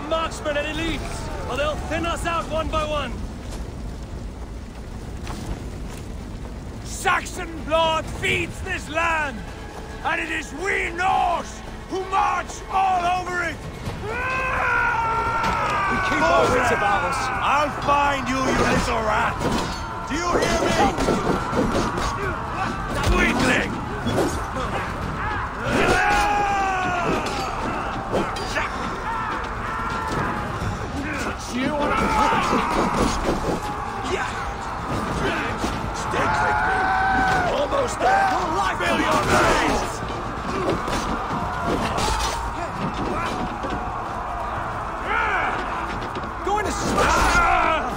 Marksmen and elites, or they'll thin us out one by one. Saxon blood feeds this land, and it is we Norse who march all over it. We keep our wits about us. I'll find you, you little rat. Do you hear me? Weakling! You wanna stick with me. Almost there. Fill your veins. Going to smash.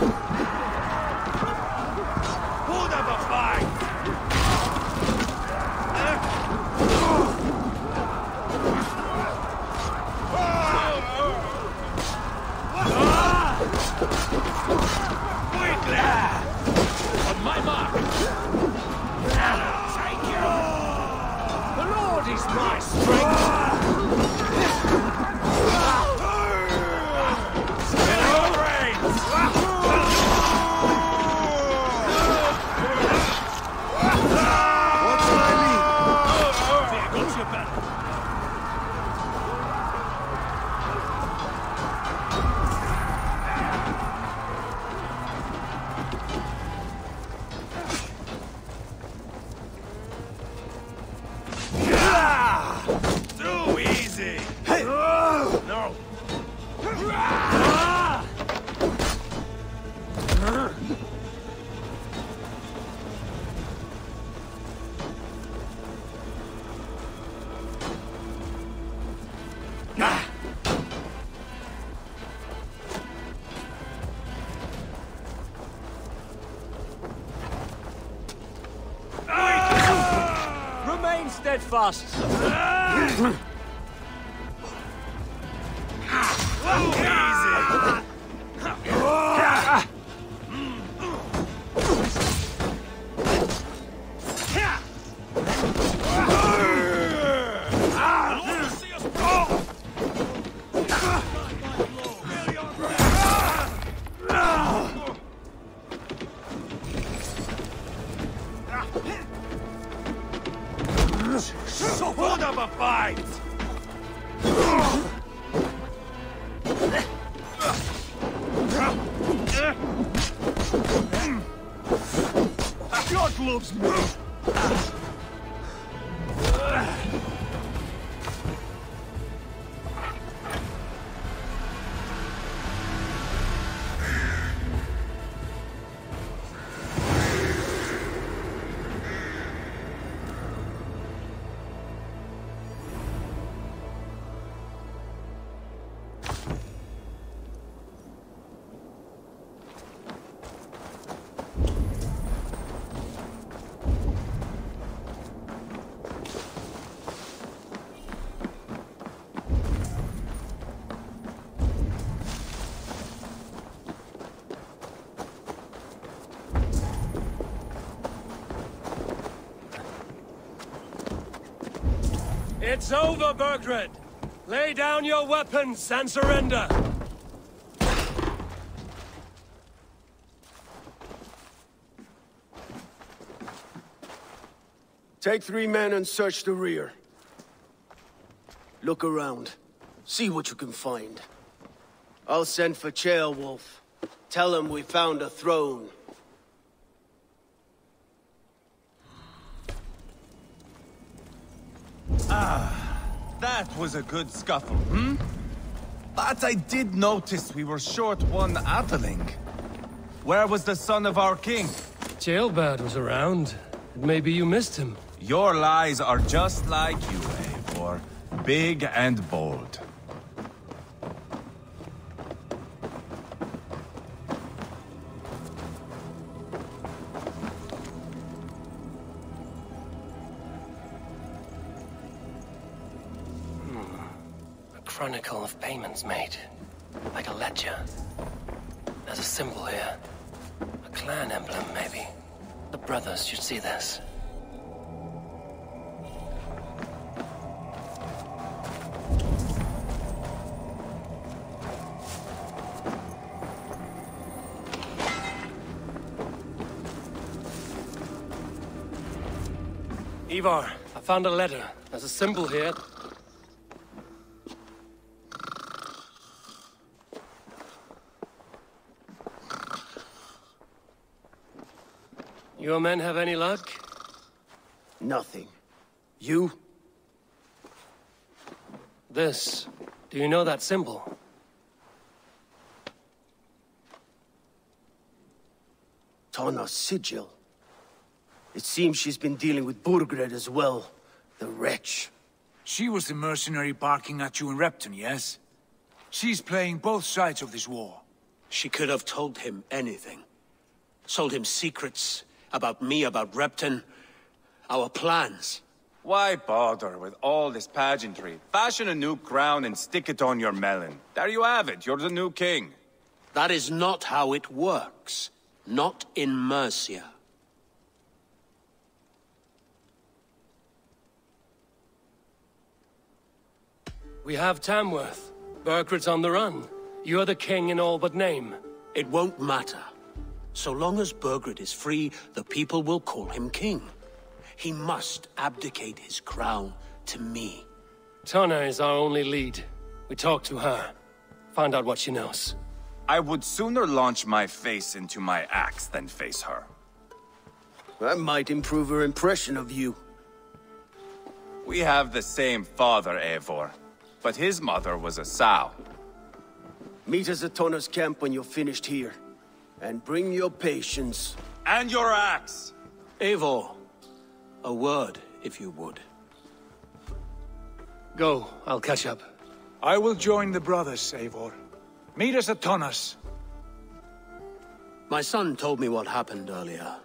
Hold up a fight. On my mark! Take you! The Lord is my strength! In your reins! What's my lead? There goes your battle. Too easy! No! Remain steadfast. So hold up a fight! God loves me! It's over, Burgred. Lay down your weapons and surrender. Take 3 men and search the rear. Look around. See what you can find. I'll send for Ceolwulf. Tell him we found a throne. That was a good scuffle, hmm? But I did notice we were short one Atheling. Where was the son of our king? Ceolbad was around. Maybe you missed him. Your lies are just like you, Eivor. Big and bold. A chronicle of payments made. Like a ledger. There's a symbol here. A clan emblem, maybe. The brothers should see this. Ivar, I found a letter. There's a symbol here. Your men have any luck? Nothing. You? This. Do you know that symbol? Tana's sigil. It seems she's been dealing with Burgred as well. The wretch. She was the mercenary barking at you in Repton, yes? She's playing both sides of this war. She could have told him anything. Told him secrets about me, about Repton, our plans. Why bother with all this pageantry? Fashion a new crown and stick it on your melon. There you have it, you're the new king. That is not how it works. Not in Mercia. We have Tamworth. Burgred's on the run. You're the king in all but name. It won't matter. So long as Burgred is free, the people will call him king. He must abdicate his crown to me. Tana is our only lead. We talk to her. Find out what she knows. I would sooner launch my face into my axe than face her. That might improve her impression of you. We have the same father, Eivor. But his mother was a sow. Meet us at Tana's camp when you're finished here. And bring your patience. And your axe! Eivor, a word, if you would. Go, I'll catch up. I will join the brothers, Eivor. Meet us at Tana's. My son told me what happened earlier,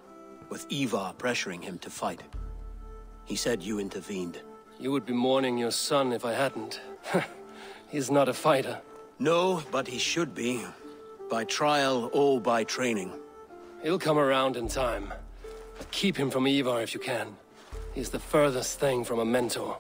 with Ivar pressuring him to fight. He said you intervened. You would be mourning your son if I hadn't. He's not a fighter. No, but he should be. By trial or by training. He'll come around in time. But keep him from Ivar if you can. He's the furthest thing from a mentor.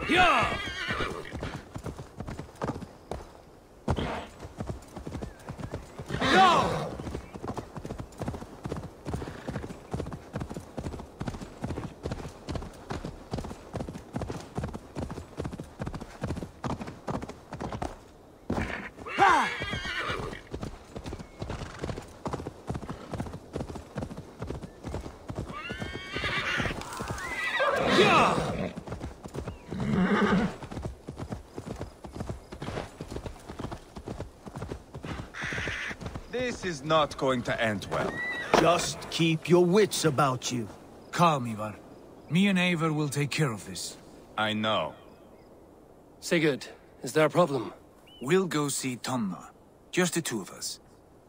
Yeah! No! This is not going to end well. Just keep your wits about you. Calm, Ivar. Me and Eivor will take care of this. I know. Sigurd, is there a problem? We'll go see Tonna. Just the two of us.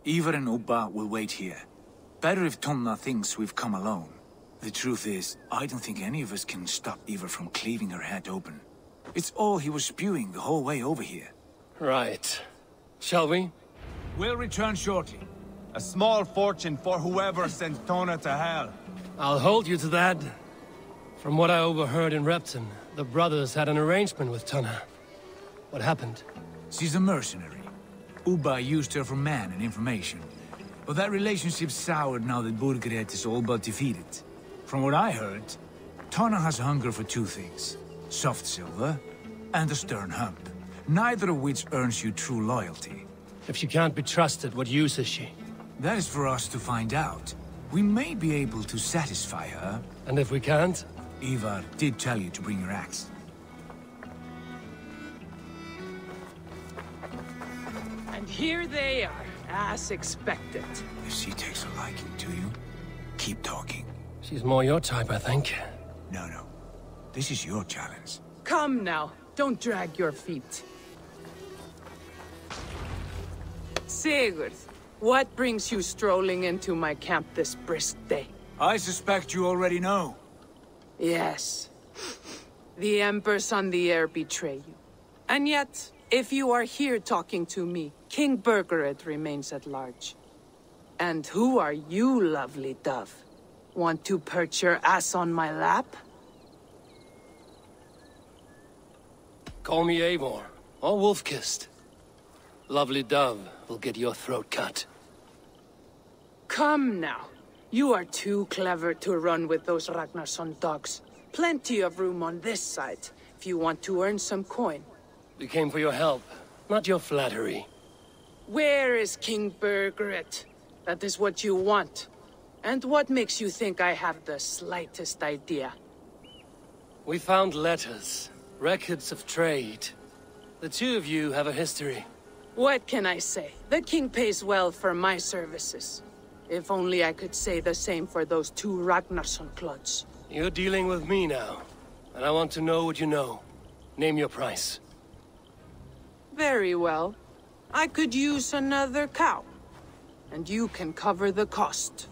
Ivar and Ubba will wait here. Better if Tonna thinks we've come alone. The truth is, I don't think any of us can stop Ivar from cleaving her head open. It's all he was spewing the whole way over here. Right. Shall we? We'll return shortly. A small fortune for whoever sends Tonna to hell. I'll hold you to that. From what I overheard in Repton, the brothers had an arrangement with Tonna. What happened? She's a mercenary. Ubba used her for man and information. But that relationship soured now that Burgred is all but defeated. From what I heard, Tonna has a hunger for two things. Soft silver and a stern hump. Neither of which earns you true loyalty. If she can't be trusted, what use is she? That is for us to find out. We may be able to satisfy her. And if we can't? Ivar did tell you to bring your axe. And here they are, as expected. If she takes a liking to you, keep talking. She's more your type, I think. No. This is your challenge. Come now, don't drag your feet. Sigurd, what brings you strolling into my camp this brisk day? I suspect you already know. Yes. The Embers on the air betray you. And yet, if you are here talking to me, King Burgred remains at large. And who are you, lovely dove? Want to perch your ass on my lap? Call me Eivor, or Wolf-Kissed. Lovely dove will get your throat cut. Come now. You are too clever to run with those Ragnarsson dogs. Plenty of room on this side, if you want to earn some coin. We came for your help, not your flattery. Where is King Burgred? That is what you want. And what makes you think I have the slightest idea? We found letters, records of trade. The two of you have a history. What can I say? The king pays well for my services. If only I could say the same for those two Ragnarsson clods. You're dealing with me now, and I want to know what you know. Name your price. Very well. I could use another cow. And you can cover the cost.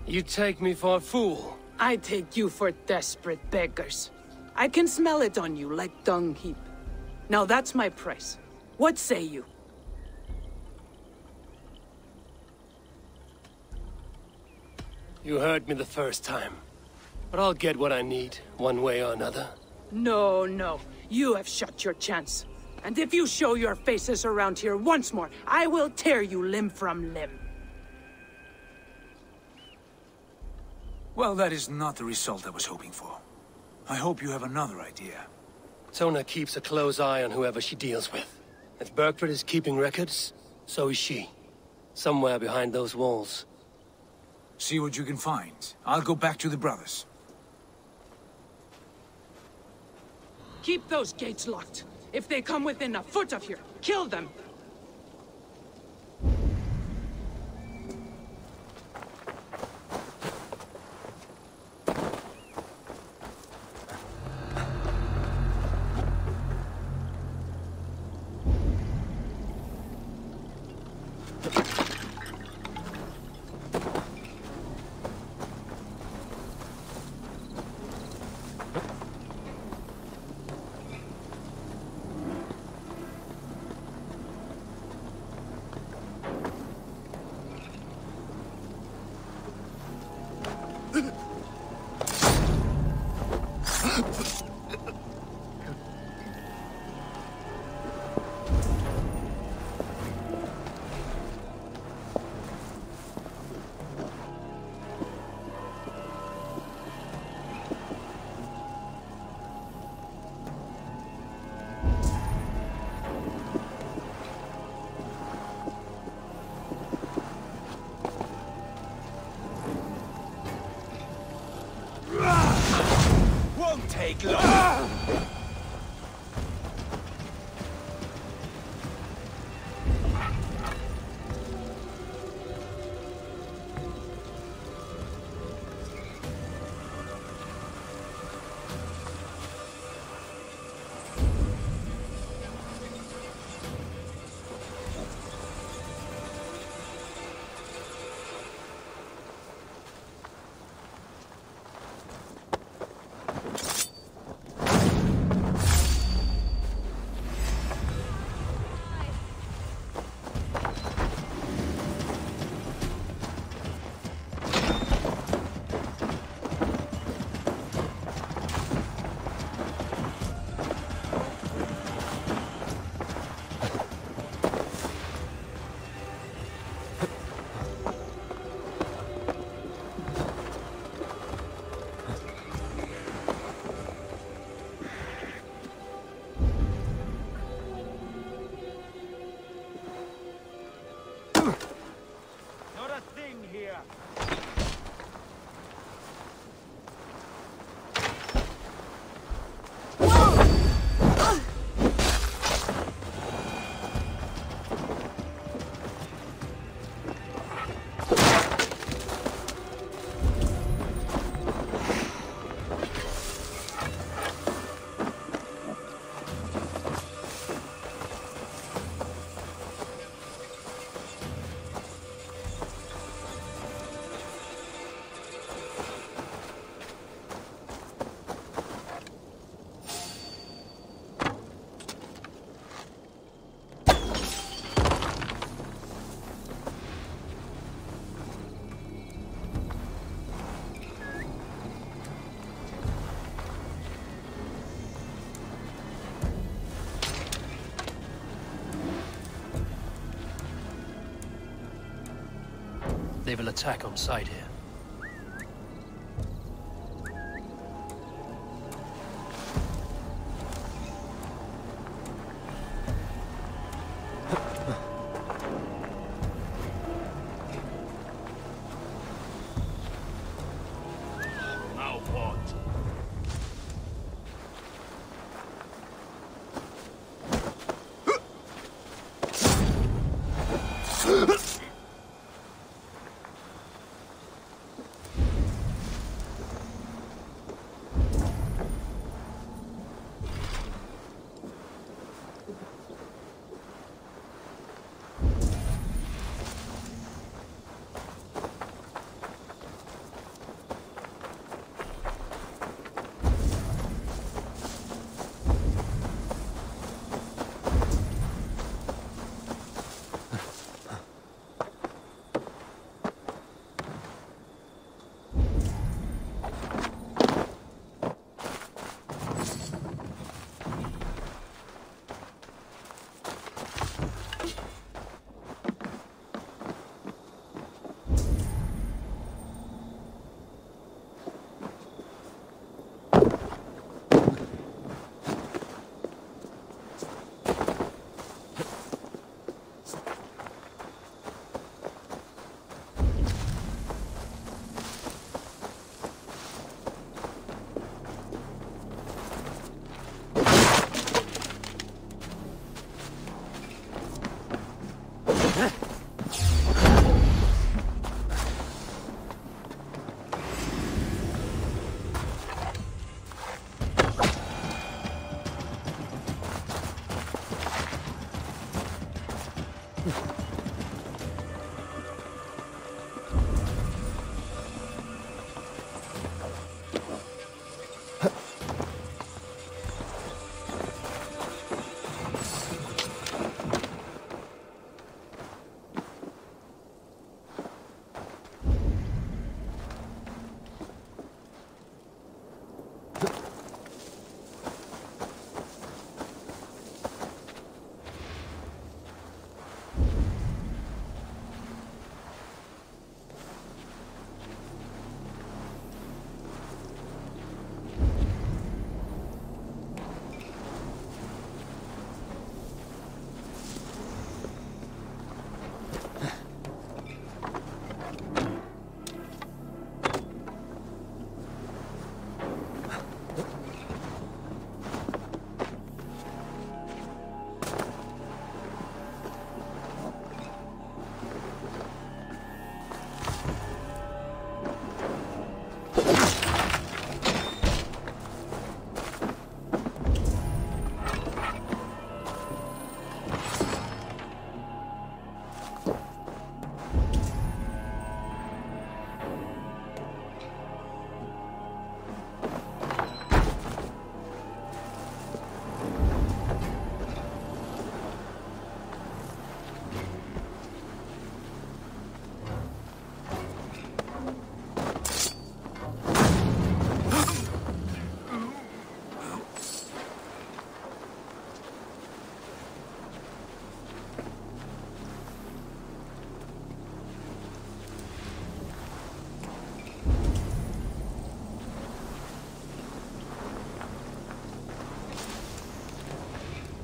You take me for a fool. I take you for desperate beggars. I can smell it on you like dung heap. Now that's my price. What say you? You heard me the first time. But I'll get what I need, one way or another. No. You have shot your chance. And if you show your faces around here once more, I will tear you limb from limb. Well, that is not the result I was hoping for. I hope you have another idea. Tonna keeps a close eye on whoever she deals with. If Burgred is keeping records, so is she. Somewhere behind those walls. See what you can find. I'll go back to the brothers. Keep those gates locked. If they come within a foot of here, kill them! Won't take long. They will attack on sight here. Now what?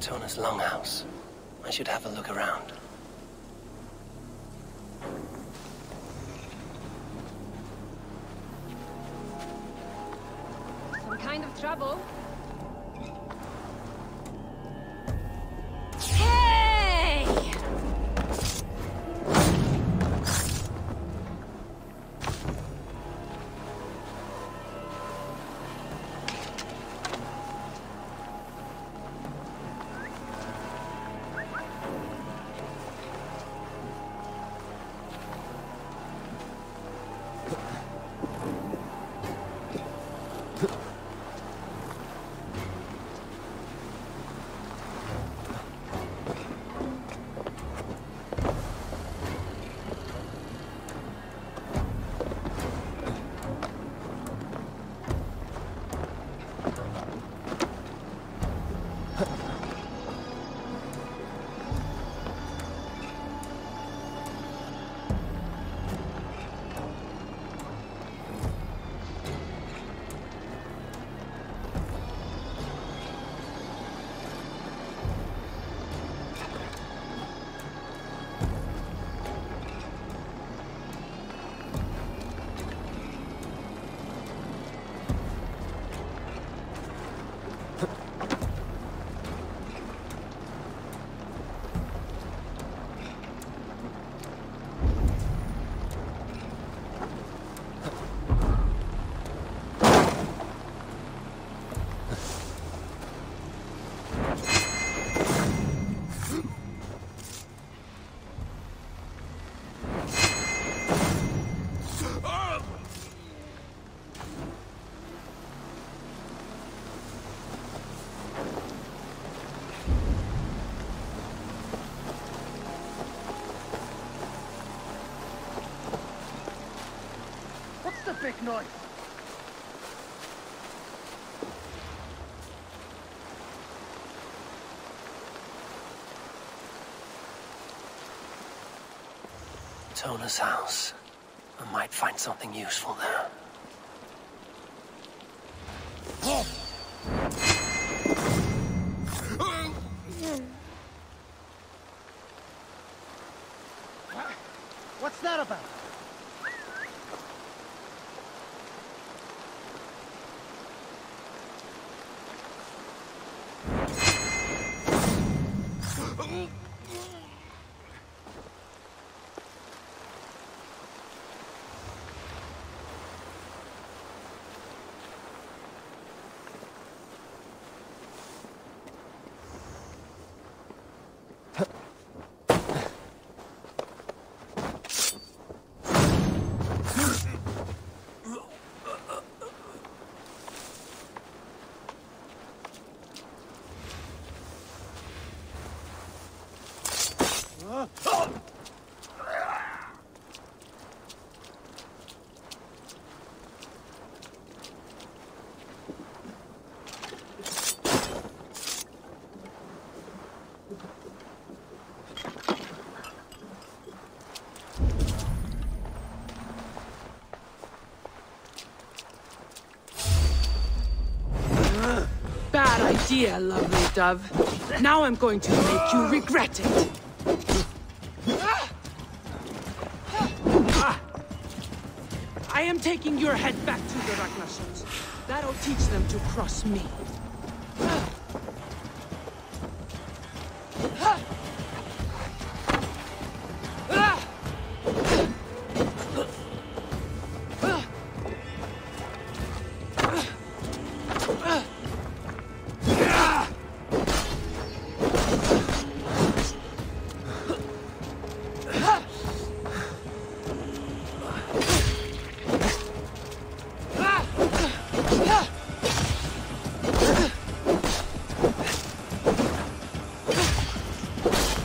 Tona's longhouse. I should have a look around. Some kind of trouble. Hey! Big noise. Tona's house. I might find something useful there. What's that about? Bad idea, lovely dove. Now I'm going to make you regret it. I am taking your head back to the Ragnarsons. That'll teach them to cross me.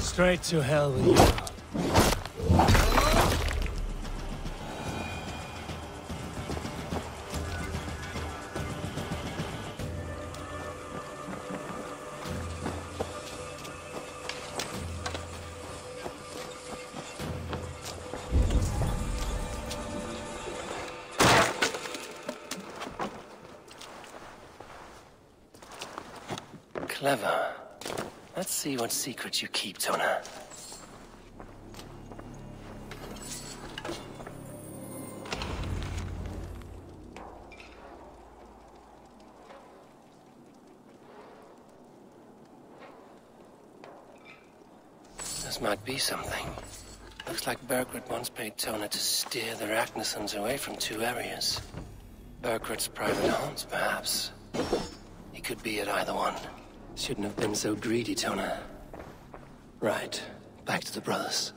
Straight to hell with you. Clever. Let's see what secrets you keep, Tona. This might be something. Looks like Burkred once paid Tona to steer the Ragnarsons away from 2 areas. Burkred's private haunts, perhaps. He could be at either one. Shouldn't have been so greedy, Tona. Right, back to the brothers.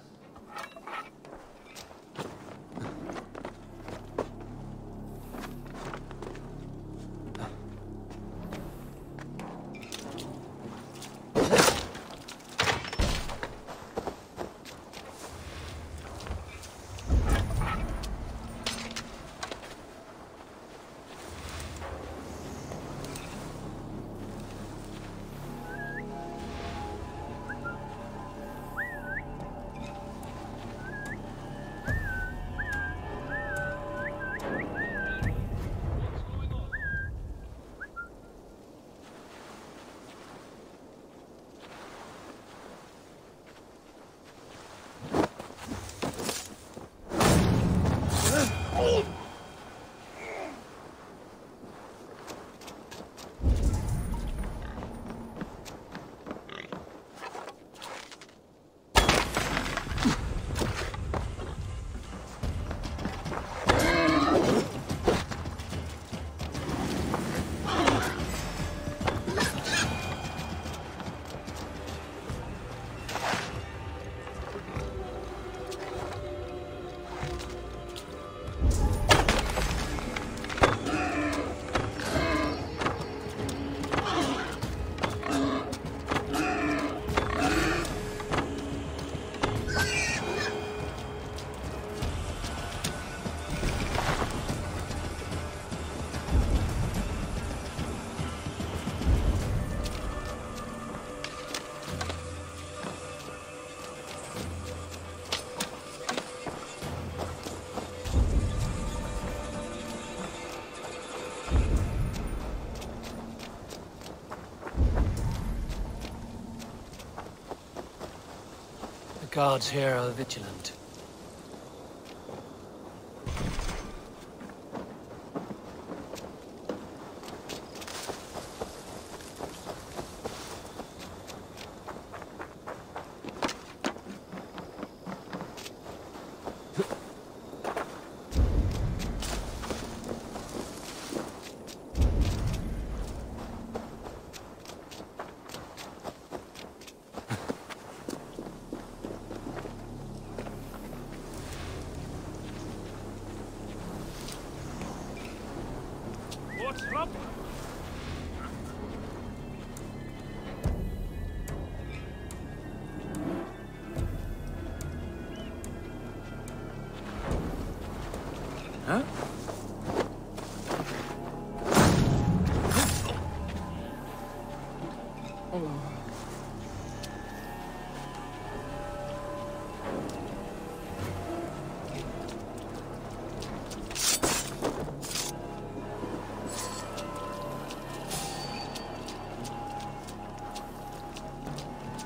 The guards here are vigilant.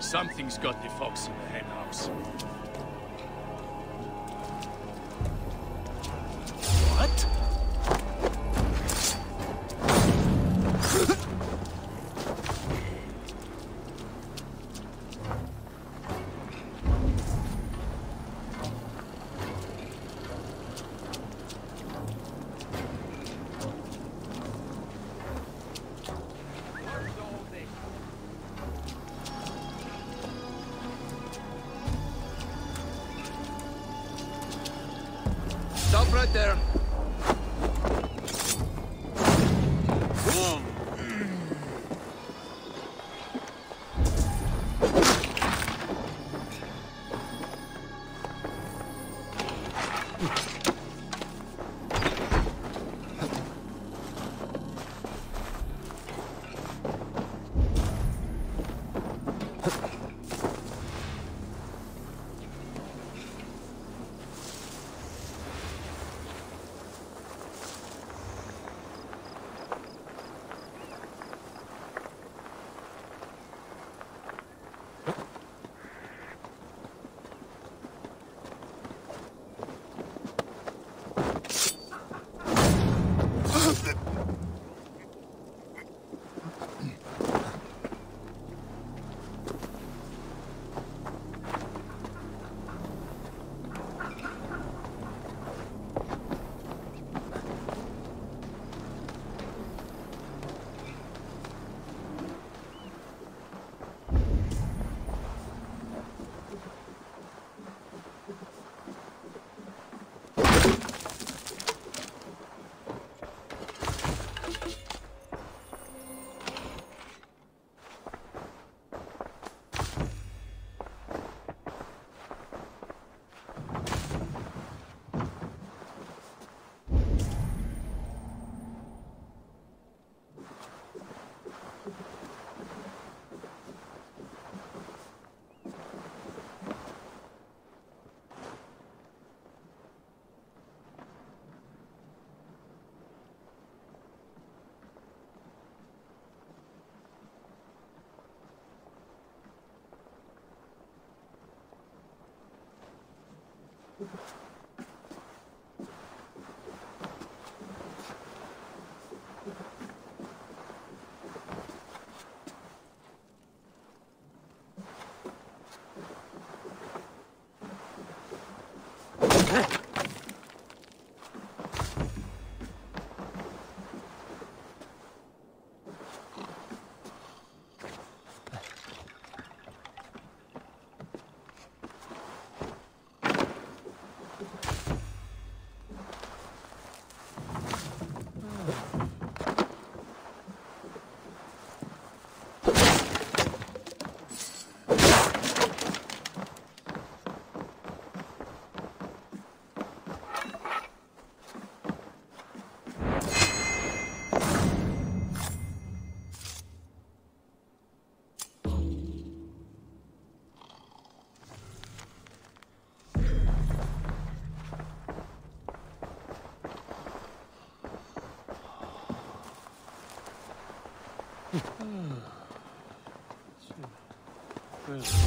Something's got the fox in the henhouse. What? Stop right there.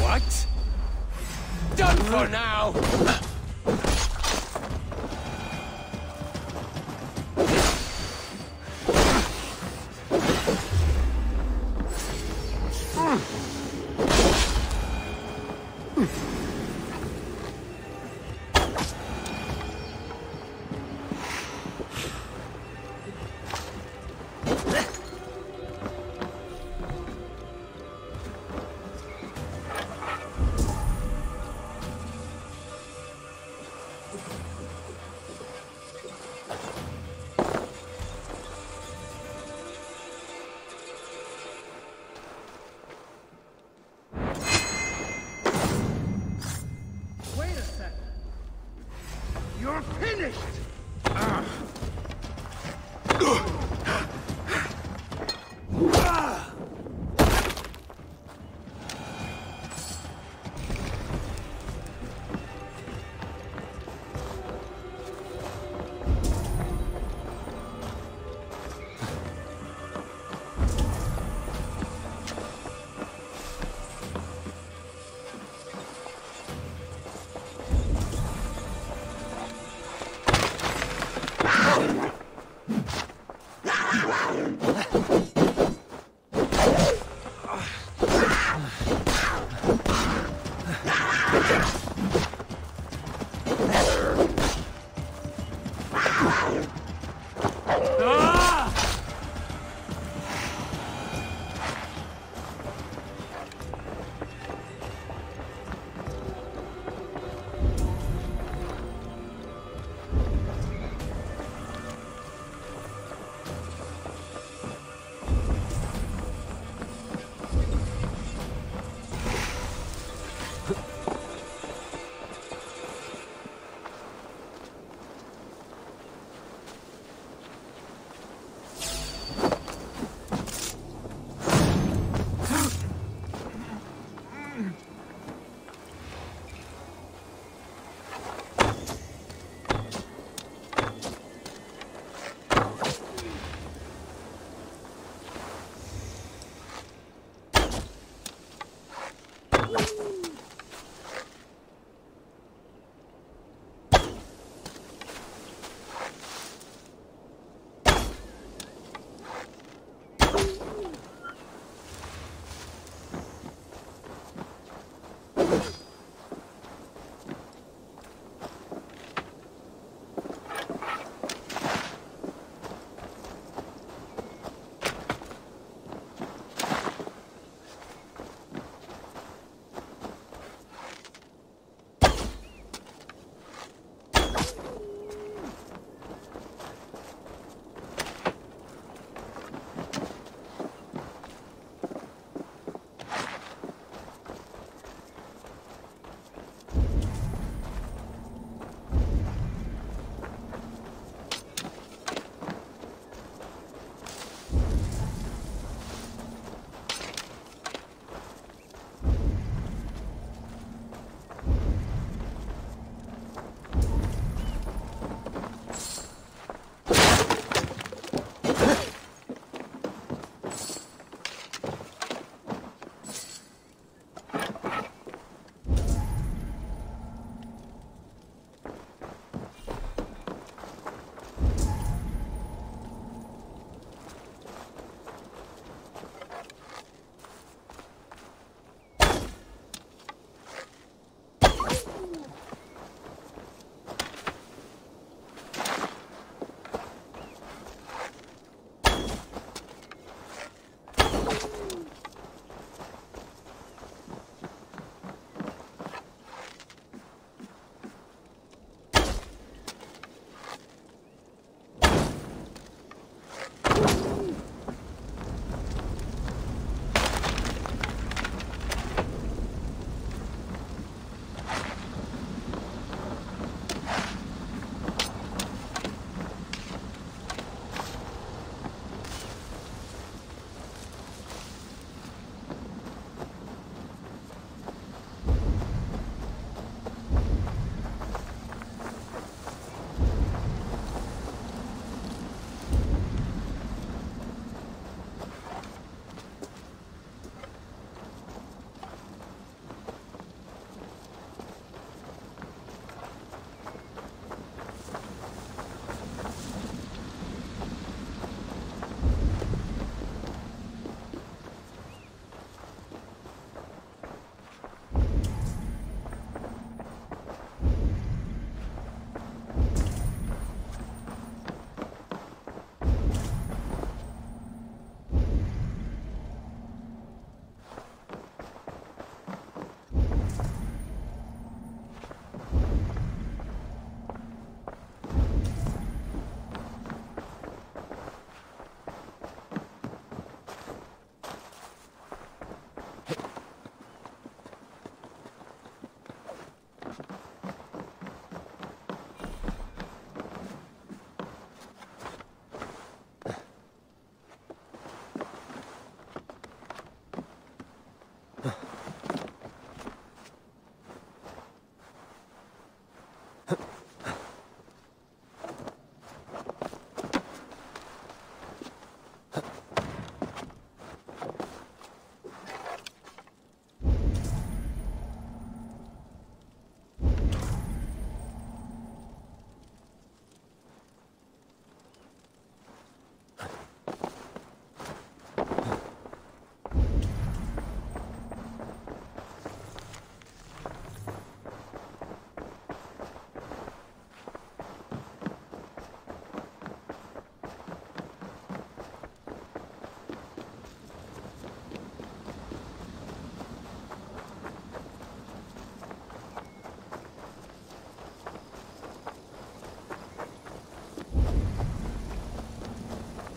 What? Done for now!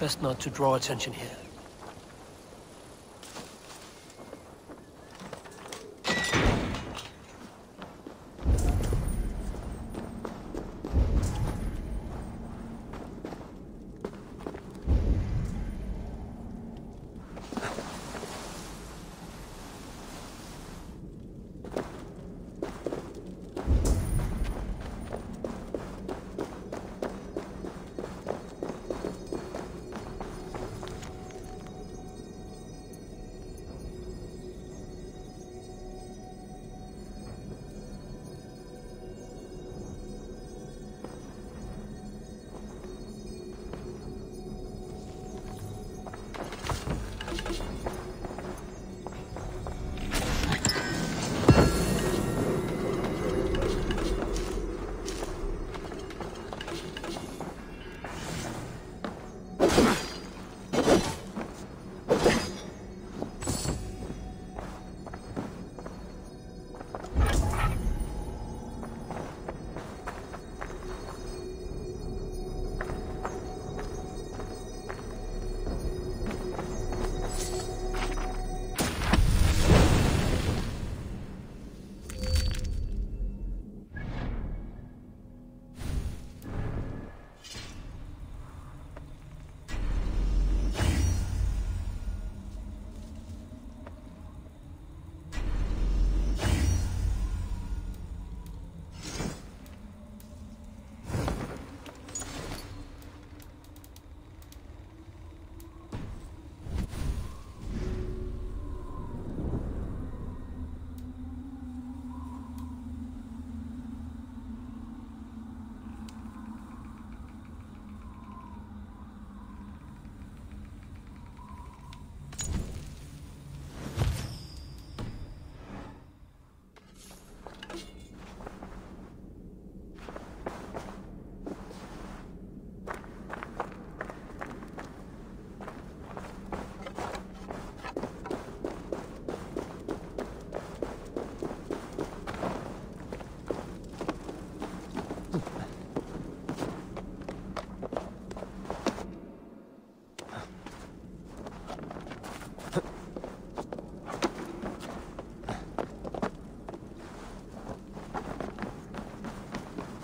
Best not to draw attention here.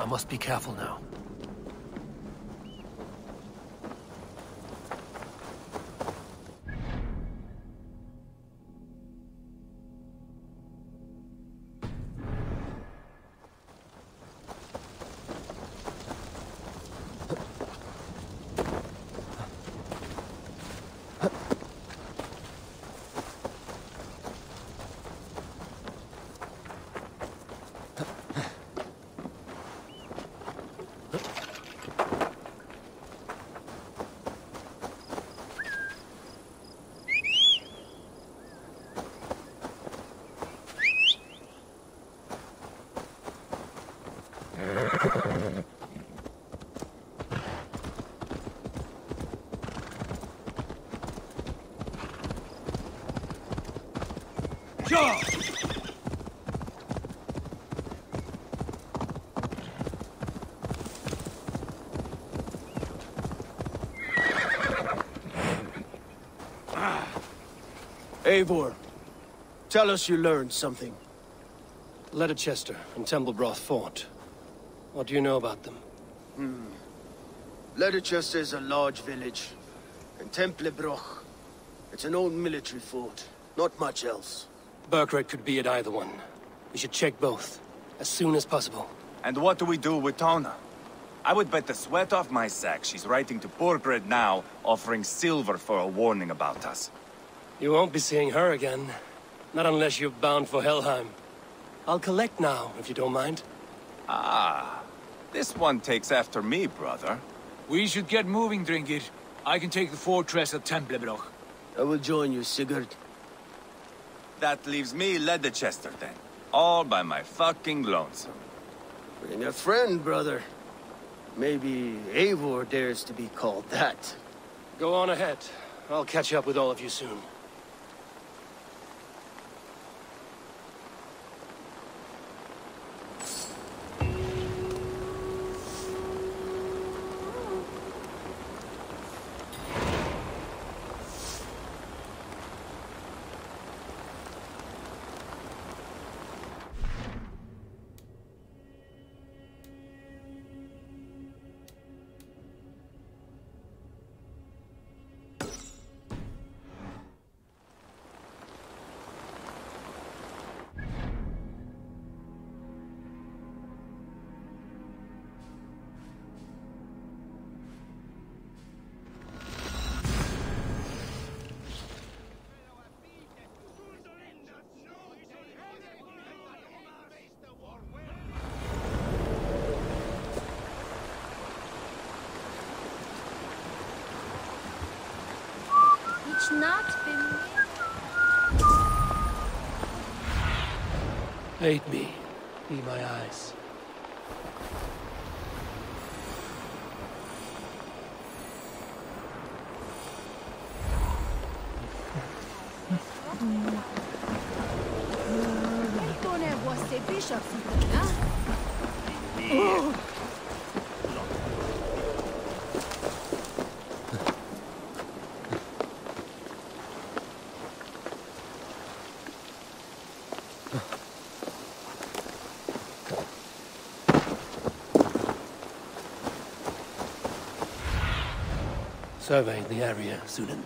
I must be careful now. Eivor, tell us you learned something. Leicester and Templebroth fought. What do you know about them? Leicester is a large village. And Templebroch, it's an old military fort. Not much else. Burkred could be at either one. We should check both, as soon as possible. And what do we do with Tona? I would bet the sweat off my sack she's writing to Burkred now, offering silver for a warning about us. You won't be seeing her again. Not unless you're bound for Helheim. I'll collect now, if you don't mind. Ah, this one takes after me, brother. We should get moving, Drinkit. I can take the fortress of Templebroch. I will join you, Sigurd. That leaves me Leicester then. All by my fucking lonesome. Bring a friend, brother. Maybe Eivor dares to be called that. Go on ahead. I'll catch up with all of you soon. It's not been... Aid me. Be my eyes. Survey the area, Sudan.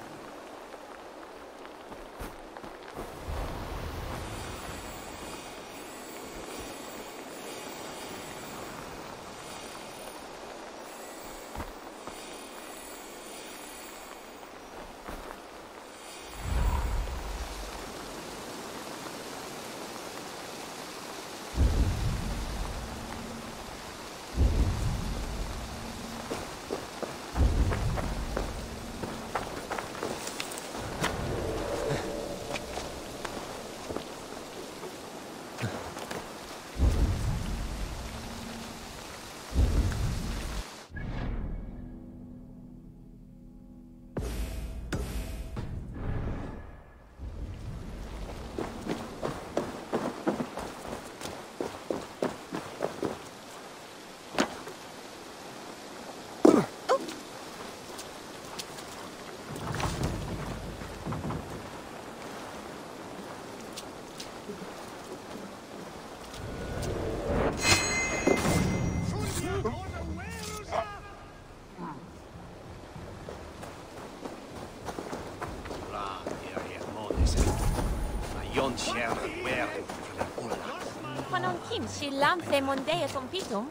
Quando Kim si lampe mondea compitum.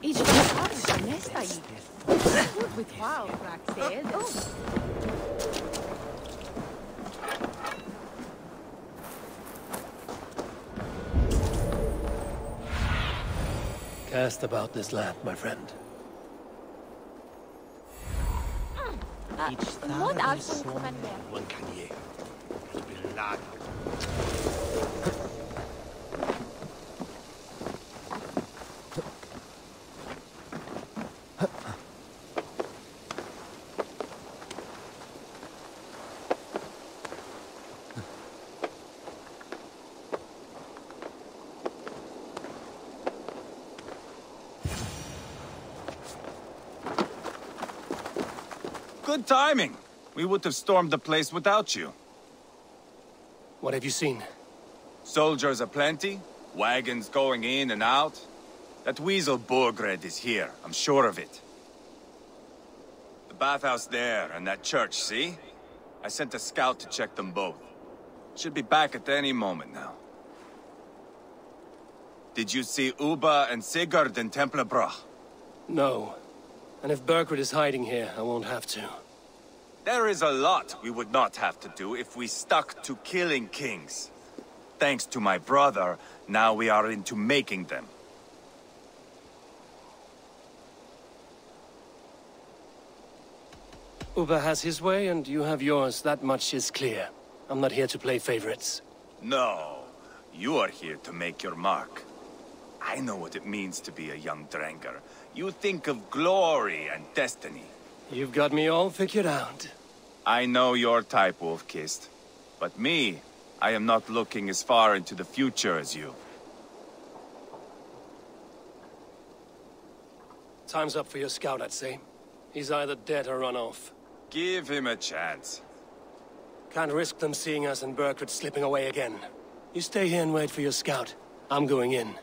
Each one nesta aí. Good with wow, Raxel. Cast about this land, my friend. Mod alfun commander. Good timing. We would have stormed the place without you. What have you seen? Soldiers aplenty, wagons going in and out. That weasel Borgred is here, I'm sure of it. The bathhouse there and that church, see? I sent a scout to check them both. Should be back at any moment now. Did you see Uba and Sigurd in Templebrach? No. And if Berkred is hiding here, I won't have to. There is a lot we would not have to do if we stuck to killing kings. Thanks to my brother, now we are into making them. Uba has his way, and you have yours. That much is clear. I'm not here to play favorites. No, you are here to make your mark. I know what it means to be a young Dranger. You think of glory and destiny. You've got me all figured out. I know your type, Wolf-Kissed. But me, I am not looking as far into the future as you. Time's up for your scout, I'd say. He's either dead or run off. Give him a chance. Can't risk them seeing us and Berkred slipping away again. You stay here and wait for your scout. I'm going in.